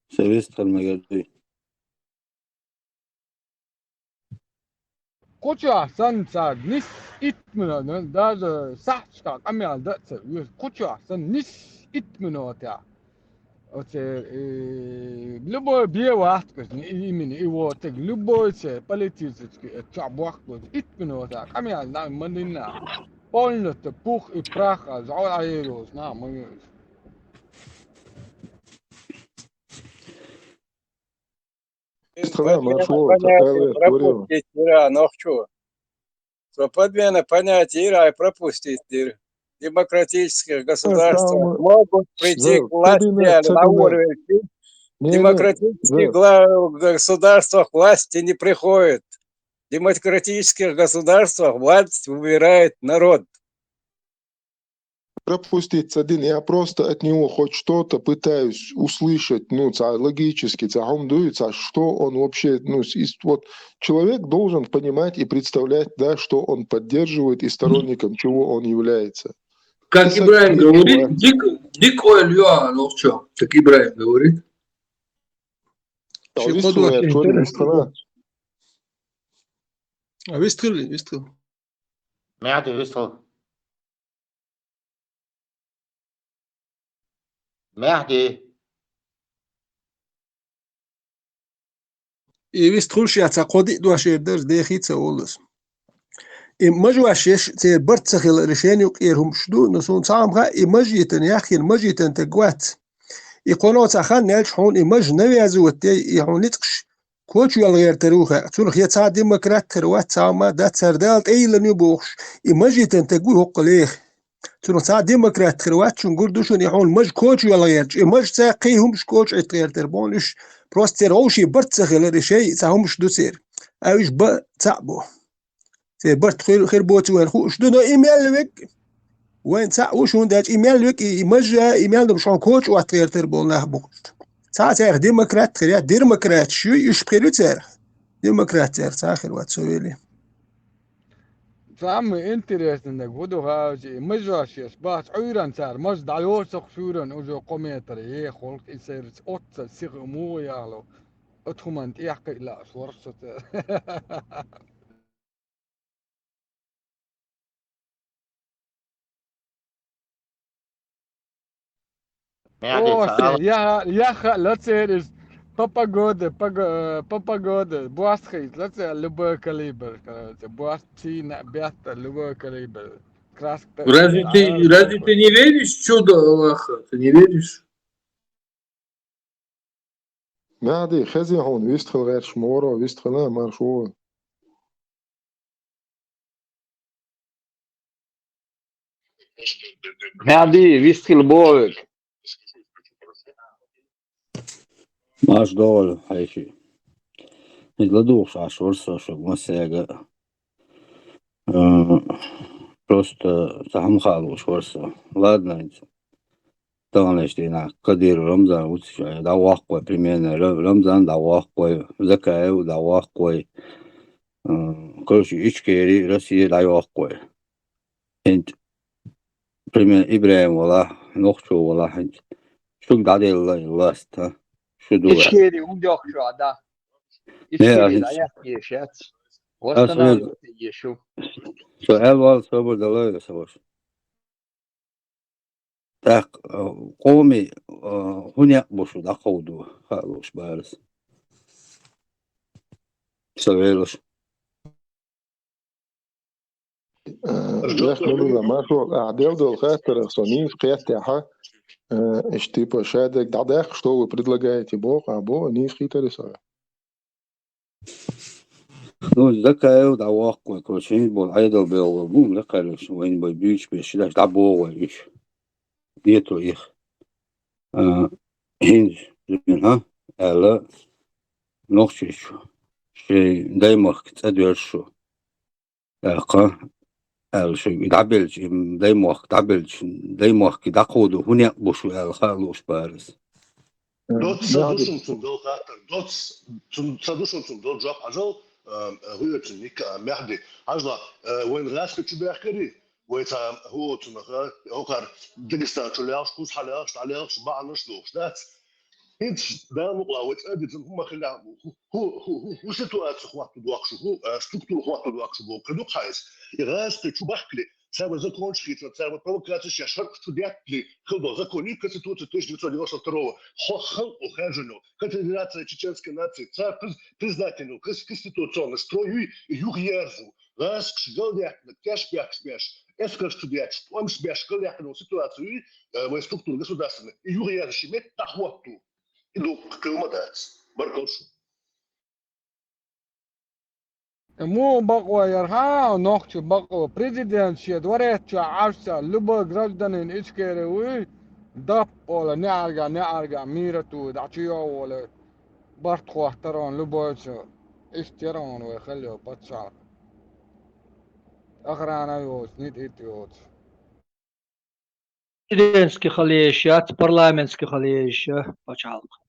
Speaker 16: سويست المجال
Speaker 10: Koçu Hasan sa nis itmino da saçka amyal da Koçu Hasan nis itmino ta ote lubo biye waht kız imin iwo tek lubo se politiski çabuk kız itmino ta amyal da mandina polno te puch i prach az all aeros na mı
Speaker 8: Подмена понятия Ира и пропустить демократических государств могут прийти к власти на уровень. В демократических государствах власти не приходит. В демократических государствах власть выбирает народ.
Speaker 2: Пропустить один, я просто от него хоть что-то пытаюсь услышать, ну, логически, что он вообще, ну, вот человек должен понимать и представлять, да, что он поддерживает и сторонником чего он является.
Speaker 20: Как Ибраим говорит, дикое льва, ну что, как Ибраим говорит.
Speaker 8: Выстрел. Мягкий выстрел. Мягкий.
Speaker 22: И виструлши ацакоди дуашердер дехица олос. И мажуашеш те бартсахил решениук ирхум шду носун самха и мажитен яхин мажитен тгват. И قنوات أخان نالش حون إمج نبي أزوتي يحون لتقش كوتشو الغير تروخه تروخ يتساع ديمقراط تروات ساما دات سردالت أي لن يبوخش إمج تنتقوي هو ليه تروخ ساع ديمقراط تروات شنقول دوشون يحون مج كوتشو الغير إمج ساقيهم ش كوتش اتغير تربونش بروستير أوشي برتسخل رشي ساهمش دوسير أوش بتعبو سير برت خير بوتي وين خوش دونو إيميل ويك وين ساعة وشون داج إيميل ويك إيمجا إيميل دبشون كوتش واتغير تربول نهبوت ساعة تاخ ديمقراط خير ديمقراط شو يشبخيلو تاخ ديمقراط تاخ ساخر واتسويلي
Speaker 10: فهم انترستنج ودو هاجي مجاش باس عيران صار مجد عيوسق شورن وجو قوميتر ايه خلق يصير اوت سيغ مو يالو اتخمنت يحكي لا شورصت Ja, let's say it is Papagode, Boaschis, let's say любой калибр, Boaschina, Бята, любой калибр.
Speaker 20: Разве ты не веришь в чудо Аллаха? Ты не веришь?
Speaker 2: Мяди, хези хон, вистхел гэр шморо, вистхела маршо.
Speaker 23: Мяди, вистхел боек.
Speaker 16: Маш доволен, хайши. Изгладух шашурса, чтобы масяга. Просто сам халу шурса. Ладно,
Speaker 3: Тонештина Кадир Рамзан уча да вахкой примерно Рамзан да вахкой Закаев да вахкой короче ичкери Россия да вахкой انت примерно Ибраим вала нохчу вала хинт شو قاعد اللاست ها شو دو
Speaker 14: إشكيري وندوخ شو عدا إشكيري لا يحكي شات واستنى يشوف
Speaker 3: سؤال والله صبر دلائل سواش تاق قومي هنا بوشو دا قودو خالوش بارس سويلوش
Speaker 2: Ждешь минула машу, а дел дол хатер сонив кятяха, типа шадек дадах, что вы предлагаете Бог, а Бог не хитрисая.
Speaker 3: Ну, закаев да вахкой, короче, был айдол был, бум, закаешь, войн бой бич, бешилаш, да бога, ич. Нету их. Хинж, ها ألا نقشش شيء دايما تدرسه ألقى الشيء يدعبلش دايما كده قوده هنا بشو الخالوش بارس
Speaker 19: Dort zadушен zum dol khater, dort zum zadушен zum dol job ajal هو nik mahdi ajla وين راس تباخري ويتا هو تنخا هوكر دغستا تلاش كوس حلاش عليش باعنش لوش دات انت دا مقلا وتادي هم خلا هو سيتوات خوات دوقش هو ستركتور خوات دوقش بو كدو خايس راس تباخلي سبب закон шхица, сбор провокации шарк студентли, хлбо законы Конституции 1992 хохал ухажено, Конфедерация чеченской нации, признательную конституционную строю и югерзу, раз кшгалдяк, кяш пяк спеш, эскар студент, он спеш калякну ситуацию в структуре государственной, и югерзу шимет тахватту, иду к калмадац, баркалшу.
Speaker 10: مو بقوى يرها نوخش بقوى بريزيدنت شيد وريت عشرة لبا جرادن إشكيري وي دب ولا نعرجع ميرتو دعشيو ولا برتخو احتران لبا اشتران ويخليه بتشعر أخرانا يوز نيت إيتيوز
Speaker 6: Президентский халеещат, парламентский халеещат, почалк.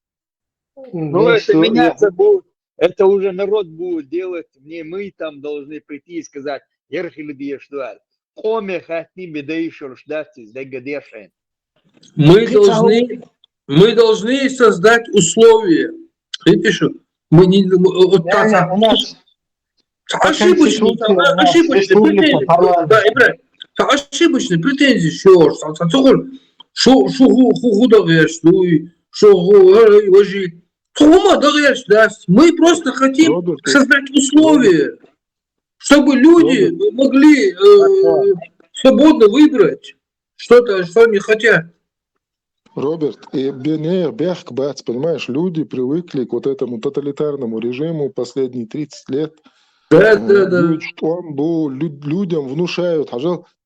Speaker 14: Ну, это меняться будет. Это уже народ будет делать, не мы там должны прийти и сказать, ерхили биештуаль. Коме хатни бедейшур ждать, дегадешен.
Speaker 20: Мы должны создать условия. Видите, что мы не вот так. Ошибочные претензии, что худо вершуй, что ложи. Мы просто хотим создать условия, чтобы люди могли свободно выбрать что-то, что они хотят.
Speaker 2: Роберт, и бег бац, понимаешь, люди привыкли к вот этому тоталитарному режиму последние 30 лет.
Speaker 20: Да.
Speaker 2: Людям внушают,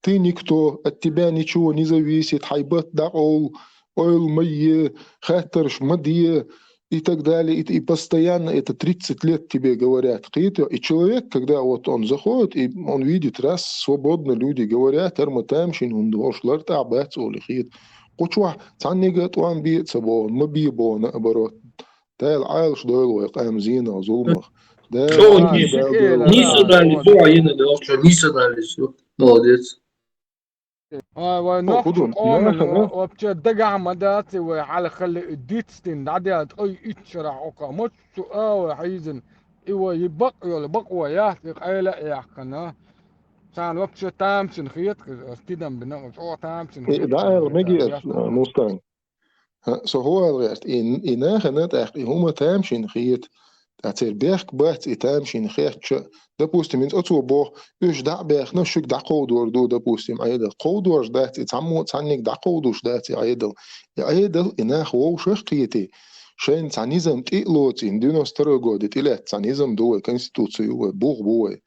Speaker 2: ты никто, от тебя ничего не зависит, хайбат даул, ойл майе, хатарш мадье, и так далее, и постоянно это 30 лет тебе говорят. И человек, когда вот он заходит, и он видит, раз свободно люди говорят, арматамшин, он дошлар табац олихит. Кучва, цаннигат уан биет сабон, мабибо наоборот. Тайл айлш дойл вайкаем зина, зулмах.
Speaker 20: Не дали, все, молодец.
Speaker 10: ونقش قوم وبتدقع مداتي وعلى خلي الديتستين عدد اي اتشرع اوكا مش حيزن ايوه يبقوا يحقق اي لا يحقنا كان وقت تامسن خيط استدم بنقش او تامسن خيط
Speaker 2: ده مجي مستان så hovedrest i nærheden af huma tamshin khit at berg bat i tamshin khit допустим من أتوبه إيش دع بيخ نشك دع قودور دو допустим عيدا قودور دات يتعمو تعنيك دع قودوش دات عيدا عيدا إناخ وو شخيتي شين تعنيزم تقلوتي ندينو سترغو تلات تعنيزم دو كونستитуцию بوغ بوي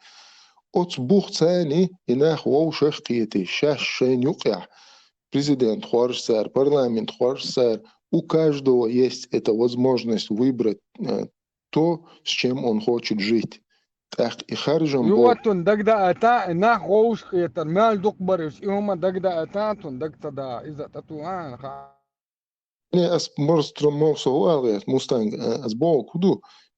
Speaker 2: أت بوغ ثاني إناخ وو شخيتي شاش شين يقع президент خارج сэр парламент خارج сэр у каждого есть эта возможность выбрать то, с чем он хочет жить.
Speaker 10: يوتون دقدا أتا إنها خوش خيتر مال دقبرش إيهما دقدا أتا تون دقتا دا إذا تتوان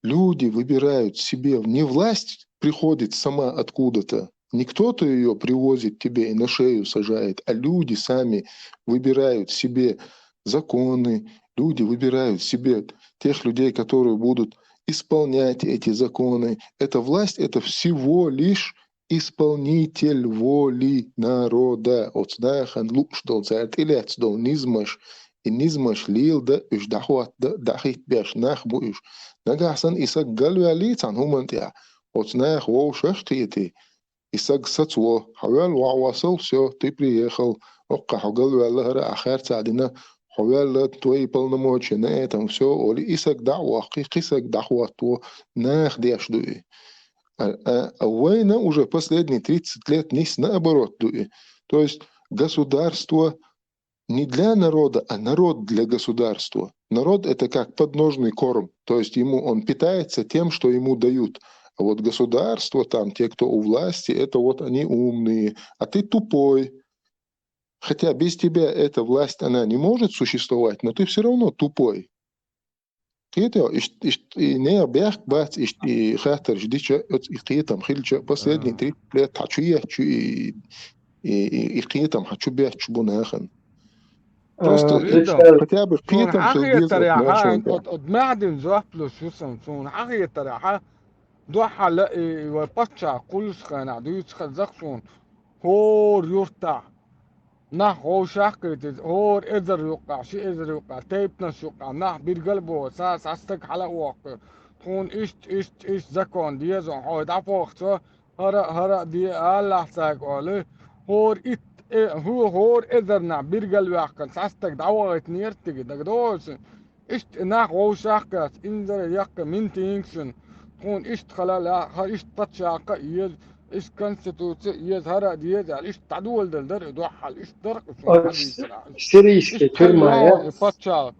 Speaker 2: Люди выбирают себе, не власть приходит сама откуда-то, не кто-то ее привозит тебе и на шею сажает, а люди сами выбирают себе законы, люди выбирают себе тех людей, которые будут исполнять эти законы. Эта власть — это всего лишь исполнитель воли народа. От знахан лупшдол цартилецдол низмаш и низмаш лил да уж дахуат да дахит бяш нах буш. Нагасан исак галвалицан хумантя. От знах воу шахтиети. Исак сацво. Хавал вауасал, все, ты приехал. Окка галвалахара ахар цадина. Хавал твои полномочия на этом все. Оли исак дауа, кисак дахуату нах дяшдуи. А война уже последние 30 лет не наоборот. То есть государство не для народа, а народ для государства. Народ — это как подножный корм. То есть он питается тем, что ему дают. А вот государство, там, те, кто у власти, это вот они умные. А ты тупой. Хотя без тебя эта власть, она не может существовать, но ты все равно тупой. Кето не обяк бац и хатер ждича и кетам хилча последний 3 лет хачуя и кетам хачубя чбунахан. Просто хотя бы кетам хилдез
Speaker 10: от معدن زوفلو شوسن سون حقي ترى دوحة لا وبطشا كل سخنا دويس خزقسون هور يرتع نح هو شاكت هور إذا يوقع شيء إذا يوقع تيبنا يوقع نح بيرقلبو ساس عستك على واقع تكون إيش زكون ديزون هو دافوخ هرا دي الله ساق عليه هور هور إذا نح بيرقل واقع عستك دعوة نيرتك دقدوس إيش نح هو شاكت إنزل يق من تينكسن تكون إيش خلال إيش تتشاق يز إيش كونستيتوسي يز هرا ديز على إيش تعدول دلدر دوحة إيش درق
Speaker 4: سيريسكي ترمايا
Speaker 10: باتشا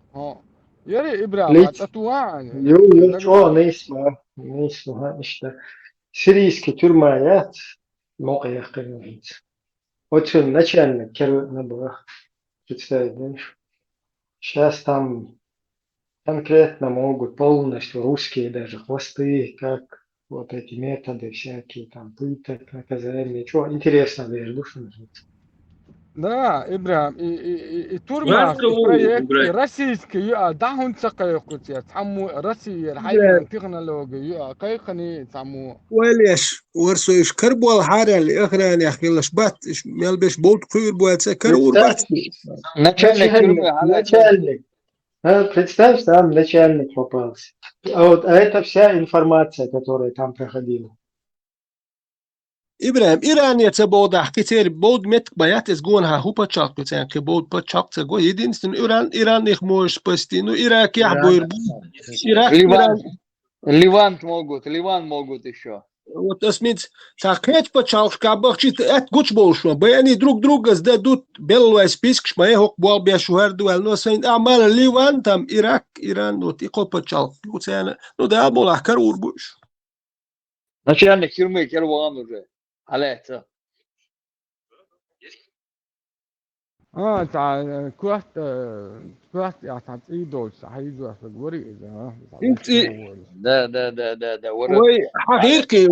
Speaker 10: يري إبراهيم أتوان
Speaker 4: يو نسمع إيش سيريسكي ترمايات موقع قريب очень начальник набор представляешь сейчас там конкретно могут полностью русские даже хвосты как вот эти методы всякие там пыток наказания чего интересно даже душу называется.
Speaker 10: Да, Ибрахим, и турма проект российский, да, он цакаёкут я, саму Россия, хайна технология, кайхани саму.
Speaker 22: وليش ورسويش كربو الحارة اللي أخرى يحكي لش بات ملبش بوت كوير بوات كرور بات.
Speaker 4: Начальник. Представь, сам начальник попался. А вот это вся информация, которая там проходила.
Speaker 22: إبراهيم إيرانية تبوضح كتير بود مت بيات إسقونها هو بتشاق بتاعن كبود بتشاق تقو يدين سن إيران يخموش بستينو إيراك يحبوير
Speaker 14: Ливан могут еще.
Speaker 22: Вот осмит такет почал шкабахчит эт гуч болшма баяни друг друга сдадут белый список шмае хок бол бяшуар дуал но сайн амал Ливан там Иран вот и почал вот ну да бол ахкар урбуш.
Speaker 14: Начальник тюрьмы Керван уже. على
Speaker 10: كوحت يعني تعطيدو صحيح في الوري
Speaker 22: انت
Speaker 14: ده
Speaker 22: وي حقيقي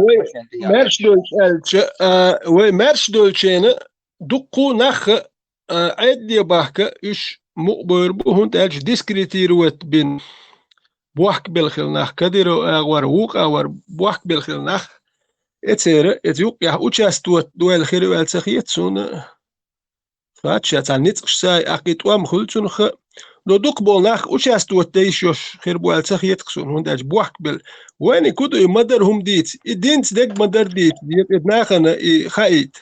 Speaker 22: وي مارش دولتشينا دقو نخ عدي بحكة إيش مقبر بهون تالش ديسكريتيروت بين بوحك بالخل نخ كديرو أغوار ووق أغوار بوحك بالخل نخ اتسير اتيوق يح اوتشاستوت دوال خيرو السخيت سون فاتشات عن نتقش ساي اقيت وام خلتون خ لو دوق بولناخ اوتشاستوت تيشوش خيربو السخيت قسون هنداج بوحك بال وين كودو يمدرهم ديت الدينت ديك مدر ديت اتناخنا خايت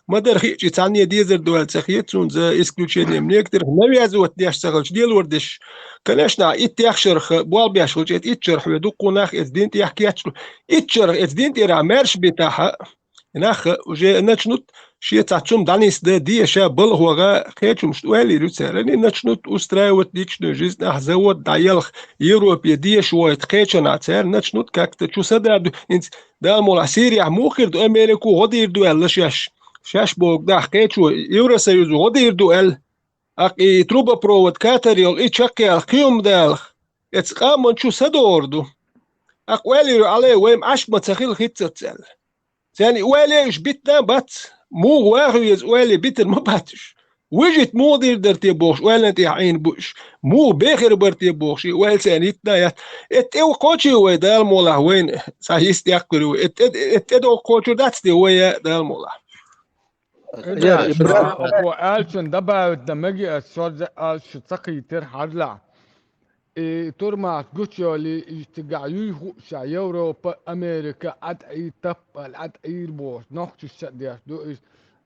Speaker 22: مدر خيجي تعني ديزر دوال سخيت سون زا اسكلوشيني منيكتر نبي ازوت دياش سخلش ديال وردش كناشنا يتيخشرخ بوال بياشخلش يتشرح ودوقو ناخ اتدينت يحكياتشلو يتشرح اتدينت يرا مارش بتاعها ناخ وجي نتشنوت شي تاعتشم دانيس دي شا بل هوغا خيتشم شوالي روتسالني نتشنوت استراوت ديكشنو جيز ناخ زوت دايلخ يوروبيا دي شويت خيتشنا تسال نتشنوت كاكت تشو سداد انت دا مولا سيريا موخر دو امريكو غدير دو الله شاش بوغ دا خيتشو يورو سيوزو غدير دو ال أقي трубопровод كاتريل إتشكي القيوم دالخ إتقامن شو سدوردو أقوالي عليه ويم عشمة تخيل خيتتل ثاني والي إيش بيتنا بات مو واخي والي بيت المباتش وجت مو دير درتي بوش ولا انت عين بوش مو بخير برتي بوش ولا ثانيتنا يا اتو كوتشي ويدال مولا وين سايست ياكلوا اتو كوتشو داتس دي ويا دال مولا
Speaker 10: أكو ألشن دبا دمجي الصوت ألش تقي تر حرلا تورما جوتشو اللي تجعيو شا يوروبا أمريكا أدعي تب الأدعي بوش نقطة الشديش دو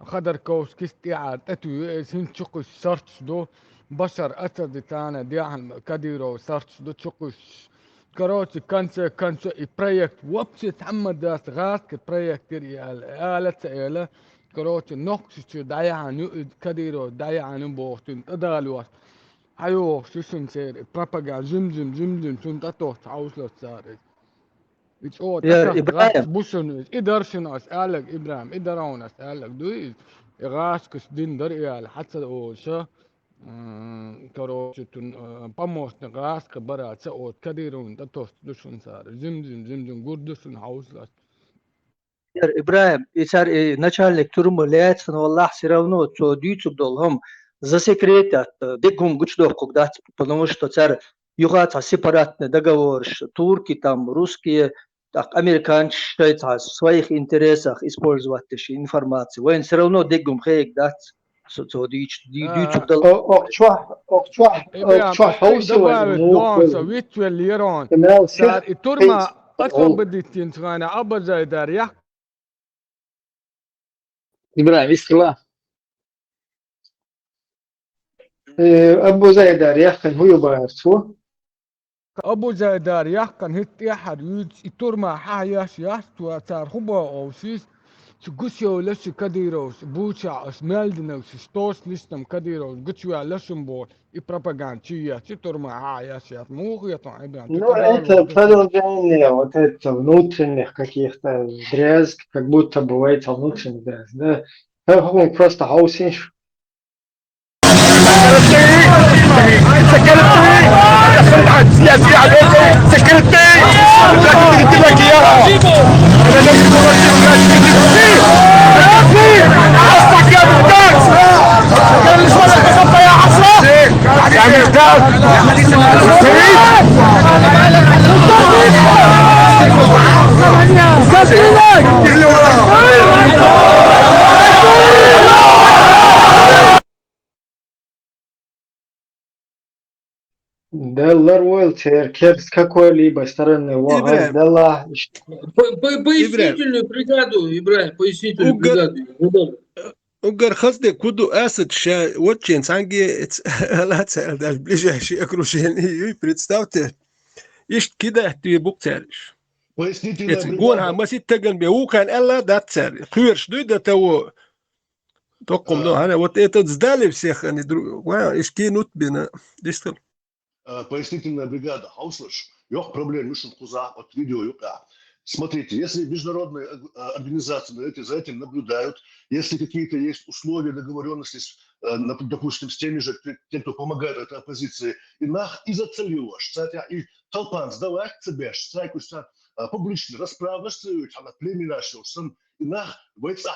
Speaker 10: خدر كوس كستيعات أتو سنشوكو سارتش دو بشر أسد تانا دياهن كديرو سارتش دو تشوكوش كروتي كانسا بروجكت وابسي تحمد داس غاسك بروجكت ريال آلة سئلة كروتي نقطة دايعان كديرو دايعان بوشتن تدالواس هايو شوشن سير بروباغا جم شون تاتوش عاوزلو ساري It's all
Speaker 6: إبراهيم
Speaker 10: بوشن إدارشن أسألك إبراهيم إدارون أسألك دويز إغاش كسدين دريال حتى أوشا كروتي تون باموش نغاش كبرات سأوت كديرون تاتوش دوشن ساري جم قردشن عاوزلو
Speaker 6: Ибраим, и начальник тюрьмы Ляцин, Аллах, все равно, что дьются долгом, засекретят, дегум гучдов, когда, потому что царь югата сепаратный договор, турки там, русские, так, американцы считают в своих интересах использовать информацию. Воин все равно дегум хейк дать, что дьются долгом.
Speaker 4: إبراهيم إسلا أبو زيدار يحكن هو يبارسو
Speaker 10: أبو زيدار يحكن هت يحد يتور ما حياش يحتوى تار خبا أو سيس تقصيو لسي كديروس بوشا اسمالدنا وسيستوس لستم كديروس قصيو لسم بول إبراباغانتيا تتور ما حياش يحموخ يطعن إبراهيم.
Speaker 4: Ну, это продолжение вот этого внутренних каких-то дрязг, как будто бывает внутренний дрязг, да? Он просто хаусинш. Деллар Уэлтер, с какой-либо стороны Уагас Делла.
Speaker 20: Пояснительную бригаду, Ибраим, пояснительную бригаду.
Speaker 22: Угар خصدي كودو أسد شا واتشين سانجي لا تسأل ده بليجا شيء أكروشين يبريتستاوته يشت كده تي بوكتارش يتقول ها ما سيتجن بيو كان ألا ده تسأل خيرش ده تو تقوم له أنا وات تزدالي بسيخ أنا درو واو إيش كي نوت بنا ديستل
Speaker 19: Пояснительная бригада Хауслыш, yok проблем, мишен хуза от видео юка. Смотрите, если международные организации за этим наблюдают, если какие-то есть условия, договоренности, допустим, с теми же, тем, кто помогает этой оппозиции, и нах и зацелилось, и толпан сдавать себе, страйкуся публично расправляться, на племена, и нах,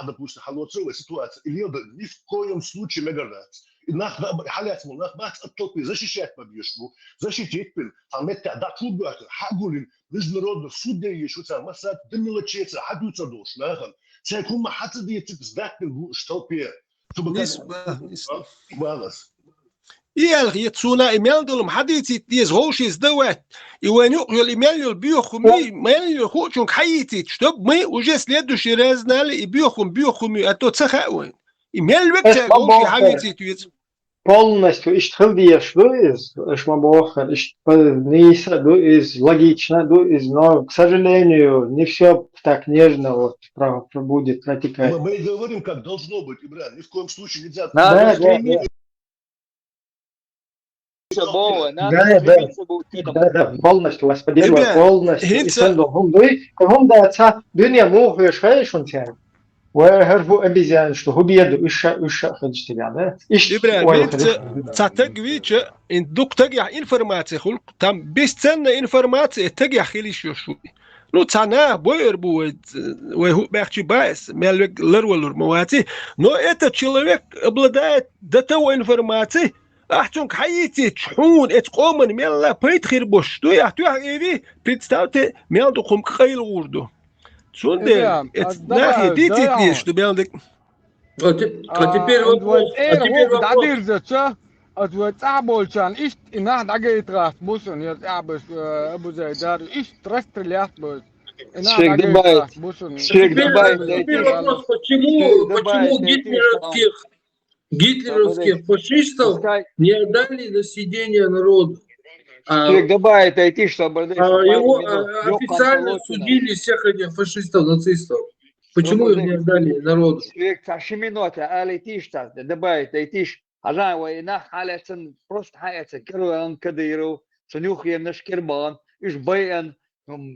Speaker 19: допустим, холодцевая ситуация, или ни в коем случае не гордаться. И нах, халят, нах, бац, от толпы защищать побежку, защитить, а метка, да, клубы, хагулин, международных судей, еще там, масса, да мелочеца, хадуца душ, нахам. Цей кума хатцы диетик сдатный в толпе, чтобы балас.
Speaker 22: إيه يتسونا إيميل دولم حديتي تيز هوشيز دوات يوانيو الإيميل يلبيوخمي ما يلخوشون حيتي تشتب مي وجس ليدو شيرازنا لي بيوخمي أتو تسخاوين إيميل وقت هوشي حبيتي تيز
Speaker 4: Полностью иштхилдиеш дуиз, шмабохар, ниса дуиз, логично дуиз, но, к сожалению, не все так нежно вот будет протекать.
Speaker 19: Мы говорим, как должно быть, Ибран, ни в коем случае нельзя...
Speaker 4: Да, полностью вас поддерживаю, полностью. Хум да, дюня мух вешаешь он тем. وهربوا أبيزان شو هو بيدو إيش خدشت يعني إيش
Speaker 22: إبراهيم تاتجويتش إن دوك تجح إنفورماتي خلق تام بيستنى إنفورماتي تجح خليش شو نو تانا بوير بود وهو بيحكي بايس مالك لرولر مواتي نو это человек обладает до того информации أحسن حياتي تحون اتقومن ملا بيت خير بوش تو يحتو إيدي представьте مال دقوم خيل وردو سوندر ناحية دي تيتليش تو بيالدك
Speaker 20: А теперь вопрос.
Speaker 10: Het wordt aanbolchan, is in nacht aggetrast, bussen, je abes, abu zaydar, is trastriljas bus.
Speaker 20: Теперь вопрос, почему гитлеровских фашистов не отдали на сидение народу?
Speaker 14: добавить найти, чтобы
Speaker 20: его официально судили всех этих фашистов, нацистов. Почему их не отдали народу?
Speaker 14: добавить найти, أنا ويناه حالة بروست حالة كروان كديرو سنوخ يمنش كربان إيش بين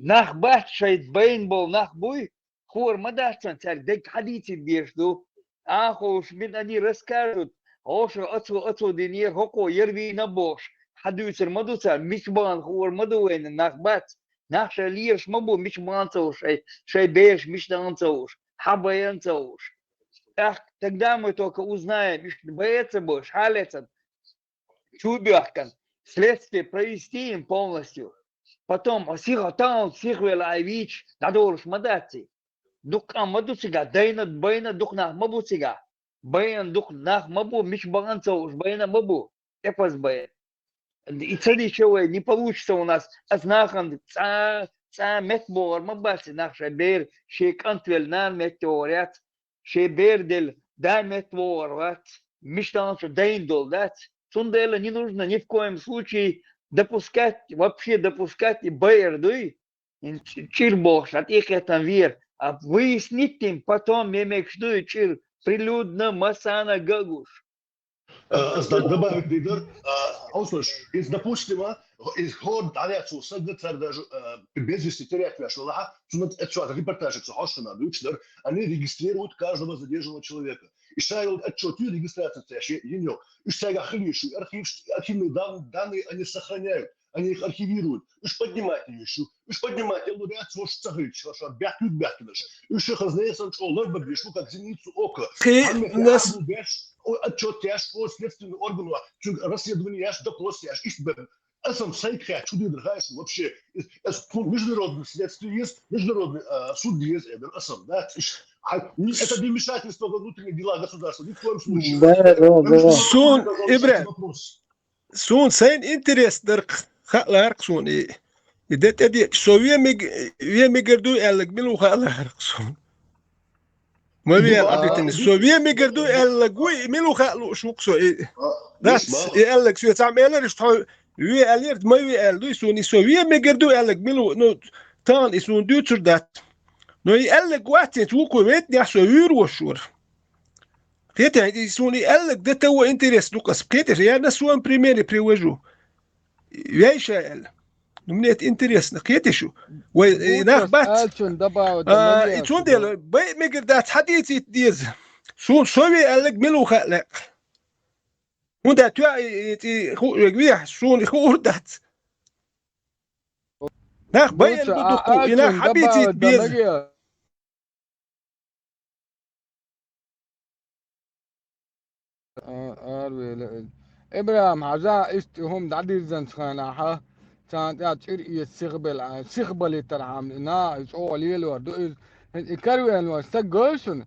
Speaker 14: ناخ بات شيء بين بول ناخ بوي خور مداشتن تاك ديك حديثي بيشدو آخوش من أني رسكارد هوش أتو دينير هوكو يربي نبوش حدوث المدوثة مش بان خور مدوين ناخ بات ناخ شليرش مبو مش بانتوش شيء بيش مش دانتوش حبيانتوش Тогда мы только узнаем, что боится больше, халецен, чубехкан, следствие провести им полностью. Потом, осихотан, сихвелайвич, надолж мадати. Дух амадуцига, дайнат байна дух нах мабуцига. Баян дух нах мабу, мич баганцауш, баяна мабу. Эпас баян. И цели чего не получится у нас, азнахан, ца метбор, мабати, нах шабер, шейк антвель, нан метеорят. شيء بيردل دامت ворвать, мечтался дейндолдать. Сундела не нужно ни в коем случае допускать и бейрды, чирбош, от их это вер, а выяснить им потом, я имею в виду, чир прилюдно масана гагуш.
Speaker 19: Добавить лидер, из допустимо, из ход على أساس نتفرج даже без истерии нашла, это репортаж, это хошна, дучдер, они регистрируют каждого задержанного человека. И шарят отчеты регистрации, и шарят архивные данные они сохраняют, они их архивируют. Уж поднимать еще, лауреат свой цагрич, что бятнешь. Уж их знаешь, что лорба бешу как зеницу ока. Отчет тяжкого следственного органа, расследование аж допрос, аж истбен. Сам сайт чудо драгаешь вообще. Международное следствие есть, международный суд есть, это да. Это не вмешательство во внутренние дела государства, ни в коем случае.
Speaker 22: Сун, Ибрахим, сун, sein интерес der خلق سون إذا تدي سويا ميجردو قالك ملو خلق سون ما بيا عدتني سويا ميجردو قالك وي ملو خلق شو كسو بس قالك شو تعمل إيش تحاول وي قاليرت ما وي قال دو سوني سويا ميجردو قالك ملو نو تان يسون دوتر دات نو قالك وقت توكو ميت يحسو يور وشور كيتا يسوني قالك ده تو انترست لوكاس كيتا يا ناس وان بريميري بريوجو يعيشها نمنيت انترست نقيتشو وناخبات يتون ديال باي ميقردات حديثي ديز سون سوي قالك ملو خلق وندا توي خو سون خوردات ناخ باي الدكو ينا حبيتي ديز
Speaker 10: إبراهيم عزا استهم دعدي زنسخانها كانت تشري السغبل ترعام نا أو ليل وردو كاروين واستجوشن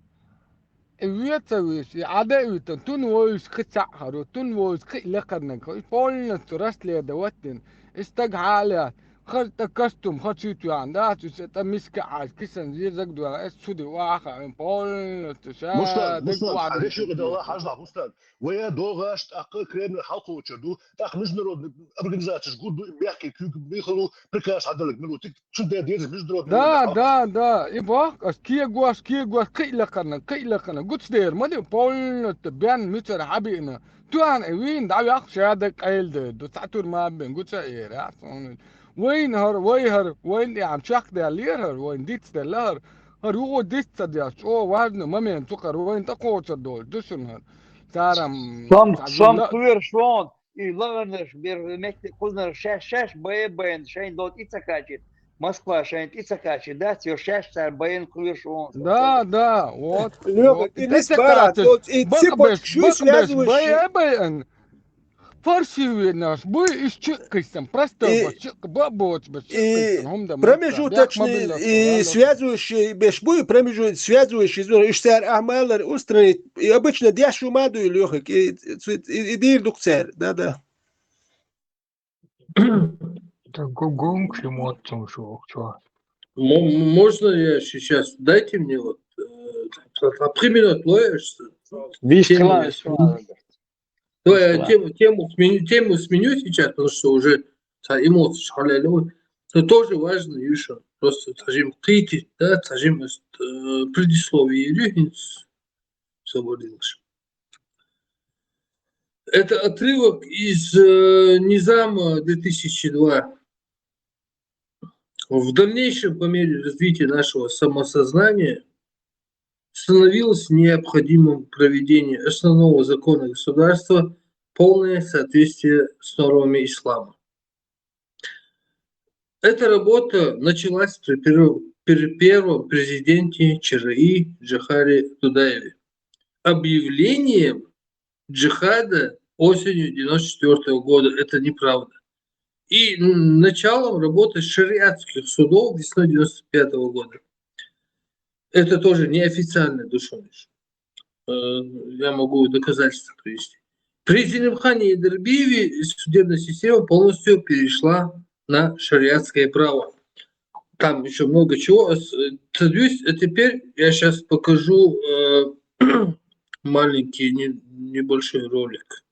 Speaker 10: ويتسويش عداوي تون ويش خسعها تون ويش خلقنك فولنا ترست لي دوتن استجعالها خرت كاستم خشيتو عندها تمسك عايز كيسن زي زقدو سودي واخا بول تشا
Speaker 19: مستر علاش غدا الله حاجه مستر ويا دوغاش تاق كريم حلقه وتشدو تاق مجنرود اورغانيزاتش قول بيحكي كيك بيخلو بركاش عدلك منو تشد دير مجنرود
Speaker 10: دا يبا كي غواش قيلقنا قلت دير ما دي بول تبان متر حبينا توان وين دعوا يخش هذاك قايل دو تعتور ما بين قلت ايه وين هر وين دي عم شاق دي لير وين ديتس دي لار هو ديستدياش важный момент سكر وين تقوش الدول دشنهر تارم
Speaker 14: Sam kviršon i laganaš bir mekti kuznar šeš bajen šein dot icakačit. Москва шеин ицакачит, да, тё шеш цар bajen kviršon.
Speaker 10: Да, вот.
Speaker 22: Лёва, ты не спара, тут и цепочку связывающие.
Speaker 10: Bajen. Фарсивый наш, бой из чекайсом, просто бабоч,
Speaker 22: и промежуточный и связывающий бешбуй, промежуточный связывающий иштар амалар устранить. И обычно дяшу маду и лёгок, и дир дукцер, да.
Speaker 20: Можно я сейчас, дайте мне вот, приминут лоешь. Тему сменю сейчас, потому что уже эмоции шаляли. Но тоже важно, Юша, просто скажем, критик, да, скажем, предисловие Илюхинс свободился. Это отрывок из Низама 2002. В дальнейшем, по мере развития нашего самосознания, становилось необходимым проведение основного закона государства полное соответствие с нормами ислама. Эта работа началась при первом президенте ЧРИ Джохаре Дудаеве объявлением джихада осенью 1994 года. Это неправда. И началом работы шариатских судов весной 1995 года. Это тоже неофициальный душоныш. Я могу доказательства привести. При Зелимхане Идербиеве судебная система полностью перешла на шариатское право. Там еще много чего. А теперь я сейчас покажу маленький небольшой ролик.